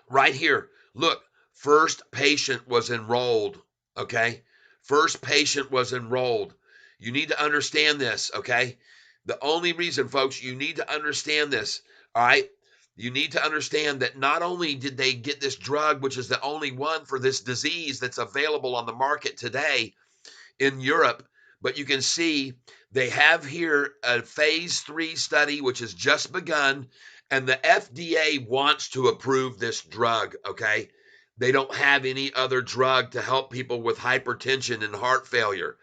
right here. Look, first patient was enrolled. Okay. First patient was enrolled. You need to understand this. Okay. The only reason, folks, you need to understand this. All right. You need to understand that not only did they get this drug, which is the only one for this disease that's available on the market today in Europe, but you can see they have here a phase 3 study, which has just begun, and the FDA wants to approve this drug, okay? They don't have any other drug to help people with hypertension and heart failure.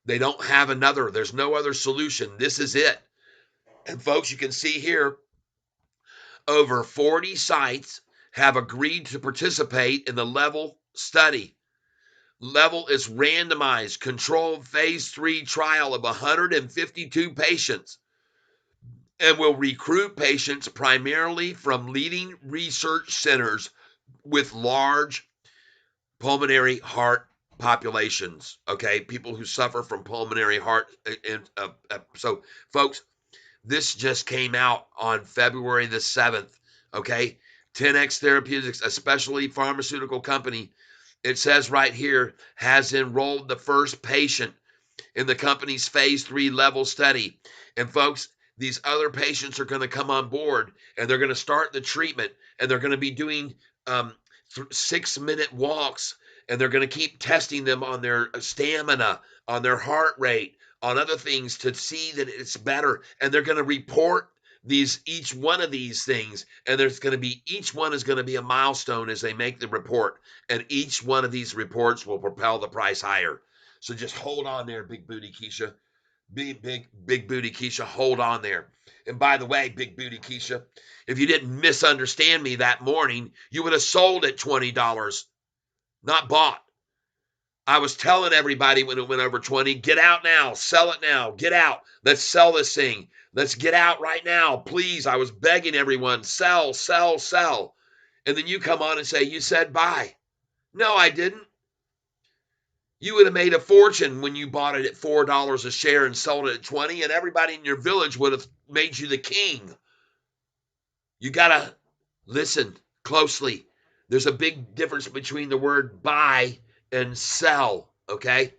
They don't have another. There's no other solution. This is it. And folks, you can see here, over 40 sites have agreed to participate in the LEVEL study. LEVEL is randomized, controlled phase 3 trial of 152 patients, and will recruit patients primarily from leading research centers with large pulmonary heart populations. Okay, people who suffer from pulmonary heart. So, folks, this just came out on February the 7th. Okay, 10X Therapeutics, a specialty pharmaceutical company, it says right here, has enrolled the first patient in the company's phase 3 level study. And folks, these other patients are going to come on board, and they're going to start the treatment, and they're going to be doing 6-minute walks, and they're going to keep testing them on their stamina, on their heart rate, on other things to see that it's better. And they're going to report each one of these things, and each one is going to be a milestone as they make the report, and each one of these reports will propel the price higher. So just hold on there, Big Booty Keisha. Big Booty Keisha, hold on there. And by the way, Big Booty Keisha, if you didn't misunderstand me that morning, you would have sold at $20, not bought. I was telling everybody when it went over 20, get out now, sell it now, get out. Let's sell this thing. Let's get out right now. Please, I was begging everyone, sell, sell, sell. And then you come on and say, you said buy. No, I didn't. You would have made a fortune when you bought it at $4 a share and sold it at 20, and everybody in your village would have made you the king. You got to listen closely. There's a big difference between the word buy and sell, okay?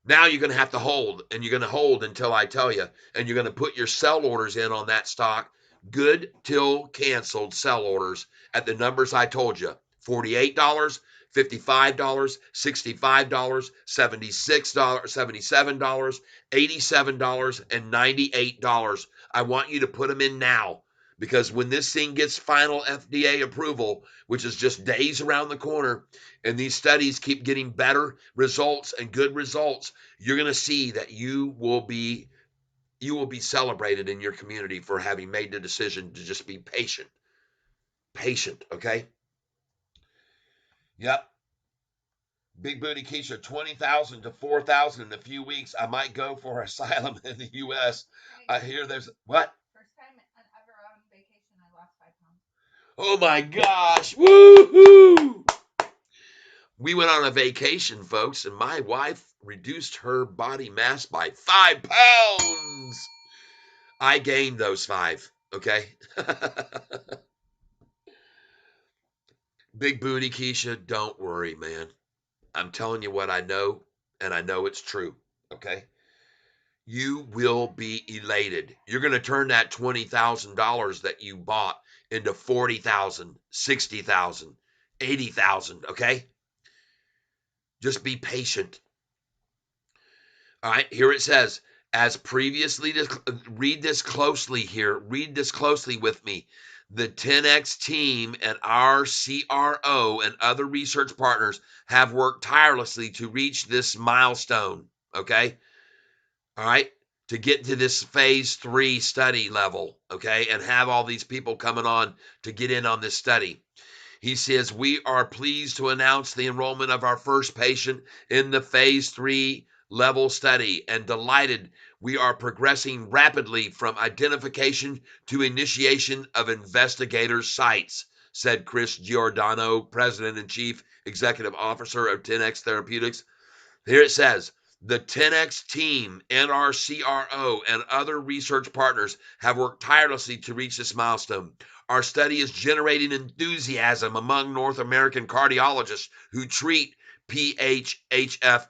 Now you're going to have to hold, and you're going to hold until I tell you, and you're going to put your sell orders in on that stock, good till canceled sell orders at the numbers I told you, $48, $55, $65, $76, $77, $87, and $98. I want you to put them in now, because when this thing gets final FDA approval, which is just days around the corner, and these studies keep getting better results and good results, you're going to see that you will be celebrated in your community for having made the decision to just be patient. Patient, okay? Yep. Big Booty Keisha, 20,000 to 4,000 in a few weeks. I might go for asylum in the U.S. I hear there's what? First time ever on vacation, I lost 5 pounds. Oh my gosh! Woohoo! We went on a vacation, folks, and my wife reduced her body mass by 5 pounds. I gained those 5, okay? Big Booty Keisha, don't worry, man. I'm telling you what I know, and I know it's true, okay? You will be elated. You're going to turn that $20,000 that you bought into 40,000, 60,000, 80,000, okay? Just be patient. All right, here it says, as previously, read this closely here. Read this closely with me. The 10X team and our CRO and other research partners have worked tirelessly to reach this milestone, okay? All right, to get to this phase 3 study level, okay, and have all these people coming on to get in on this study. He says, we are pleased to announce the enrollment of our first patient in the phase 3 level study and delighted We are progressing rapidly from identification to initiation of investigator sites, said Chris Giordano, President and Chief Executive Officer of 10X Therapeutics. Here it says, the 10X team, NRCRO, and other research partners have worked tirelessly to reach this milestone. Our study is generating enthusiasm among North American cardiologists who treat PH-HFpEF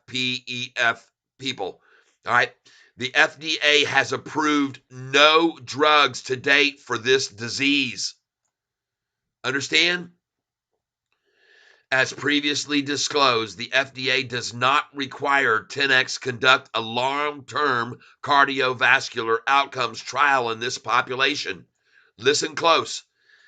people. All right. The FDA has approved no drugs to date for this disease. Understand? As previously disclosed, the FDA does not require 10X conduct a long-term cardiovascular outcomes trial in this population. Listen close.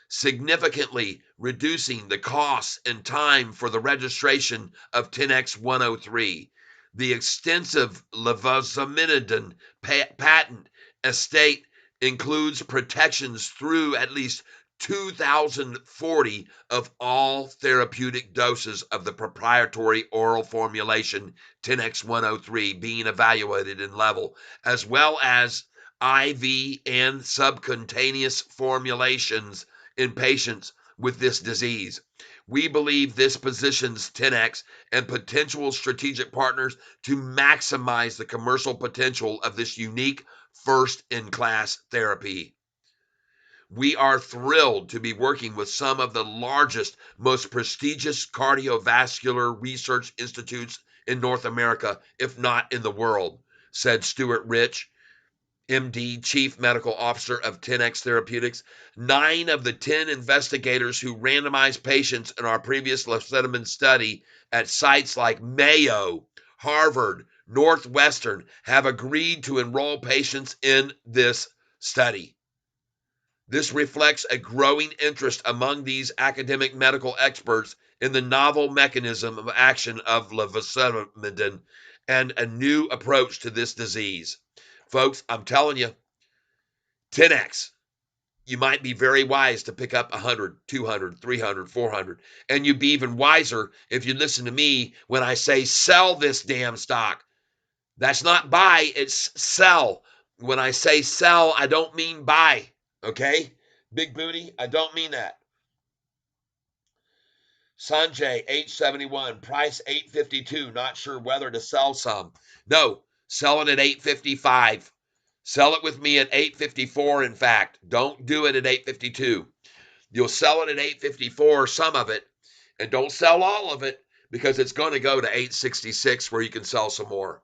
Significantly reducing the costs and time for the registration of 10X103. The extensive levosimendan patent estate includes protections through at least 2040 of all therapeutic doses of the proprietary oral formulation 10X103 being evaluated in level, as well as IV and subcutaneous formulations in patients with this disease. We believe this positions 10X and potential strategic partners to maximize the commercial potential of this unique first-in-class therapy. We are thrilled to be working with some of the largest, most prestigious cardiovascular research institutes in North America, if not in the world, said Stuart Rich, MD, Chief Medical Officer of 10X Therapeutics. 9 of the 10 investigators who randomized patients in our previous levosimendan study at sites like Mayo, Harvard, Northwestern have agreed to enroll patients in this study. This reflects a growing interest among these academic medical experts in the novel mechanism of action of levosimendan and a new approach to this disease. Folks, I'm telling you, 10X, you might be very wise to pick up 100, 200, 300, 400, and you'd be even wiser if you listen to me when I say sell this damn stock. That's not buy, it's sell. When I say sell, I don't mean buy. Okay? Big booty, I don't mean that. Sanjay, 871, price 852, not sure whether to sell some. No, sell it at 855. Sell it with me at 854, in fact. Don't do it at 852. You'll sell it at 854, some of it, and don't sell all of it because it's going to go to 866 where you can sell some more.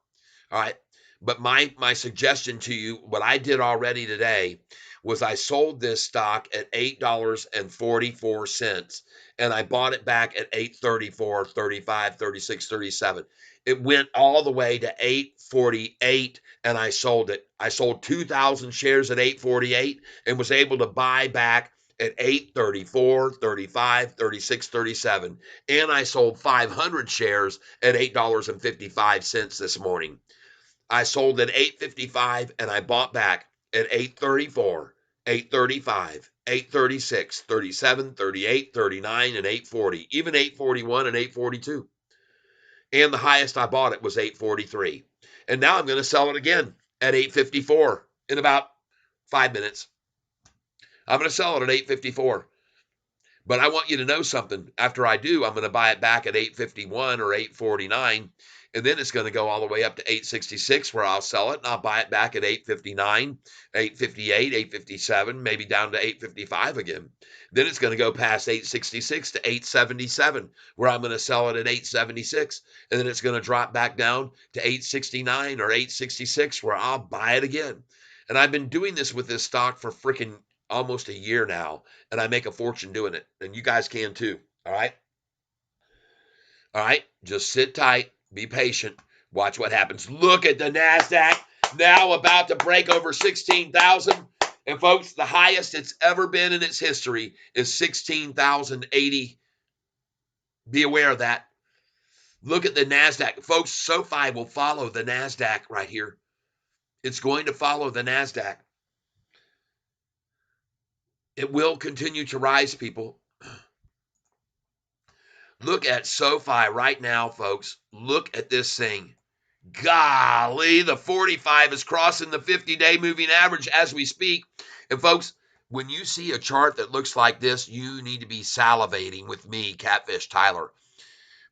All right? But my suggestion to you, what I did already today, was I sold this stock at $8.44, and I bought it back at $8.34, $35, $36, $37. It went all the way to $8.48, and I sold it. I sold 2,000 shares at $8.48 and was able to buy back at $8.34, $35, $36, $37. And I sold 500 shares at $8.55 this morning. I sold at $8.55 and I bought back at $8.34, $8.35, $8.36, $37, $38, $39, and $8.40, even $8.41 and $8.42. And the highest I bought it was $8.43. And now I'm going to sell it again at $8.54 in about 5 minutes. I'm going to sell it at $8.54. But I want you to know something. After I do, I'm going to buy it back at $8.51 or $8.49. And then it's going to go all the way up to $8.66 where I'll sell it. And I'll buy it back at $8.59, $8.58, $8.57, maybe down to $8.55 again. Then it's going to go past $8.66 to $8.77 where I'm going to sell it at $8.76. And then it's going to drop back down to $8.69 or $8.66 where I'll buy it again. And I've been doing this with this stock for freaking almost a year now, and I make a fortune doing it, and you guys can too. All right, just sit tight, be patient, watch what happens. Look at the NASDAQ now about to break over 16,000, and folks, the highest it's ever been in its history is 16,080. Be aware of that. Look at the NASDAQ, folks. Sofi will follow the NASDAQ right here. It's going to follow the NASDAQ. It will continue to rise, people. Look at SoFi right now, folks. Look at this thing. Golly, the 45 is crossing the 50-day moving average as we speak. And folks, when you see a chart that looks like this, you need to be salivating with me, Catfish Tyler.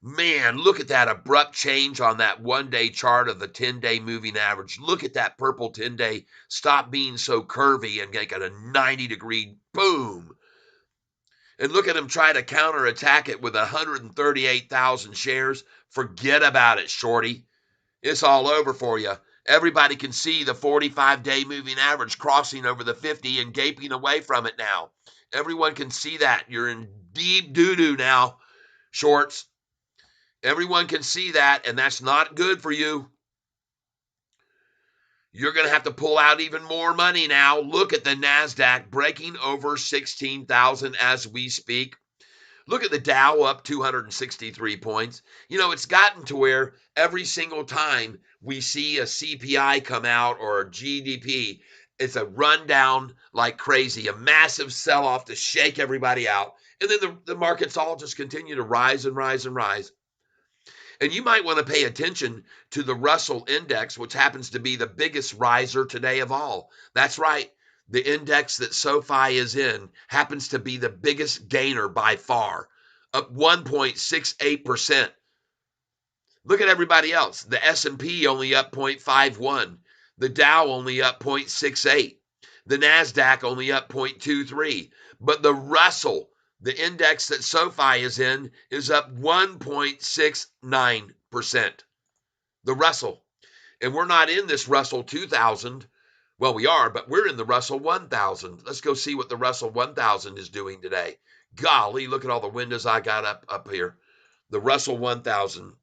Man, look at that abrupt change on that one-day chart of the 10-day moving average. Look at that purple 10-day. Stop being so curvy and make it a 90-degree boom. And look at him try to counterattack it with 138,000 shares. Forget about it, shorty. It's all over for you. Everybody can see the 45-day moving average crossing over the 50 and gaping away from it now. Everyone can see that. You're in deep doo-doo now, shorts. Everyone can see that, and that's not good for you. You're going to have to pull out even more money now. Look at the NASDAQ breaking over 16,000 as we speak. Look at the Dow up 263 points. You know, it's gotten to where every single time we see a CPI come out or a GDP, it's a rundown like crazy, a massive sell-off to shake everybody out. And then the markets all just continue to rise and rise and rise. And you might want to pay attention to the Russell Index, which happens to be the biggest riser today of all. That's right. The index that Sofi is in happens to be the biggest gainer by far, up 1.68%. Look at everybody else. The S&P only up 0.51. The Dow only up 0.68. The NASDAQ only up 0.23. But the Russell, the index that Sofi is in, is up 1.69%. The Russell. And we're not in this Russell 2000. Well, we are, but we're in the Russell 1000. Let's go see what the Russell 1000 is doing today. Golly, look at all the windows I got up here. The Russell 1000.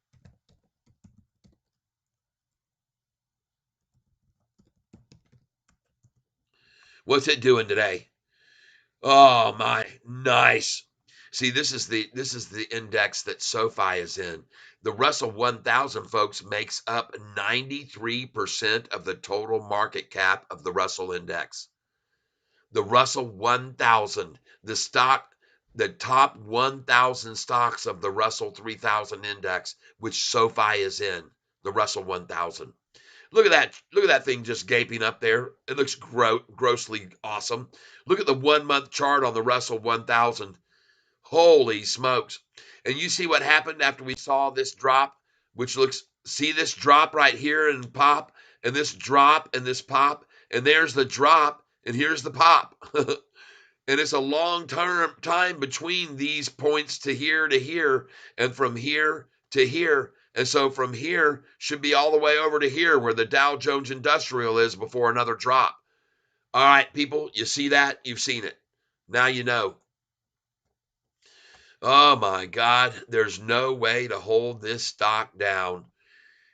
What's it doing today? Oh my, nice. See, this is the index that Sofi is in. The Russell 1000, folks, makes up 93% of the total market cap of the Russell index. The Russell 1000, the top 1,000 stocks of the Russell 3000 index, which Sofi is in, the Russell 1000. Look at that. Look at that thing just gaping up there. It looks grossly awesome. Look at the 1 month chart on the Russell 1000. Holy smokes. And you see what happened after we saw this drop, which see this drop right here and pop, and this drop and this pop, and there's the drop, and here's the pop. And it's a long time between these points to here, and from here to here. And so from here should be all the way over to here where the Dow Jones Industrial is before another drop. All right, people, you see that? You've seen it. Now you know. Oh my God, there's no way to hold this stock down.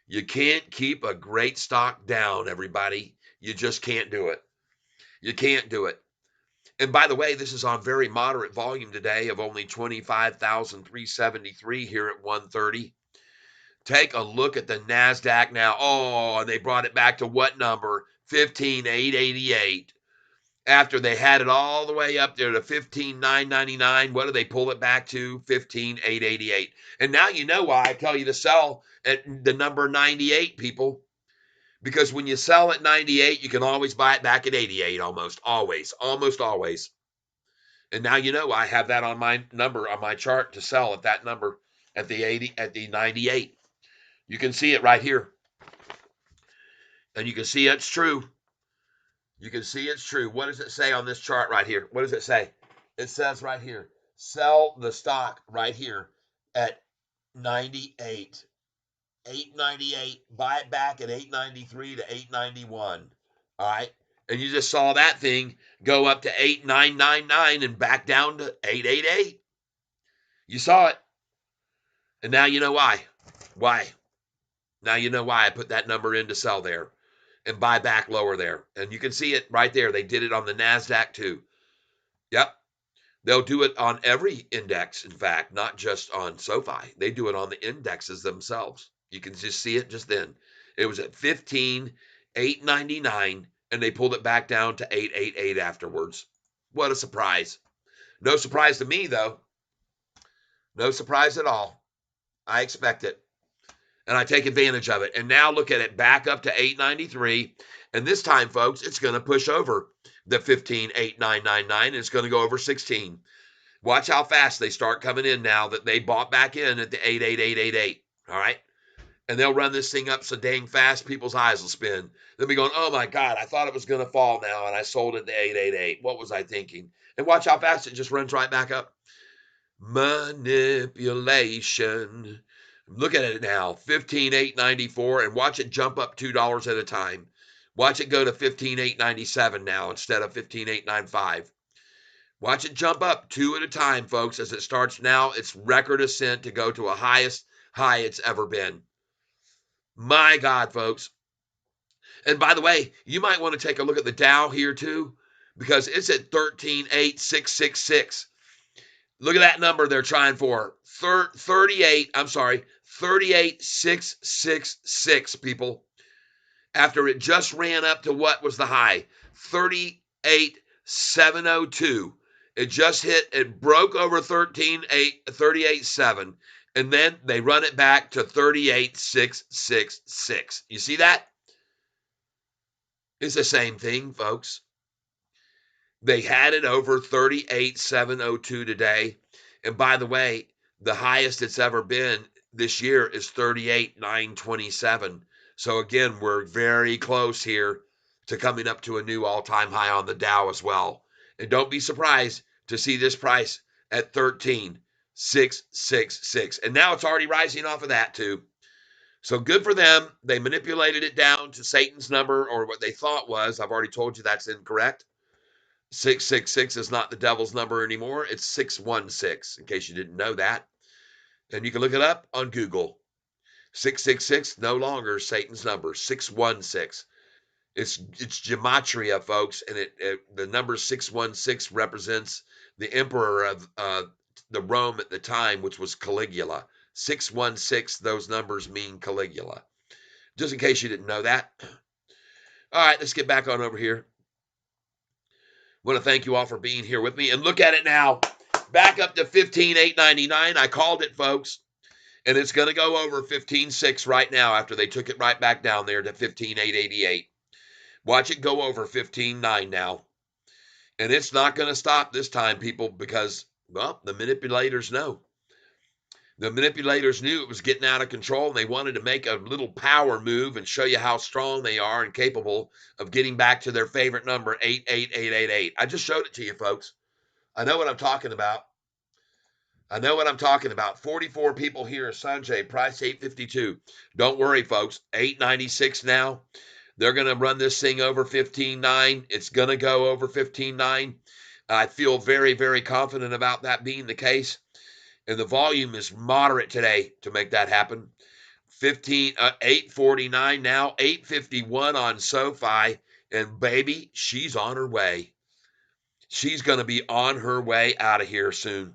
You can't keep a great stock down, everybody. You just can't do it. You can't do it. And by the way, this is on very moderate volume today of only 25,373 here at 1:30. Take a look at the NASDAQ now. Oh, and they brought it back to what number? 15,888. After they had it all the way up there to 15,999, what do they pull it back to? 15,888. And now you know why I tell you to sell at the number 98, people. Because when you sell at 98, you can always buy it back at 88, almost always. And now you know I have that on my number on my chart to sell at that number at the 98. You can see it right here. And you can see it's true. You can see it's true. What does it say on this chart right here? What does it say? It says right here, sell the stock right here at 98. 898, buy it back at 893 to 891. All right. And you just saw that thing go up to 8999 and back down to 888. You saw it. And now you know why. Why? Now you know why I put that number in to sell there and buy back lower there. And you can see it right there. They did it on the NASDAQ too. Yep. They'll do it on every index, in fact, not just on Sofi. They do it on the indexes themselves. You can just see it just then. It was at 15,899, and they pulled it back down to 888 afterwards. What a surprise. No surprise to me, though. No surprise at all. I expect it. and I take advantage of it. And now look at it, back up to 893. And this time, folks, it's going to push over the 15,899, and it's going to go over 16. Watch how fast they start coming in now that they bought back in at the 88888. All right. And they'll run this thing up so dang fast, people's eyes will spin. They'll be going, oh my God, I thought it was going to fall now, and I sold it to 888. What was I thinking? And watch how fast it just runs right back up. Manipulation. Look at it now, 15,894, and watch it jump up $2 at a time. Watch it go to 15,897 now instead of 15,895. Watch it jump up two at a time, folks, as it starts now its record ascent to go to a highest high it's ever been. My God, folks. And by the way, you might want to take a look at the Dow here too, because it's at 13,8666. Look at that number they're trying for. 38,666, people. After it just ran up to what was the high? 38,702. It just hit, it broke over 38,7. And then they run it back to 38,666. You see that? It's the same thing, folks. They had it over 38,702 today. And by the way, the highest it's ever been this year is 38,927. So again, we're very close here to coming up to a new all-time high on the Dow as well. And don't be surprised to see this price at 13,666. And now it's already rising off of that too. So good for them. They manipulated it down to Satan's number, or what they thought was. I've already told you that's incorrect. 666 is not the devil's number anymore. It's 616, in case you didn't know that. And you can look it up on Google. 666, no longer Satan's number. 616. It's gematria, folks, and the number 616 represents the emperor of the Rome at the time, which was Caligula. 616, those numbers mean Caligula. Just in case you didn't know that. All right, let's get back on over here. I want to thank you all for being here with me. And look at it now. Back up to 15,899. I called it, folks. And it's going to go over 15.6 right now after they took it right back down there to 15,888. Watch it go over 15.9 now. And it's not going to stop this time, people, because, well, the manipulators know. The manipulators knew it was getting out of control, and they wanted to make a little power move and show you how strong they are and capable of getting back to their favorite number, 88888. I just showed it to you, folks. I know what I'm talking about. 44 people here. Sanjay, price 852. Don't worry, folks. 896 now. They're going to run this thing over 15.9. It's going to go over 15.9. I feel very, very confident about that being the case. And the volume is moderate today to make that happen. 849 now, 851 on Sofi. And baby, she's on her way. She's going to be on her way out of here soon.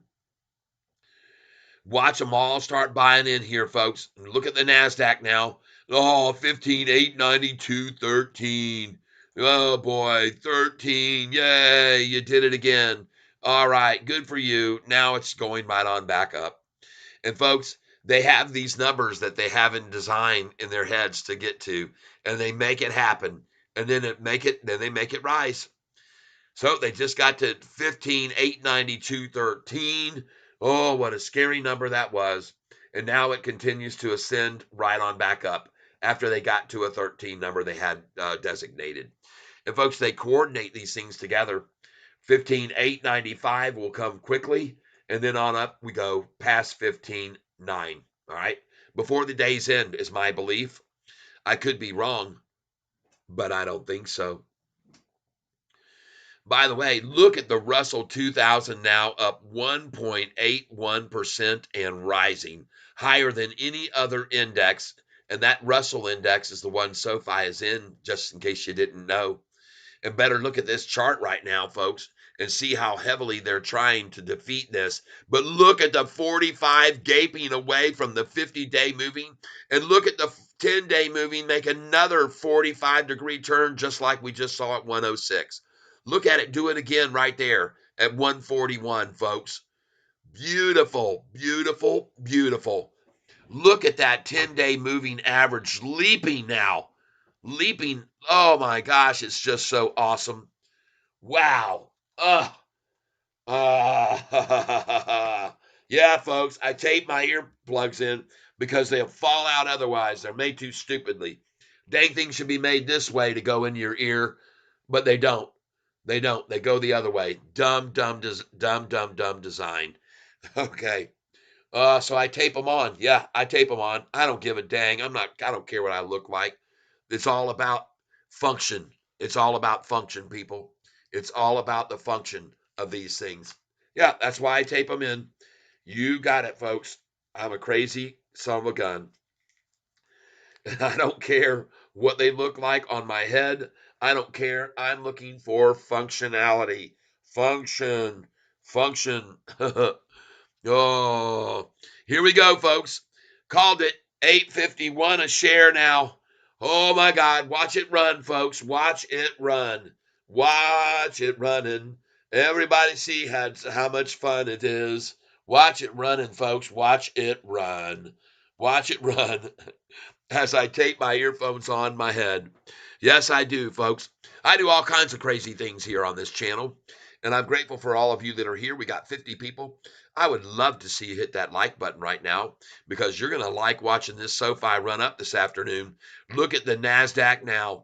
Watch them all start buying in here, folks. Look at the NASDAQ now. Oh, 15,892.13. Oh, boy, 13. Yay, you did it again. All right, good for you. Now it's going right on back up. And, folks, they have these numbers that they have in design in their heads to get to, and they make it happen. And then they make it rise. So they just got to 15,892.13. Oh, what a scary number that was. And now it continues to ascend right on back up after they got to a 13 number they had designated. And folks, they coordinate these things together. 15,895 will come quickly, and then on up we go past 15.9. All right, before the day's end is my belief. I could be wrong, but I don't think so. By the way, look at the Russell 2000 now, up 1.81% and rising, higher than any other index. And that Russell index is the one Sofi is in, just in case you didn't know. And better look at this chart right now, folks, and see how heavily they're trying to defeat this. But look at the 45 gaping away from the 50-day moving, and look at the 10-day moving make another 45-degree turn, just like we just saw at 106. Look at it do it again right there at 141, folks. Beautiful, beautiful, beautiful. Look at that 10-day moving average leaping now. Leaping. Oh my gosh, it's just so awesome. Wow. Yeah, folks, I tape my earplugs in because they'll fall out otherwise. They're made too stupidly. Dang things should be made this way to go in your ear, but they don't. They don't. They go the other way. Dumb design. Okay. So I tape them on. Yeah, I tape them on. I don't give a dang. I don't care what I look like. It's all about function. It's all about function, people. It's all about the function of these things. Yeah, that's why I tape them in. You got it, folks. I'm a crazy son of a gun. And I don't care what they look like on my head. I don't care. I'm looking for functionality. Function. Function. Oh, here we go, folks. Called it 851 a share now. Oh my God, watch it run, folks. Watch it run. Watch it running. Everybody see how much fun it is. Watch it running, folks. Watch it run. Watch it run as I tape my earphones on my head. Yes, I do, folks. I do all kinds of crazy things here on this channel, and I'm grateful for all of you that are here. We got 50 people. I would love to see you hit that like button right now because you're going to like watching this SoFi run up this afternoon. Look at the NASDAQ now,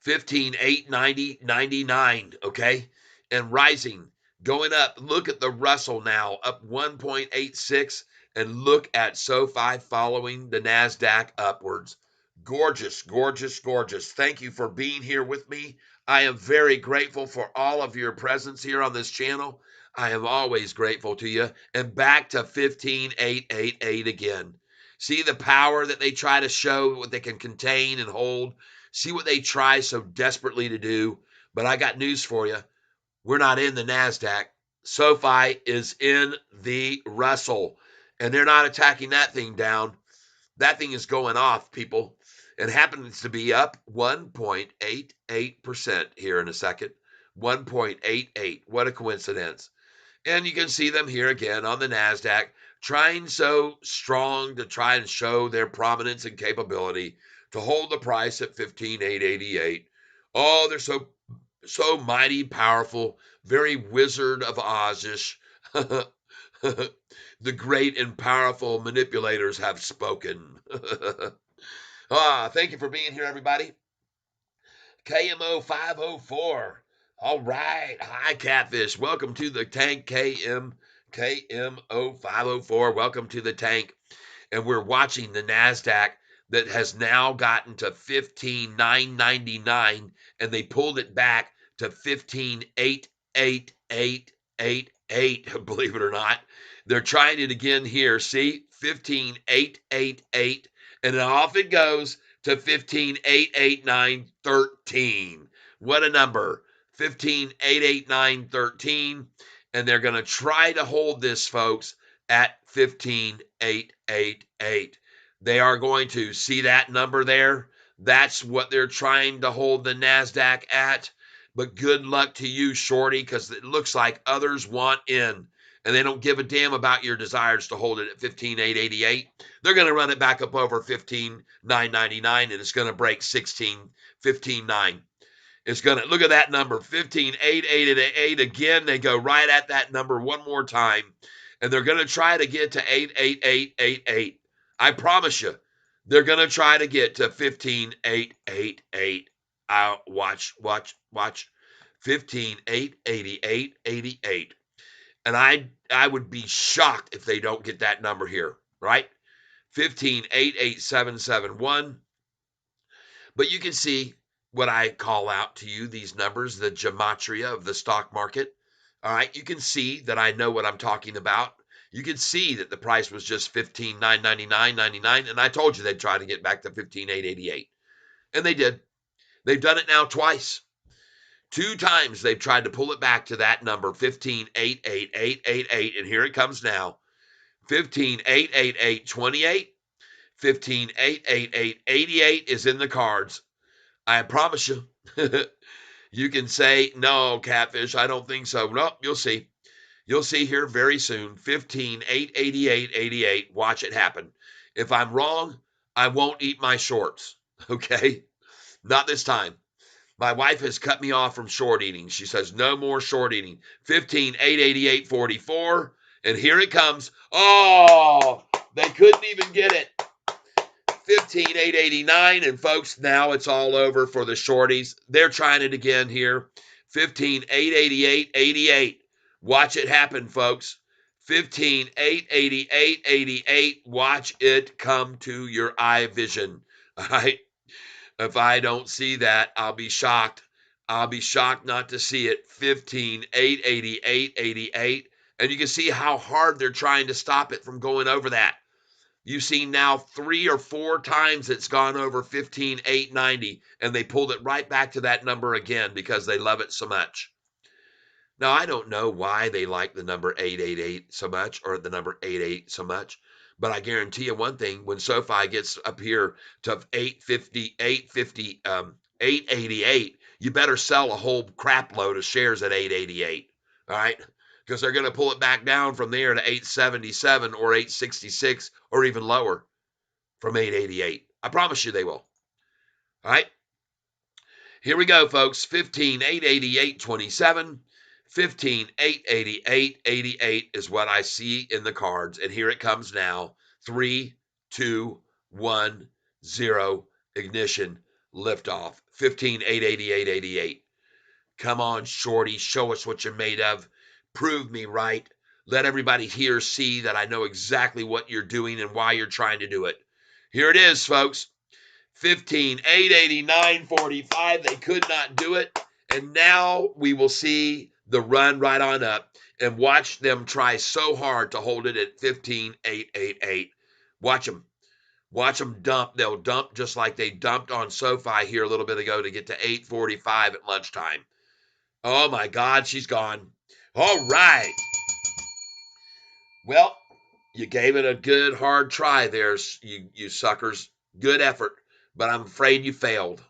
15,890.99, okay? And rising, going up. Look at the Russell now, up 1.86, and look at SoFi following the NASDAQ upwards. Gorgeous, gorgeous, gorgeous. Thank you for being here with me. I am very grateful for all of your presence here on this channel. I am always grateful to you. And back to 15,888 again. See the power that they try to show, what they can contain and hold. See what they try so desperately to do. But I got news for you. We're not in the NASDAQ. SoFi is in the Russell. And they're not attacking that thing down. That thing is going off, people. It happens to be up 1.88% here in a second. 1.88. What a coincidence. And you can see them here again on the NASDAQ, trying so strong to try and show their prominence and capability to hold the price at 15,888. Oh, they're so mighty powerful, very Wizard of Oz-ish. The great and powerful manipulators have spoken. Thank you for being here, everybody. KMO 504. All right. Hi, Catfish. Welcome to the tank, KMO 504. Welcome to the tank. And we're watching the NASDAQ that has now gotten to 15,999, and they pulled it back to 15,88888, believe it or not. They're trying it again here. See, 15,888, and off it goes to 15,889.13. What a number. 15,889.13. And they're going to try to hold this, folks, at 15,888. They are going to see that number there. That's what they're trying to hold the NASDAQ at. But good luck to you, Shorty, because it looks like others want in. And they don't give a damn about your desires to hold it at 15,888. They're going to run it back up over 15,999, and it's going to break 15,9. It's going to, look at that number, 15,888 again. They go right at that number one more time, and they're going to try to get to 88888. I promise you, they're going to try to get to 15,888. Watch. 15,888.88. And I would be shocked if they don't get that number here, right? 15,88771. But you can see what I call out to you, these numbers, the gematria of the stock market. All right, you can see that I know what I'm talking about. You can see that the price was just 15,999.99, and I told you they'd try to get back to 15,888. And they did. They've done it now twice. 2 times they've tried to pull it back to that number, 15,88888, and here it comes now. 15,888.28, 15,888.88 is in the cards. I promise you. You can say, no, Catfish, I don't think so. No, you'll see. You'll see here very soon, 15,888.88. Watch it happen. If I'm wrong, I won't eat my shorts. Okay? Not this time. My wife has cut me off from short eating. She says, no more short eating. 15,888.44. And here it comes. Oh, they couldn't even get it. 15,889. And folks, now it's all over for the shorties. They're trying it again here. 15,888.88. Watch it happen, folks. 15,888.88. Watch it come to your eye vision. All right. If I don't see that, I'll be shocked. I'll be shocked not to see it. 15,888.88. And you can see how hard they're trying to stop it from going over that. You've seen now 3 or 4 times it's gone over 15,890, and they pulled it right back to that number again because they love it so much. Now, I don't know why they like the number 888 so much or the number 88 so much, but I guarantee you one thing, when Sofi gets up here to 888, you better sell a whole crap load of shares at 888, all right? Because they're going to pull it back down from there to 877 or 866 or even lower from 888. I promise you they will. All right? Here we go, folks. 15,888.27. 15,888.88 is what I see in the cards. And here it comes now. 3, 2, 1, 0. Ignition. Liftoff. 15,888.88. Come on, shorty. Show us what you're made of. Prove me right. Let everybody here see that I know exactly what you're doing and why you're trying to do it. Here it is, folks. 15,889.45. They could not do it. And now we will see the run right on up and watch them try so hard to hold it at 15,888. Watch them. Watch them dump. They'll dump just like they dumped on Sofi here a little bit ago to get to 8:45 at lunchtime. Oh, my God, she's gone. All right. Well, you gave it a good, hard try there, you suckers. Good effort, but I'm afraid you failed.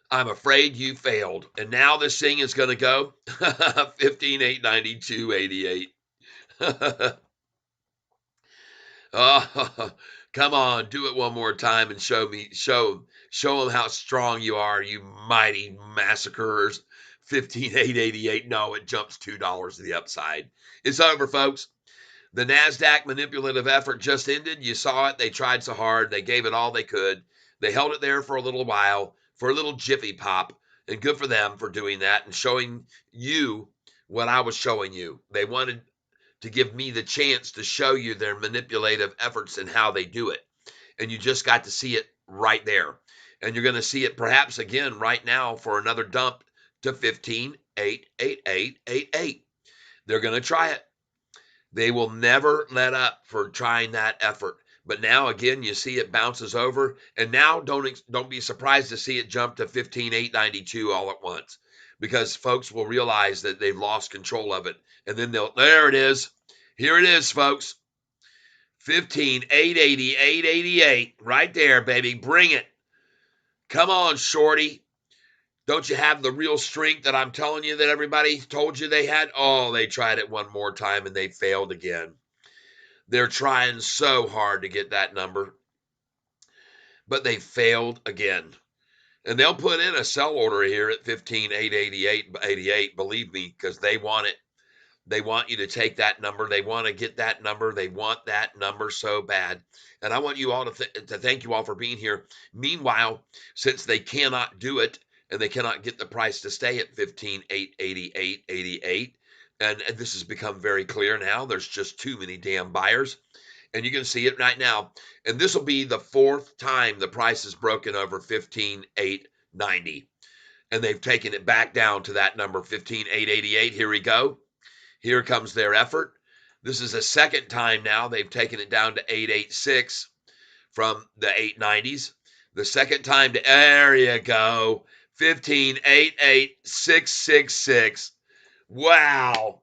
I'm afraid you failed. And now this thing is going to go 15,892.88. Oh, come on, do it one more time and show them how strong you are, you mighty massacrers. 15,888. No, it jumps $2 to the upside. It's over, folks. The NASDAQ manipulative effort just ended. You saw it. They tried so hard. They gave it all they could. They held it there for a little while, for a little jiffy pop, and good for them for doing that and showing you what I was showing you. They wanted to give me the chance to show you their manipulative efforts and how they do it. And you just got to see it right there. And you're going to see it perhaps again right now for another dump to 15,888.88. They're going to try it. They will never let up for trying that effort. But now again, you see it bounces over, and now don't be surprised to see it jump to 15,892 all at once, because folks will realize that they've lost control of it, and then there it is. Here it is, folks. 15,888.88 right there, baby. Bring it. Come on, shorty. Don't you have the real strength that I'm telling you that everybody told you they had? Oh, they tried it one more time and they failed again. They're trying so hard to get that number, but they failed again. And they'll put in a sell order here at 15,888.88, believe me, because they want it. They want you to take that number. They want to get that number. They want that number so bad. And I want you all to thank you all for being here. Meanwhile, since they cannot do it, and they cannot get the price to stay at 15,888.88. And this has become very clear now. There's just too many damn buyers. And you can see it right now. And this will be the 4th time the price is broken over 15,890. And they've taken it back down to that number, 15,888. Here we go. Here comes their effort. This is the 2nd time now they've taken it down to 886 from the 890s. The 2nd time there you go. 15,88666. Wow.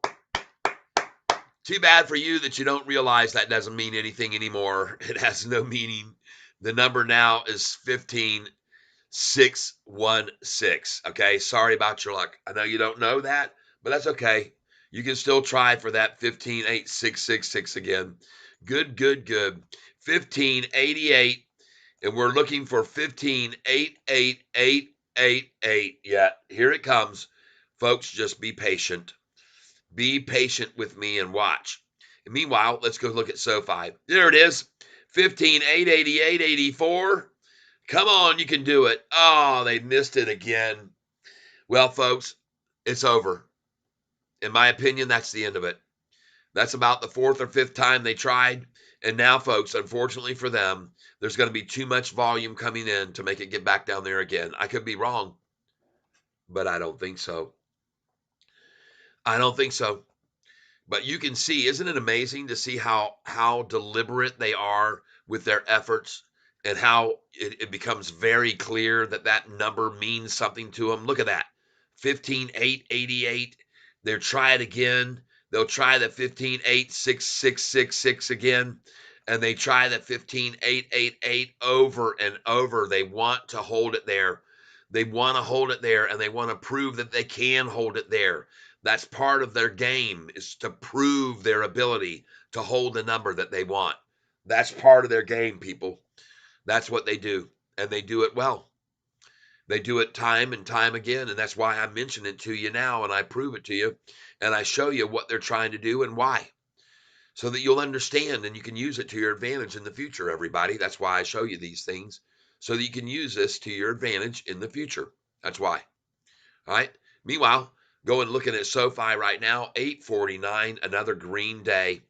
Too bad for you that you don't realize that doesn't mean anything anymore. It has no meaning. The number now is 15,616. Okay, sorry about your luck. I know you don't know that, but that's okay. You can still try for that 15,866 again. Good, good, good. 1588, and we're looking for 15,88888. Yeah, here it comes. Folks, just be patient. Be patient with me and watch. And meanwhile, let's go look at SoFi. There it is. 15,888.84. Come on, you can do it. Oh, they missed it again. Well, folks, it's over. In my opinion, that's the end of it. That's about the fourth or fifth time they tried. And now, folks, unfortunately for them, there's going to be too much volume coming in to make it get back down there again. I could be wrong, but I don't think so. I don't think so. But you can see, isn't it amazing to see how deliberate they are with their efforts and how it becomes very clear that that number means something to them? Look at that. 15,888. They'll try it again. They'll try the 15,86666 again. And they try the 15,888 over and over. They want to hold it there. They want to hold it there, and they want to prove that they can hold it there. That's part of their game, is to prove their ability to hold the number that they want. That's part of their game, people. That's what they do, and they do it well. They do it time and time again, and that's why I mention it to you now, and I prove it to you, and I show you what they're trying to do and why, so that you'll understand and you can use it to your advantage in the future, everybody. That's why I show you these things, so that you can use this to your advantage in the future. That's why. All right. Meanwhile, going looking at SoFi right now, 849, another green day,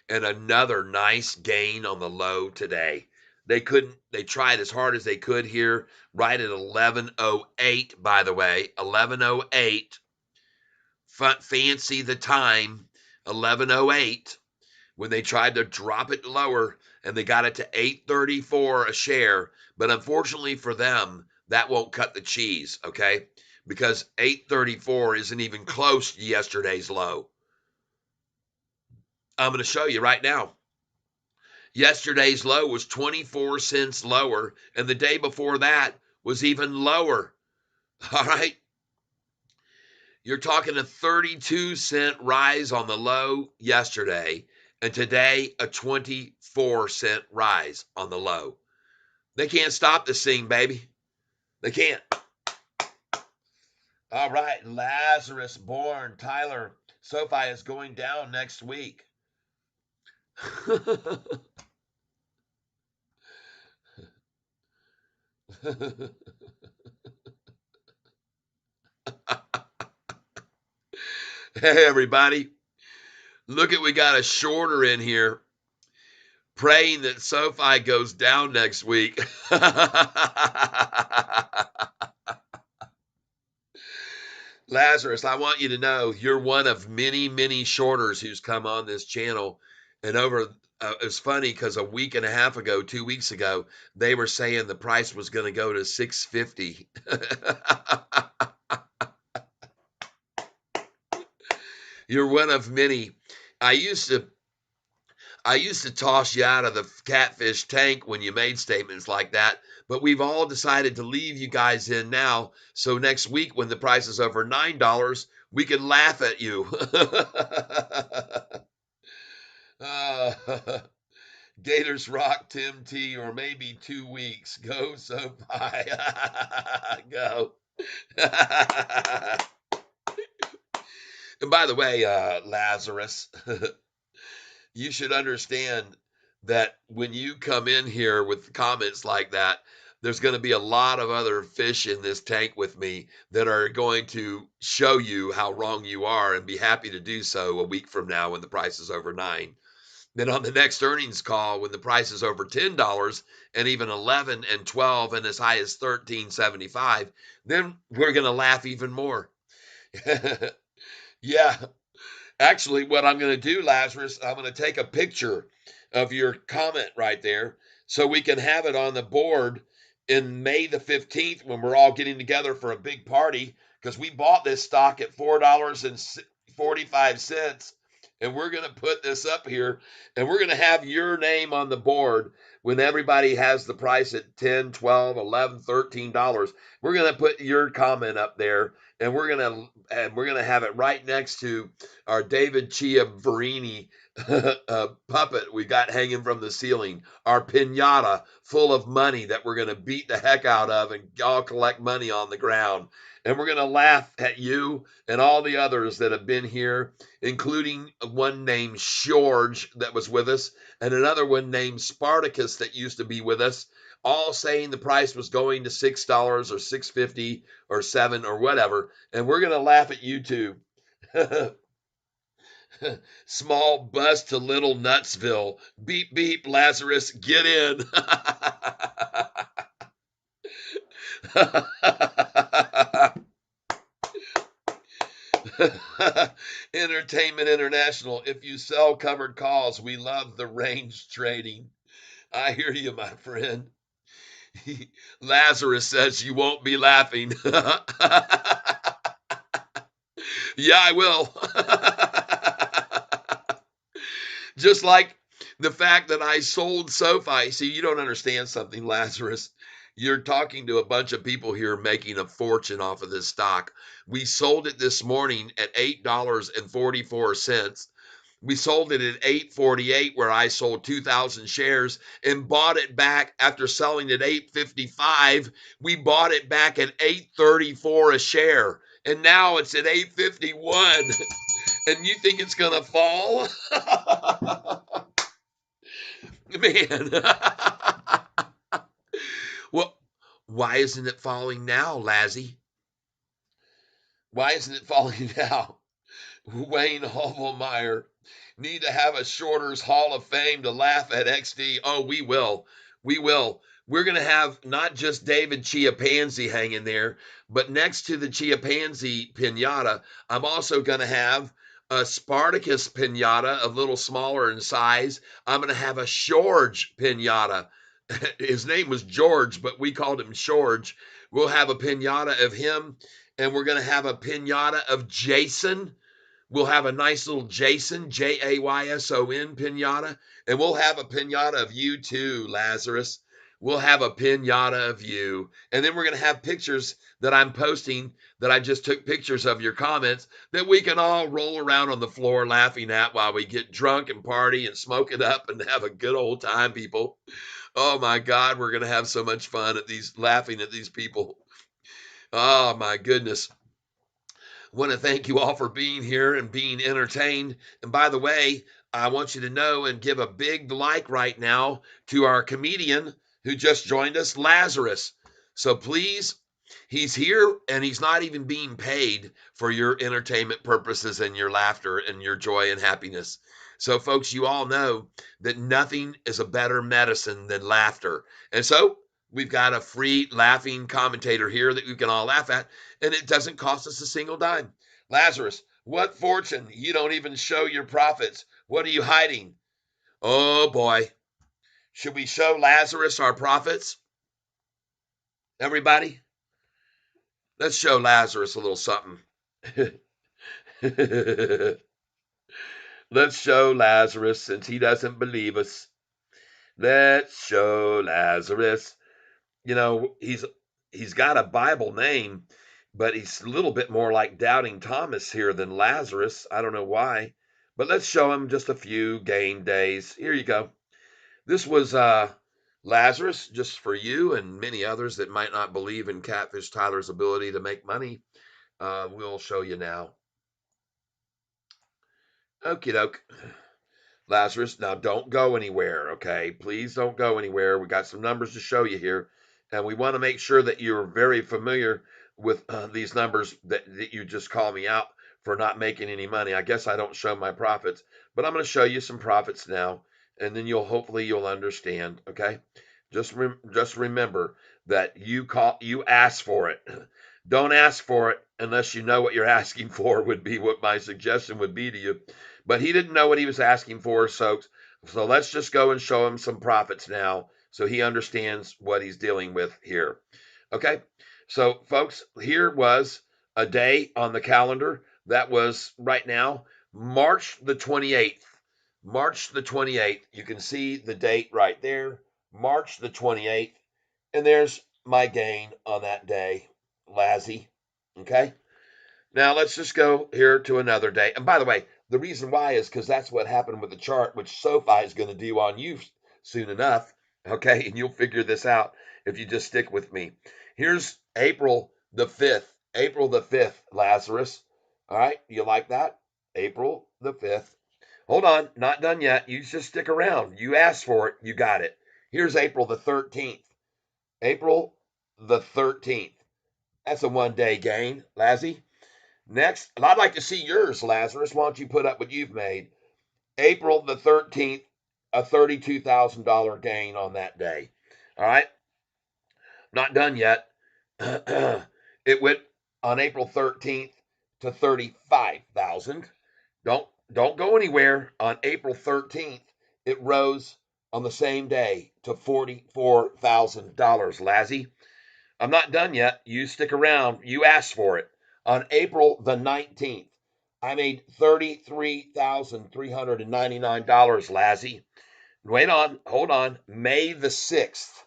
and another nice gain on the low today. They tried as hard as they could here, right at 1108, by the way, 1108. Fancy the time, 1108, when they tried to drop it lower, and they got it to 834 a share. But unfortunately for them, that won't cut the cheese, okay? Because 834 isn't even close to yesterday's low. I'm going to show you right now. Yesterday's low was 24 cents lower, and the day before that was even lower. All right. You're talking a 32-cent rise on the low yesterday, and today a 24-cent rise on the low. They can't stop this thing, baby. They can't. All right, Lazarus born. Tyler, SoFi is going down next week. Hey, everybody. Look at, we got a shorter in here praying that SoFi goes down next week. Lazarus, I want you to know you're one of many, many shorters who's come on this channel. And it's funny because a week and a half ago, 2 weeks ago, they were saying the price was going to go to 650. You're one of many. I used to toss you out of the Catfish tank when you made statements like that, but we've all decided to leave you guys in now. So next week, when the price is over $9, we can laugh at you. Gators Rock, Tim T, or maybe 2 weeks. Go SoFi. Go. And by the way, Lazarus, you should understand that when you come in here with comments like that, there's going to be a lot of other fish in this tank with me that are going to show you how wrong you are and be happy to do so a week from now when the price is over $9. Then on the next earnings call, when the price is over $10 and even 11 and 12 and as high as $13.75, then we're going to laugh even more. Yeah. Actually, what I'm going to do, Lazarus, I'm going to take a picture of your comment right there so we can have it on the board in May the 15th when we're all getting together for a big party, because we bought this stock at $4.45 and we're going to put this up here, and we're going to have your name on the board when everybody has the price at $10, $12, $11, $13. We're going to put your comment up there, and we're going to have it right next to our David Chiavarini puppet we got hanging from the ceiling, our piñata full of money that we're going to beat the heck out of and all collect money on the ground. And we're going to laugh at you and all the others that have been here, including one named George that was with us, and another one named Spartacus that used to be with us, all saying the price was going to $6 or $6.50 or $7 or whatever. And we're going to laugh at you too. Small bus to Little Nutsville. Beep, beep, Lazarus, get in. Entertainment International. If you sell covered calls, we love the range trading. I hear you, my friend. Lazarus says you won't be laughing. Yeah, I will. Just like the fact that I sold Sofi. See, you don't understand something, Lazarus. You're talking to a bunch of people here making a fortune off of this stock. We sold it this morning at $8.44. We sold it at $8.48, where I sold 2,000 shares, and bought it back after selling at $8.55. We bought it back at $8.34 a share, and now it's at $8.51. And you think it's gonna fall? Man. Well, why isn't it falling now, Lazzy? Why isn't it falling now? Wayne Hovelmeyer. Need to have a Shorter's Hall of Fame to laugh at XD. Oh, we will. We will. We're going to have not just David Chiapanzi hanging there, but next to the Chiapanzi pinata, I'm also going to have a Spartacus pinata, a little smaller in size. I'm going to have a George pinata. His name was George, but we called him George. We'll have a pinata of him, and we're going to have a pinata of Jason. We'll have a nice little Jason, Jayson pinata, and we'll have a pinata of you too, Lazarus. We'll have a pinata of you. And then we're going to have pictures that I'm posting that I just took pictures of your comments that we can all roll around on the floor laughing at while we get drunk and party and smoke it up and have a good old time, people. Oh my God, we're going to have so much fun at these, laughing at these people. Oh my goodness. Want to thank you all for being here and being entertained. And by the way, I want you to know and give a big like right now to our comedian who just joined us, Lazarus. So please, he's here and he's not even being paid for your entertainment purposes and your laughter and your joy and happiness. So, folks, you all know that nothing is a better medicine than laughter. And so we've got a free laughing commentator here that we can all laugh at, and it doesn't cost us a single dime. Lazarus, what fortune? You don't even show your profits. What are you hiding? Oh, boy. Should we show Lazarus our profits? Everybody? Let's show Lazarus a little something. Let's show Lazarus, since he doesn't believe us. Let's show Lazarus. You know, he's got a Bible name, but he's a little bit more like Doubting Thomas here than Lazarus. I don't know why, but let's show him just a few game days. Here you go. This was Lazarus, just for you and many others that might not believe in Catfish Tyler's ability to make money. We'll show you now. Okie doke. Lazarus, now don't go anywhere, okay? Please don't go anywhere. We got some numbers to show you here, and we want to make sure that you're very familiar with these numbers that you just call me out for not making any money. I guess I don't show my profits, but I'm going to show you some profits now, and then hopefully you'll understand, okay? Just remember that you ask for it. Don't ask for it unless you know what you're asking for, would be what my suggestion would be to you. But he didn't know what he was asking for, so let's just go and show him some profits now so he understands what he's dealing with here. Okay, so folks, here was a day on the calendar that was right now March the 28th. March the 28th. You can see the date right there. March the 28th. And there's my gain on that day, Lazzy. Okay. Now let's just go here to another day. And by the way, the reason why is because that's what happened with the chart, which Sofi is going to do on you soon enough. Okay. And you'll figure this out if you just stick with me. Here's April the 5th. April the 5th, Lazarus. All right. You like that? April the 5th. Hold on. Not done yet. You just stick around. You asked for it. You got it. Here's April the 13th. April the 13th. That's a 1 day gain, Lazzy. Next, and I'd like to see yours, Lazarus. Why don't you put up what you've made? April the 13th, a $32,000 gain on that day. All right, not done yet. It went on April 13th to 35,000. Don't go anywhere. On April 13th, it rose on the same day to $44,000, Lazzy. I'm not done yet. You stick around. You asked for it. On April the 19th, I made $33,399, Lazzy. Wait on. Hold on. May the 6th,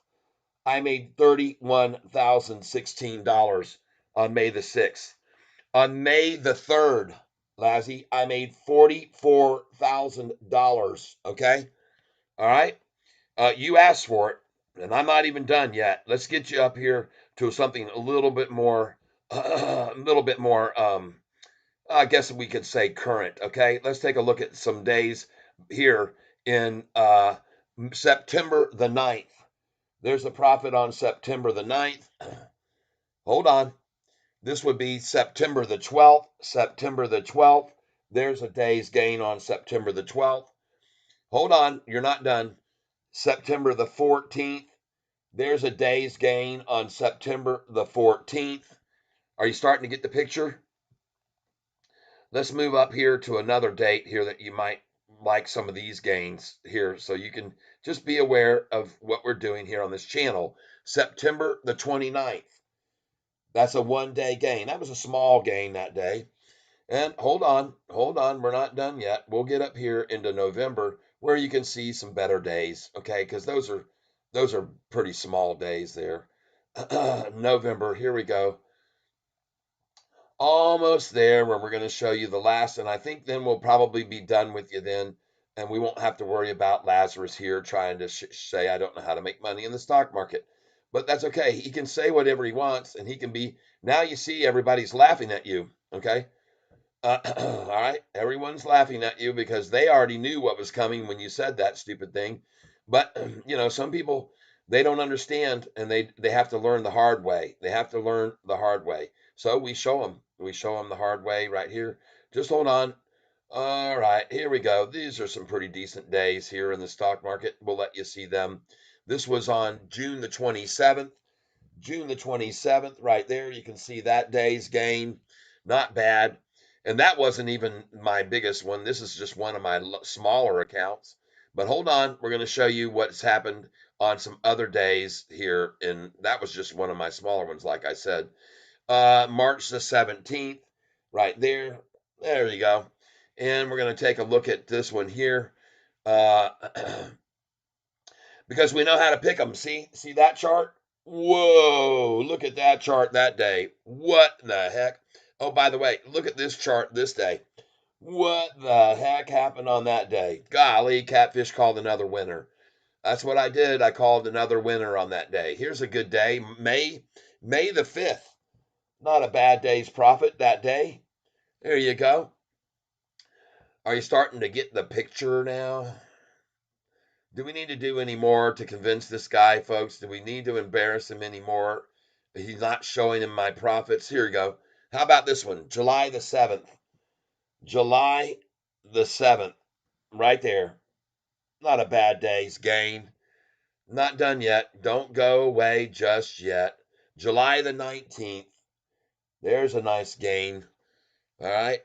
I made $31,016 on May the 6th. On May the 3rd, Lazzy, I made $44,000. Okay? All right? You asked for it, and I'm not even done yet. Let's get you up here to something a little bit more, I guess we could say current. Okay, let's take a look at some days here in September the 9th. There's a profit on September the 9th. Hold on. This would be September the 12th. September the 12th. There's a day's gain on September the 12th. Hold on. You're not done. September the 14th. There's a day's gain on September the 14th. Are you starting to get the picture? Let's move up here to another date here that you might like some of these gains here, so you can just be aware of what we're doing here on this channel. September the 29th. That's a 1 day gain. That was a small gain that day. And hold on, we're not done yet. We'll get up here into November where you can see some better days, okay? Because those are pretty small days there. November, here we go. Almost there where we're going to show you the last, and I think then we'll probably be done with you then, and we won't have to worry about Lazarus here trying to say I don't know how to make money in the stock market. But that's okay. He can say whatever he wants, and he can be. Now you see everybody's laughing at you, okay? All right, everyone's laughing at you because they already knew what was coming when you said that stupid thing. But some people, they don't understand, and they have to learn the hard way. They have to learn the hard way. So we show them. We show them the hard way right here. Just hold on. All right, here we go. These are some pretty decent days here in the stock market. We'll let you see them. This was on June the 27th. June the 27th, right there. You can see that day's gain. Not bad. And that wasn't even my biggest one. This is just one of my smaller accounts. But hold on. We're going to show you what's happened on some other days here. And that was just one of my smaller ones, like I said. March the 17th, right there. There you go. And we're going to take a look at this one here. Because we know how to pick them. See that chart? Whoa, look at that chart that day. What the heck? Oh, by the way, look at this chart this day. What the heck happened on that day? Golly, Catfish called another winner. That's what I did. I called another winner on that day. Here's a good day. May the 5th. Not a bad day's profit that day. There you go. Are you starting to get the picture now? Do we need to do any more to convince this guy, folks? Do we need to embarrass him anymore? He's not showing him my profits. Here we go. How about this one? July the 7th. July the 7th. Right there. Not a bad day's gain. Not done yet. Don't go away just yet. July the 19th. There's a nice gain. All right.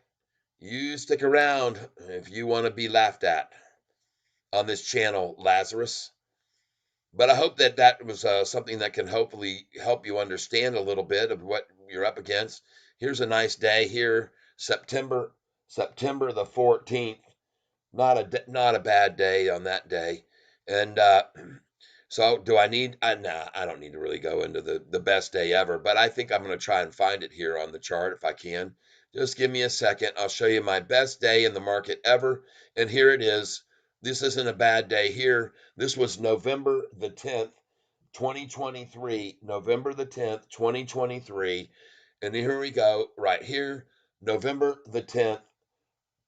You stick around if you want to be laughed at on this channel, Lazarus. But I hope that was something that can hopefully help you understand a little bit of what you're up against. Here's a nice day here, September September the 14th. Not a bad day on that day. And so do I need? Nah, I don't need to really go into the best day ever, but I think I'm going to try and find it here on the chart if I can. Just give me a second. I'll show you my best day in the market ever. And here it is. This isn't a bad day here. This was November the 10th, 2023. November the 10th, 2023. And here we go. Right here, November the 10th.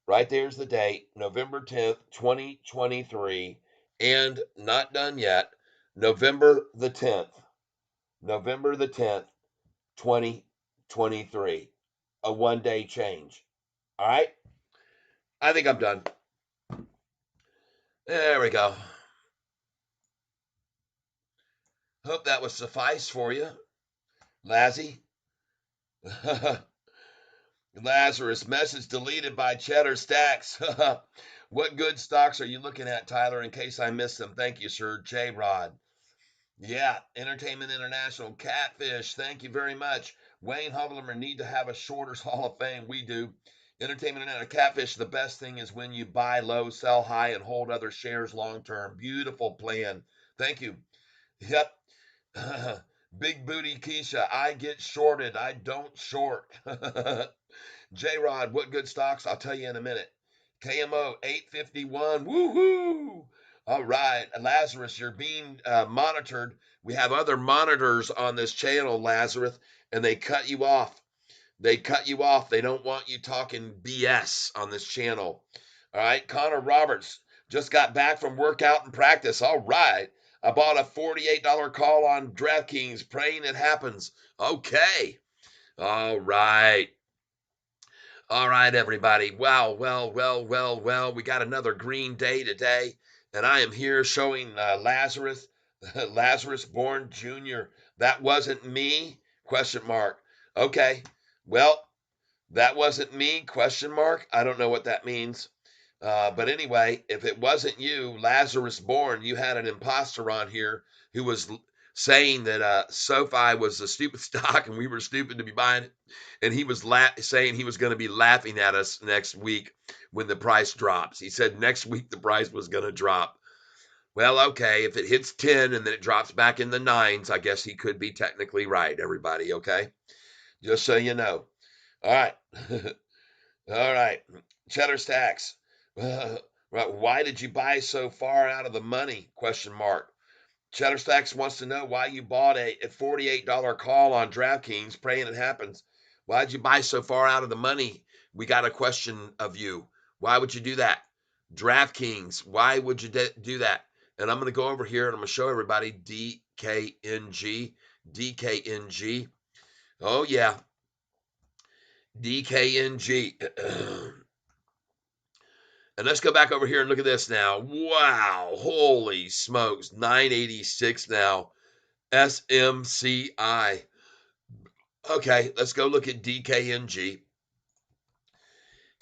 Right there's the date, November 10th, 2023. And not done yet, November the 10th, November the 10th, 2023. A 1 day change. All right. I think I'm done. There we go. Hope that was suffice for you, Lazzy. Lazarus, message deleted by Cheddar Stacks. What good stocks are you looking at, Tyler, in case I missed them? Thank you, sir. J Rod. Yeah, Entertainment International, Catfish, thank you very much. Wayne Hovlemer need to have a Shorters Hall of Fame. We do. Entertainment International, Catfish, the best thing is when you buy low, sell high, and hold other shares long term. Beautiful plan. Thank you. Yep. Big Booty Keisha, I get shorted. I don't short. J Rod, what good stocks? I'll tell you in a minute. KMO 851. Woohoo! All right, Lazarus, you're being monitored. We have other monitors on this channel, Lazarus, and they cut you off. They cut you off. They don't want you talking BS on this channel. All right, Connor Roberts just got back from workout and practice. All right. I bought a $48 call on DraftKings, praying it happens. Okay. All right. All right, everybody. Wow, well. We got another green day today, and I am here showing Lazarus, Lazarus Born Jr. That wasn't me? Question mark. Okay. Well, that wasn't me? Question mark. I don't know what that means. But anyway, if it wasn't you, Lazarus Born, you had an imposter on here who was saying that Sofi was a stupid stock and we were stupid to be buying it. And he was saying he was going to be laughing at us next week when the price drops. He said next week the price was going to drop. Well, okay, if it hits 10 and then it drops back in the nines, I guess he could be technically right, everybody, okay? Just so you know. All right. All right. Cheddar Stacks. Right. Why did you buy so far out of the money? Question mark. Cheddar Stacks wants to know why you bought a $48 call on DraftKings, praying it happens. Why did you buy so far out of the money? We got a question of you. Why would you do that? DraftKings, why would you do that? And I'm going to go over here and I'm going to show everybody DKNG. DKNG. Oh, yeah. DKNG. And let's go back over here and look at this now. Wow, holy smokes, 986 now. SMCI. Okay, let's go look at DKNG.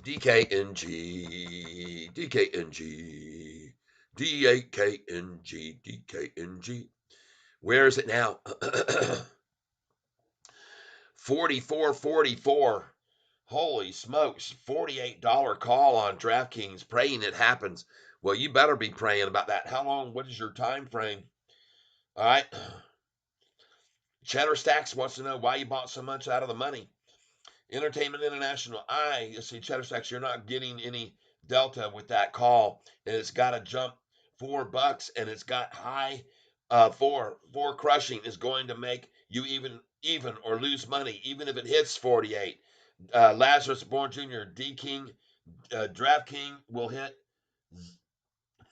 DKNG. DKNG. DKNG. DKNG. Where is it now? 44.44. Holy smokes, $48 call on DraftKings, praying it happens. Well, you better be praying about that. How long? What is your time frame? All right. Cheddar Stacks wants to know why you bought so much out of the money. Entertainment International. You see, Cheddar Stacks, you're not getting any delta with that call. And it's got to jump $4 and it's got high four crushing is going to make you even or lose money, even if it hits 48. Lazarus Born Jr., D King, DraftKings will hit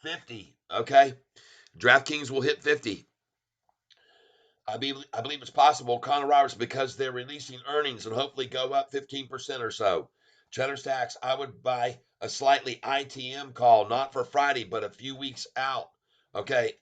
50. Okay, DraftKings will hit 50. I believe it's possible. Connor Roberts, because they're releasing earnings and hopefully go up 15% or so. Cheddar Stacks, I would buy a slightly ITM call, not for Friday, but a few weeks out. Okay,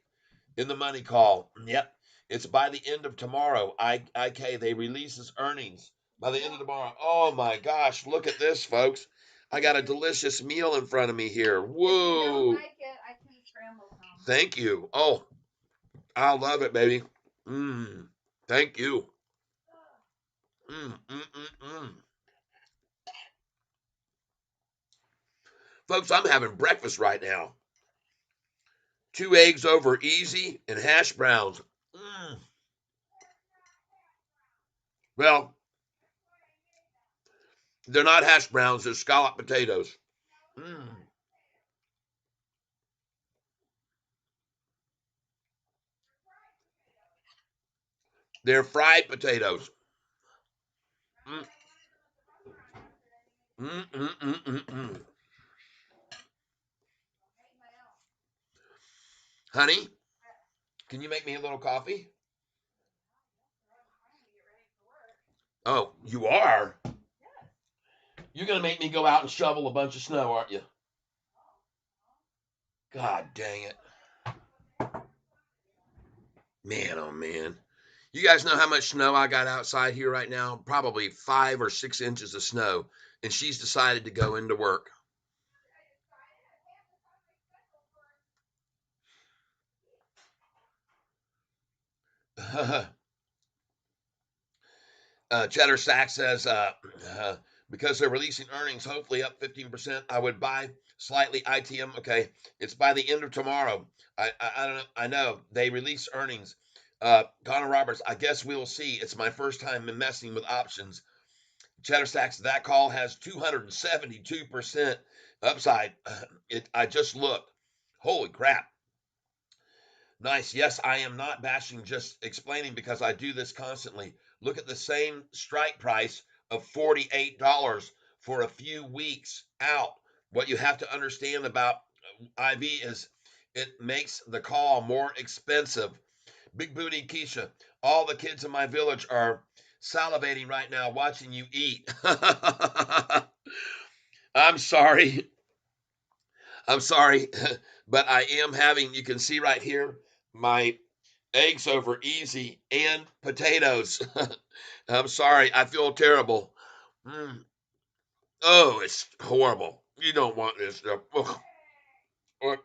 in the money call. Yep, it's by the end of tomorrow. IK, they release his earnings by the end of tomorrow. Oh my gosh, look at this, folks. I got a delicious meal in front of me here. Whoa. If you don't like it, I can scramble some. Thank you. Oh, I love it, baby. Thank you. Folks, I'm having breakfast right now. 2 eggs over easy and hash browns. Well, they're not hash browns, they're scallop potatoes. They're fried potatoes. Mm. Mm, mm, mm, mm, mm. Honey, can you make me a little coffee? Oh, you are? You're going to make me go out and shovel a bunch of snow, aren't you? God dang it. Man, oh man. You guys know how much snow I got outside here right now? Probably 5 or 6 inches of snow. And she's decided to go into work. Cheddar Stack says, because they're releasing earnings, hopefully up 15%, I would buy slightly ITM. Okay, it's by the end of tomorrow. I don't know. I know they release earnings. Connor Roberts, I guess we'll see. It's my first time messing with options. Cheddar Stacks, that call has 272% upside. I just looked. Holy crap. Nice. Yes, I am not bashing, just explaining because I do this constantly. Look at the same strike price of $48 for a few weeks out. What you have to understand about IV is it makes the call more expensive. Big Booty Keisha, all the kids in my village are salivating right now watching you eat. I'm sorry. I'm sorry, but I am having, you can see right here, my eggs over easy and potatoes. I'm sorry. I feel terrible. Mm. Oh, it's horrible. You don't want this stuff. Or,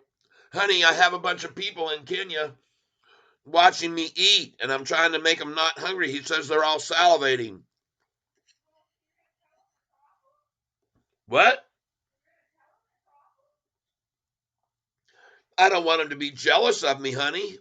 honey, I have a bunch of people in Kenya watching me eat, and I'm trying to make them not hungry. He says they're all salivating. What? I don't want them to be jealous of me, honey.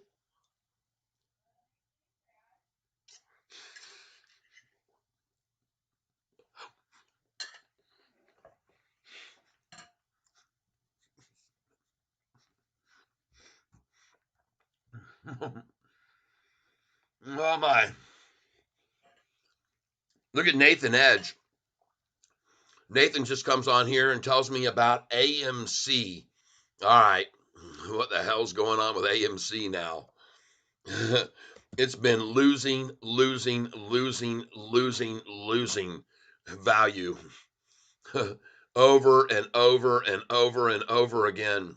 Oh my. Look at Nathan Edge. Nathan just comes on here and tells me about AMC. All right. What the hell's going on with AMC now? It's been losing value over and over and over and over again.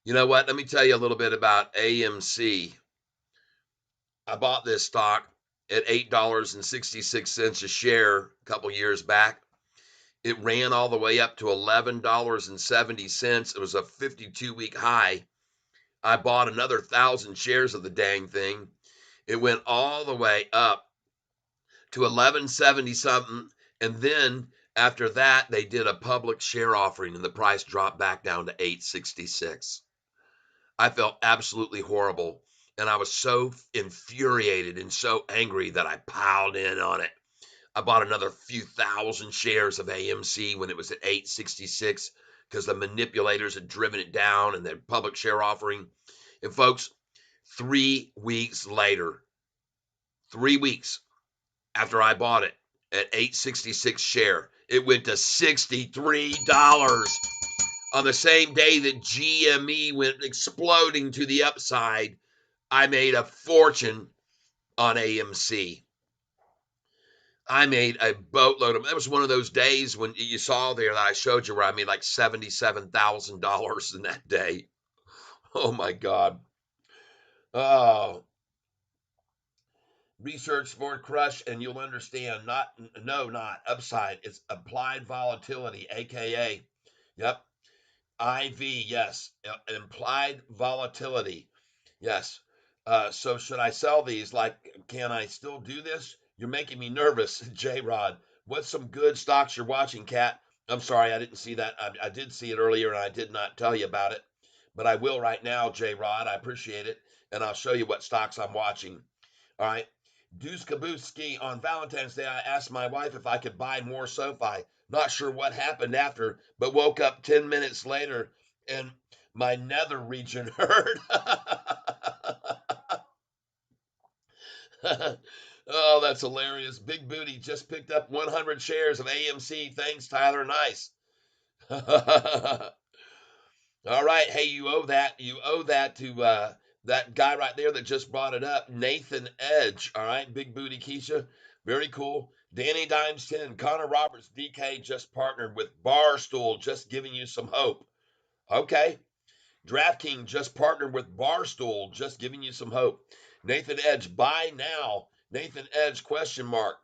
You know what? Let me tell you a little bit about AMC. I bought this stock at $8.66 a share a couple years back. It ran all the way up to $11.70. It was a 52-week high. I bought another 1,000 shares of the dang thing. It went all the way up to 1170 something. And then after that, they did a public share offering and the price dropped back down to 866. I felt absolutely horrible. And I was so infuriated and so angry that I piled in on it. I bought another few thousand shares of AMC when it was at 866 because the manipulators had driven it down and their public share offering. And folks, 3 weeks later, 3 weeks after I bought it at 866 share, it went to $63 on the same day that GME went exploding to the upside. I made a fortune on AMC. I made a boatload of them. That was one of those days when you saw there that I showed you where I made like $77,000 in that day. Oh my God. Oh, research for crush and you'll understand. Not upside. It's applied volatility, aka, yep, IV. Yes, implied volatility. Yes. So should I sell these? Like, can I still do this? You're making me nervous, J Rod. What's some good stocks you're watching, Kat? I'm sorry, I didn't see that. I did see it earlier and I did not tell you about it, but I will right now, J Rod. I appreciate it. And I'll show you what stocks I'm watching. All right. Deuce Kabuski, on Valentine's Day, I asked my wife if I could buy more Sofi. Not sure what happened after, but woke up 10 minutes later and my nether region hurt. Oh, that's hilarious. Big Booty just picked up 100 shares of AMC. Thanks, Tyler. Nice. All right. Hey, you owe that. You owe that to that guy right there that just brought it up, Nathan Edge. All right. Big Booty Keisha. Very cool. Danny Dimes 10. Connor Roberts, DK just partnered with Barstool, just giving you some hope. Okay. DraftKings just partnered with Barstool, just giving you some hope. Nathan Edge, buy now. Nathan Edge, question mark.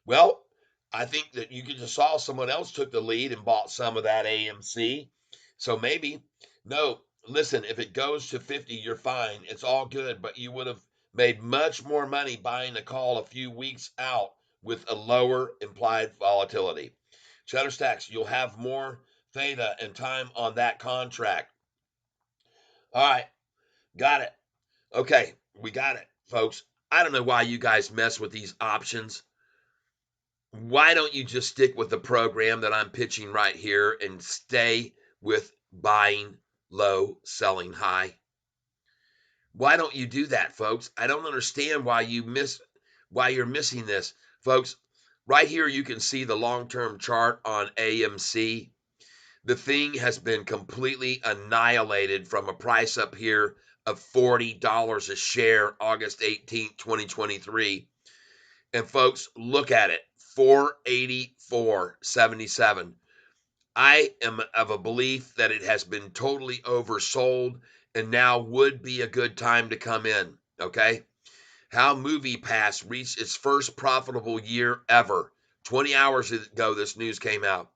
Well, I think that you just saw someone else took the lead and bought some of that AMC. So maybe, no, listen, if it goes to 50, you're fine. It's all good, but you would have made much more money buying a call a few weeks out with a lower implied volatility. Cheddar Stacks, you'll have more theta and time on that contract. All right, got it. Okay, we got it, folks. I don't know why you guys mess with these options. Why don't you just stick with the program that I'm pitching right here and stay with buying low, selling high? Why don't you do that, folks? I don't understand why you're missing this. Folks, right here you can see the long-term chart on AMC. The thing has been completely annihilated from a price up here of $40 a share, August 18th, 2023. And folks, look at it, 484.77. I am of a belief that it has been totally oversold and now would be a good time to come in. Okay. How MoviePass reached its first profitable year ever. 20 hours ago, this news came out.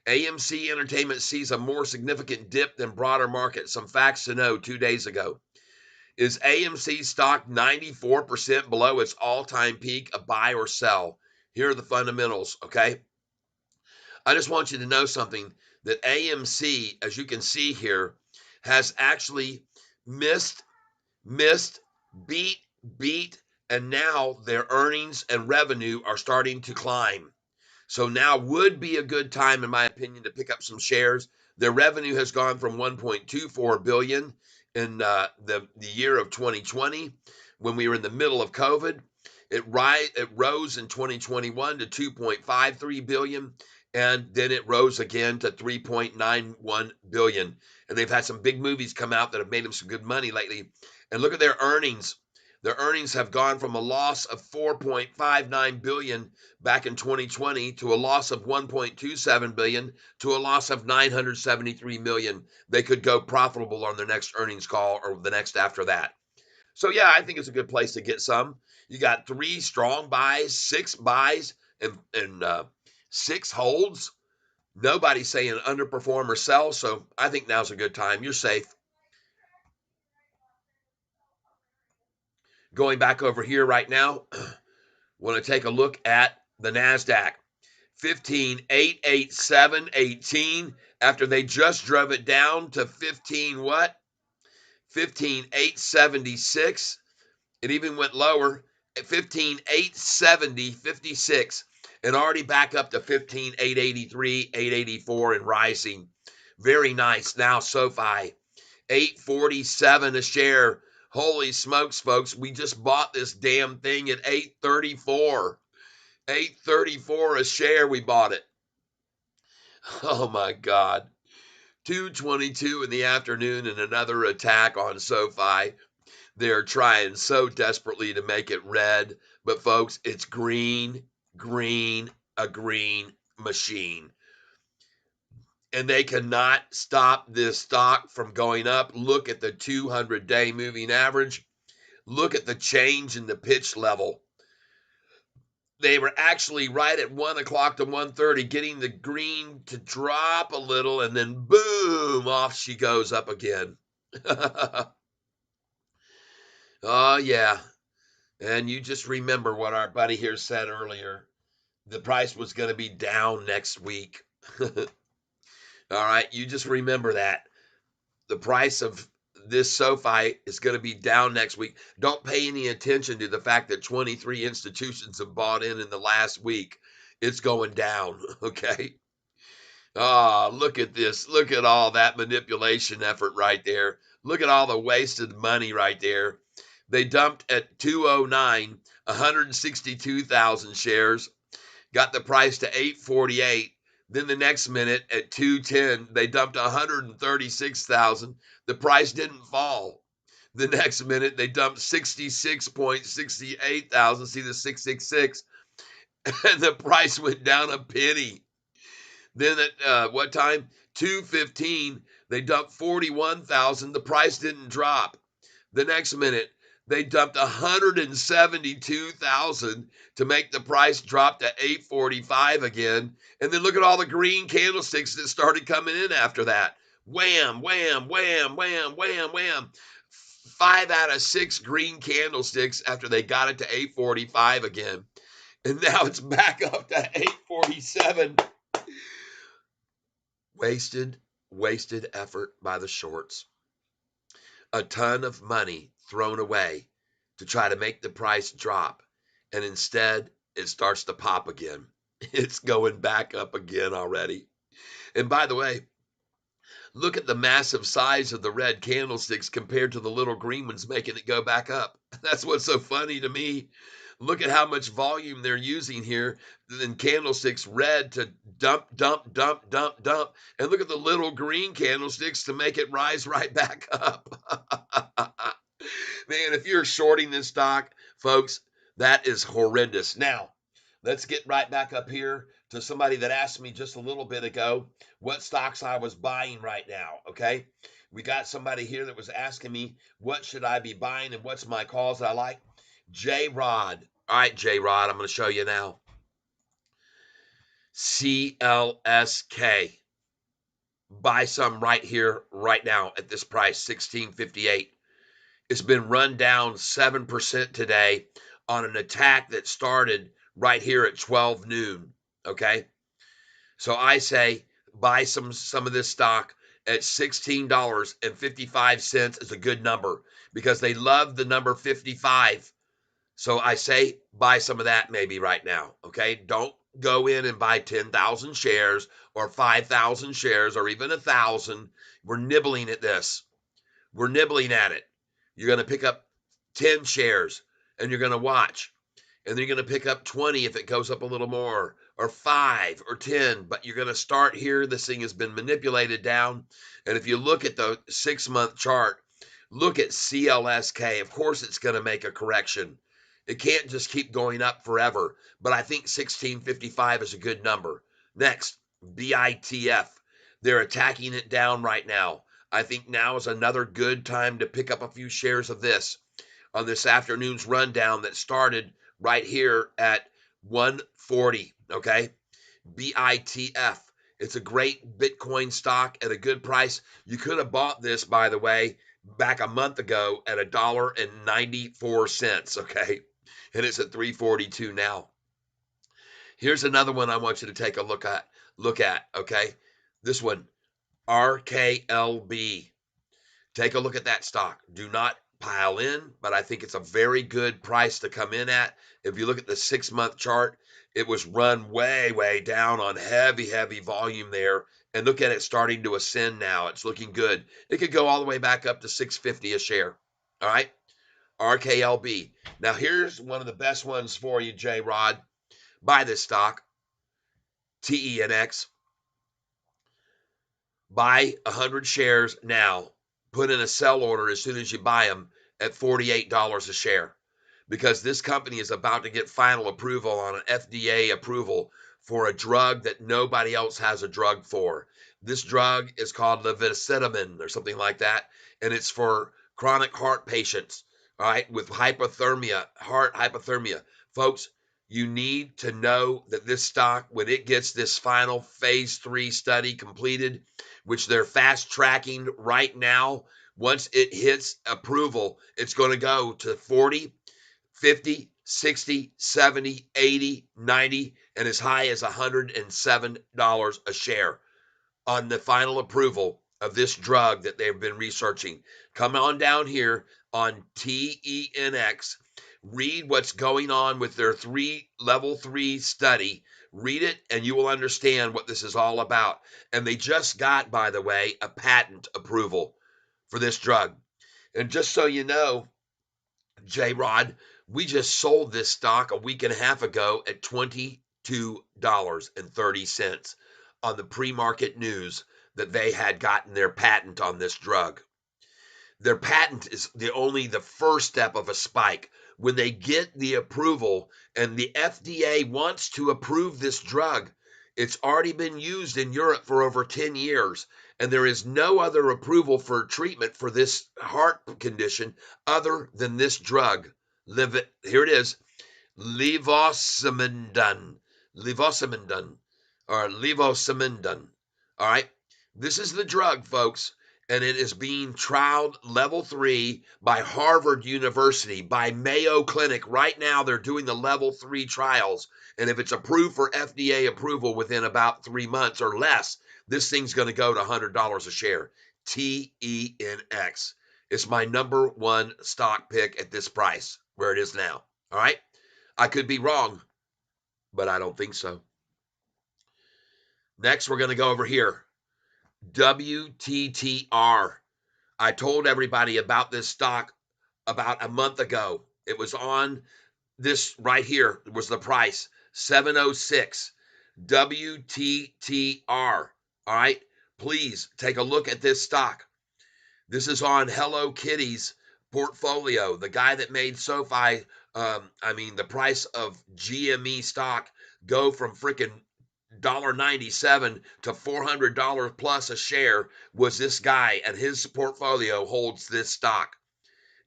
AMC Entertainment sees a more significant dip than broader market. Some facts to know 2 days ago. Is AMC stock 94% below its all-time peak, a buy or sell? Here are the fundamentals, okay? I just want you to know something, that AMC, as you can see here, has actually missed, beat, and now their earnings and revenue are starting to climb. So now would be a good time, in my opinion, to pick up some shares. Their revenue has gone from 1.24 billion in the year of 2020, when we were in the middle of COVID. It rose in 2021 to 2.53 billion, and then it rose again to 3.91 billion. And they've had some big movies come out that have made them some good money lately. And look at their earnings. Their earnings have gone from a loss of 4.59 billion back in 2020 to a loss of 1.27 billion to a loss of 973 million. They could go profitable on their next earnings call or the next after that. So yeah, I think it's a good place to get some. You got 3 strong buys, 6 buys, and 6 holds. Nobody's saying underperform or sell, so I think now's a good time. You're safe. Going back over here right now, want to take a look at the NASDAQ. 15,887.18 after they just drove it down to 15 what? 15,876. It even went lower at 15,870.56 and already back up to 15,883, 884 and rising. Very nice. Now SoFi, 847 a share. Holy smokes, folks. We just bought this damn thing at 834. 834 a share, we bought it. Oh my God. 2:22 in the afternoon and another attack on SoFi. They're trying so desperately to make it red, but folks, it's green, a green machine. And they cannot stop this stock from going up. Look at the 200-day moving average. Look at the change in the pitch level. They were actually right at 1 o'clock to 1:30, getting the green to drop a little, and then boom, off she goes up again. Oh, yeah. And you just remember what our buddy here said earlier. The price was going to be down next week. All right, you just remember that. The price of this Sofi is going to be down next week. Don't pay any attention to the fact that 23 institutions have bought in the last week. It's going down, okay? Ah, look at this. Look at all that manipulation effort right there. Look at all the wasted money right there. They dumped at 209, 162,000 shares, got the price to 848. Then the next minute at 210, they dumped 136,000. The price didn't fall. The next minute they dumped 66.68,000. See the 666, and the price went down a penny. Then at what time? 2:15, they dumped 41,000. The price didn't drop. The next minute, they dumped 172,000 to make the price drop to 845 again. And then look at all the green candlesticks that started coming in after that. Wham, wham, wham, wham, wham, wham. 5 out of 6 green candlesticks after they got it to 845 again. And now it's back up to 847. Wasted effort by the shorts. A ton of money thrown away to try to make the price drop, and instead it starts to pop again. It's going back up again already. And by the way, look at the massive size of the red candlesticks compared to the little green ones making it go back up. That's what's so funny to me. Look at how much volume they're using here in candlesticks red to dump, dump, dump, dump, dump. And look at the little green candlesticks to make it rise right back up. Man, if you're shorting this stock, folks, that is horrendous. Now, let's get right back up here to somebody that asked me just a little bit ago what stocks I was buying right now, okay? We got somebody here that was asking me what should I be buying and what's my calls I like. J-Rod. All right, J-Rod, I'm going to show you now. CLSK. Buy some right here, right now at this price, $16.58. It's been run down 7% today on an attack that started right here at 12 noon, okay? So I say buy some of this stock at $16.55 is a good number because they love the number 55. So I say buy some of that maybe right now, okay? Don't go in and buy 10,000 shares or 5,000 shares or even 1,000. We're nibbling at this. We're nibbling at it. You're going to pick up 10 shares and you're going to watch. And then you're going to pick up 20 if it goes up a little more, or 5 or 10. But you're going to start here. This thing has been manipulated down. And if you look at the 6-month chart, look at CLSK. Of course, it's going to make a correction. It can't just keep going up forever. But I think 1655 is a good number. Next, BITF. They're attacking it down right now. I think now is another good time to pick up a few shares of this on this afternoon's rundown that started right here at 140, okay? BITF. It's a great Bitcoin stock at a good price. You could have bought this, by the way, back a month ago at $1.94, okay? And it's at 342 now. Here's another one I want you to take a look at, okay? This one, RKLB. Take a look at that stock. Do not pile in, but I think it's a very good price to come in at. If you look at the 6-month chart, it was run way, way down on heavy, heavy volume there. And look at it starting to ascend now. It's looking good. It could go all the way back up to $6.50 a share. All right? RKLB. Now, here's one of the best ones for you, J-Rod. Buy this stock. TENX. Buy 100 shares now. Put in a sell order as soon as you buy them at $48 a share, because this company is about to get final approval on an FDA approval for a drug that nobody else has a drug for. This drug is called levetiracetam or something like that, and it's for chronic heart patients, all right, with hypothermia, heart hypothermia. Folks, you need to know that this stock, when it gets this final phase 3 study completed, which they're fast tracking right now, once it hits approval, it's going to go to 40, 50, 60, 70, 80, 90, and as high as $107 a share. on the final approval of this drug that they've been researching. Come on down here on TENX. Read what's going on with their level 3 study. Read it and you will understand what this is all about. And they just got, by the way, a patent approval for this drug. And just so you know, J-Rod, we just sold this stock a week and a half ago at $22.30 on the pre-market news that they had gotten their patent on this drug. Their patent is only the first step of a spike. When they get the approval and the FDA wants to approve this drug, it's already been used in Europe for over 10 years, and there is no other approval for treatment for this heart condition other than this drug. Here it is, levosimendan, or levosimendan. All right, this is the drug, folks, and it is being trialed level 3 by Harvard University, by Mayo Clinic. Right now, they're doing the level 3 trials, and if it's approved for FDA approval within about 3 months or less, this thing's going to go to $100 a share. TENX. It's my number one stock pick at this price, where it is now. All right? I could be wrong, but I don't think so. Next, we're going to go over here. WTTR. I told everybody about this stock about a month ago. It was on this right here, was the price, 706. WTTR. All right? Please take a look at this stock. This is on Hello Kitty's portfolio. The guy that made Sofi, the price of GME stock go from freaking $1.97 to $400 plus a share was this guy, and his portfolio holds this stock.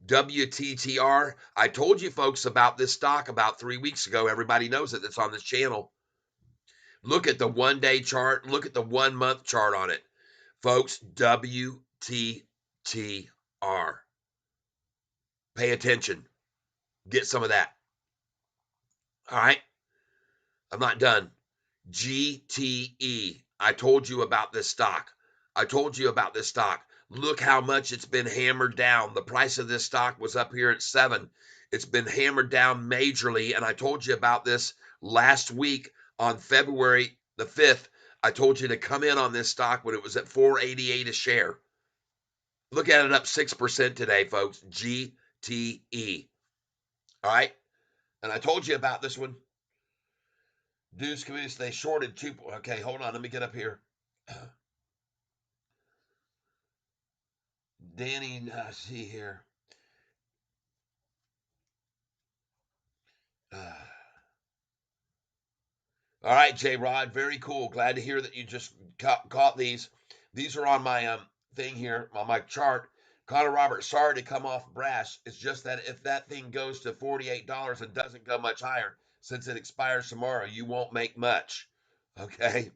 WTTR. I told you folks about this stock about 3 weeks ago. Everybody knows it. It's on this channel. Look at the 1 day chart. Look at the 1 month chart on it. Folks, WTTR. Pay attention. Get some of that. All right. I'm not done. GTE. I told you about this stock. Look how much it's been hammered down. The price of this stock was up here at 7. It's been hammered down majorly, and I told you about this last week on February the 5th. I told you to come in on this stock when it was at $4.88 a share. Look at it, up 6% today, folks. GTE. All right? And I told you about this one. Dudes communities, they shorted 2. Okay, hold on. Let me get up here. Danny, see here. All right, J-Rod, very cool. Glad to hear that you just caught these. These are on my thing here, on my chart. Connor Roberts, sorry to come off brash. It's just that if that thing goes to $48 and doesn't go much higher, since it expires tomorrow, you won't make much. Okay?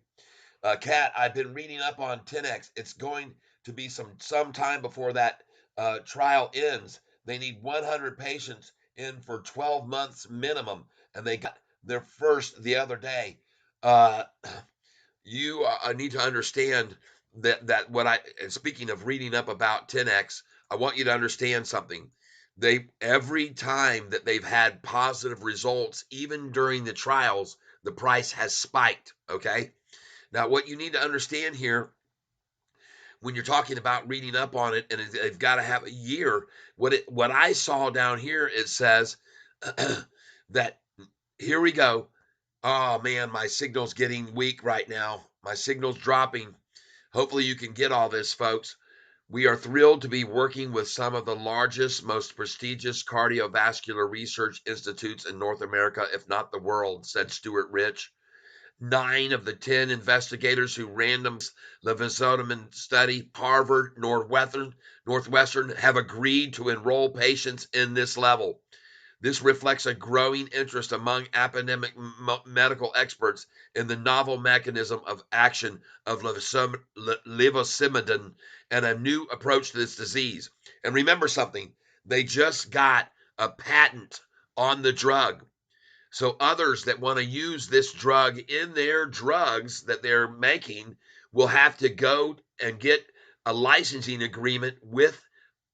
Kat, I've been reading up on 10X. It's going to be some time before that trial ends. They need 100 patients in for 12 months minimum, and they got their first the other day. You need to understand that speaking of reading up about 10X, I want you to understand something. Every time that they've had positive results, even during the trials, the price has spiked. Okay. Now, what you need to understand here, when you're talking about reading up on it, and they've got to have a year, what I saw down here, it says that, here we go. Oh, man, my signal's getting weak right now. My signal's dropping. Hopefully you can get all this, folks. We are thrilled to be working with some of the largest, most prestigious cardiovascular research institutes in North America, if not the world, said Stuart Rich. 9 of the 10 investigators who randomized the Visotamin study, Harvard, Northwestern, have agreed to enroll patients in this level. This reflects a growing interest among academic medical experts in the novel mechanism of action of levosimendan and a new approach to this disease. And remember something, they just got a patent on the drug. So others that want to use this drug in their drugs that they're making will have to go and get a licensing agreement with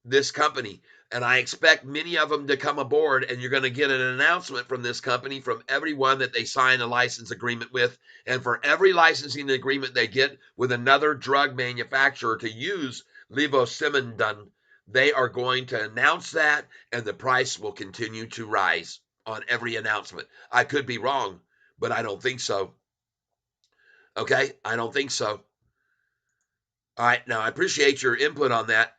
this company. And I expect many of them to come aboard, and you're going to get an announcement from this company from everyone that they sign a license agreement with. And for every licensing agreement they get with another drug manufacturer to use levosimendan, they are going to announce that, and the price will continue to rise on every announcement. I could be wrong, but I don't think so. Okay? I don't think so. All right, now I appreciate your input on that.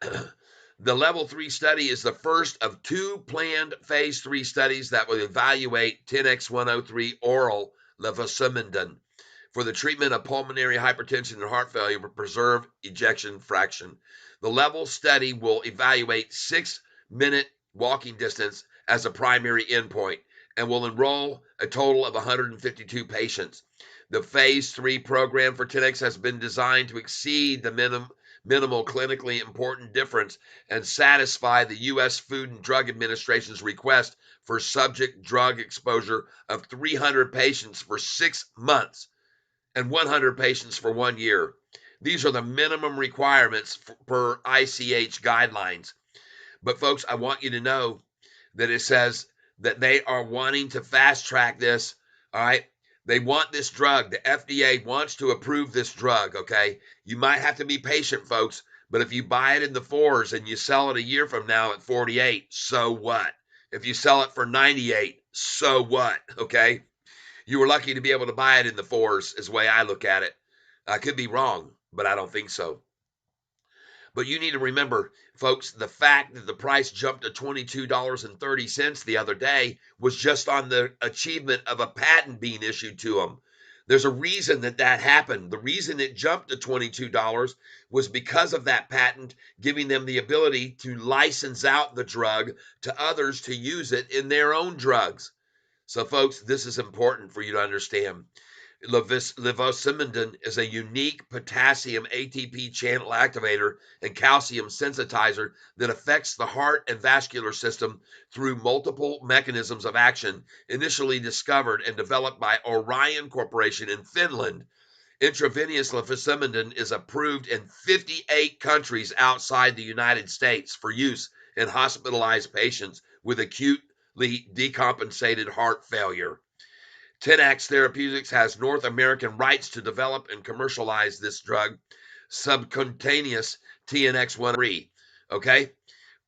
The level 3 study is the first of 2 planned phase 3 studies that will evaluate 10x103 oral levosimendan for the treatment of pulmonary hypertension and heart failure to preserve ejection fraction. The level study will evaluate 6-minute walking distance as a primary endpoint and will enroll a total of 152 patients. The phase 3 program for 10x has been designed to exceed the minimal clinically important difference and satisfy the U.S. Food and Drug Administration's request for subject drug exposure of 300 patients for 6 months and 100 patients for 1 year. These are the minimum requirements per ICH guidelines. But folks, I want you to know that it says that they are wanting to fast track this, all right? They want this drug. The FDA wants to approve this drug, okay? You might have to be patient, folks, but if you buy it in the 4s and you sell it a year from now at 48, so what? If you sell it for 98, so what, okay? You were lucky to be able to buy it in the 4s, is the way I look at it. I could be wrong, but I don't think so. But you need to remember, folks, the fact that the price jumped to $22.30 the other day was just on the achievement of a patent being issued to them. There's a reason that happened. The reason it jumped to $22 was because of that patent giving them the ability to license out the drug to others to use it in their own drugs. So, folks, this is important for you to understand. Levosimendan is a unique potassium ATP channel activator and calcium sensitizer that affects the heart and vascular system through multiple mechanisms of action, initially discovered and developed by Orion Corporation in Finland. Intravenous levosimendan is approved in 58 countries outside the United States for use in hospitalized patients with acutely decompensated heart failure. 10x Therapeutics has North American rights to develop and commercialize this drug, subcutaneous TNX103. Okay?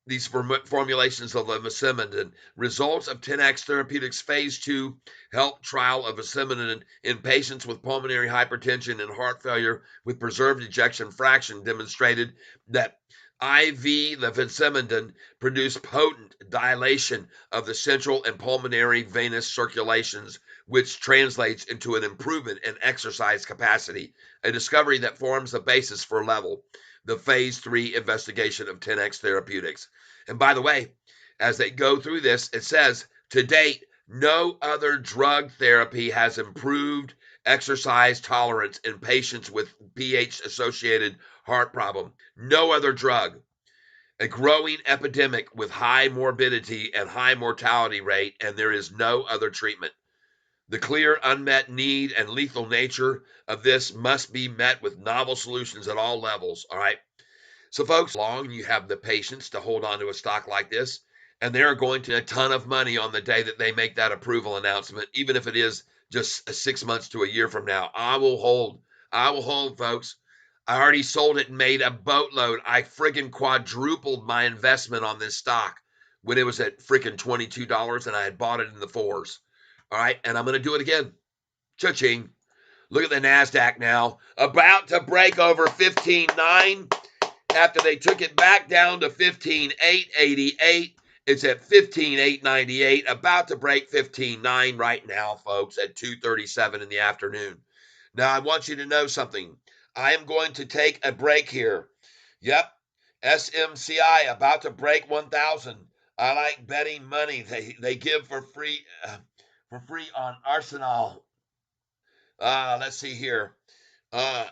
These formulations of levosimendan. Results of 10x Therapeutics phase 2 HELP trial of levosimendan in patients with pulmonary hypertension and heart failure with preserved ejection fraction demonstrated that IV levosimendan produced potent dilation of the central and pulmonary venous circulations, which translates into an improvement in exercise capacity, a discovery that forms the basis for LEVEL, the phase 3 investigation of 10x Therapeutics. And by the way, as they go through this, it says, to date, no other drug therapy has improved exercise tolerance in patients with pH-associated heart problem. No other drug. A growing epidemic with high morbidity and high mortality rate, and there is no other treatment. The clear unmet need and lethal nature of this must be met with novel solutions at all levels, all right? So, folks, long you have the patience to hold on to a stock like this, and they're going to a ton of money on the day that they make that approval announcement, even if it is just 6 months to a year from now. I will hold, folks. I already sold it and made a boatload. I friggin' quadrupled my investment on this stock when it was at friggin' $22 and I had bought it in the 4s. All right, and I'm going to do it again. Cha-ching. Look at the NASDAQ now, about to break over 15.9 after they took it back down to 15.888. It's at 15.898, about to break 15.9 right now, folks, at 2:37 in the afternoon. Now, I want you to know something. I am going to take a break here. Yep, SMCI about to break 1,000. I like betting money. They give for free on Arsenal. Let's see here. How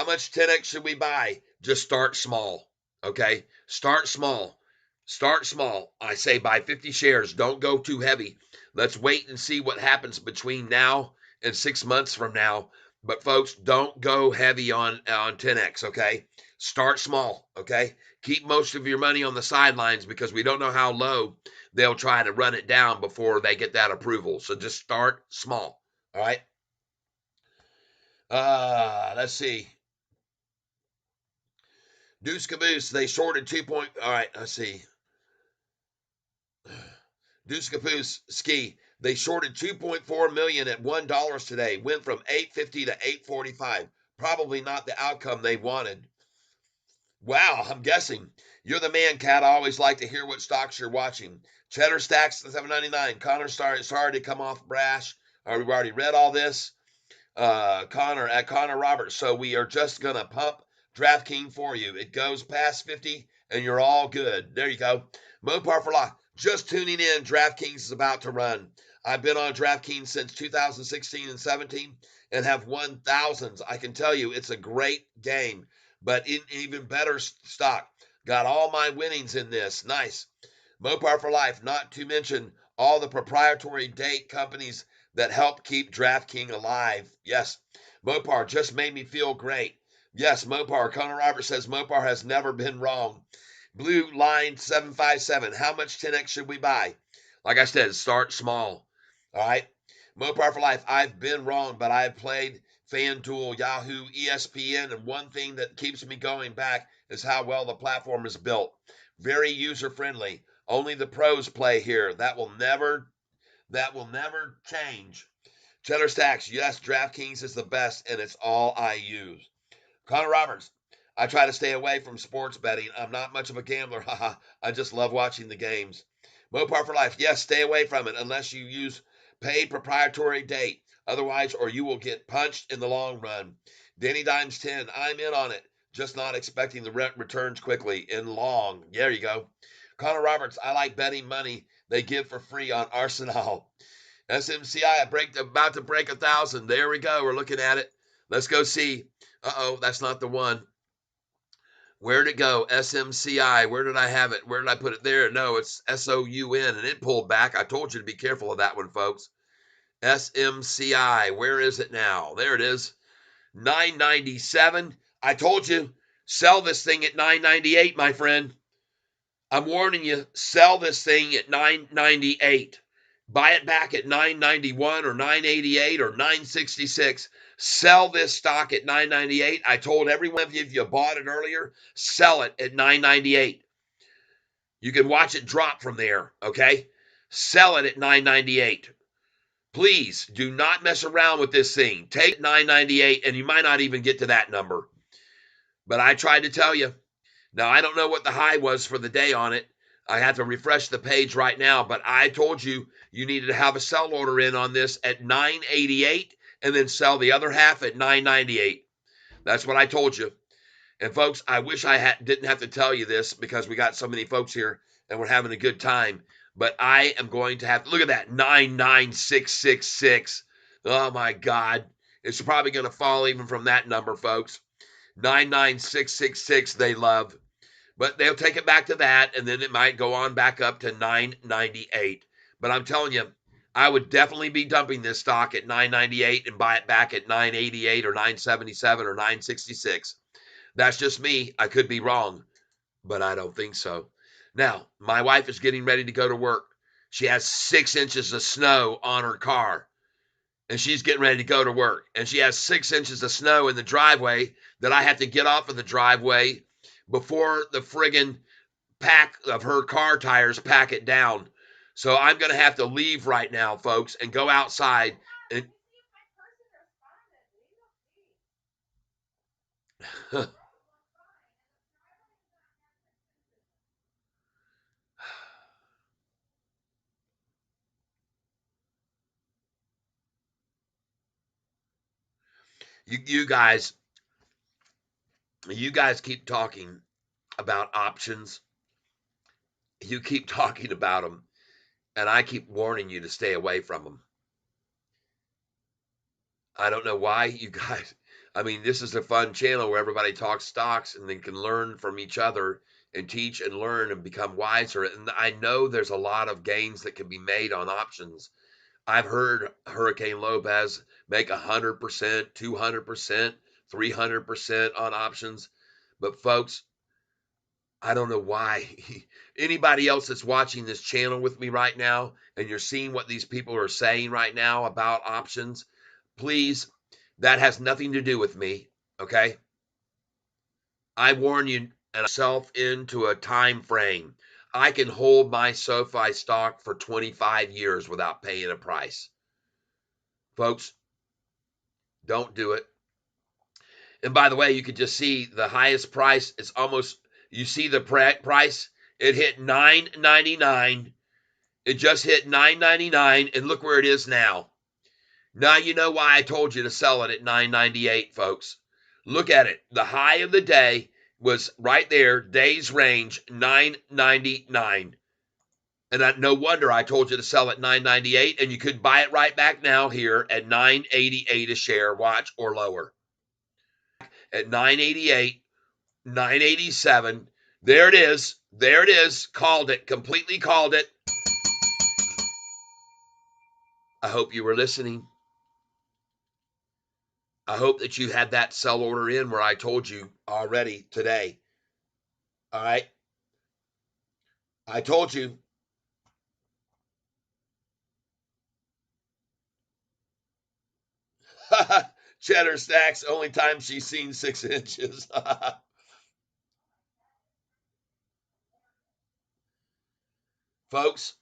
much 10x should we buy? Just start small. Okay? Start small. Start small. I say buy 50 shares. Don't go too heavy. Let's wait and see what happens between now and 6 months from now But folks, don't go heavy on 10x, okay? Start small, okay? Keep most of your money on the sidelines because we don't know how low they'll try to run it down before they get that approval. So just start small, all right? Let's see. Deuce Caboose, they shorted 2 point. All right, let's see. Deuce Caboose ski. They shorted 2.4 million at $1 today. Went from 850 to 845. Probably not the outcome they wanted. Wow, I'm guessing. You're the man, Cat. I always like to hear what stocks you're watching. Cheddar Stacks, 799. Connor, sorry to come off brash. We've already read all this. Connor Roberts. So we are just going to pump DraftKings for you. It goes past 50 and you're all good. There you go. Mopar for Life. Just tuning in. DraftKings is about to run. I've been on DraftKings since 2016 and 17 and have won thousands. I can tell you it's a great game, but even better stock. Got all my winnings in this. Nice. Mopar for Life, not to mention all the proprietary date companies that help keep DraftKings alive. Yes, Mopar just made me feel great. Yes, Mopar. Connor Roberts says Mopar has never been wrong. Blue Line 757. How much 10x should we buy? Like I said, start small. All right. Mopar for Life. I've been wrong, but I've played FanDuel, Yahoo, ESPN, and one thing that keeps me going back is how well the platform is built. Very user friendly. Only the pros play here. That will never change. Cheddar Stacks, yes, DraftKings is the best, and it's all I use. Connor Roberts, I try to stay away from sports betting. I'm not much of a gambler. Haha. I just love watching the games. Mopar for Life, yes, stay away from it unless you use paid proprietary date. Otherwise, or you will get punched in the long run. Danny Dimes 10, I'm in on it. Just not expecting the returns quickly in long. There you go. Connor Roberts, I like betting money they give for free on Arsenal. SMCI, about to break 1,000. There we go. We're looking at it. Let's go see. Uh-oh, that's not the one. Where'd it go? SMCI. Where did I have it? Where did I put it? There. No, it's SOUN, and it pulled back. I told you to be careful of that one, folks. SMCI. Where is it now? There it is. 997. I told you, sell this thing at 998, my friend. I'm warning you, sell this thing at 998. Buy it back at 991 or 988 or 966. Sell this stock at 998. I told every one of you if you bought it earlier, sell it at 998. You can watch it drop from there, okay? Sell it at 998. Please do not mess around with this thing. Take 998 and you might not even get to that number. But I tried to tell you. Now, I don't know what the high was for the day on it. I have to refresh the page right now, but I told you you needed to have a sell order in on this at 988 and then sell the other half at 998. That's what I told you. And folks, I wish I didn't have to tell you this because we got so many folks here and we're having a good time. But I am going to have to look at that 99666. Oh my God. It's probably going to fall even from that number, folks. 99666 they love. But they'll take it back to that, and then it might go on back up to 998. But I'm telling you, I would definitely be dumping this stock at 998 and buy it back at 988 or 977 or 966. That's just me. I could be wrong, but I don't think so. Now, my wife is getting ready to go to work. She has 6 inches of snow on her car, and she's getting ready to go to work. And she has 6 inches of snow in the driveway that I have to get off of the driveway before the friggin' pack of her car tires pack it down. So I'm going to have to leave right now, folks, and go outside. And you guys keep talking about options. You keep talking about them, and I keep warning you to stay away from them. I don't know why you guys. I mean, this is a fun channel where everybody talks stocks and then can learn from each other and teach and learn and become wiser. And I know there's a lot of gains that can be made on options. I've heard Hurricane Lopez make 100%, 200%, 300% on options. But folks, I don't know why. Anybody else that's watching this channel with me right now, and you're seeing what these people are saying right now about options, please, that has nothing to do with me, okay? I warn you and myself into a time frame. I can hold my SoFi stock for 25 years without paying a price. Folks, don't do it. And by the way, you could just see the highest price. It's almost, you see the price? It hit $9.99. It just hit $9.99, and look where it is now. Now you know why I told you to sell it at $9.98, folks. Look at it. The high of the day was right there, day's range, $9.99. And no wonder I told you to sell at $9.98, and you could buy it right back now here at $9.88 a share, watch, or lower. At $9.88, $9.87. There it is. There it is. Called it. Completely called it. I hope you were listening. I hope that you had that sell order in where I told you already today. All right. I told you. Cheddar Stacks, only time she's seen 6 inches. Folks,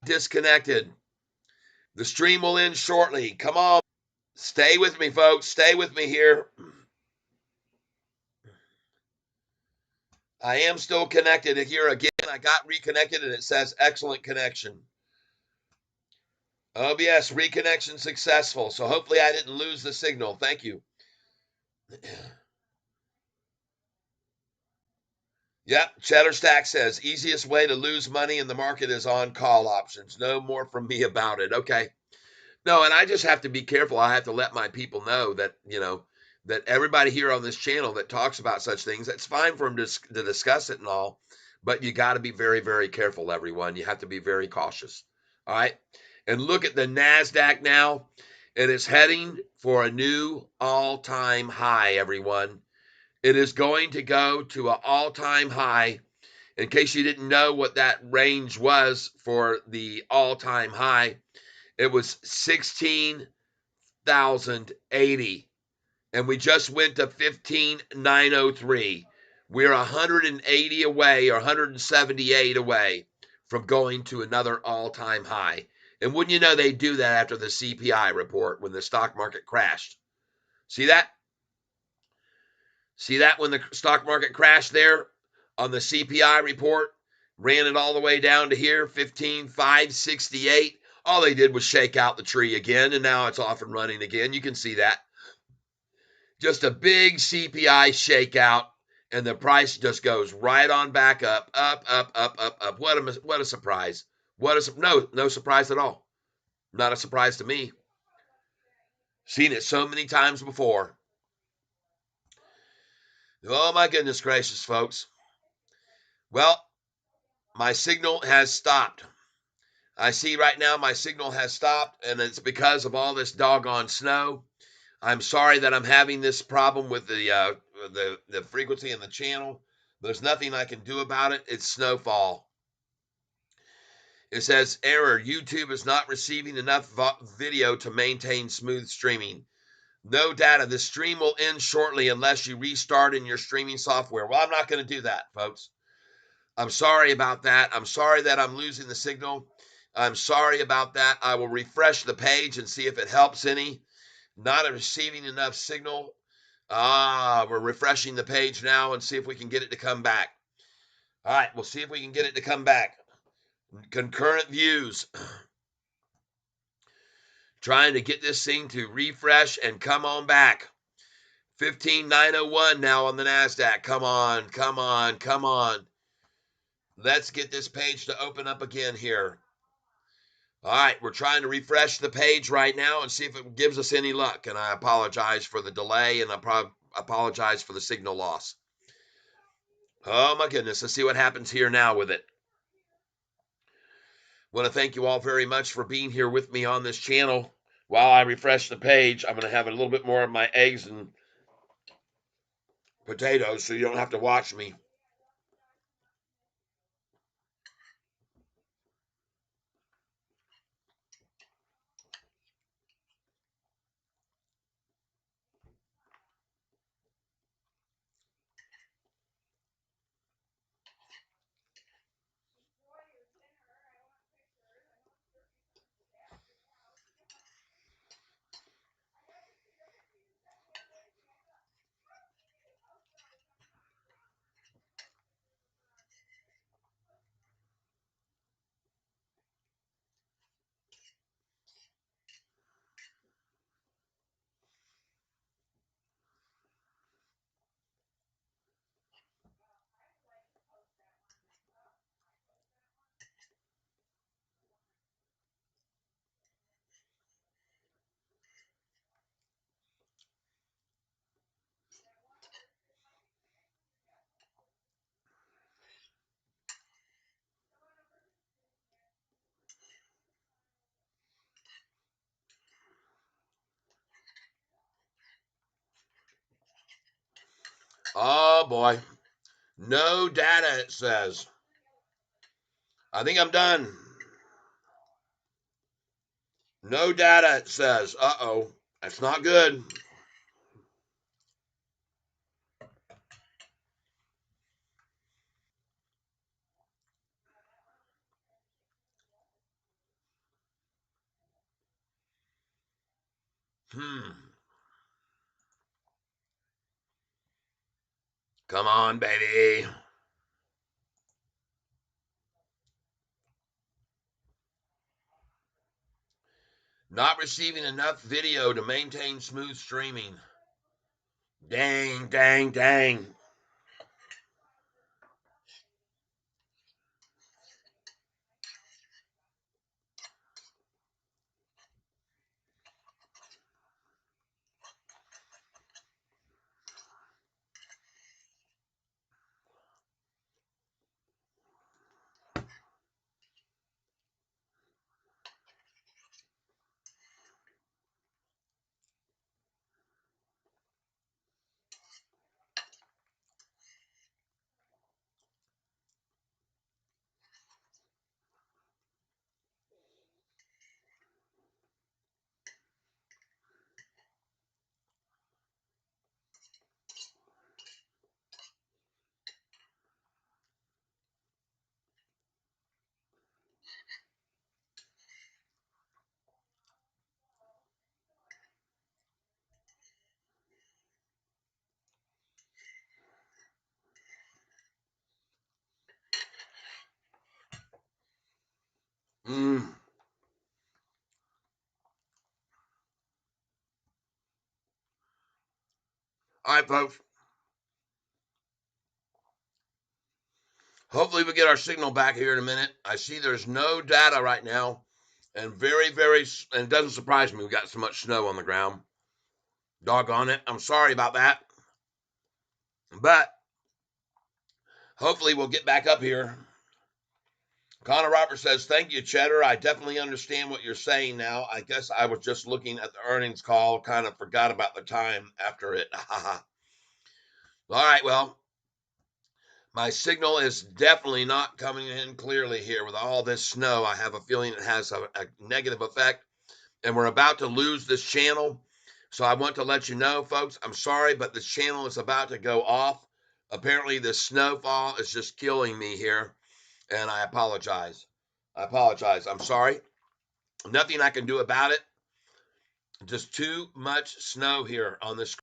disconnected. The stream will end shortly. Come on. Stay with me, folks. Stay with me here. I am still connected here again. I got reconnected and it says excellent connection. OBS reconnection successful. So hopefully I didn't lose the signal. Thank you. Yep, Cheddar Stack says easiest way to lose money in the market is on call options. No more from me about it. Okay. No, and I just have to be careful. I have to let my people know that, that everybody here on this channel that talks about such things, it's fine for them to discuss it and all, but you got to be very, very careful, everyone. You have to be very cautious. All right. And look at the NASDAQ now. It is heading for a new all-time high, everyone. It is going to go to an all-time high. In case you didn't know what that range was for the all-time high, it was 16,080. And we just went to 15,903. We're 180 away or 178 away from going to another all-time high. And wouldn't you know they do that after the CPI report when the stock market crashed? See that? See that when the stock market crashed there on the CPI report? Ran it all the way down to here, 15,568. All they did was shake out the tree again, and now it's off and running again. You can see that. Just a big CPI shakeout, and the price just goes right on back up, up, up, up, up, up. What a surprise. No surprise at all. Not a surprise to me. Seen it so many times before. Oh my goodness gracious, folks. Well, my signal has stopped. I see right now my signal has stopped, and it's because of all this doggone snow. I'm sorry that I'm having this problem with the frequency in the channel. There's nothing I can do about it. It's snowfall. It says error. YouTube is not receiving enough video to maintain smooth streaming. No data. The stream will end shortly unless you restart in your streaming software. Well, I'm not going to do that, folks. I'm sorry about that. I'm sorry that I'm losing the signal. I'm sorry about that. I will refresh the page and see if it helps any. Not receiving enough signal. We're refreshing the page now and see if we can get it to come back. All right, we'll see if we can get it to come back. Concurrent views. Trying to get this thing to refresh and come on back. 15,901 now on the NASDAQ. Come on, come on, come on. Let's get this page to open up again here. All right, we're trying to refresh the page right now and see if it gives us any luck. And I apologize for the delay, and I apologize for the signal loss. Oh, my goodness. Let's see what happens here now with it. I want to thank you all very much for being here with me on this channel. While I refresh the page, I'm going to have a little bit more of my eggs and potatoes so you don't have to watch me. Oh, boy. No data, it says. I think I'm done. No data, it says. Uh-oh. That's not good. Come on, baby. Not receiving enough video to maintain smooth streaming. Dang, dang, dang. All right, folks. Hopefully we get our signal back here in a minute. I see there's no data right now. And very, very, and it doesn't surprise me. We got so much snow on the ground. Doggone it. I'm sorry about that. But hopefully we'll get back up here. Connor Roberts says, thank you, Cheddar. I definitely understand what you're saying now. I guess I was just looking at the earnings call, kind of forgot about the time after it. All right, well, my signal is definitely not coming in clearly here with all this snow. I have a feeling it has a negative effect, and we're about to lose this channel. So I want to let you know, folks, I'm sorry, but this channel is about to go off. Apparently, the snowfall is just killing me here, and I apologize. I'm sorry. Nothing I can do about it. Just too much snow here on this.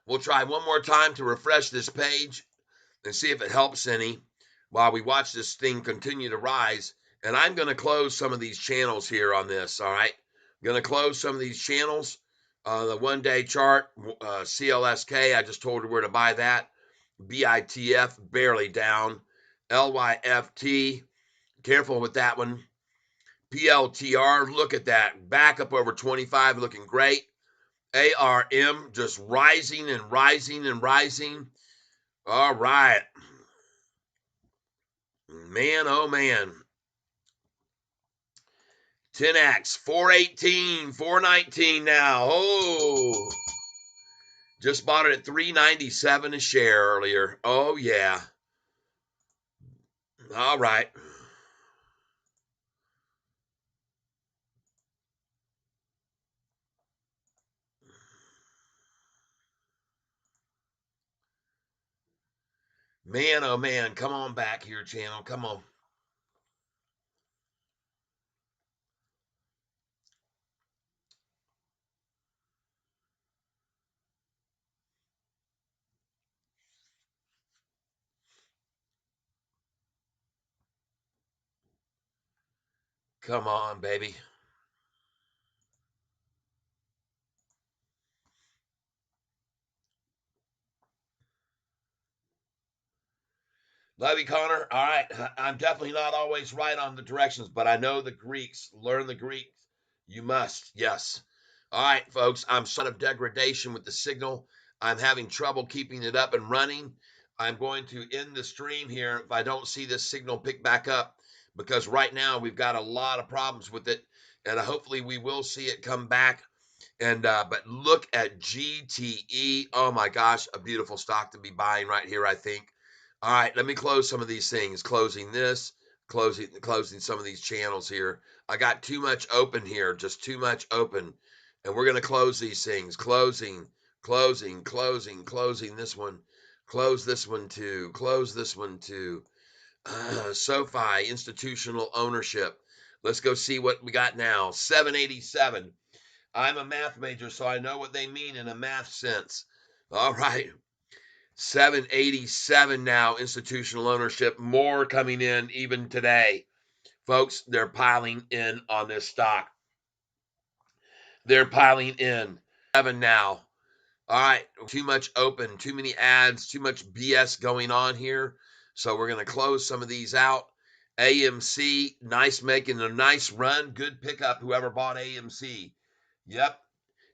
We'll try one more time to refresh this page and see if it helps any while we watch this thing continue to rise. And I'm going to close some of these channels here on this, all right? I'm going to close some of these channels The 1 day chart, CLSK, I just told her where to buy that. BITF, barely down. LYFT, careful with that one. PLTR, look at that. Back up over 25, looking great. ARM, just rising and rising and rising. All right. Man, oh man. 10X, 418, 419 now. Oh. Just bought it at $3.97 a share earlier. Oh, yeah. All right. Man, oh man, come on back here, channel. Come on. Come on, baby. Love you, Connor. All right. I'm definitely not always right on the directions, but I know the Greeks. Learn the Greek. You must. Yes. All right, folks. I'm sort of degradation with the signal. I'm having trouble keeping it up and running. I'm going to end the stream here if I don't see this signal pick back up, because right now we've got a lot of problems with it, and hopefully we will see it come back. And but look at GTE. Oh my gosh, a beautiful stock to be buying right here, I think. All right, let me close some of these things. Closing this, closing some of these channels here. I got too much open here, just too much open. And we're going to close these things. Closing, closing this one. Close this one too. Close this one too. SoFi, institutional ownership. Let's go see what we got now. 787. I'm a math major, so I know what they mean in a math sense. All right. 787 now, institutional ownership. More coming in even today. Folks, they're piling in on this stock. They're piling in. 7 now. All right. Too much open, too many ads, too much BS going on here. So we're going to close some of these out. AMC, nice, making a nice run. Good pickup, whoever bought AMC. Yep.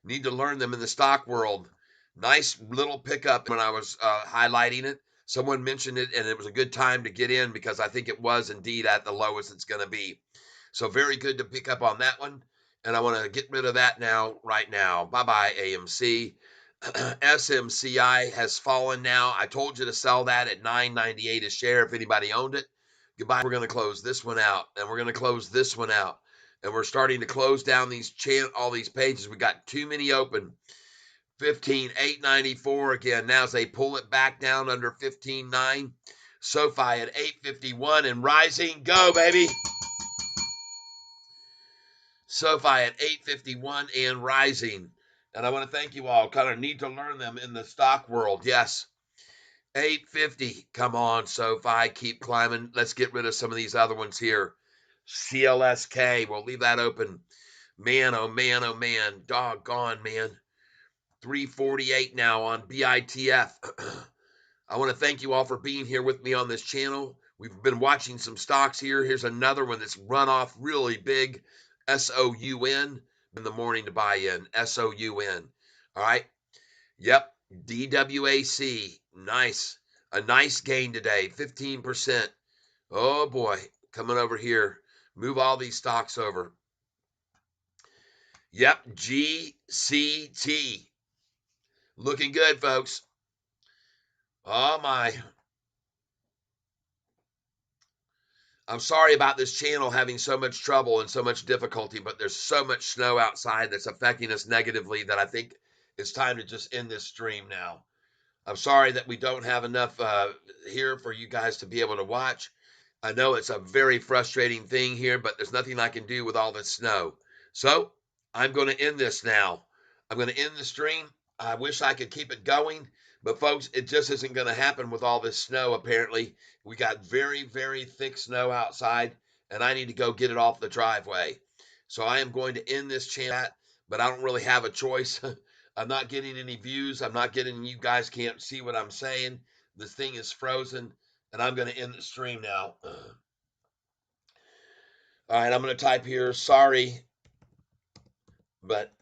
Need to learn them in the stock world. Nice little pickup when I was highlighting it. Someone mentioned it, and it was a good time to get in because I think it was indeed at the lowest it's going to be. So very good to pick up on that one. And I want to get rid of that now, right now. Bye-bye, AMC. SMCI has fallen now. I told you to sell that at $9.98 a share if anybody owned it. Goodbye. We're going to close this one out, and we're going to close this one out. And we're starting to close down these all these pages. We got too many open. 15,894 again. Now as they pull it back down under 15.9. SoFi at 851 and rising. Go, baby. SoFi at 851 and rising. And I want to thank you all. Kind of need to learn them in the stock world. Yes. 850. Come on, SoFi. Keep climbing. Let's get rid of some of these other ones here. CLSK. We'll leave that open. Man, oh man, oh man. Doggone, man. 348 now on BITF. I want to thank you all for being here with me on this channel. We've been watching some stocks here. Here's another one that's run off really big. SOUN in the morning to buy in. SOUN. All right. Yep. DWAC. Nice. A nice gain today. 15%. Oh boy. Coming over here. Move all these stocks over. Yep. GCT. Looking good, folks. Oh my. I'm sorry about this channel having so much trouble and so much difficulty, but there's so much snow outside that's affecting us negatively that I think it's time to just end this stream now. I'm sorry that we don't have enough here for you guys to be able to watch. I know it's a very frustrating thing here, but there's nothing I can do with all this snow. So I'm going to end this now. I'm going to end the stream. I wish I could keep it going, but folks, it just isn't going to happen with all this snow, apparently. We got very, very thick snow outside, and I need to go get it off the driveway. So I am going to end this chat but I don't really have a choice. I'm not getting any views. I'm not getting, you guys can't see what I'm saying. This thing is frozen, and I'm going to end the stream now. All right, I'm going to type here, sorry, but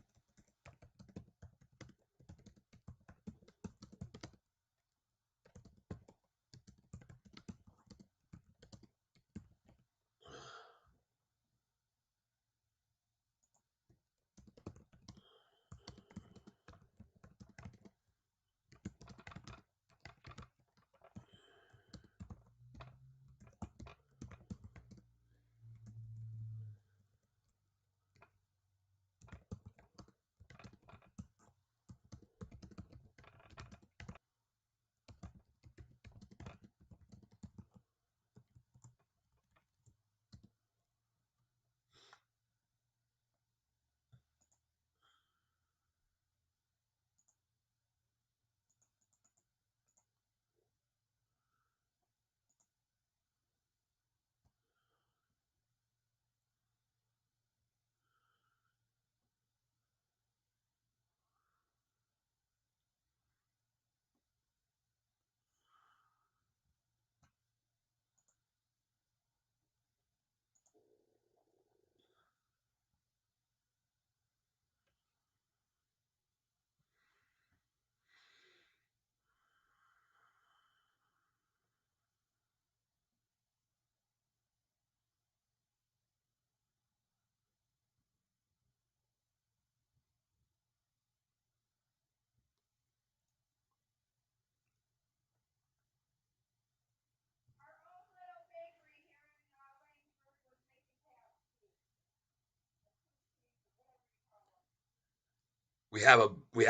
we have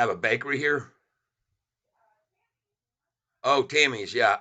a bakery here. Oh, Tammy's, yeah.